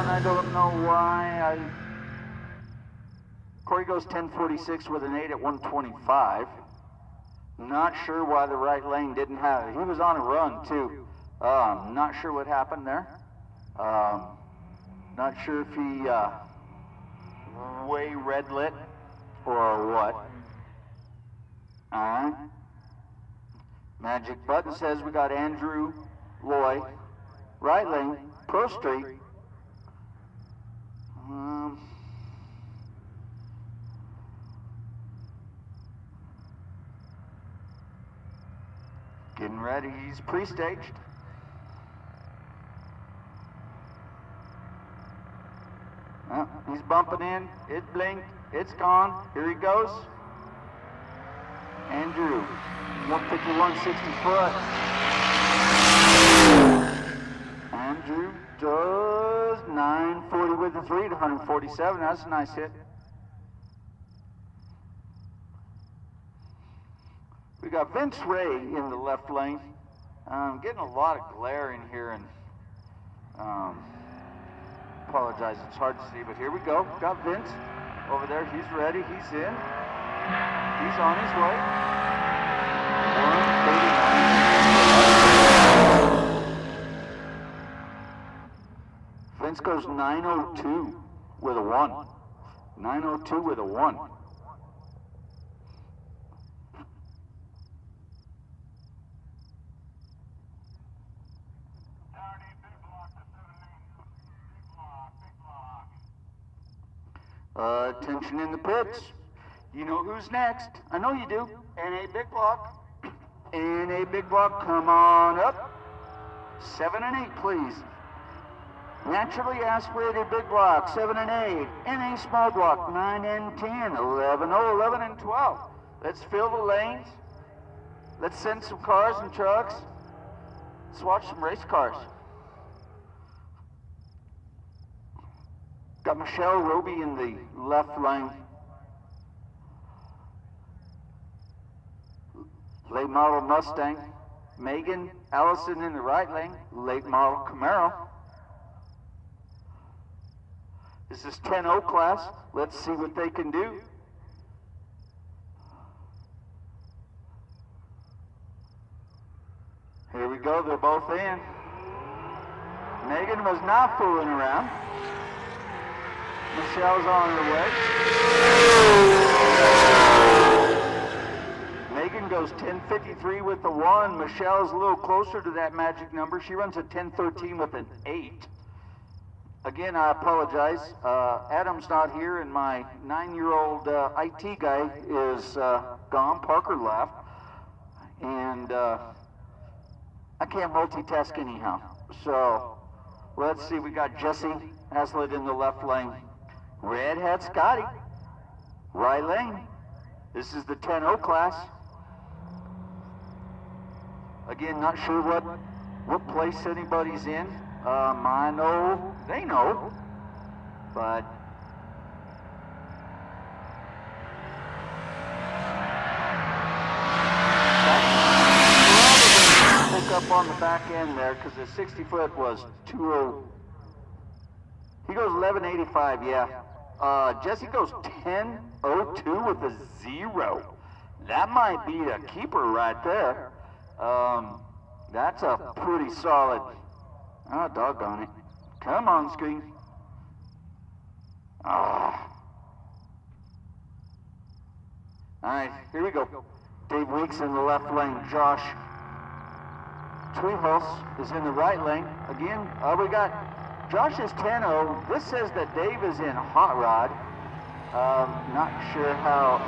I don't know why. Corey goes 10:46 with an 8 at 125. Not sure why the right lane didn't have it. He was on a run too. Not sure what happened there. Not sure if he way red lit or what. Alright. Magic button says we got Andrew Loy, right lane, Pro Street. Getting ready, he's pre-staged. He's bumping in, it blinked, it's gone, here he goes. Andrew, 151, 60 foot. Andrew does 940 with the 3 to 147, that's a nice hit. We got Vince Ray in the left lane. Getting a lot of glare in here, and apologize, it's hard to see, but here we go. Got Vince over there, he's ready, he's in. He's on his way. 139. Vince goes 902 with a 1. 902 with a 1. Attention in the pits. You know who's next. I know you do. NA Big Block. NA Big Block, come on up. 7 and 8, please. Naturally aspirated Big Block, 7 and 8. NA Small Block, 9 and 10. 11, 11 and 12. Let's fill the lanes. Let's send some cars and trucks. Let's watch some race cars. Got Michelle Roby in the left lane. Late model Mustang. Megan Allison in the right lane. Late model Camaro. This is 10-0 class. Let's see what they can do. Here we go, they're both in. Megan was not fooling around. Michelle's on her way. Megan goes 10:53 with the 1. Michelle's a little closer to that magic number. She runs a 10:13 with an 8. Again, I apologize. Adam's not here, and my 9-year-old IT guy is gone. Parker left. And I can't multitask anyhow. So let's see. We got Jesse Haslett in the left lane. Red hat Scotty, right lane. This is the 10-0 class. Again, not sure what place anybody's in. I know, they know, but pick up on the back end there because the 60-foot was 2:0. He goes 11:85, yeah. Jesse goes 10:02 with a 0. That might be a keeper right there. That's a pretty solid. Oh, doggone it. Come on, screen. Ah. All right, here we go. Dave Weeks in the left lane. Josh Treehouse is in the right lane. Again, we got Josh is 10-0. This says that Dave is in hot rod. Not sure how.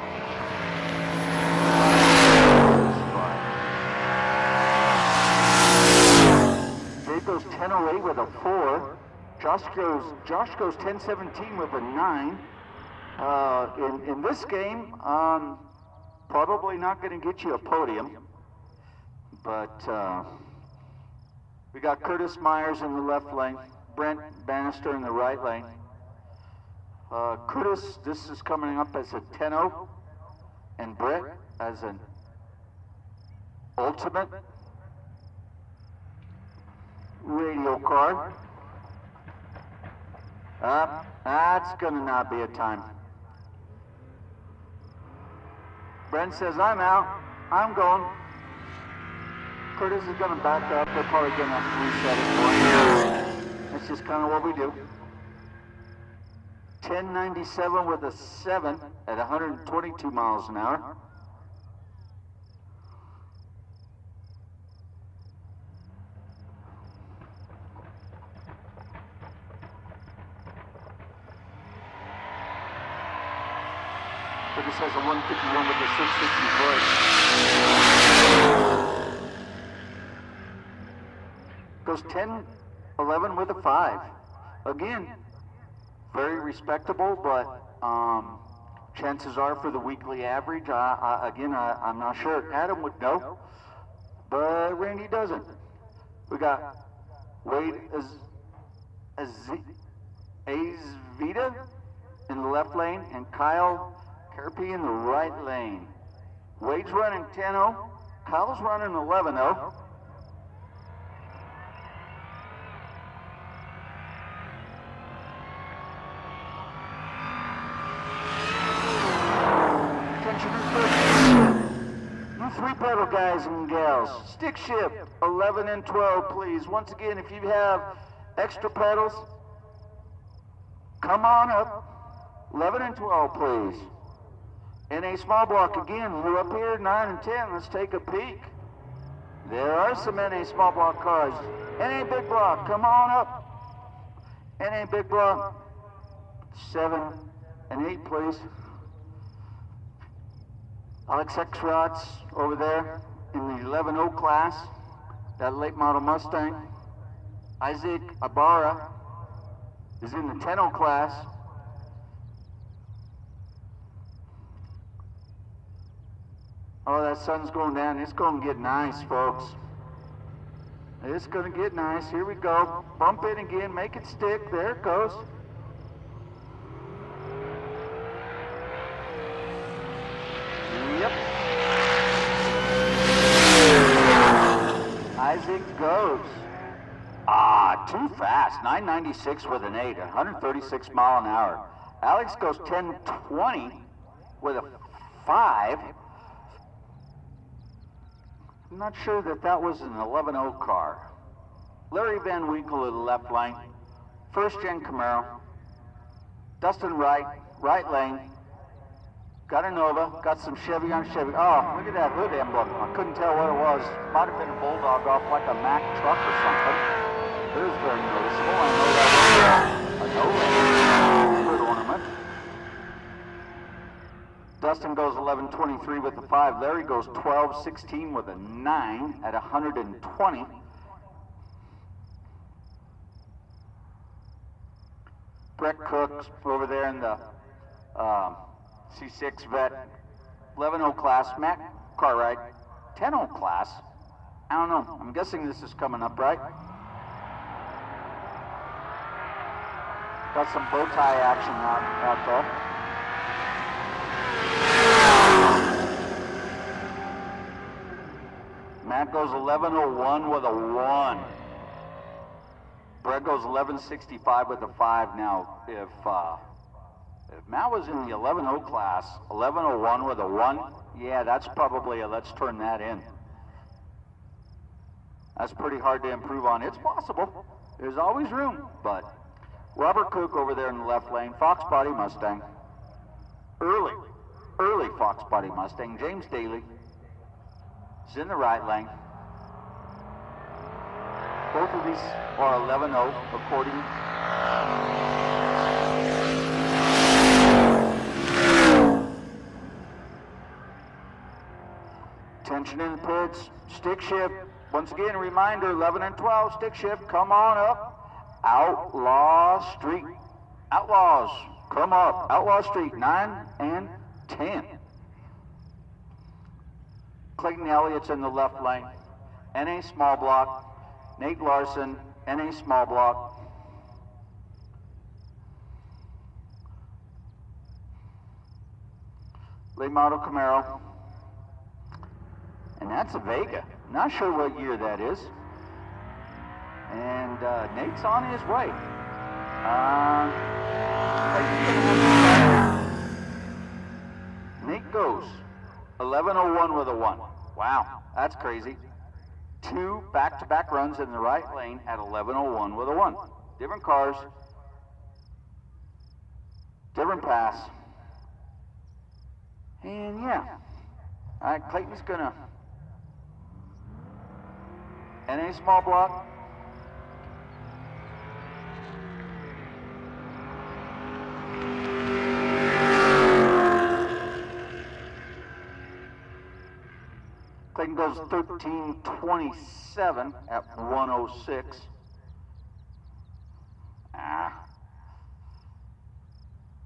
Dave goes 10:08 with a 4. Josh goes 10:17 with a 9. In this game, probably not going to get you a podium, but we got Curtis Myers in the left lane, Brent Bannister in the right lane. Curtis, this is coming up as a 10-0, and Brett as an ultimate radio car. That's going to not be a time. Brent says, I'm out. I'm going. Curtis is going to back up. They're probably going to reset it for him. That's just kind of what we do. 1097 with a 7 at 122 miles an hour. Curtis has a 151 with a 660 foot. Goes 1011 with a 5. Again, very respectable, but chances are for the weekly average, I'm not sure. Adam would know, but Randy doesn't. We got Wade Azvita in the left lane and Kyle Kerpy in the right lane. Wade's running 10-0. Kyle's running 11-0. You three-pedal guys and gals, stick shift 11 and 12, please. Once again, if you have extra pedals, come on up. 11 and 12, please. NA small block again. We're up here 9 and 10. Let's take a peek. There are some NA small block cars. NA big block, come on up. NA big block 7 and 8, please. Alex X-Rods over there in the 11-0 class, that late model Mustang. Isaac Ibarra is in the 10-0 class. Oh, that sun's going down. It's going to get nice, folks. It's going to get nice. Here we go. Bump it again. Make it stick. There it goes. Yep. Isaac goes. Too fast. 996 with an 8, 136 mile an hour. Alex goes 1020 with a 5. I'm not sure that was an 11-0 car. Larry Van Winkle in the left lane. First gen Camaro. Dustin right lane. Got a Nova, got some Chevy on Chevy. Oh, look at that hood emblem. I couldn't tell what it was. Might have been a Bulldog off like a Mack truck or something. It was very noticeable. I know that was a Nova hood ornament. Dustin goes 11:23 with a 5. Larry goes 12:16 with a 9 at 120. Brett Cook's over there in the C6 vet, 11-0 class. Matt Cartwright, 10-0 class. I don't know. I'm guessing this is coming up, right? Got some bow tie action out there. Matt goes 11:01 with a 1. Brett goes 11:65 with a 5. Now, if Matt was in the 11-0 class, 11:01 with a 1, yeah, that's probably let's turn that in. That's pretty hard to improve on. It's possible. There's always room, but Robert Cook over there in the left lane, Fox Body Mustang. Early Fox Body Mustang. James Daly is in the right lane. Both of these are 11-0 according. Tension in the pits, stick shift. Once again, a reminder, 11 and 12, stick shift, come on up. Outlaw Street. Outlaws, come up. Outlaw Street, 9 and 10. Clayton Elliott's in the left lane. NA small block. Nate Larson, NA small block. Late model Camaro. And that's a Vega. Not sure what year that is. And Nate's on his way. Nate goes 11:01 with a 1. Wow, that's crazy. 2 back-to-back runs in the right lane at 11:01 with a 1. Different cars, different pass. And yeah, all right, Clayton's gonna NA small block. Clayton goes 13:27 at 1:06.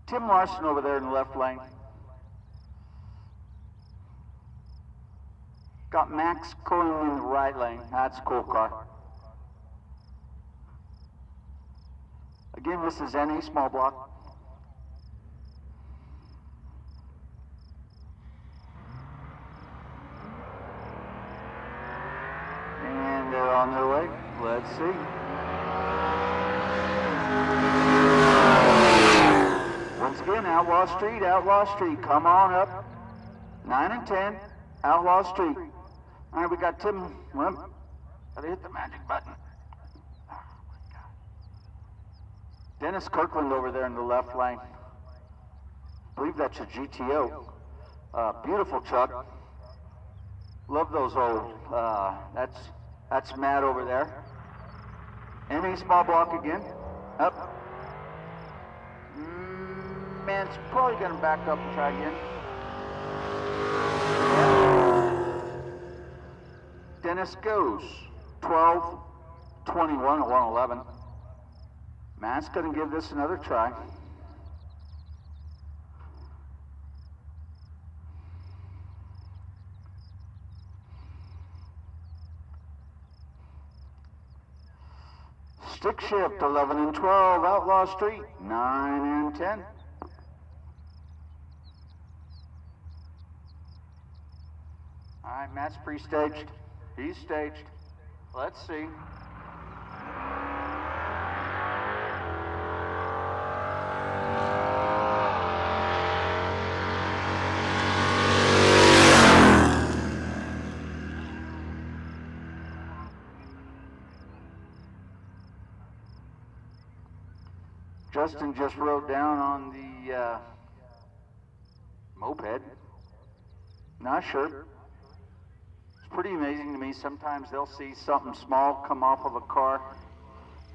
Tim Larson over there in the left lane. Got Max Cohen in the right lane. That's a cool car. Again, this is NA small block. And they're on their way. Let's see. Once again, Outlaw Street, come on up. 9 and 10, Outlaw Street. All right, we got Tim. Well, gotta hit the magic button. Oh, my God. Dennis Kirkland over there in the left lane. I believe that's a GTO. Beautiful truck. Love those old. That's Matt over there. NA small block again. Up. Man's probably gonna back up and try again. Dennis goes 12:21 at 1:11. Matt's gonna give this another try. Stick shift, 11 and 12, Outlaw Street, 9 and 10. All right, Matt's pre-staged. He's staged. Let's see. Justin just rode down on the moped. Not sure. It's pretty amazing to me. Sometimes they'll see something small come off of a car,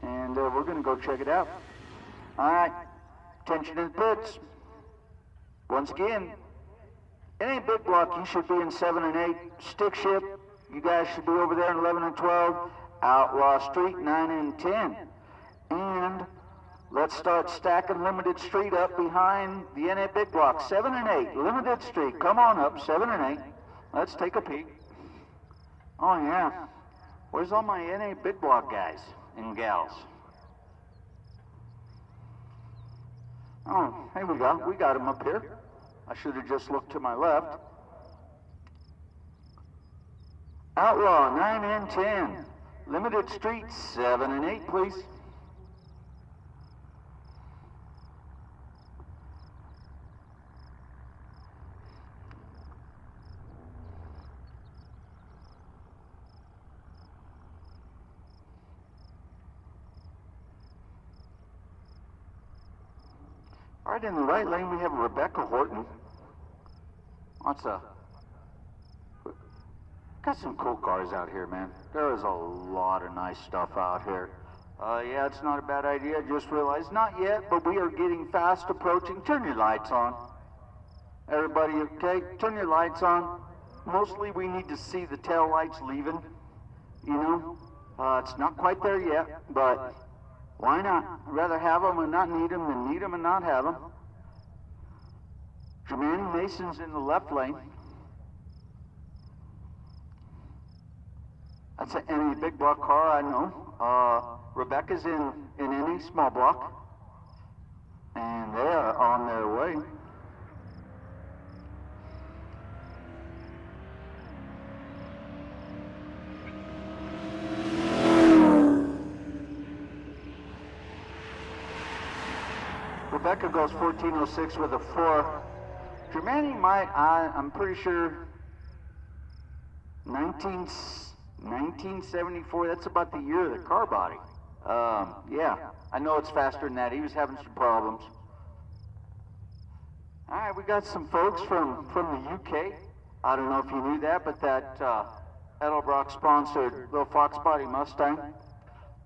and we're going to go check it out. All right, attention in the pits. Once again, any big block, you should be in 7 and 8. Stick shift, you guys should be over there in 11 and 12. Outlaw Street, 9 and 10. And let's start stacking Limited Street up behind the NA Big Block. 7 and 8, Limited Street, come on up, 7 and 8. Let's take a peek. Oh yeah, where's all my NA Big Block guys and gals? Oh, here we go, we got them up here. I should have just looked to my left. Outlaw, 9 and 10. Limited Street, 7 and 8, please. All right, in the right lane, we have Rebecca Horton. Got some cool cars out here, man. There is a lot of nice stuff out here. Yeah, it's not a bad idea. I just realized, not yet, but we are getting fast approaching. Turn your lights on. Everybody okay? Turn your lights on. Mostly we need to see the tail lights leaving, you know? It's not quite there yet, but why not? I'd rather have them and not need them than need them and not have them. Jermaine Mason's in the left lane. That's any big block car, I know. Rebecca's in any small block. And they are on their way. Rebecca goes 14:06 with a 4. Germani I'm pretty sure 1974, that's about the year of the car body. Yeah, I know it's faster than that. He was having some problems. All right, we got some folks from the UK. I don't know if you knew that, but that Edelbrock sponsored little Fox Body Mustang.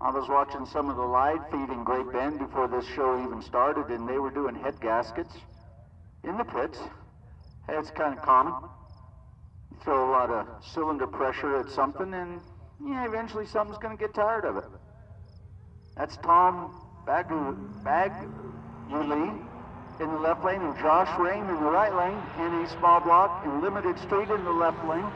I was watching some of the live feed in Great Bend before this show even started, and they were doing head gaskets in the pits. Hey, it's kind of common. You throw a lot of cylinder pressure at something, and yeah, eventually something's going to get tired of it. That's Tom Bagley in the left lane, and Josh Rain in the right lane, in a small block, and Limited Street in the left lane.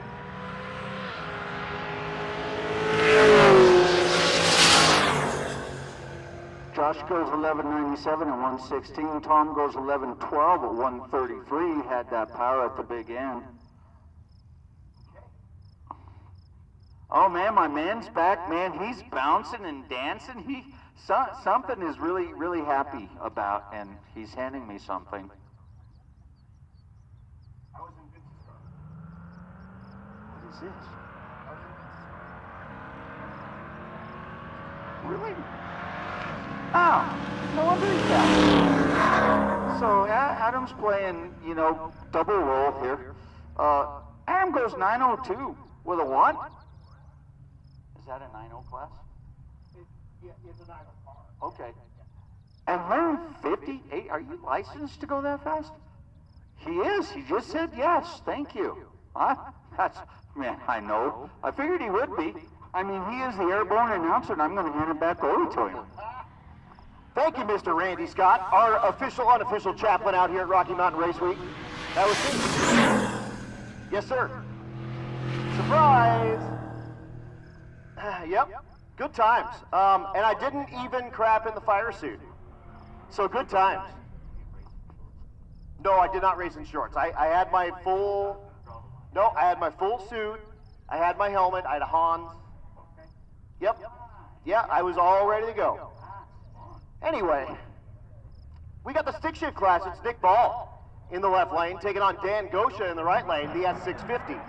Josh goes 11:97 at 1:16. Tom goes 11:12 at 1:33. Had that power at the big end. Oh man, my man's back, man. He's bouncing and dancing. Something is really happy about, and he's handing me something. I was in Vince's car. What is this? Really? Oh, no wonder he's back. So Adam's playing, you know, double roll here. Adam goes 9:02 with a what? Is that a 9:0 class? Yeah, it's a 9 car. Okay. And 158, are you licensed to go that fast? He is. He just said yes. Thank you. Man, I know. I figured he would be. I mean, he is the airborne announcer, and I'm going to hand it back over to him. Thank you, Mr. Randy Scott, our official, unofficial chaplain out here at Rocky Mountain Race Week. That was it. Yes, sir. Surprise! Yep. Good times. And I didn't even crap in the fire suit. So good times. No, I did not race in shorts. I had my full, no, I had my full suit. I had my helmet. I had a Hans. Yep. Yeah, I was all ready to go. Anyway, we got the stick shift class. It's Nick Ball in the left lane, taking on Dan Gosha in the right lane, the S650.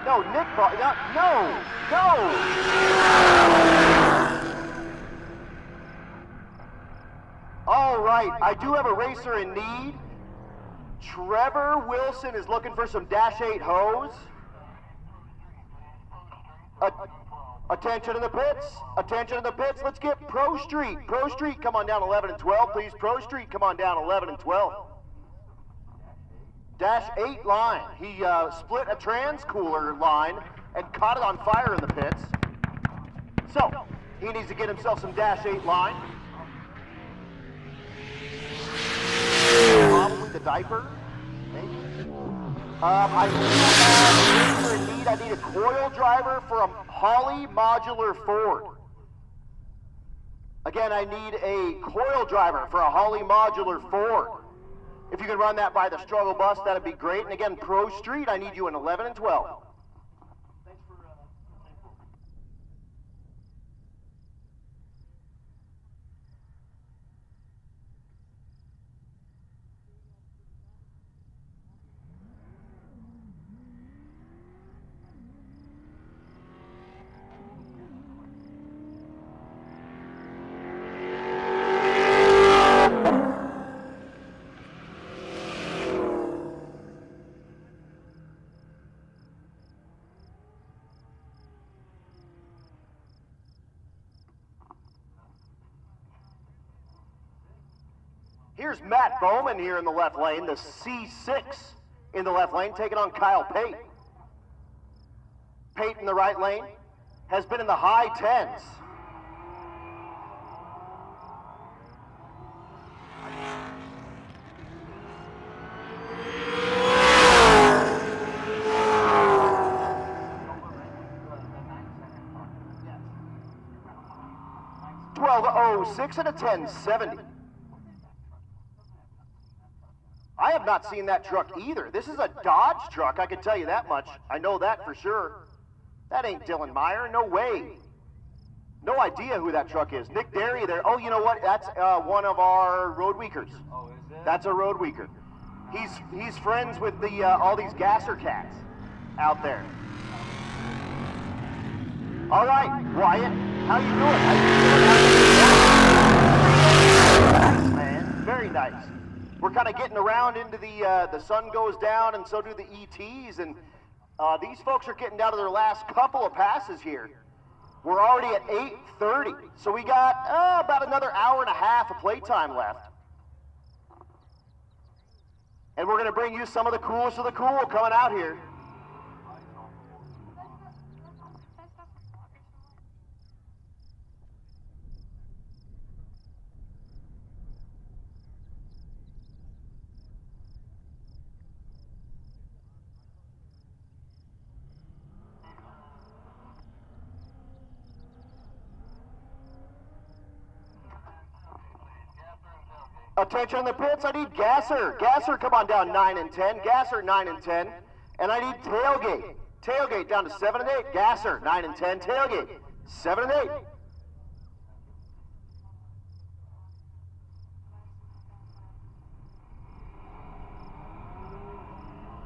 No, Nick Ball, no. All right, I do have a racer in need. Trevor Wilson is looking for some Dash 8 hose. Attention in the pits. Attention in the pits. Let's get Pro Street. Pro Street, come on down 11 and 12, please. Pro Street, come on down 11 and 12. Dash 8 line. He split a trans cooler line and caught it on fire in the pits. So, he needs to get himself some Dash 8 line. Probably the diaper, maybe. I need a coil driver for a Holly Modular Ford. Again, I need a coil driver for a Holly Modular Ford. If you can run that by the struggle bus, that'd be great. And again, Pro Street, I need you in 11 and 12. Here's Matt Bowman here in the left lane, the C6 in the left lane, taking on Kyle Pate. Pate in the right lane has been in the high 10s. .12.06 and a 10.70. I have not seen that truck either. This is a Dodge truck, I can tell you that much. I know that for sure. That ain't Dylan Meyer, no way. No idea who that truck is. Nick Derry there. Oh, you know what? That's one of our road weakers. Oh, is it? That's a road weaker. He's friends with the all these gasser cats out there. All right, Wyatt, how you doing? Nice, man. Very nice. We're kind of getting around into the sun goes down, and so do the ETs, and these folks are getting down to their last couple of passes here. We're already at 8:30, so we got about another hour and a half of playtime left. And we're going to bring you some of the coolest of the cool coming out here. Attention in the pits, I need Gasser. Gasser, come on down 9 and 10. Gasser, 9 and 10. And I need Tailgate. Tailgate down to 7 and 8. Gasser, 9 and 10. Tailgate, 7 and 8.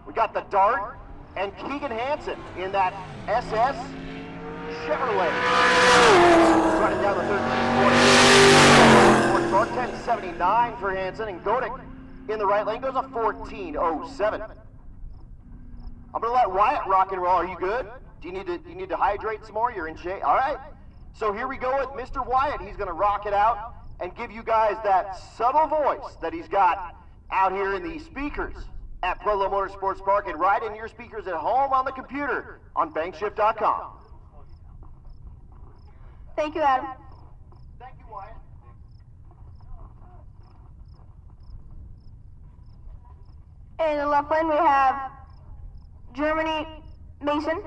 We got the Dart and Keegan Hansen in that SS Chevrolet. Running down the 1340. 1079 for Hansen, and Godick in the right lane goes a 1407. I'm gonna let Wyatt rock and roll. Are you good? Do you need to hydrate some more? You're in shape. All right. So here we go with Mr. Wyatt. He's gonna rock it out and give you guys that subtle voice that he's got out here in the speakers at Pueblo Motorsports Park and right in your speakers at home on the computer on bankshift.com. Thank you, Adam. Thank you, Wyatt. In the left lane, we have Germany Mason.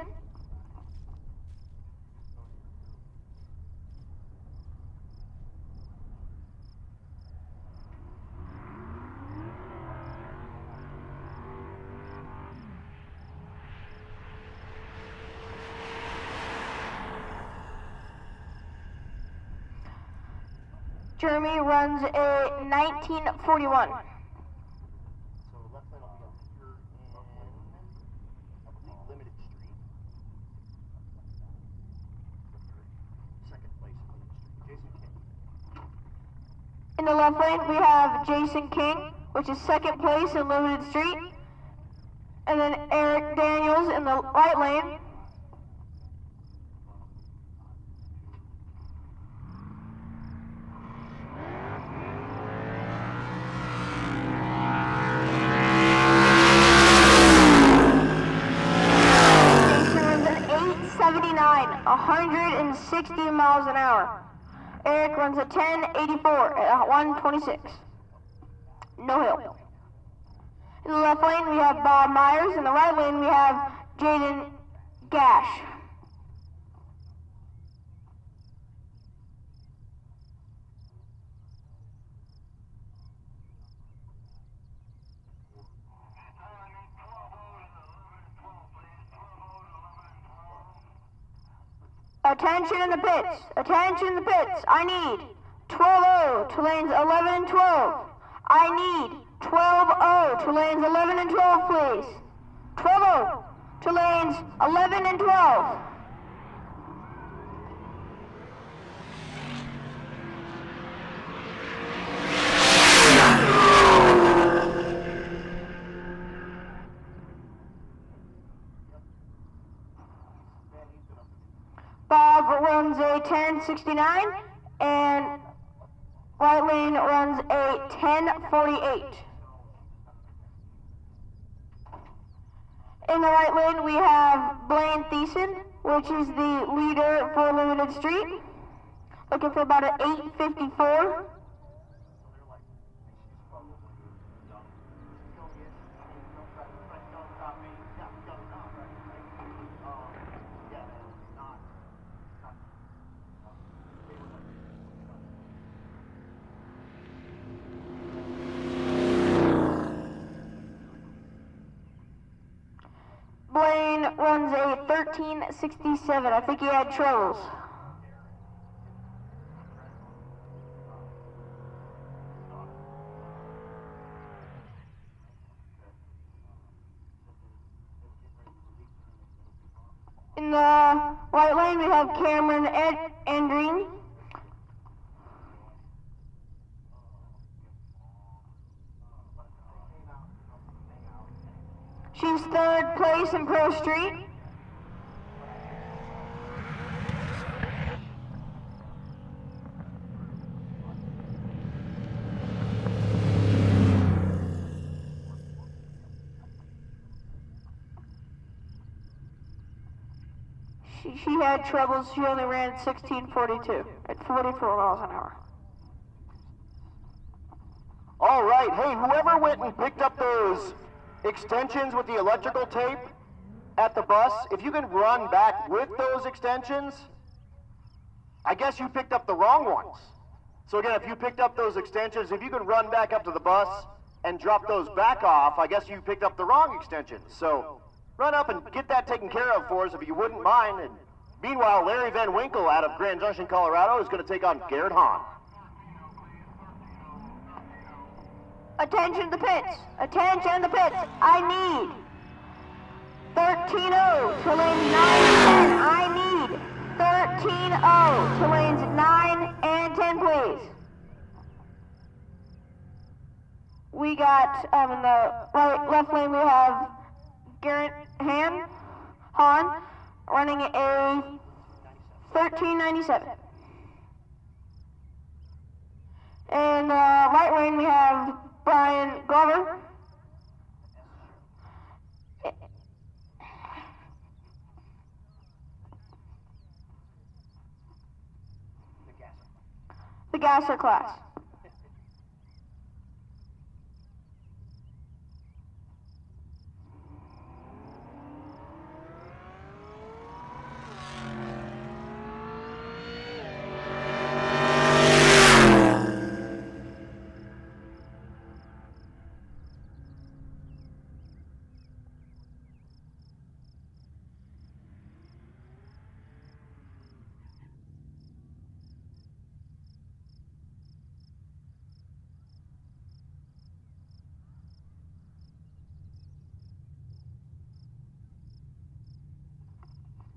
Jeremy runs a 1941. So left lane will be up here in, I believe, Limited Street. Second place in Limited Street, Jason King. In the left lane, we have Jason King, which is second place in Limited Street. And then Eric Daniels in the right lane. Jason runs an 879, 160 miles an hour. Eric runs a 1084 at 126. No hill. In the left lane, we have Bob Myers. In the right lane, we have Jaden Gash. Attention in the pits. Attention in the pits. I need 12-0 to lanes 11 and 12. I need 12-0 to lanes 11 and 12, please. 12-0 to lanes 11 and 12. Bob runs a 1069 and right lane runs a 1048. In the right lane, we have Blaine Thiessen, which is the leader for Limited Street. Looking for about an 854. Blaine runs a 1367. I think he had troubles. In the right lane, we have Cameron Andreen. She's third place in Pro Street. She had troubles. She only ran 1642 at 44 miles an hour. All right, hey, whoever went and picked up those extensions with the electrical tape at the bus, if you can run back with those extensions, I guess you picked up the wrong ones. So again, if you picked up those extensions, if you can run back up to the bus and drop those back off, I guess you picked up the wrong extensions. So run up and get that taken care of for us if you wouldn't mind. And meanwhile, Larry Van Winkle out of Grand Junction, Colorado is going to take on Garrett Hahn. Attention to the pits. Attention to the pits. I need 13-0 to lanes 9 and 10. I need 13-0 to lanes 9 and 10, please. We got, in the left lane, we have Garrett Hahn running a 1397. In the right lane, we have Brian Glover. The Gasser class.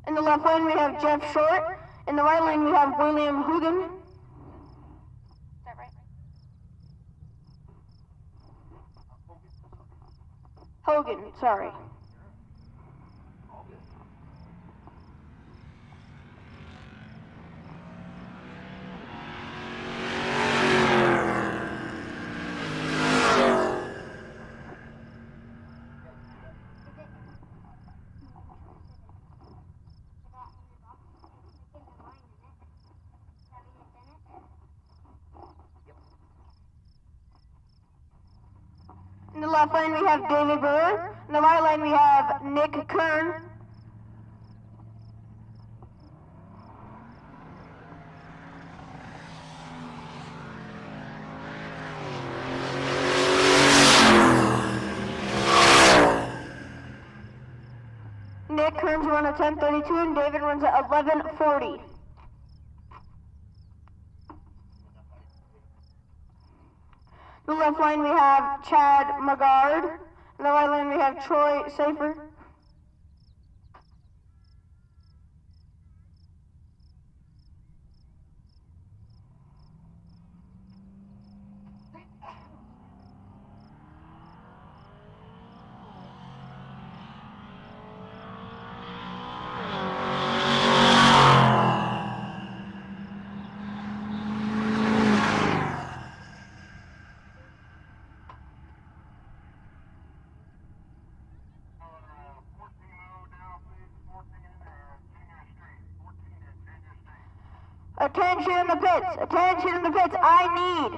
In the left lane, we have Jeff Short. In the right lane, we have William Hugan. Is that right? Hogan, sorry. In the left lane, we have David Brewer. In the right lane, we have Nick Kern. Nick Kern's run a 10:32 and David runs at 11:40. In the left lane we have Chad Magard. In the right lane we have Troy Safer. Attention in the pits, attention in the pits. I need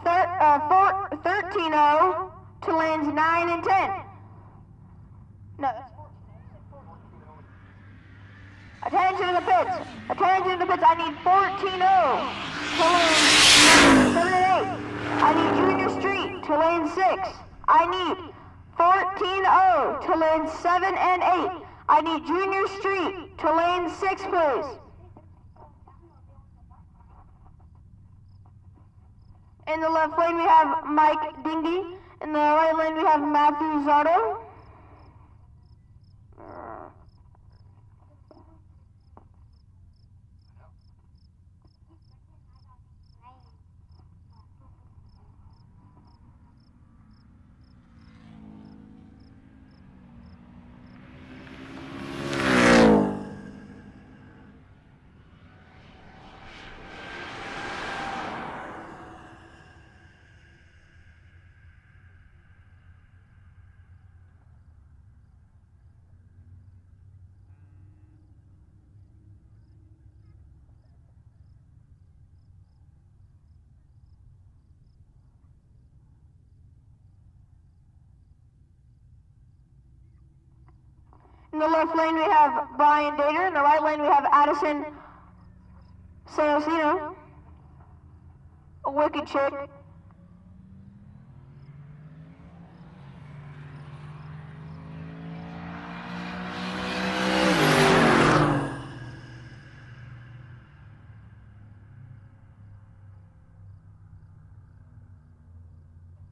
13-0 to lanes 9 and 10. No, that's 14. Attention in the pits, attention in the pits. I need 14-0 to lanes 7 and 8. I need Junior Street to lane 6. I need 14-0 to lane 7 and 8. I need Junior Street to lane 6, please. In the left lane, we have Mike Dingy. In the right lane, we have Matthew Zardo. In the left lane, we have Brian Dater. In the right lane, we have Addison Saracino. A wicked chick.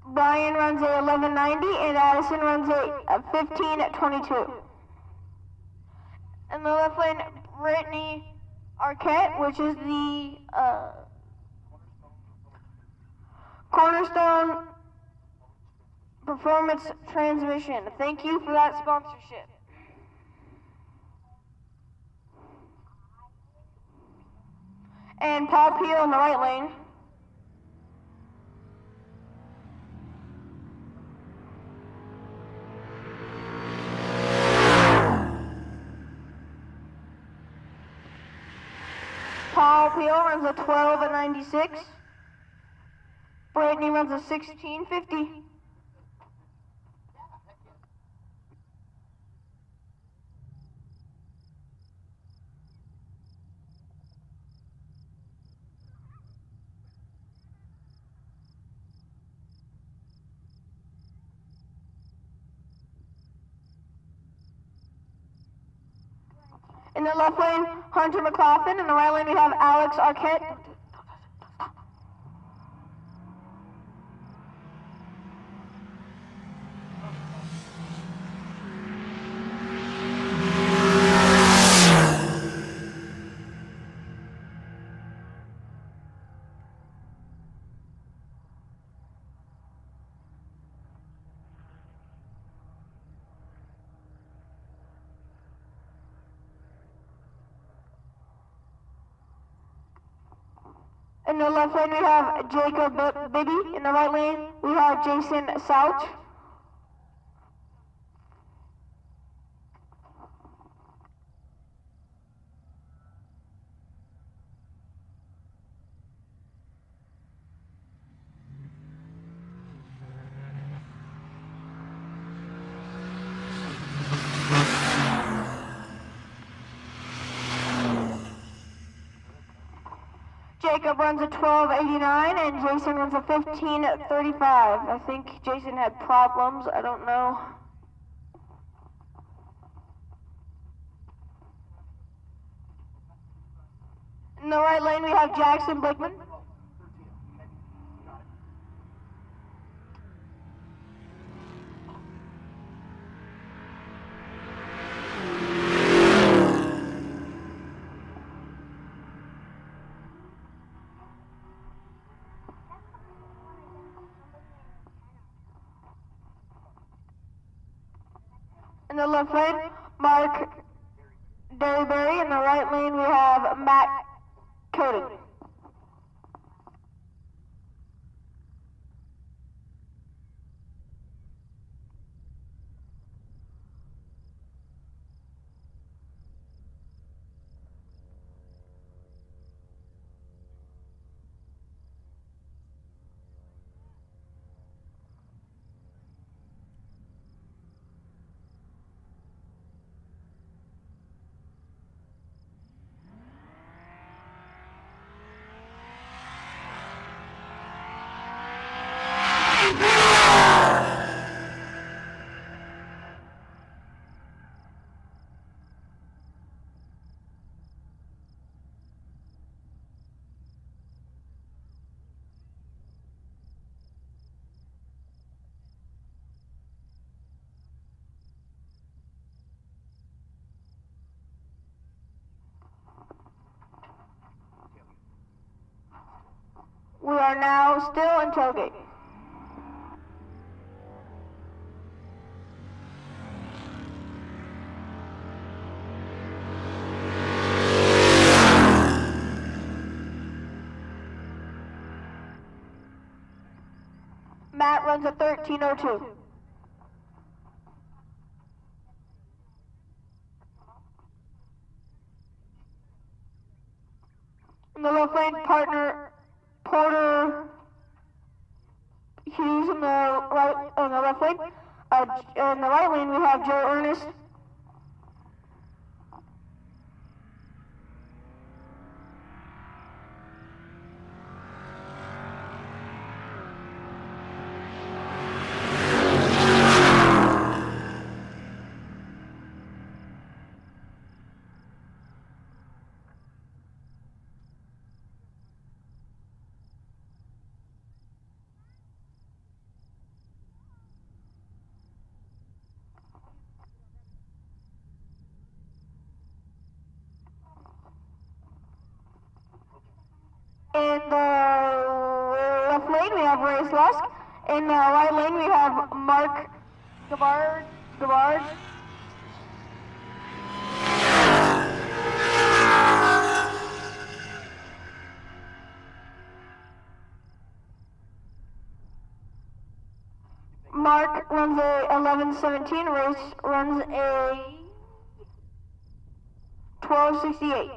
Brian runs a 11:90 and Addison runs a 15:22. In the left lane, Brittany Arquette, which is the Cornerstone Performance Transmission. Thank you for that sponsorship. And Paul Peel in the right lane. Paul Peel runs a 12:96. Brittany runs a 16:50. In the left lane, Hunter McLaughlin. In the right lane, we have Alex Arquette. In the left lane, we have Jacob Bibby. In the right lane, we have Jason Souch. Jacob runs a 12:89 and Jason runs a 15:35. I think Jason had problems. I don't know. In the right lane, we have Jackson Blickman. In the left lane, Mark Derryberry. In the right lane, we have Matt Coden. We are now still in tailgate. Matt runs a 13:02. In the left lane, partner Porter Hughes. In the left lane. In the right lane, we have Joe Ernest. In the left lane, we have Ray Slusk. In the right lane, we have Mark Gavard. Mark runs a 11:17. Race runs a 12:68.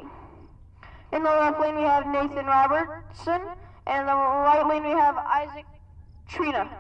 In the left lane, we have Nathan Robertson, and in the right lane, we have Isaac Trina.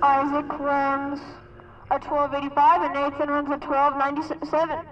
Isaac runs a 12:85 and Nathan runs a 12:97.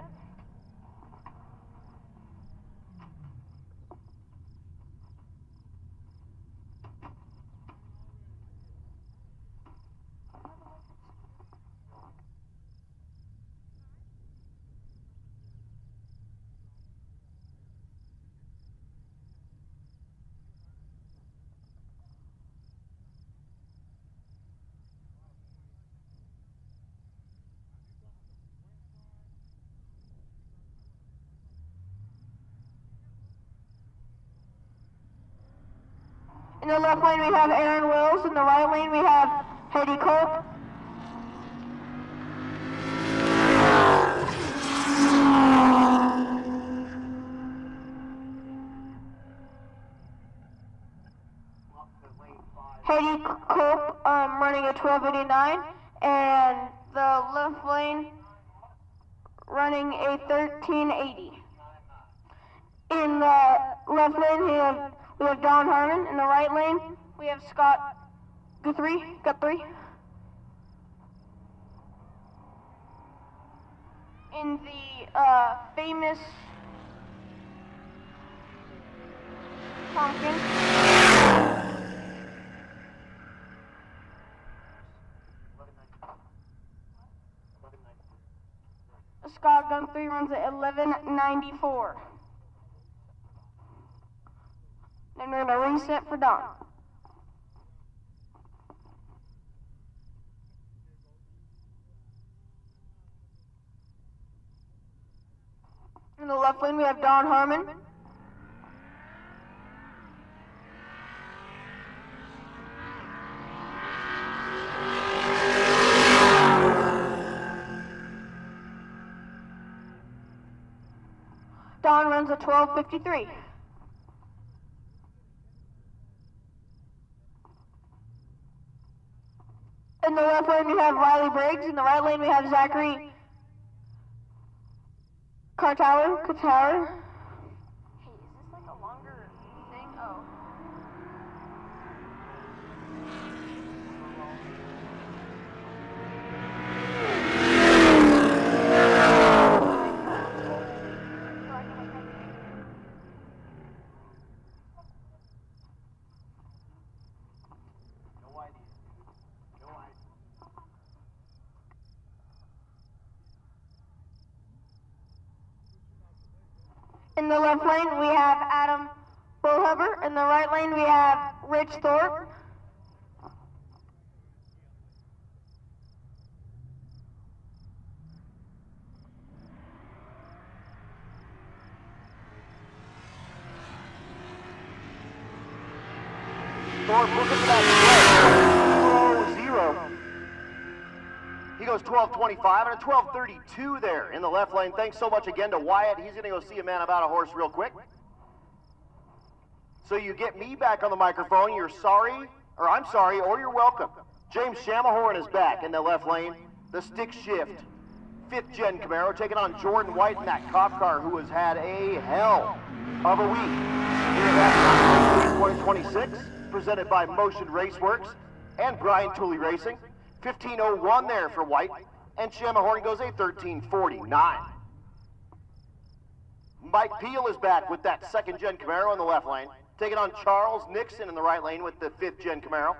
the left lane, we have Aaron Wills. In the right lane, we have Heidi Cope. Heidi Cope running a 12:89, and the left lane running a 13:80. In the left lane, we have Don Harmon. In the right lane, we have Scott Guthrie. In the famous pumpkin, Scott Guthrie runs at 11:94. Then we're going to reset for Don. In the left lane, we have Don Harmon. Don runs a 12:53. In the left lane, we have Riley Briggs. In the right lane, we have Zachary Cartower. Hey, is this like a longer thing? Oh. In the left lane, we have Adam Bullhuber. In the right lane, we have Rich Thorpe. Thorpe looking for that 0-0. He goes 12:25 and a 12:32 there in the left lane. Thanks so much again to Wyatt. He's going to go see a man about a horse real quick. So you get me back on the microphone. I'm sorry, or you're welcome. James Shamahorn is back in the left lane. The stick shift. 5th gen Camaro taking on Jordan White in that cop car, who has had a hell of a week. Here at 2026, presented by Motion Raceworks and Brian Tooley Racing. 15:01 there for White, and Shamahorn goes a 13:49. Mike Peel is back with that 2nd gen Camaro in the left lane, taking on Charles Nixon in the right lane with the 5th gen Camaro.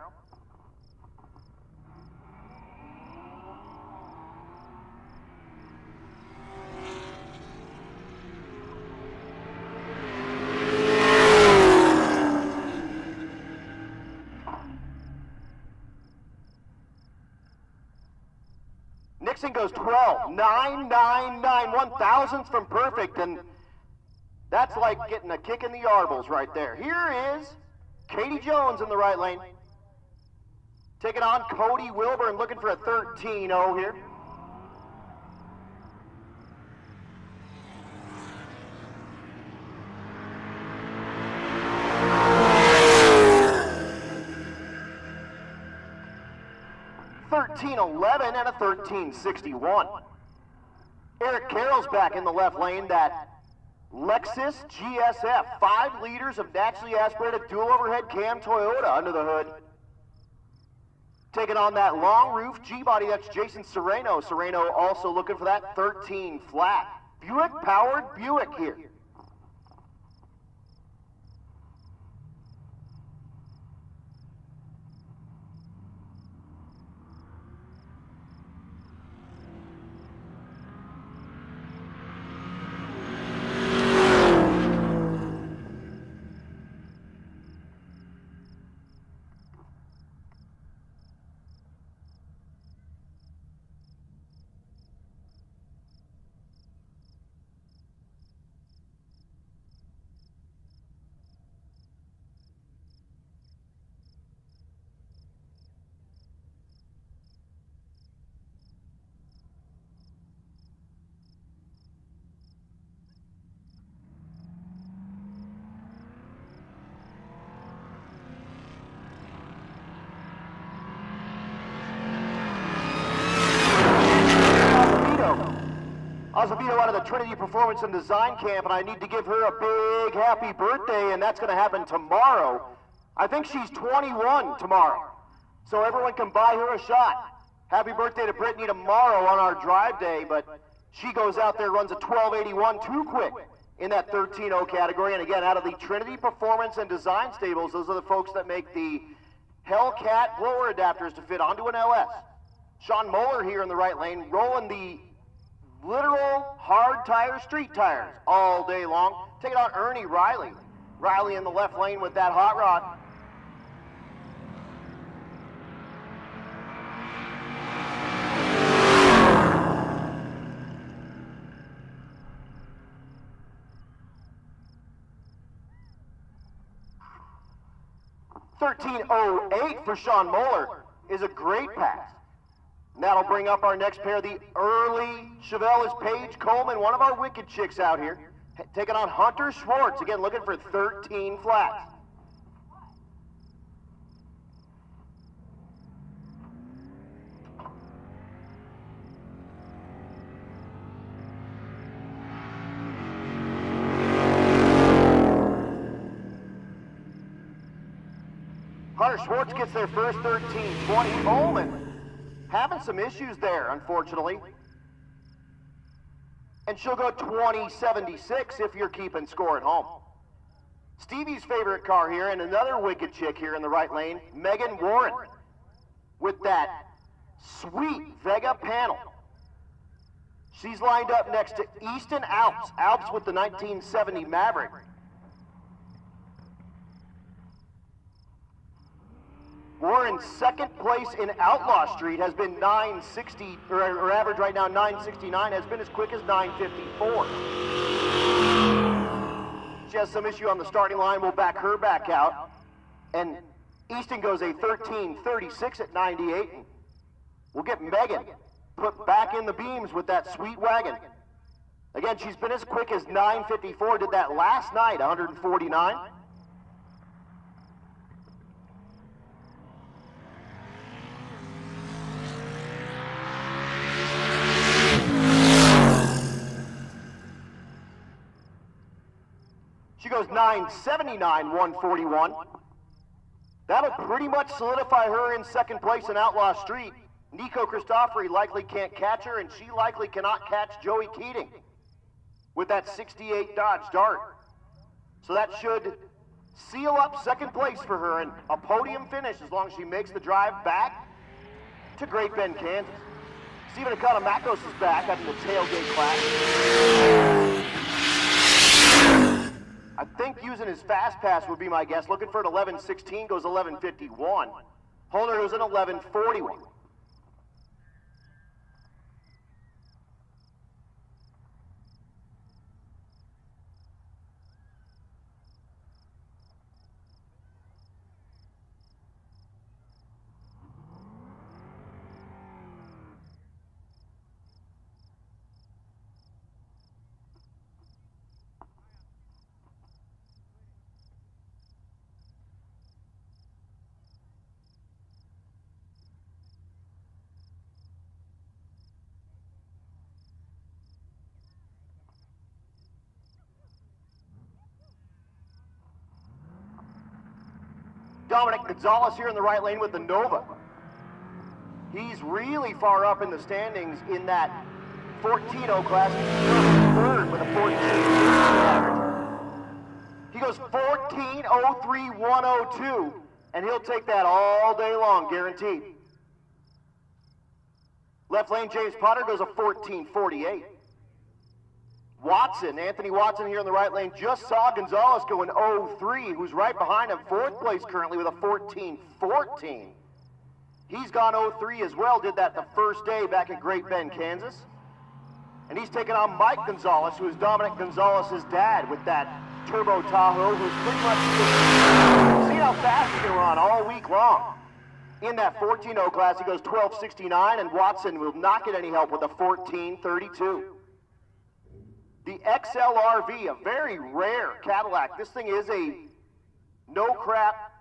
Nixon goes 12.999, 1/1000th from perfect, and that's like getting a kick in the yarbles right there. Here is Katie Jones in the right lane, taking on Cody Wilburn, looking for a 13-0 here. $13.11 and a 13.61. Eric Carroll's back in the left lane, that Lexus GSF, 5 liters of naturally aspirated dual overhead cam Toyota under the hood. Taking on that long roof G-body, that's Jason Sereno. Sereno also looking for that 13 flat. Buick powered Buick here. Speedo out of the Trinity Performance and Design Camp, and I need to give her a big happy birthday, and that's going to happen tomorrow. I think she's 21 tomorrow, so everyone can buy her a shot. Happy birthday to Brittany tomorrow on our drive day, but she goes out there, runs a 1281 too quick in that 13.0 category, and again, out of the Trinity Performance and Design Stables, those are the folks that make the Hellcat blower adapters to fit onto an LS. Sean Moeller here in the right lane, rolling the literal hard tire street tires all day long. Taking on Ernie Riley. Riley in the left lane with that hot rod. .1308 for Sean Moeller is a great pass. And that'll bring up our next pair, the early Chevelle is Paige Coleman, one of our wicked chicks out here, taking on Hunter Schwartz, again looking for 13 flats. Hunter Schwartz gets their first 13-20. Coleman having some issues there, unfortunately. And she'll go 20-76 if you're keeping score at home. Stevie's favorite car here, and another wicked chick here in the right lane, Megan Warren, with that sweet Vega panel. She's lined up next to Easton Alps. Alps with the 1970 Maverick. Warren's second place in Outlaw Street has been 960, or average right now 969, has been as quick as 954. She has some issue on the starting line, we'll back her back out. And Easton goes a 13:36 at 98. We'll get Megan put back in the beams with that sweet wagon. Again, she's been as quick as 954, did that last night, 149. She goes 979, 141. That'll pretty much solidify her in second place in Outlaw Street. Nico Christofori likely can't catch her, and she likely cannot catch Joey Keating with that 68 Dodge Dart. So that should seal up second place for her and a podium finish as long as she makes the drive back to Great Bend, Kansas. Stephen Economacos is back up in the tailgate class. I think using his fast pass would be my guess. Looking for an 11:16, goes 11:51. Holner goes an 11:41. Dominic Gonzalez here in the right lane with the Nova. He's really far up in the standings in that 14.0 class. He's third with a 14 average. He goes 14.03.102, and he'll take that all day long, guaranteed. Left lane, James Potter goes a 14.48. Watson, Anthony Watson here in the right lane, just saw Gonzalez go an 0.3, who's right behind him, fourth place currently with a 14.14. He's gone 0.3 as well, did that the first day back at Great Bend, Kansas. And he's taking on Mike Gonzalez, who is Dominic Gonzalez's dad with that Turbo Tahoe, who's pretty much seen how fast he can run all week long. In that 14.0 class, he goes 12.69, and Watson will not get any help with a 14.32. The XLRV, a very rare Cadillac. This thing is a no-crap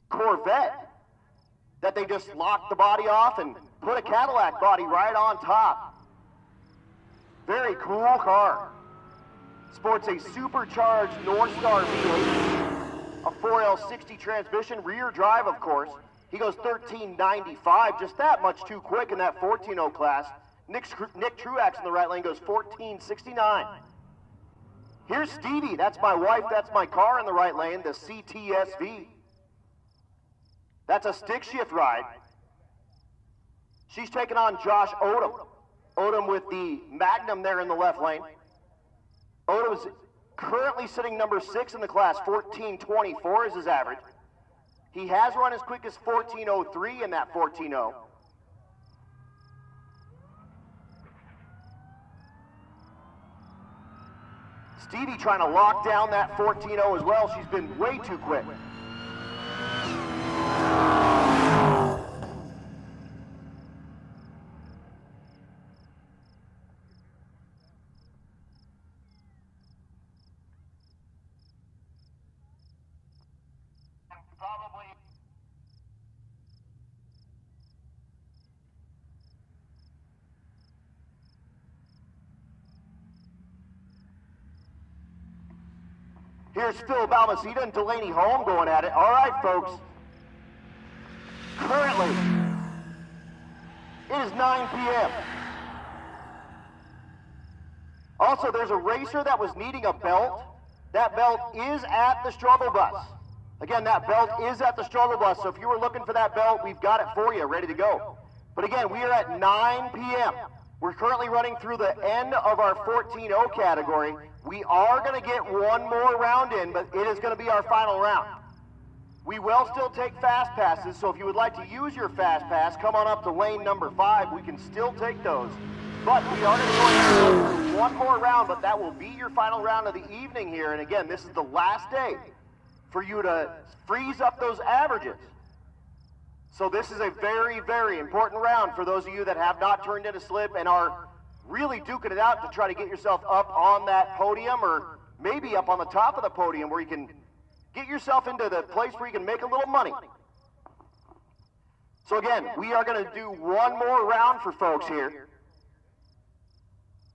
Corvette that they just locked the body off and put a Cadillac body right on top. Very cool car. Sports a supercharged North Star V8, a 4L60 transmission, rear drive, of course. He goes 13.95, just that much too quick in that 14.0 class. Nick Truax in the right lane goes 14.69. Here's Stevie, that's my wife, that's my car in the right lane, the CTSV. That's a stick shift ride. She's taking on Josh Odom. Odom with the Magnum there in the left lane. Odom's currently sitting number 6 in the class, 14.24 is his average. He has run as quick as 14.03 in that 14.0. Stevie trying to lock down that 14.0 as well. She's been way too quick. Here's Phil Balmaceda and Delaney Holm going at it. All right, folks. Currently, it is 9 p.m. Also, there's a racer that was needing a belt. That belt is at the struggle bus. Again, that belt is at the struggle bus, so if you were looking for that belt, we've got it for you, ready to go. But again, we are at 9 p.m. We're currently running through the end of our 14.0 category. We are going to get one more round in, but it is going to be our final round. We will still take fast passes, so if you would like to use your fast pass, come on up to lane number 5. We can still take those. But we are going to go ahead and go through one more round, but that will be your final round of the evening here. And again, this is the last day for you to freeze up those averages. So this is a very, very important round for those of you that have not turned in a slip and are really duking it out to try to get yourself up on that podium, or maybe up on the top of the podium where you can get yourself into the place where you can make a little money. So again, we are going to do one more round for folks here.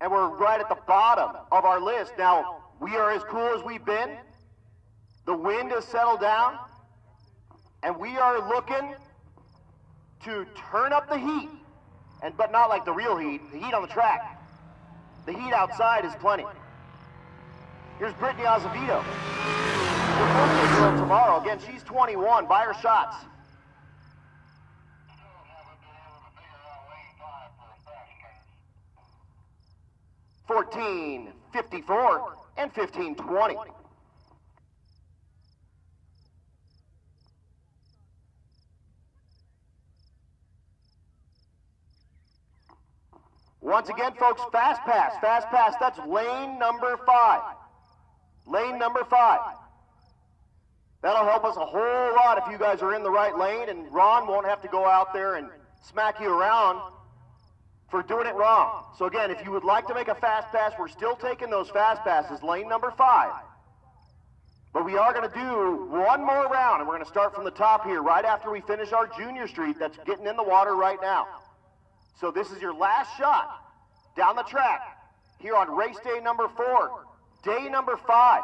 And we're right at the bottom of our list. Now, we are as cool as we've been. The wind has settled down. And we are looking to turn up the heat. But not like the real heat, the heat on the track. The heat outside is plenty. Here's Brittany Azevedo. Her birthday girl tomorrow. Again, she's 21. Buy her shots. $14.54 and $15.20. Once again, folks, fast pass, that's lane number 5. Lane number 5. That'll help us a whole lot if you guys are in the right lane, and Ron won't have to go out there and smack you around for doing it wrong. So again, if you would like to make a fast pass, we're still taking those fast passes, lane number 5. But we are going to do one more round, and we're going to start from the top here right after we finish our junior street that's getting in the water right now. So this is your last shot down the track here on race day number 4, day number 5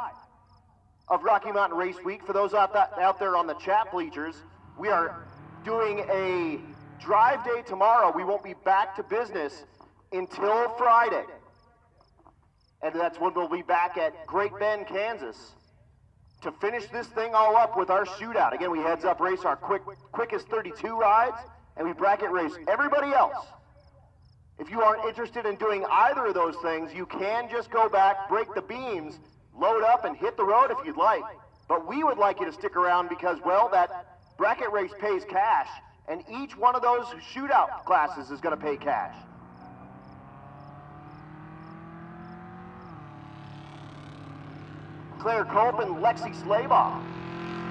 of Rocky Mountain Race Week. For those out there on the chat bleachers, we are doing a drive day tomorrow. We won't be back to business until Friday. And that's when we'll be back at Great Bend, Kansas to finish this thing all up with our shootout. Again, we heads up race our quickest 32 rides, and we bracket race everybody else. If you aren't interested in doing either of those things, you can just go back, break the beams, load up, and hit the road if you'd like. But we would like you to stick around because, well, that bracket race pays cash, and each one of those shootout classes is going to pay cash. Claire Culp and Lexi Slabaugh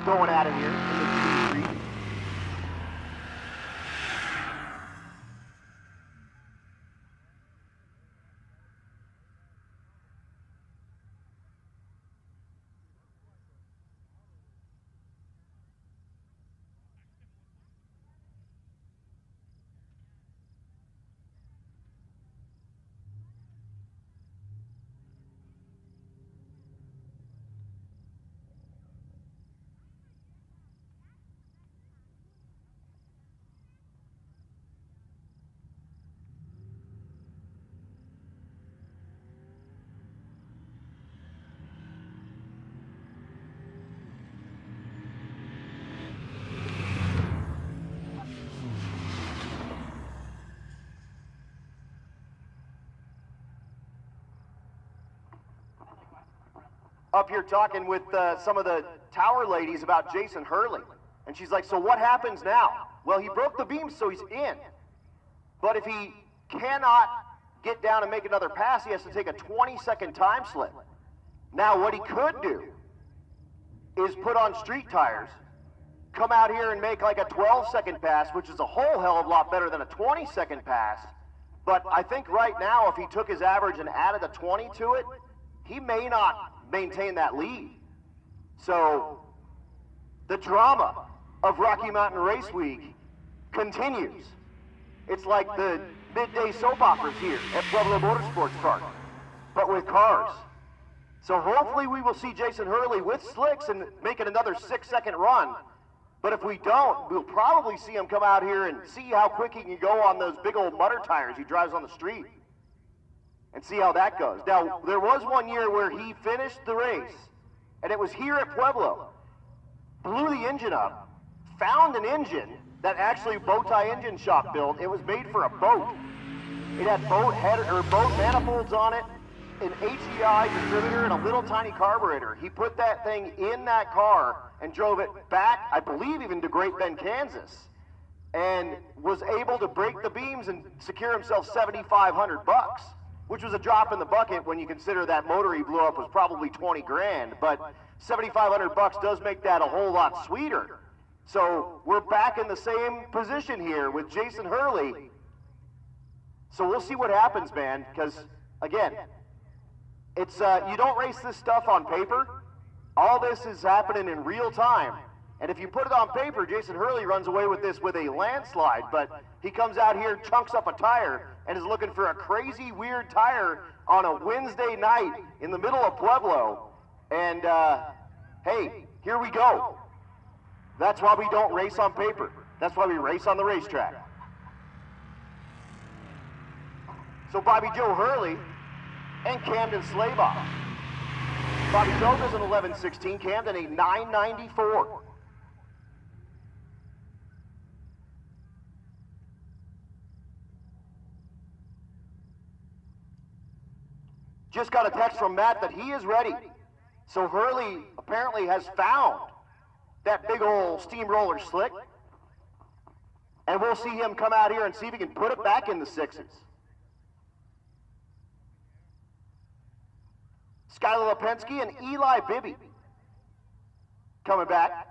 going at it here in the junior street. up here talking with some of the tower ladies about Jason Hurley. And she's like, so what happens now? Well, he broke the beam, so he's in. But if he cannot get down and make another pass, he has to take a 20-second time slip. Now, what he could do is put on street tires, come out here and make like a 12-second pass, which is a whole hell of a lot better than a 20-second pass. But I think right now, if he took his average and added a 20 to it, he may not maintain that lead. So the drama of Rocky Mountain Race Week continues. It's like the midday soap operas here at Pueblo Motorsports Park, but with cars. So hopefully we will see Jason Hurley with slicks and making another 6-second run. But if we don't, we'll probably see him come out here and see how quick he can go on those big old mutter tires he drives on the street. And see how that goes. Now, there was one year where he finished the race, and it was here at Pueblo. Blew the engine up, found an engine that actually Bowtie Engine Shop built. It was made for a boat. It had boat manifolds on it, an HEI distributor, and a little tiny carburetor. He put that thing in that car and drove it back, I believe even to Great Bend, Kansas, and was able to break the beams and secure himself $7,500, which was a drop in the bucket when you consider that motor he blew up was probably 20 grand, but $7,500 does make that a whole lot sweeter. So we're back in the same position here with Jason Hurley. So we'll see what happens, man, because again, it's you don't race this stuff on paper. All this is happening in real time. And if you put it on paper, Jason Hurley runs away with this with a landslide, but he comes out here, chunks up a tire, and is looking for a crazy, weird tire on a Wednesday night in the middle of Pueblo. And, hey, here we go. That's why we don't race on paper. That's why we race on the racetrack. So Bobby Joe Hurley and Camden Slabaugh. Bobby Joe does an 11.16, Camden a 9.94. Just got a text from Matt that he is ready. So Hurley apparently has found that big old steamroller slick. And we'll see him come out here and see if he can put it back in the sixes. Skylar Lipinski and Eli Bibby coming back.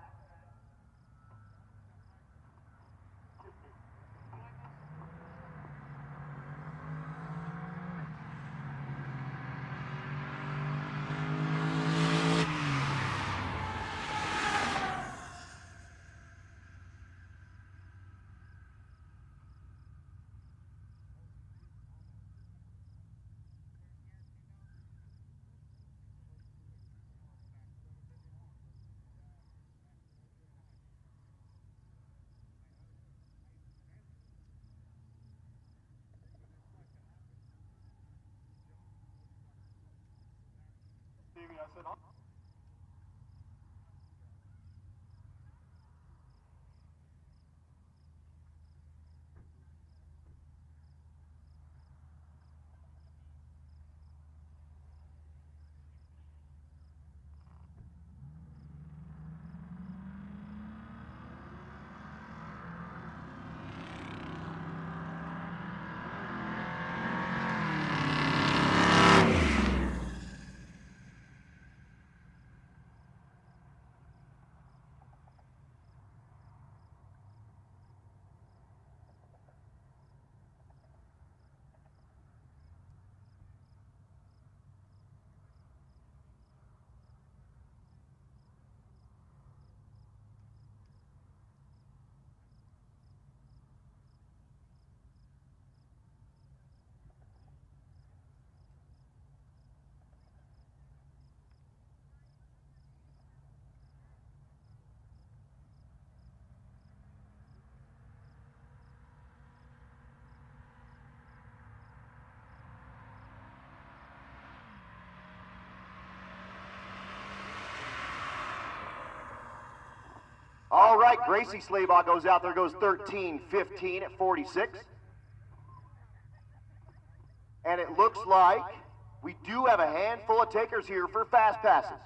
All right, Gracie Slabaugh goes out there, goes 13-15 at 46. And it looks like We do have a handful of takers here for fast passes.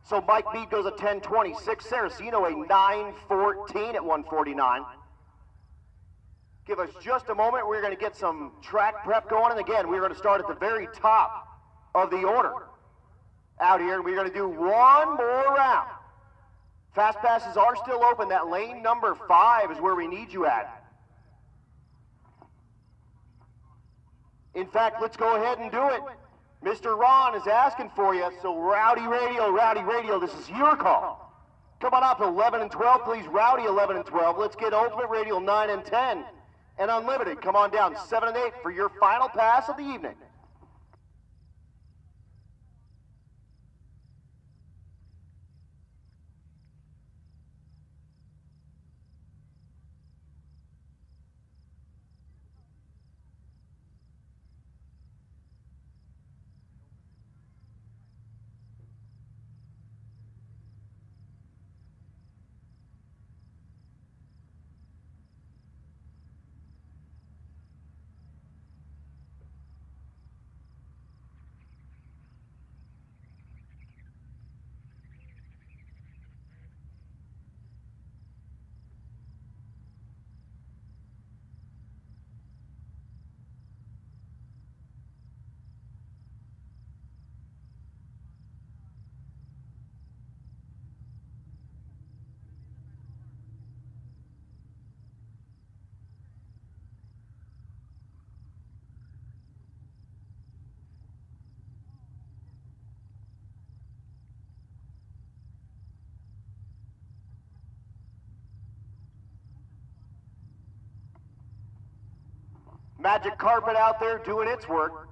So Mike Mead goes a 10:26, Saraceno a 9:14 at 149. Give us just a moment. We're going to get some track prep going. And again, we're going to start at the very top of the order out here. And we're going to do one more round. Fast passes are still open. That lane number 5 is where we need you at. In fact, let's go ahead and do it. Mr. Ron is asking for you, so Rowdy Radio, this is your call. Come on up, 11 and 12, please. Rowdy, 11 and 12. Let's get Ultimate Radio, 9 and 10. And Unlimited, come on down, 7 and 8 for your final pass of the evening. Magic carpet out there doing its work.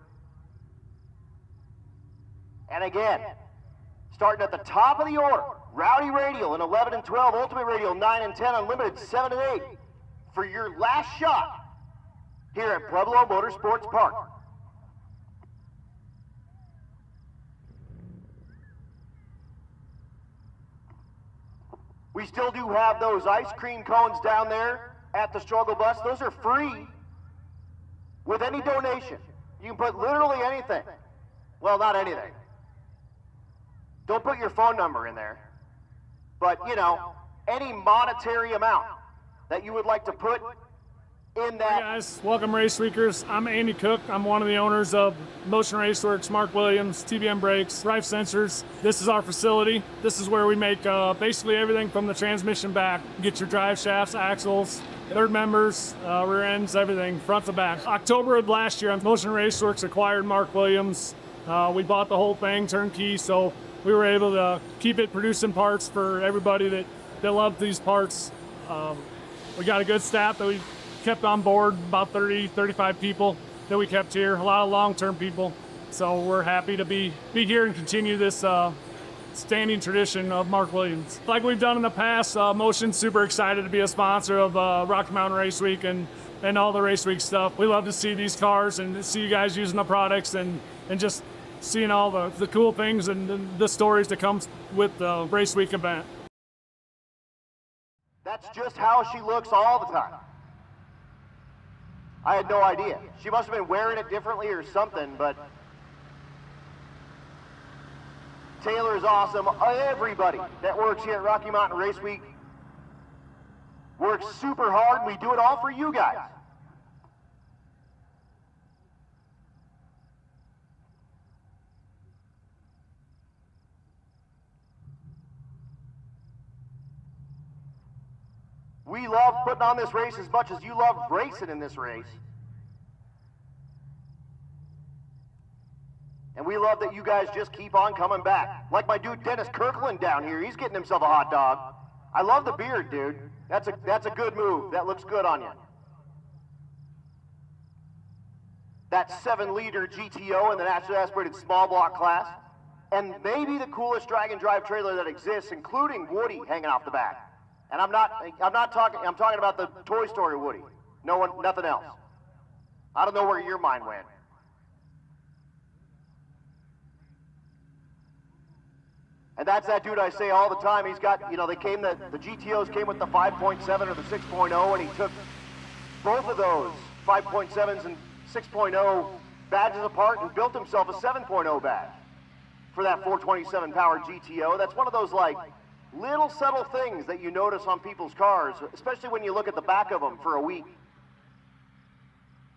And again, starting at the top of the order, Rowdy Radial in 11 and 12, Ultimate Radial 9 and 10, Unlimited 7 and 8 for your last shot here at Pueblo Motorsports Park. We still do have those ice cream cones down there at the struggle bus. Those are free with any donation. You can put literally anything. Well, not anything. Don't put your phone number in there. But, you know, any monetary amount that you would like to put in that. Hey guys, welcome Race Weekers. I'm Andy Cook. I'm one of the owners of Motion Raceworks, Mark Williams, TBM Brakes, Drive Sensors. This is our facility. This is where we make basically everything from the transmission back. Get your drive shafts, axles, third members, rear ends, everything, front to back. October of last year, Motion Raceworks acquired Mark Williams. We bought the whole thing turnkey, so we were able to keep it producing parts for everybody that loved these parts. We got a good staff that we kept on board, about 30, 35 people that we kept here, a lot of long-term people. So we're happy to be here and continue this standing tradition of Mark Williams. Like we've done in the past, Motion's super excited to be a sponsor of Rocky Mountain Race Week and all the Race Week stuff. We love to see these cars and see you guys using the products and just seeing all the cool things and the stories that come with the Race Week event. That's just how she looks all the time. I had no idea. She must have been wearing it differently or something, but Taylor is awesome. Everybody that works here at Rocky Mountain Race Week works super hard. We do it all for you guys. We love putting on this race as much as you love racing in this race. And we love that you guys just keep on coming back. Like my dude Dennis Kirkland down here, he's getting himself a hot dog. I love the beard, dude. That's a good move. That looks good on you. That 7-liter GTO in the naturally aspirated small block class. And maybe the coolest drag and drive trailer that exists, including Woody hanging off the back. And I'm talking about the Toy Story Woody. Nothing else. I don't know where your mind went. And that's that dude I say all the time. He's got, the GTOs came with the 5.7 or the 6.0, and he took both of those 5.7s and 6.0 badges apart and built himself a 7.0 badge for that 427 powered GTO. That's one of those, little subtle things that you notice on people's cars, especially when you look at the back of them for a week.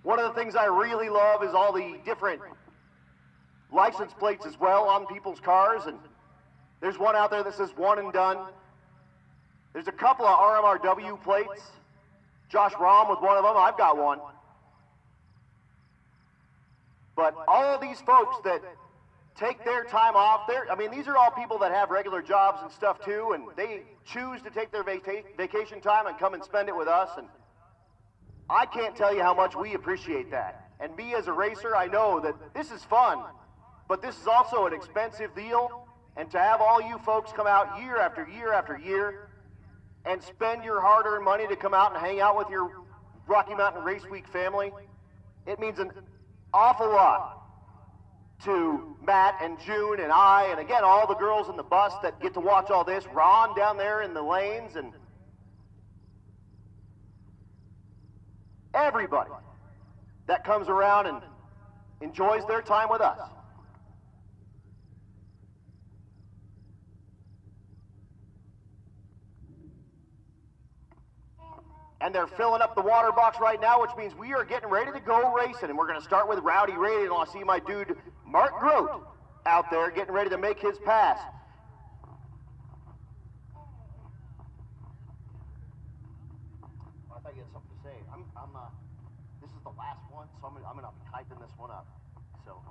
One of the things I really love is all the different license plates as well on people's cars, and there's one out there that says one and done. There's a couple of RMRW plates. Josh Rahm with one of them. I've got one. But all of these folks that take their time off. These are all people that have regular jobs and stuff too, and they choose to take their vacation time and come and spend it with us, and I can't tell you how much we appreciate that. And me as a racer, I know that this is fun, but this is also an expensive deal, and to have all you folks come out year after year after year and spend your hard-earned money to come out and hang out with your Rocky Mountain Race Week family, it means an awful lot to Matt and June and I, and again, all the girls in the bus that get to watch all this, Ron down there in the lanes, and everybody that comes around and enjoys their time with us. And they're filling up the water box right now, which means we are getting ready to go racing. And we're going to start with Rowdy Radial. And I see my dude, Mark Grote, out there getting ready to make his pass. I thought you had something to say. This is the last one, so I'm going to be typing this one up. So,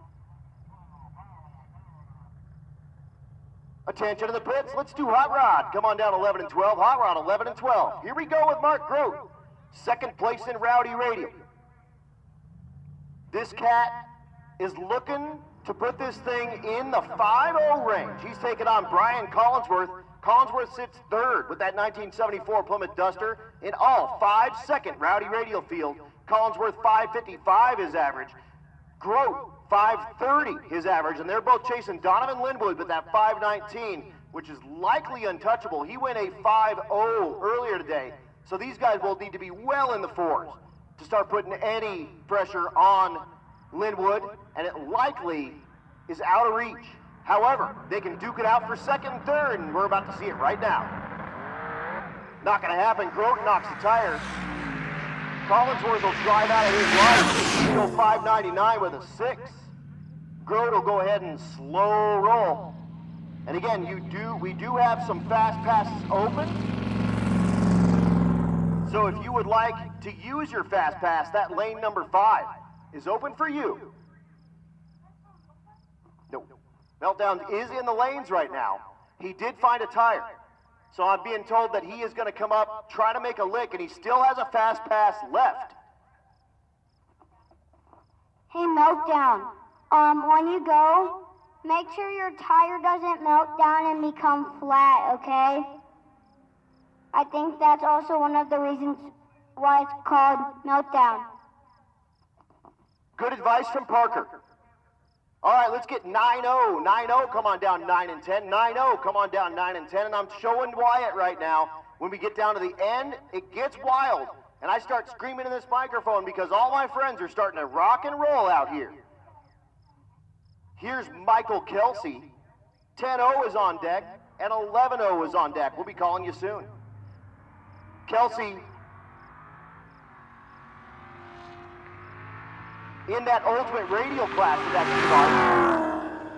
attention to the pits. Let's do Hot Rod. Come on down 11 and 12. Hot Rod 11 and 12. Here we go with Mark Grote. Second place in Rowdy Radial. This cat is looking to put this thing in the 5-0 range. He's taking on Brian Collinsworth. Collinsworth sits third with that 1974 Plymouth Duster in all 5-second Rowdy Radial Field. Collinsworth 5:55 his average. Grote 5:30 his average, and they're both chasing Donovan Linwood with that 5:19, which is likely untouchable. He went a 5:0 earlier today, so these guys will need to be well in the fours to start putting any pressure on Linwood, and it likely is out of reach. However, they can duke it out for second and third, and we're about to see it right now. Not going to happen. Grote knocks the tire. Collinsworth will drive out of his line. He'll go 5.99 with a 6. Grote will go ahead and slow roll. And again, we do have some fast passes open. So if you would like to use your fast pass, that lane number 5 is open for you. No, Meltdown is in the lanes right now. He did find a tire. So I'm being told that he is going to come up, try to make a lick, and he still has a fast pass left. Hey, Meltdown, when you go, make sure your tire doesn't melt down and become flat, okay? I think that's also one of the reasons why it's called Meltdown. Good advice from Parker. All right, let's get 9-0. 9-0, come on down 9 and 10. 9-0, come on down 9 and 10. And I'm showing Wyatt right now, when we get down to the end, it gets wild. And I start screaming in this microphone because all my friends are starting to rock and roll out here. Here's Michael Kelsey. 10-0 is on deck, and 11-0 is on deck. We'll be calling you soon. Kelsey, in that ultimate radial class of that car.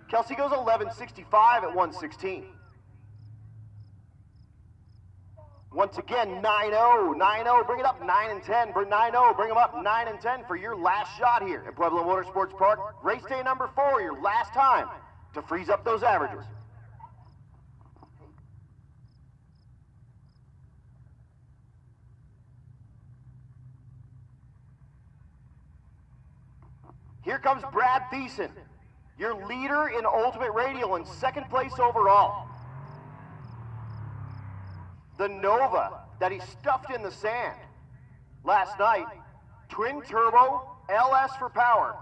Kelsey goes 11.65 at 116. Once again, 9-0, 9-0, bring it up 9 and 10, 9-0, bring them up 9 and 10 for your last shot here at Pueblo Motorsports Park. Race day number 4, your last time to freeze up those averages. Here comes Brad Thiessen, your leader in Ultimate Radial in second place overall. The Nova that he stuffed in the sand last night, twin turbo, LS for power,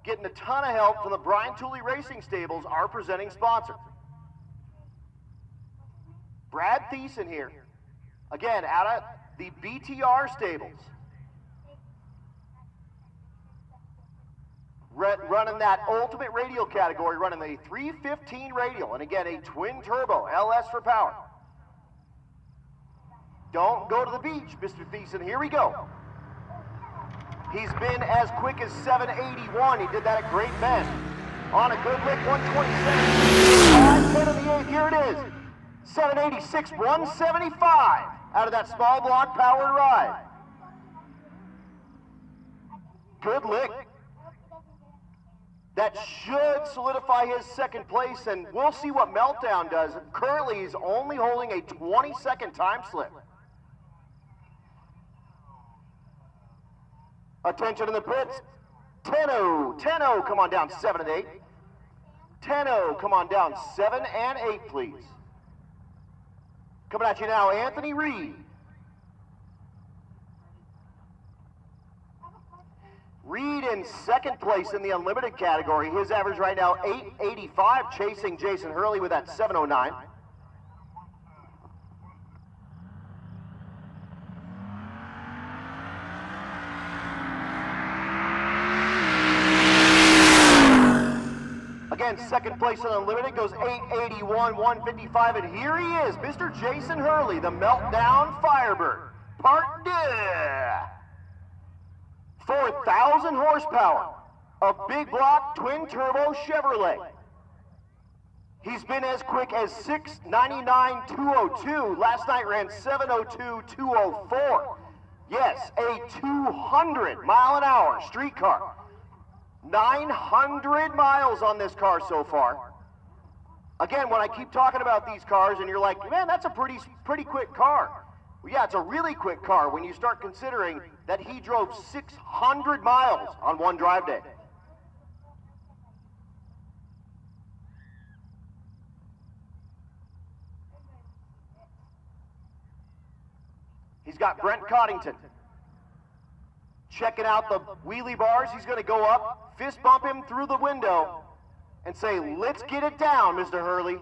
getting a ton of help from the Brian Tooley Racing Stables, our presenting sponsor. Brad Thiessen here, again, out of the BTR Stables. Running that ultimate radial category, running a 315 radial, and again, a twin turbo, LS for power. Don't go to the beach, Mr. Thiessen. Here we go. He's been as quick as 781. He did that at Great Bend. On a good lick, 127. 5-10 in the 8th, here it is. 786, 175 out of that small block powered ride. Good lick. That should solidify his second place, and we'll see what Meltdown does. Currently, he's only holding a 20-second time slip. Attention in the pits. 10-0, 10-0, come on down 7 and 8. 10-0, come on down 7 and 8, please. Coming at you now, Anthony Reed. Reed in second place in the unlimited category. His average right now, 885, chasing Jason Hurley with that 709. Again, second place in unlimited goes 881, 155, and here he is, Mr. Jason Hurley, the Meltdown Firebird, Part 2. 4,000 horsepower, a big block twin turbo Chevrolet. He's been as quick as 699.202. Last night ran 702.204. Yes, a 200 mile an hour street car. 900 miles on this car so far. Again, when I keep talking about these cars and you're like, man, that's a pretty quick car. Well, yeah, it's a really quick car when you start considering that he drove 600 miles on one drive day. He's got Brent Coddington. Checking out the wheelie bars. He's going to go up, fist bump him through the window, and say, let's get it down, Mr. Hurley.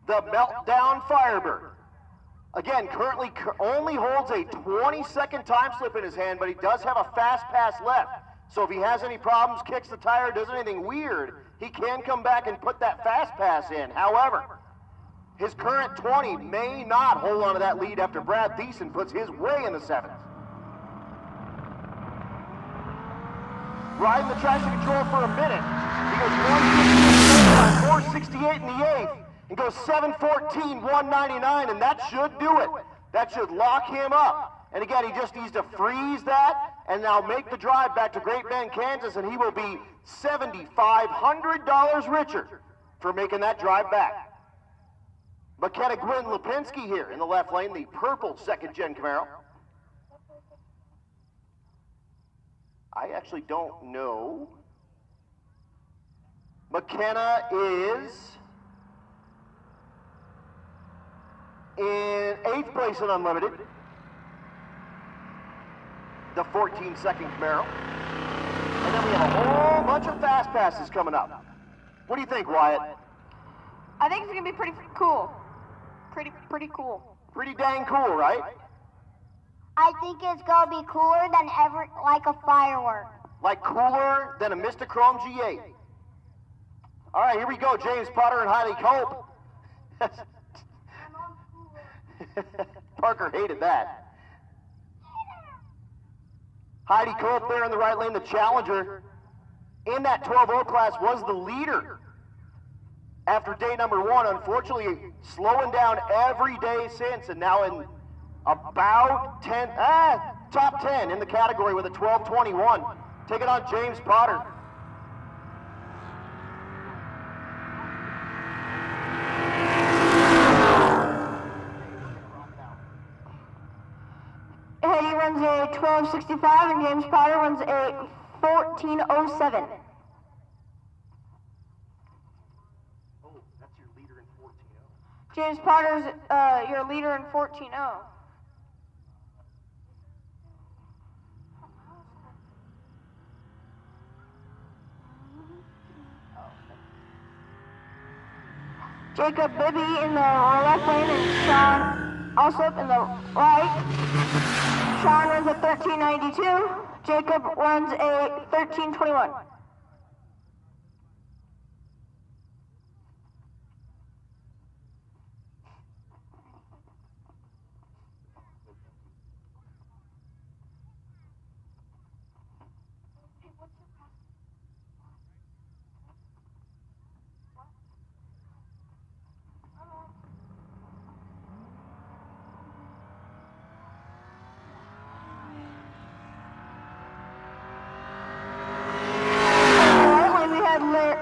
The Meltdown Firebird. Again, currently only holds a 20-second time slip in his hand, but he does have a fast pass left. So if he has any problems, kicks the tire, does anything weird, he can come back and put that fast pass in. However, his current 20 may not hold on to that lead after Brad Thiessen puts his way in the 7th. Riding the traction control for a minute. He goes 468 in the 8th. And goes 7:14, 199, and that should do it. That should lock him up. And again, he just needs to freeze that and now make the drive back to Great Bend, Kansas, and he will be $7,500 richer for making that drive back. McKenna Gwynn Lipinski here in the left lane, the purple second-gen Camaro. I actually don't know. McKenna is in 8th place in Unlimited, the 14-second Camaro. And then we have a whole bunch of fast passes coming up. What do you think, Wyatt? I think it's going to be pretty cool. Pretty cool. Pretty dang cool, right? I think it's going to be cooler than ever, like a firework. Like cooler than a Mistachrome G8. All right, here we go. James Potter and Heidi Cope. Parker hated that. Heidi Cope there in the right lane, the challenger in that 12-0 class, was the leader after day number 1. Unfortunately, slowing down every day since, and now in about top 10 in the category with a 12:21. Take it on James Potter. Eddie runs a 12:65 and James Potter runs a 14:07. Oh, that's your leader in 14:0. James Potter's your leader in 14:0. Jacob Bibby in the left lane and Sean Alsop in the right. Sean runs a 13:92. Jacob runs a 13:21.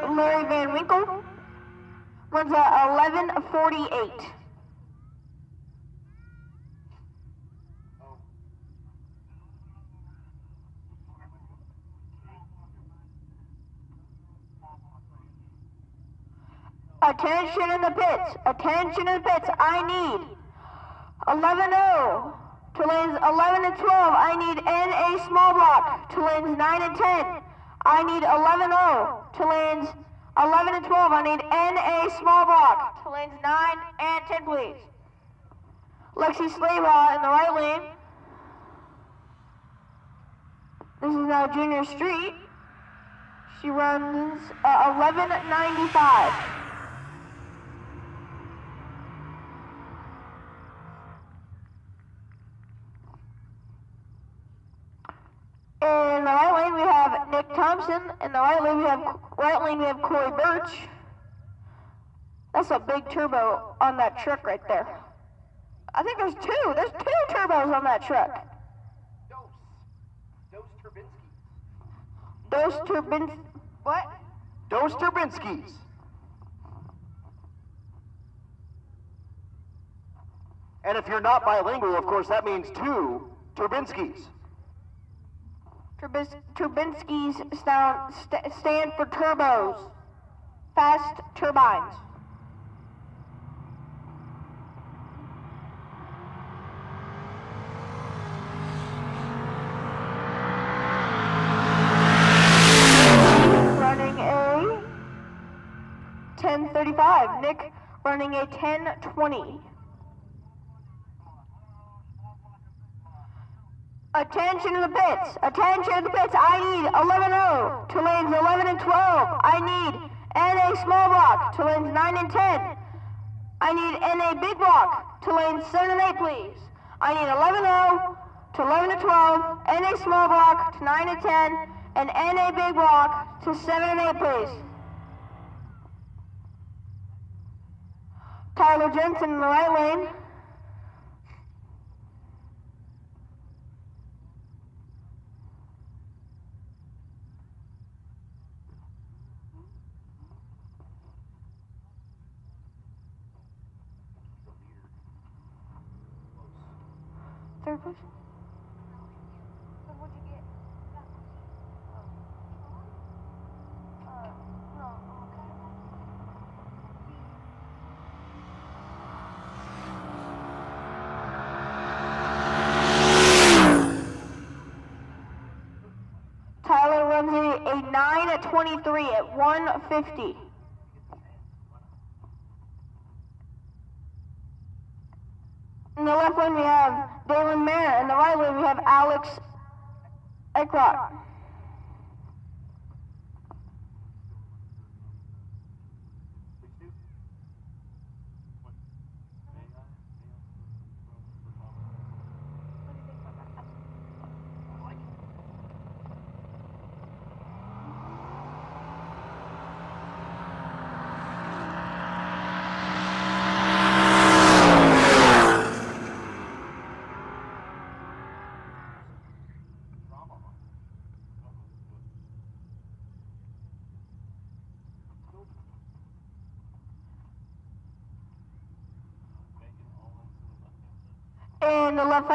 Larry Van Winkle runs a 11:48. Attention in the pits. Attention in the pits. I need 11:0 to lanes 11 and 12. I need NA small block to lanes 9 and 10. I need 11:0 to lanes 11 and 12. I need NA small block to lanes 9 and 10, please. Lexi Slaybaugh in the right lane. This is now Junior Street. She runs 11:95. In the right lane we have Nick Thompson. In the right lane we have Corey Birch. That's a big turbo on that truck right there. I think there's two. There's two turbos on that truck. Dos Turbinskis. And if you're not bilingual, of course, that means two Turbinskis. Turbinskis stand for turbos, fast turbines. 10:35. Nick running a 10:20. Attention to the pits. Attention to the pits. I need 11-0 to lanes 11 and 12. I need NA small block to lanes 9 and 10. I need NA big block to lanes 7 and 8, please. I need 11-0 to 11 and 12, NA small block to 9 and 10, and NA big block to 7 and 8, please. Tyler Jensen in the right lane. Third push. So what'd you get? No, Tyler runs a 9:23 at 1:50. In the left lane we have Dalen Mayer. In the right lane we have Alex Eckrock. In the left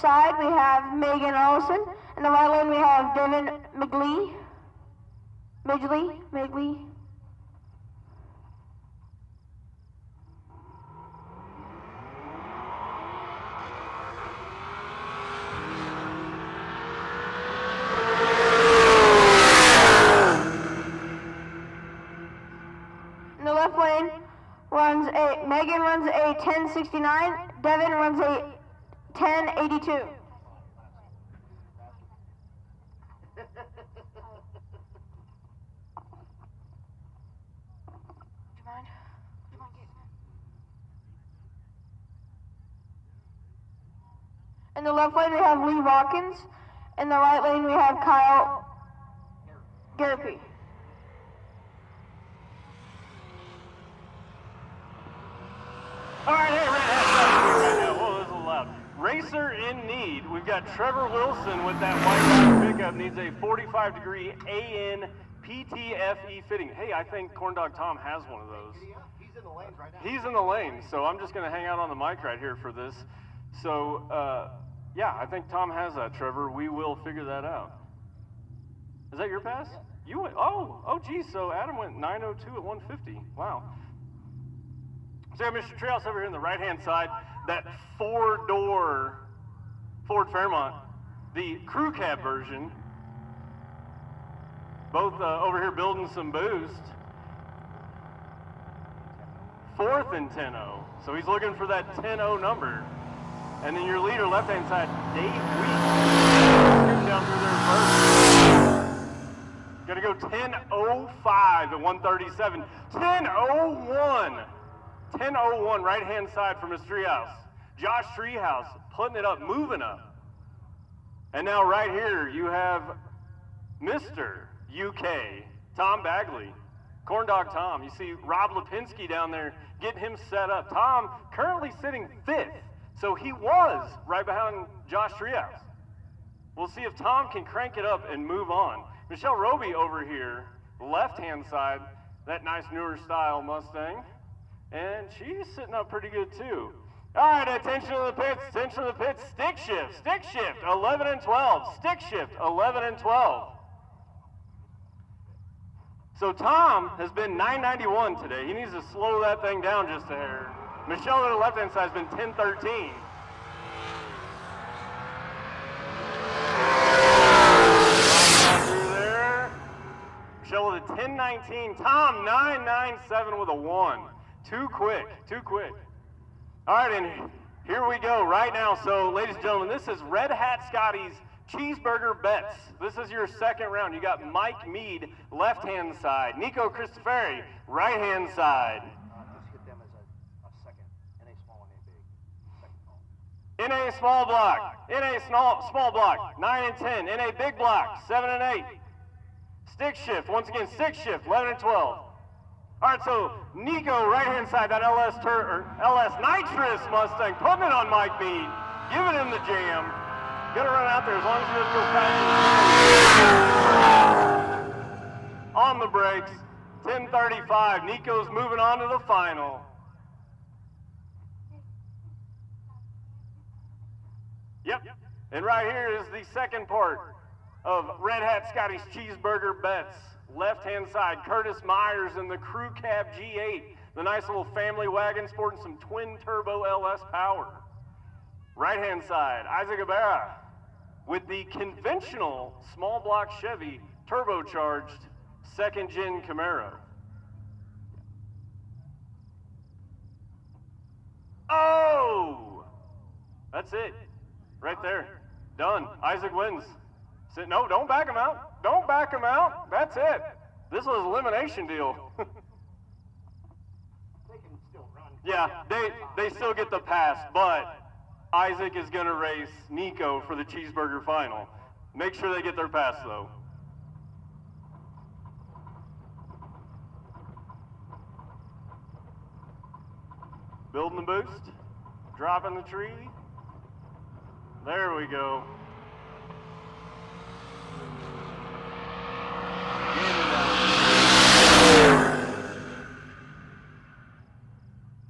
side, we have Megan Olson. In the right lane, we have Devin Midgley. In the left lane, Megan runs a 10:69. Devin runs a 10:82. Do you mind? In the left lane we have Lee Watkins. In the right lane we have Kyle Garpy. All right, hey, right now. Whoa, this is loud. Racer in need. We've got Trevor Wilson with that white pickup. Needs a 45-degree AN PTFE fitting. Hey, I think Corn Dog Tom has one of those. He's in the lanes right now. He's in the lane, so I'm just going to hang out on the mic right here for this. So, yeah, I think Tom has that, Trevor. We will figure that out. Is that your pass? You went, oh, geez, so Adam went 9:02 at 150. Wow. So Mr. Treehouse over here on the right-hand side, that four-door Ford Fairmont, the crew cab version, both over here building some boost. 4th and 10-0, so he's looking for that 10-0 number. And then your leader, left-hand side, Dave Weeks, down through there first. Gonna go 10:05 at 137, 10:01. 10:01 right-hand side for Mr. Treehouse. Josh Treehouse putting it up, moving up. And now right here you have Mr. UK, Tom Bagley, Corn Dog Tom. You see Rob Lipinski down there getting him set up. Tom currently sitting 5th, so he was right behind Josh Treehouse. We'll see if Tom can crank it up and move on. Michelle Roby over here, left-hand side, that nice newer style Mustang. And she's sitting up pretty good too. All right, attention to the pits, stick shift, 11 and 12, stick shift, 11 and 12. So Tom has been 991 today. He needs to slow that thing down just a hair. Michelle on the left-hand side has been 1013. Through there. Michelle with a 10.19. Tom, 9.97 with a 1. Too quick, too quick. All right, and here we go right now. So, ladies and gentlemen, this is Red Hat Scotty's Cheeseburger Bets. This is your second round. You got Mike Mead, left-hand side. Nico Cristoferi, right-hand side. Just hit them as a second. NA small, NA big. Second call. NA small block. NA small block, 9 and 10. NA big block, 7 and 8. Stick shift, once again, stick shift, 11 and 12. All right, so Nico, right-hand side, that LS Nitrous Mustang, putting it on Mike Mead, giving him the jam. Gonna run out there as long as he doesn't go fast. On the brakes, 10:35. Nico's moving on to the final. Yep, and right here is the second part of Red Hat Scotty's Cheeseburger Bets. Left-hand side, Curtis Myers in the Crew Cab G8, the nice little family wagon sporting some twin-turbo LS power. Right-hand side, Isaac Ibarra with the conventional small block Chevy turbocharged second-gen Camaro. Oh! That's it. Right there. Done. Isaac wins. No, don't back him out. Don't back him out. That's it. This was an elimination deal. They can still run. Yeah, they still get the pass, but Isaac is going to race Nico for the cheeseburger final. Make sure they get their pass, though. Building the boost. Dropping the tree. There we go.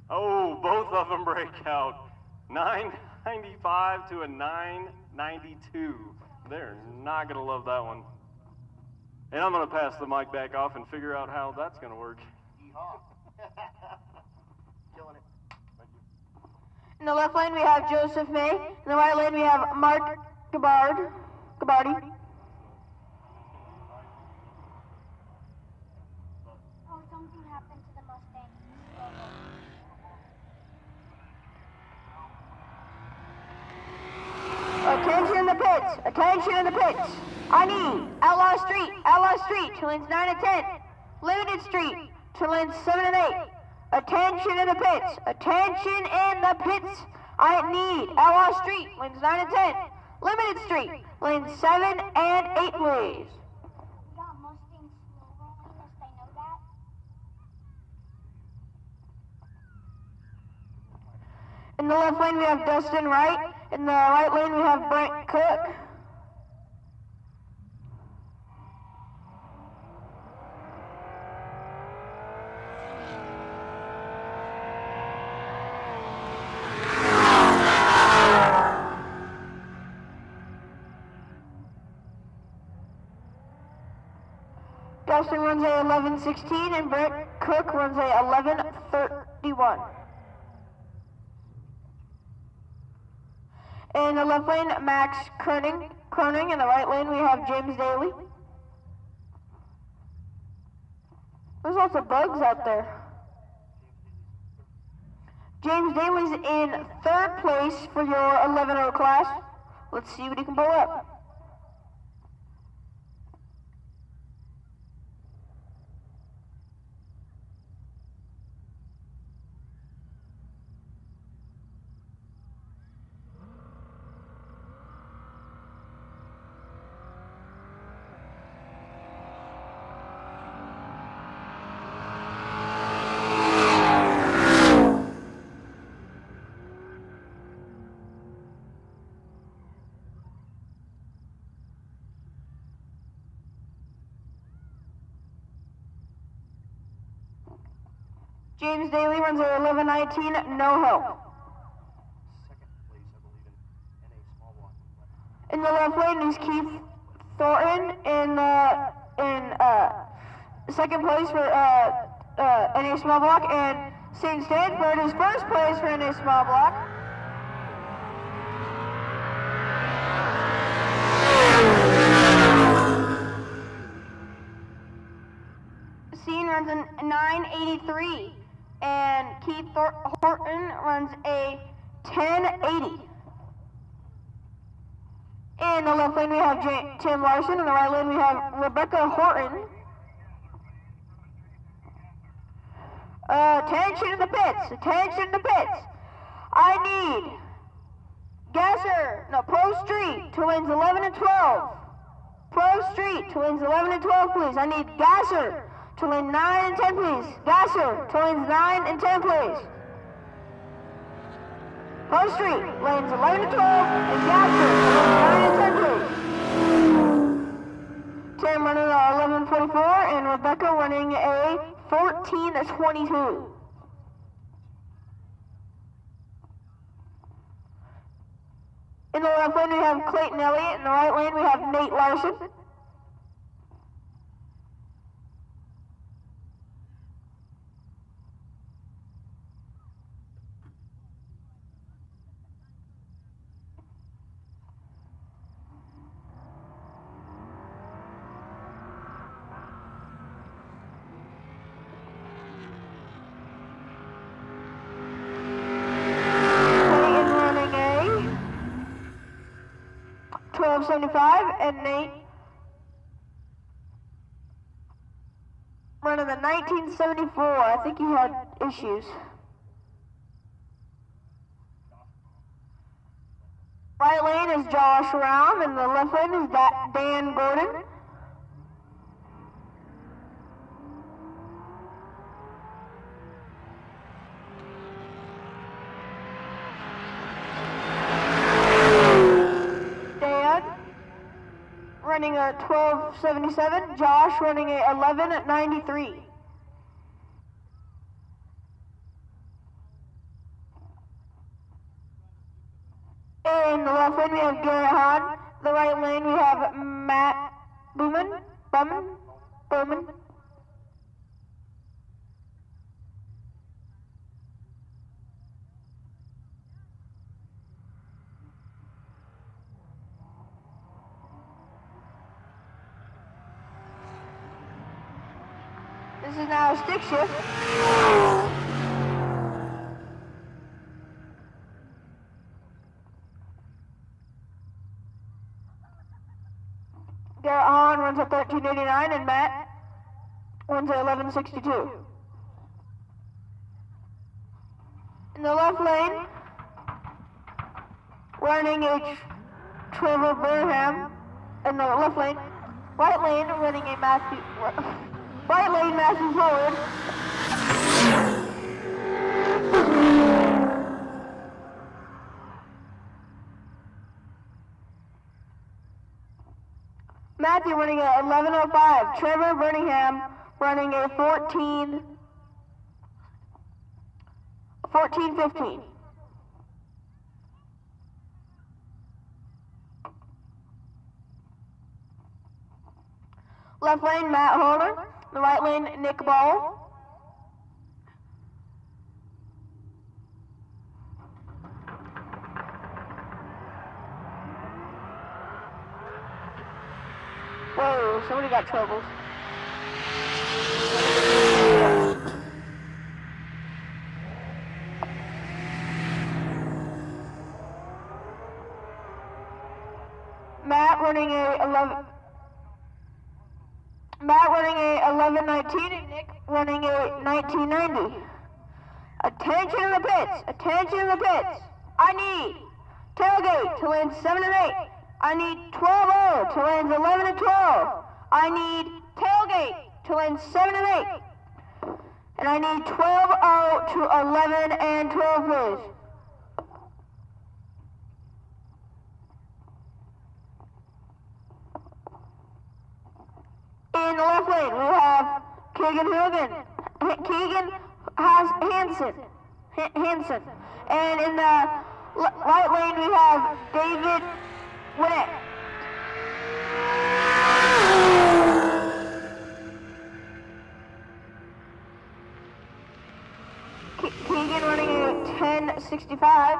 Oh, both of them break out. 995 to a 992. They're not going to love that one. And I'm going to pass the mic back off and figure out how that's going to work. Yeehaw. Killing it. Thank you. In the left lane, we have Joseph May. In the right lane, we have Mark Gabardi. Oh, something happened to the Mustang. Attention in the pits. Attention in the pits. I need Outlaw Street, to lanes 9 and 10. Limited Street, to lanes 7 and 8. Attention in the pits. Attention in the pits. I need Outlaw Street, lanes 9 and 10. Limited Street, lanes 7 and 8, please. We got Mustang slow rolling us, they know that. In the left lane, we have Dustin Wright. In the right lane, we have Brent Cook. Dustin runs a 11:16 and Brent Cook runs a 11:31. In the left lane, Max Croning. In the right lane, we have James Daly. There's lots of bugs out there. James Daly's in third place for your 11-0 class. Let's see what he can pull up. James Daly runs a 11:19, no help. Second place, I believe, in NA small block. In the left lane is Keith Thornton in second place for NA small block, and St. Stanford is first place for NA small block. Scene runs a 983, and Keith Horton runs a 1080. In the left lane we have Tim Larson, in the right lane we have Rebecca Horton. Attention in the pits, attention in the pits. I need Pro Street to lanes 11 and 12. Pro Street to lanes 11 and 12, please. I need Gasser to lane 9 and 10, please. Gasser to lanes 9 and 10, please. Pro Street, lanes 11 and 12, and Gasser to lanes 9 and 10, please. Tim running a 11:44, and Rebecca running a 14:22. In the left lane we have Clayton Elliott, in the right lane we have Nate Larson. Clayton running a 12:75, and Nate running the 1974. I think he had issues. Right lane is Josh Raum, and the left lane is Dan Gordon. Running a 12:77, Josh running a 11:93. In the left lane we have Garrett Hahn. The right lane we have Matt Bowman. This is now a stick shift. Garrett Hahn runs a 13:89, and Matt runs a 11:62. In the left lane, running a Trevor Burnham. In the left lane, right lane running a Matthew Forward. Matthew running a 11:05. Trevor Birmingham running a 14:15. Left lane, Matt Holder. The right lane, Nick Ball. Whoa, somebody got troubles. Matt running a 11:19, and Nick running a 19:90. Attention in the pits, attention in the pits. I need tailgate to lanes 7 and 8. I need 12-0 to lanes 11 and 12. I need tailgate to lanes 7 and 8. And I need 12-0 to 11 and 12, please. In the left lane, we have Keegan Hansen. And in the right lane, we have David Winnett. Keegan running a 10:65.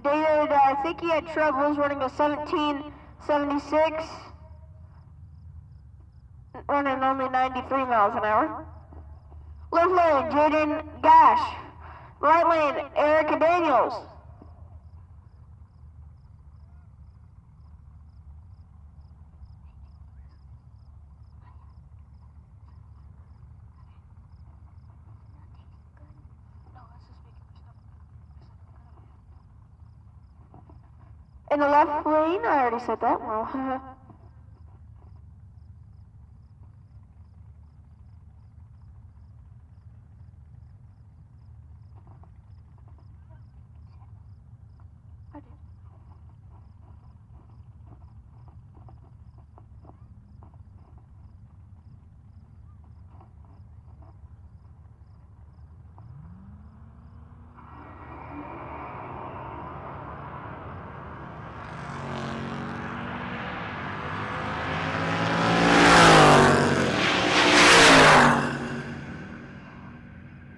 David, I think he had troubles running a 17:76. running only 93 miles an hour. Left lane, Jaden Gash. Right lane, Erica Daniels. In the left lane, I already said that. Well,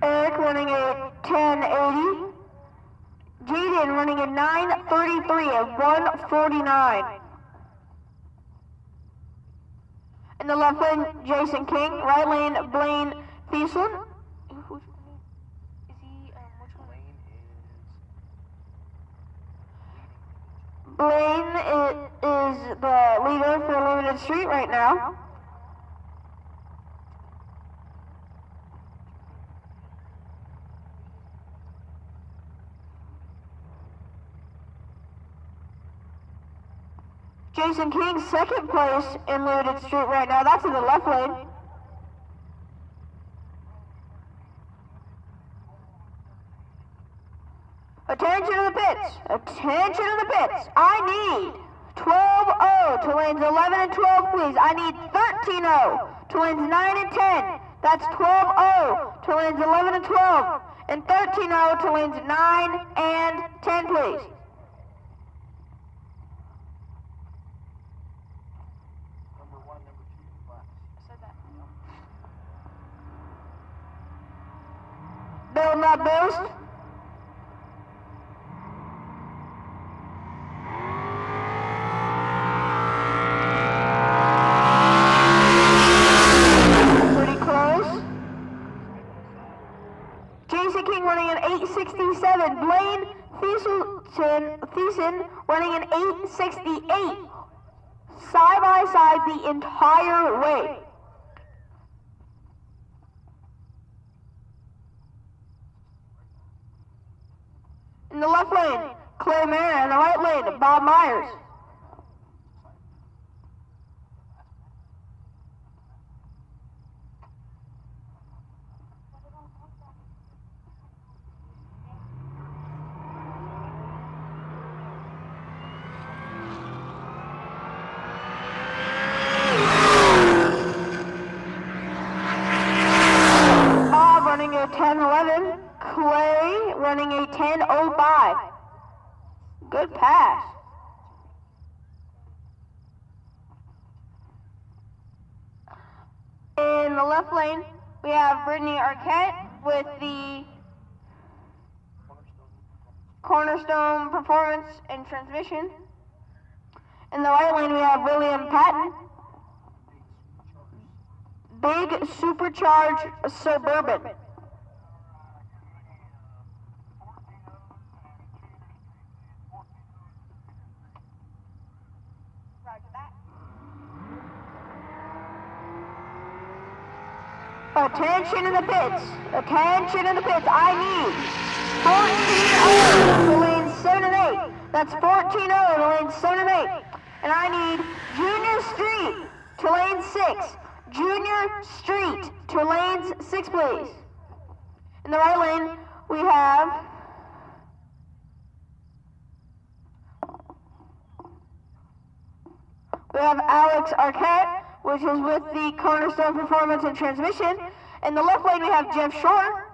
Eric running a 1080. Jaden running a 933 at 149. In the left lane, Jason King. Right lane, Blaine Thiessen. Blaine is the leader for Limited Street right now. Jason King, second place in Limited Street right now. That's in the left lane. Attention to the pits. Attention to the pits. I need 12-0 to lanes 11 and 12, please. I need 13-0 to lanes 9 and 10. That's 12-0 to lanes 11 and 12. And 13-0 to lanes 9 and 10, please. Build not boost. Pretty close. Jason King running an 867. Blaine Thiessen running an 868. Side by side the entire way. In the left lane, Clay Mayer. In the right lane, Bob Myers. Bob running a 10-11. Clay running a 10.05. Good pass. In the left lane, we have Brittany Arquette with the Cornerstone Performance and Transmission. In the right lane, we have William Patton. Big Supercharged Suburban. Attention in the pits. Attention in the pits. I need 14-0 to lanes 7 and 8. That's 14-0 to lanes 7 and 8. And I need Junior Street to lane 6. Junior Street to lanes 6, please. In the right lane, we have Alex Arquette, which is with the Cornerstone Performance and Transmission. In the left lane, we have Jeff Shore.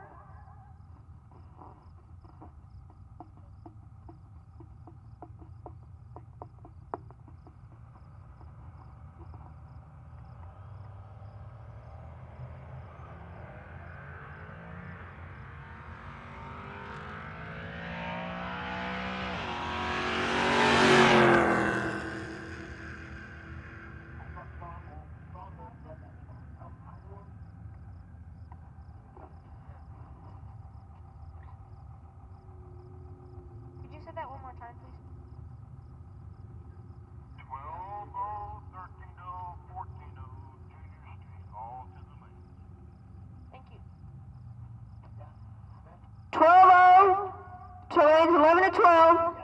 lanes 11 and 12.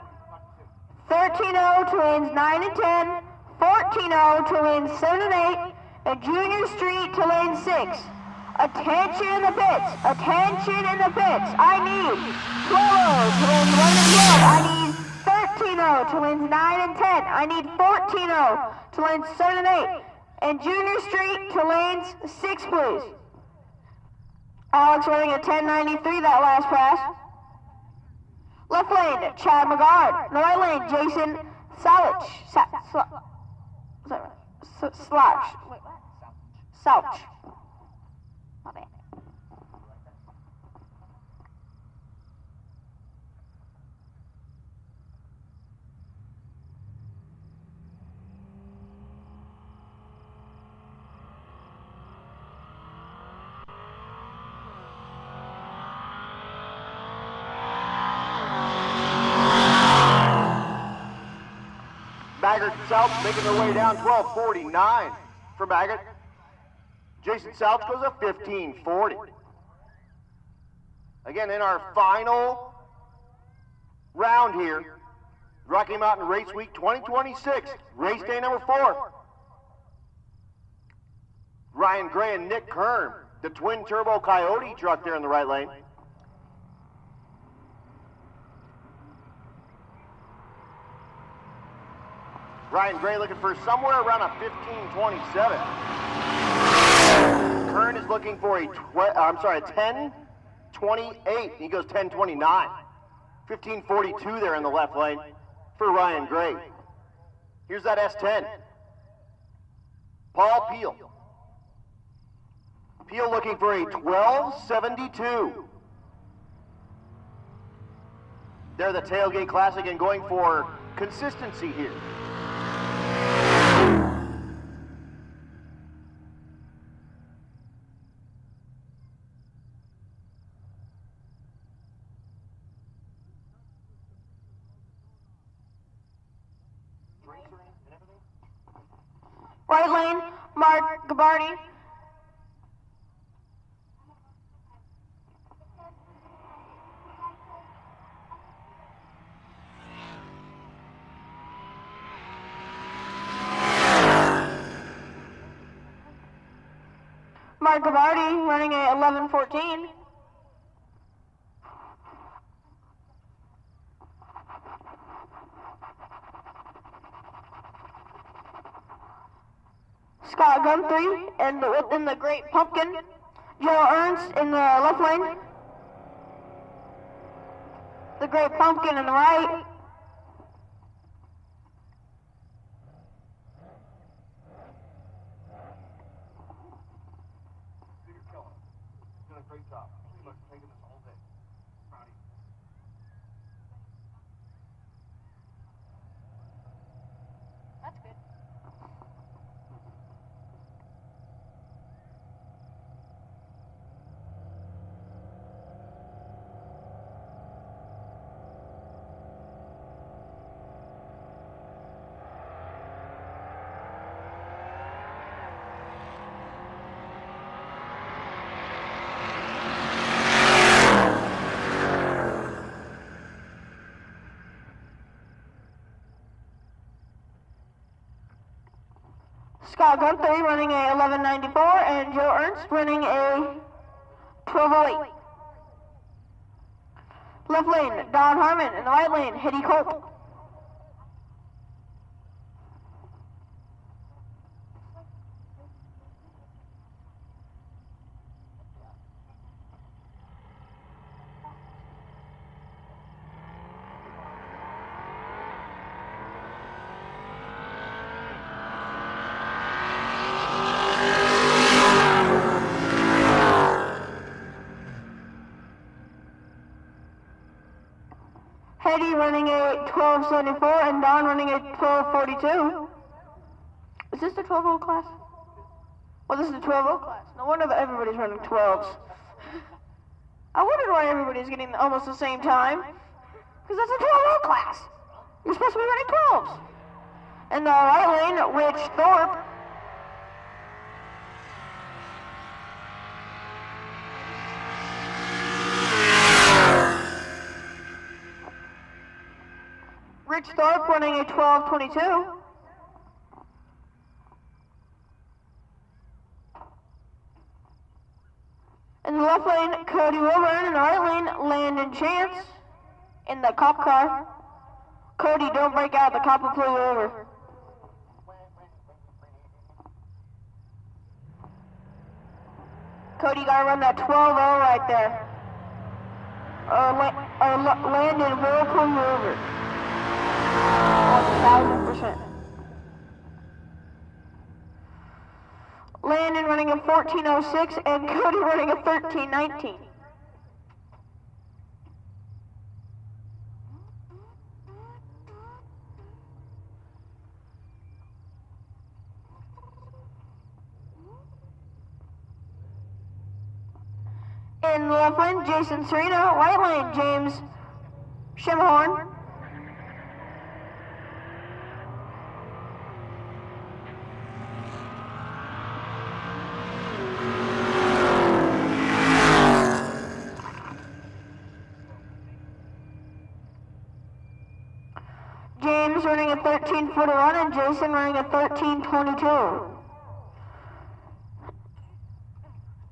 13-0 to lanes 9 and 10. 14-0 to lanes 7 and 8. And Junior Street to lane 6. Attention in the pits. Attention in the pits. I need 12-0 to lanes 1 and 12. I need 13-0 to lanes 9 and 10. I need 14-0 to lanes 7 and 8. And Junior Street to lanes 6, please. Alex running at 10.93 that last pass. Left lane, Chad McGard. The right lane, Jason Salich. Souch. My bad. Baggett and South making their way down 12:49 for Baggett. Jason South goes up 15:40. Again, in our final round here, Rocky Mountain Race Week 2026, race day number 4. Ryan Gray and Nick Kern, the twin turbo Coyote truck there in the right lane. Ryan Gray looking for somewhere around a 15:27. Kern is looking for a 10:28. He goes 10:29. 15:42 there in the left lane for Ryan Gray. Here's that S10. Paul Peel. Peel looking for a 12:72. They're the Tailgate Classic and going for consistency here. Right lane, Mark Gabardi. Mark Gabardi running at 11:14. Scott Guthrie and within the Great Pumpkin. Joe Ernst in the left lane. The Great Pumpkin in the right. Scott Guthrie running a 11:94 and Joe Ernst running a 12:08. Left lane, Don Harmon. In the right lane, Hitty Cope. Hetty running a 12:74 and Don running a 12:42. Is this the 12-0 class? Well, this is the 12-0 class. No wonder that everybody's running 12s. I wondered why everybody's getting almost the same time. Because that's a 12-0 class. You're supposed to be running 12s. In the right lane, Rich Thorpe. Rich Thorpe running a 12:22. In the left lane, Cody Wilburn. In the right lane, Landon Chance in the cop car. Cody, don't break out. The cop will pull you over. Cody, you gotta run that 12-0 right there. Landon will pull you over. 1,000%. Landon running a 14:06 and Cody running a 13:19. In the left lane, Jason Serino. Right lane, James Shimhorn. James running a 13:41 and Jason running a 13:22.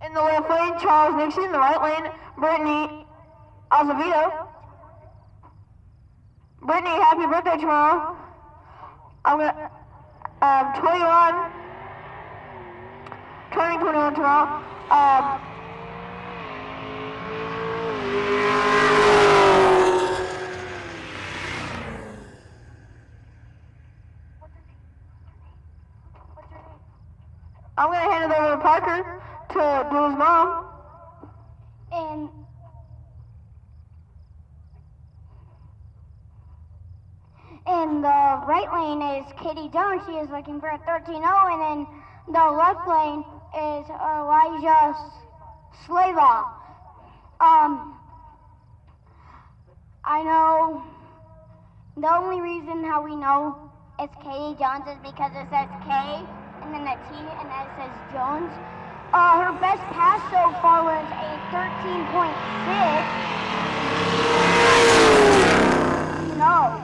In the left lane, Charles Nixon. In the right lane, Brittany Azevedo. Brittany, happy birthday tomorrow. I'm gonna 21, turning 21 tomorrow. I'm gonna hand it over to Parker to do his mom. In the right lane is Kitty Jones. She is looking for a 13-0, and then the left lane is Elijah Slava. I know the only reason how we know it's Katie Jones is because it says K and then a T and then it says Jones. Her best pass so far was a 13.6. No.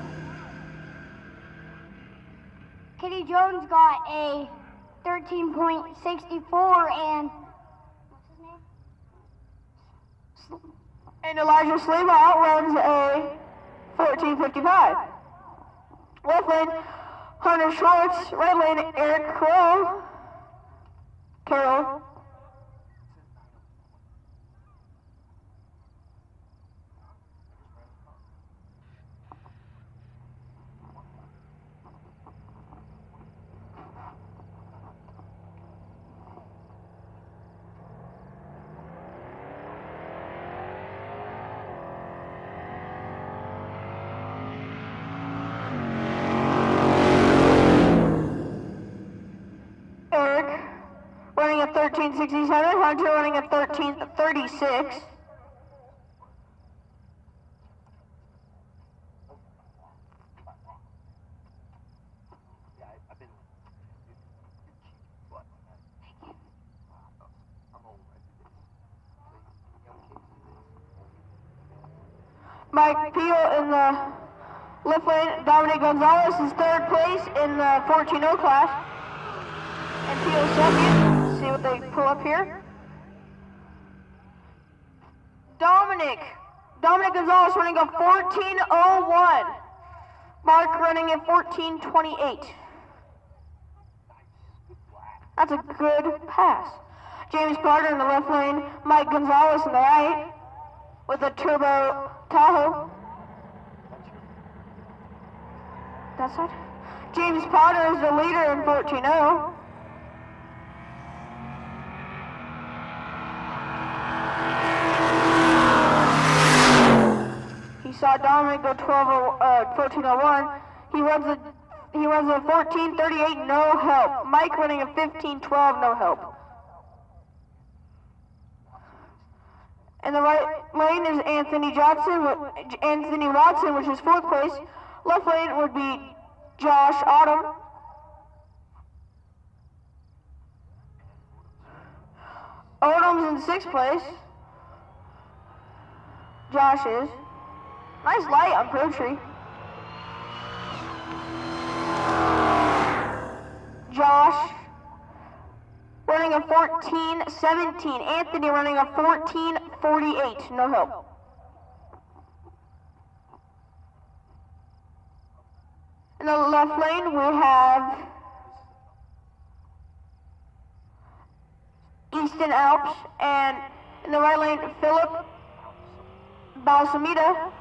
Kitty Jones got a 13.64 and what's his name? And Elijah Slava outruns a 14:55. Left lane, Hunter Schwartz. Right lane, Eric Carroll. Running a 13:67, Hunter running a 13:36. Mike Peel in the left lane. Dominic Gonzalez is third place in the 14-0 class. And Peel second. See what they pull up here. Dominic Gonzalez running a 14:01. Mark running a 14:28. That's a good pass. James Carter in the left lane. Mike Gonzalez in the right with a turbo Tahoe. That side. James Potter is the leader in 14-0. He saw Dominic go 14:01. He runs a 14:38 no help. Mike running a 15:12 no help. In the right lane is Anthony Watson, which is fourth place. Left lane would be Josh Autumn. Autumn's in sixth place. Josh is. Nice light on Pro Tree. Josh running a 14:17. Anthony running a 14:48. No help. In the left lane, we have Easton Alps, and in the right lane, Philip Balsamita.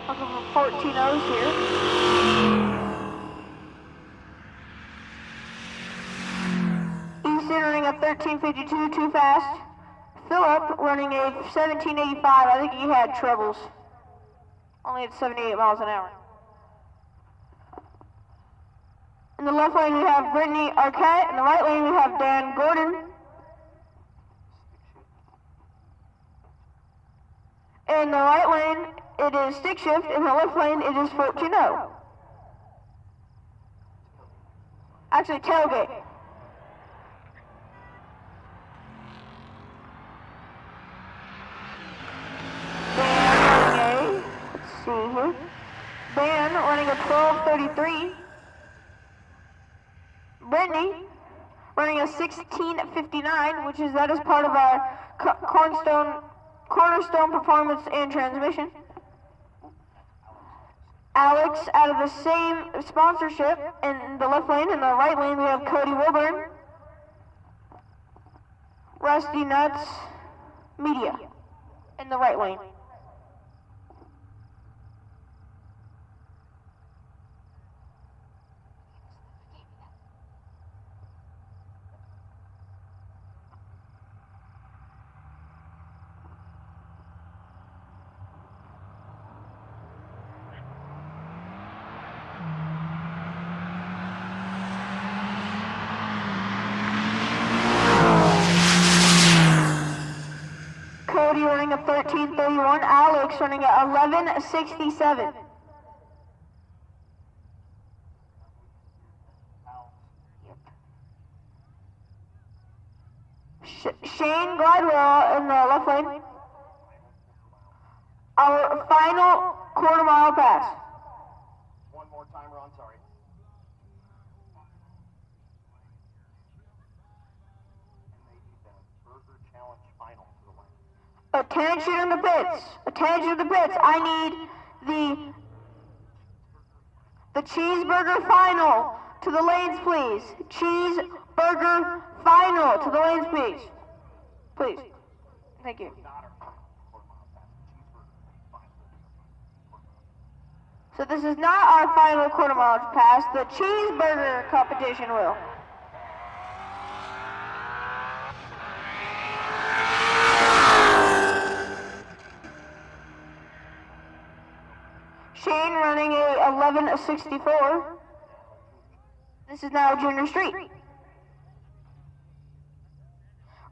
Looking for 14-0s here. Easton running a 13:52, too fast. Philip running a 17:85. I think he had troubles. Only at 78 miles an hour. In the left lane we have Brittany Arquette. In the right lane we have Dan Gordon. In the right lane it is stick shift. In the left lane it is 14-0. Actually tailgate. Dan running a 12:33. Brittany running a 16:59, that is part of our cornerstone performance and transmission. Alex out of the same sponsorship in the left lane. In the right lane we have Cody Wilburn. Rusty Nuts Media in the right lane. Cody running a 13:31. Alex running a 11:67. Shane Glidewell in the left lane. Our final quarter mile pass. One more time, Ron, sorry. Attention in the pits. Attention in the pits. I need the cheeseburger final to the lanes, please. Cheeseburger final to the lanes, please. Please. Thank you. So this is not our final quarter mile pass. The cheeseburger competition will. Shane running a 11:64. This is now Junior Street.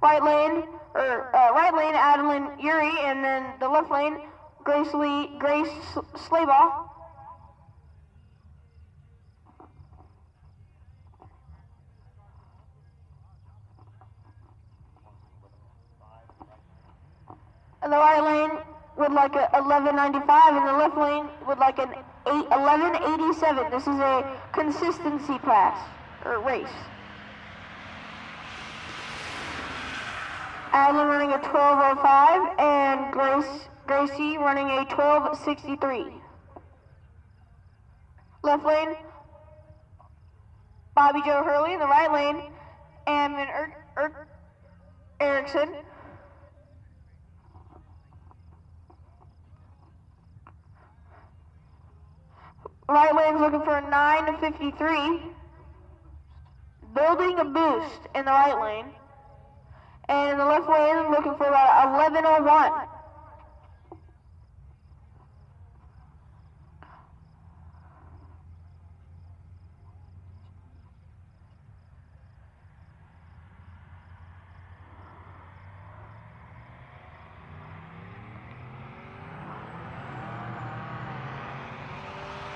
Right lane, Adeline Uri, and then the left lane, Grace Slaybaugh. In the right lane would like a 11:95, and the left lane would like an 11:87. This is a consistency pass, or race. Adeline running a 12:05, and Gracie running a 12:63. Left lane, Bobby Joe Hurley. In the right lane, Amon Erickson. Right lane's looking for a 9:53. Building a boost in the right lane. And in the left lane, looking for about 11:01.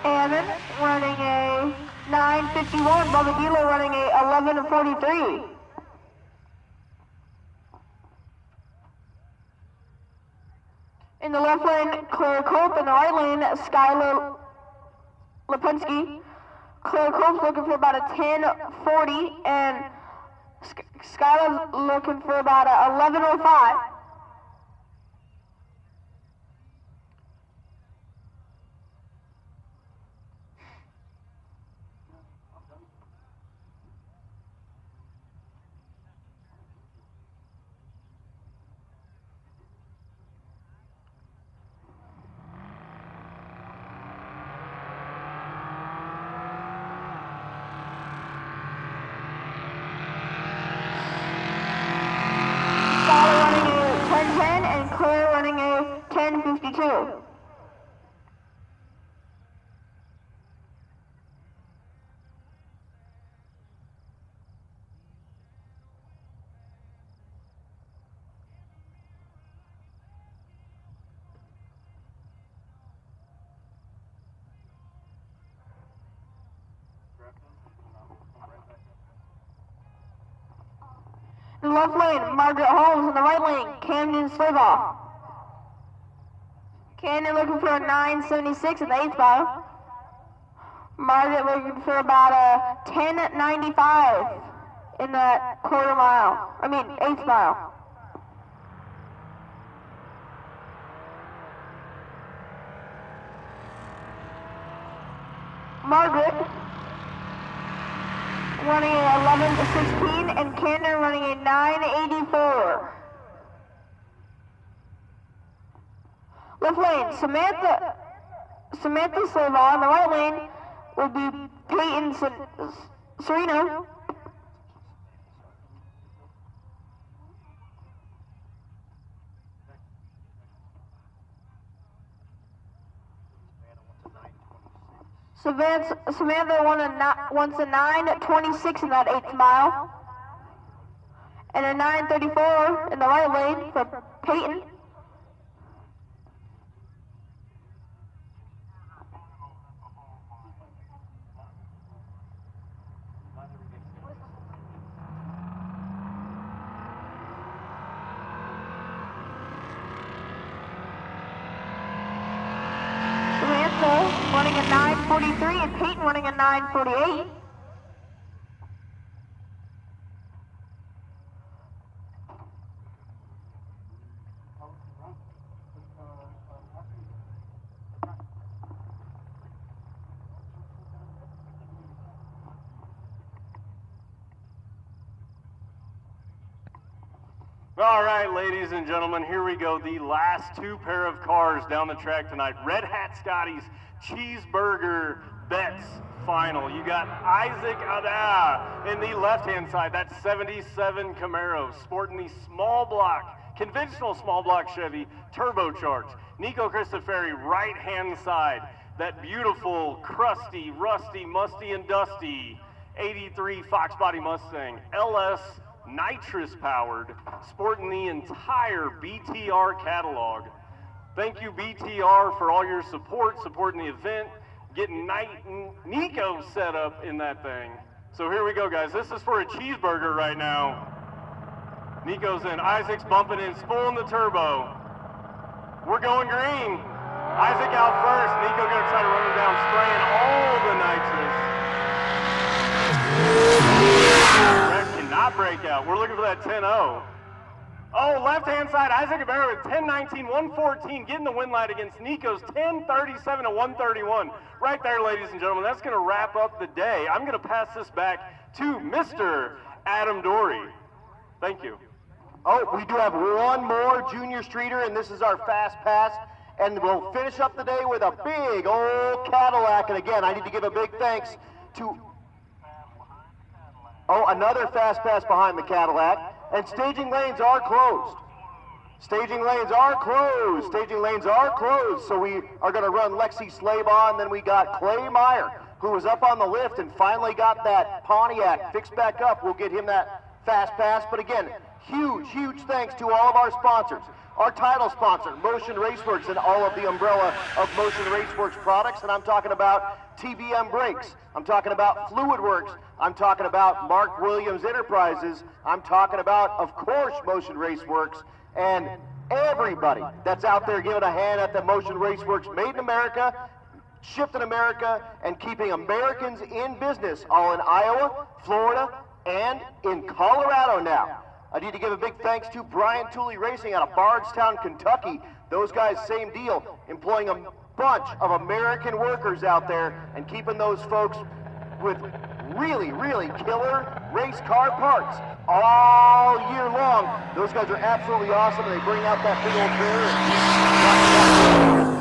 Evan running a 9:51. Bubba Gila running a 11:43. In the left lane, Claire Cope. In the right lane, Skylar Lipinski Claire Cope's looking for about a 10:40, and Skylar's looking for about a 11:05. Claire running a 10:52. In the left lane, Margaret Holmes. In the right lane, Camden Slivaw. Camden looking for a 9:76 in the 8th mile. Margaret looking for about a 10:95 in that 8th mile. Margaret running a 11:16, and Camden running a 9:84. Left lane, Samantha Silva. On the right lane will be Peyton Sereno. Samantha wants a 9:26 in that 8th mile, and a 9:34 in the right lane for Peyton. Running a 9:43 and Peyton running a 9:48. All right, ladies and gentlemen, here we go. The last two pair of cars down the track tonight. Red Hat Scotty's Cheeseburger Bets final. You got Isaac Ada in the left-hand side. That's 77 Camaro, sporting the small block, conventional small block Chevy, turbocharged. Nico Cristoferi, right-hand side. That beautiful, crusty, rusty, musty, and dusty 83 Fox Body Mustang, LS nitrous powered, sporting the entire BTR catalog. Thank you, BTR, for all your support, supporting the event, getting Nico set up in that thing. So here we go, guys. This is for a cheeseburger right now. Nico's in. Isaac's bumping in, spooling the turbo. We're going green. Isaac out first. Nico gonna try to run him down, spraying all the nitrous. Brett cannot break out. We're looking for that 10-0. Oh, left-hand side, Isaac Ibarra with 10:19, 1:14, getting the win light against Nico's 10:37 to 1:31. Right there, ladies and gentlemen, that's going to wrap up the day. I'm going to pass this back to Mr. Adam Dory. Thank you. Oh, we do have one more junior streeter, and this is our fast pass. And we'll finish up the day with a big old Cadillac. And again, I need to give a big thanks to... Oh, another fast pass behind the Cadillac. And staging lanes are closed. Staging lanes are closed. Staging lanes are closed. So we are going to run Lexi Slabaugh, and then we got Clay Meyer, who was up on the lift and finally got that Pontiac fixed back up. We'll get him that fast pass. But again, huge thanks to all of our sponsors. Our title sponsor, Motion Raceworks, and all of the umbrella of Motion Raceworks products. And I'm talking about TBM Brakes. I'm talking about Fluid Works. I'm talking about Mark Williams Enterprises. I'm talking about, of course, Motion Raceworks. And everybody that's out there giving a hand at the Motion Raceworks Made in America shipped in America, and keeping Americans in business, all in Iowa, Florida, and in Colorado now. I need to give a big thanks to Brian Tooley Racing out of Bardstown, Kentucky. Those guys, same deal, employing a bunch of American workers out there and keeping those folks with really, really killer race car parts all year long. Those guys are absolutely awesome, and they bring out that big old trailer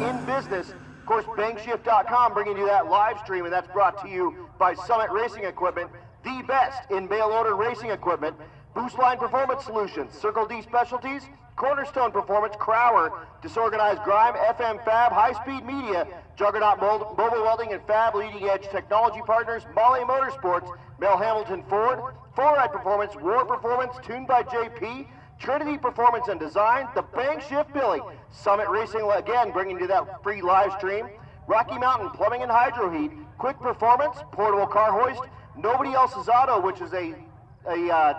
and in business. Of course, Bankshift.com bringing you that live stream, and that's brought to you by Summit Racing Equipment, the best in mail-order racing equipment. Boostline Performance Solutions, Circle D Specialties, Cornerstone Performance, Crower, Disorganized Grime, FM Fab, High Speed Media, Juggernaut Mobile Welding and Fab, Leading Edge Technology Partners, Molly Motorsports, Mel Hamilton Ford, Forride Performance, War Performance, tuned by JP, Trinity Performance and Design, the Bank Shift Billy, Summit Racing, again, bringing you that free live stream, Rocky Mountain Plumbing and Hydro Heat, Quick Performance, Portable Car Hoist, Nobody Else's Auto, which is a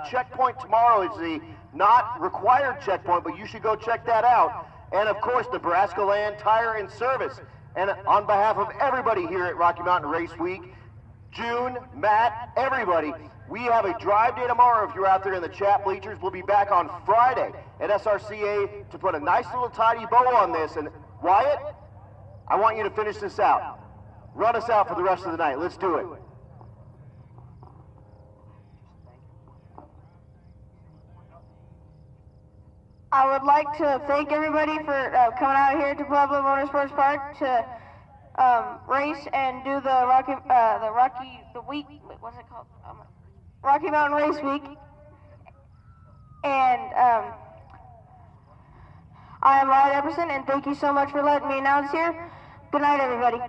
checkpoint tomorrow. It's the not required checkpoint, but you should go check that out. And of course, Nebraska Land Tire and Service. And on behalf of everybody here at Rocky Mountain Race Week, June, Matt, everybody, we have a drive day tomorrow. If you're out there in the chat bleachers, we'll be back on Friday at SRCA to put a nice little tidy bow on this. And Wyatt, I want you to finish this out. Run us out for the rest of the night. Let's do it. I would like to thank everybody for coming out here to Pueblo Motorsports Park to race and do the Rocky Mountain Race Week. And I am Wyatt Epperson, and thank you so much for letting me announce here. Good night, everybody.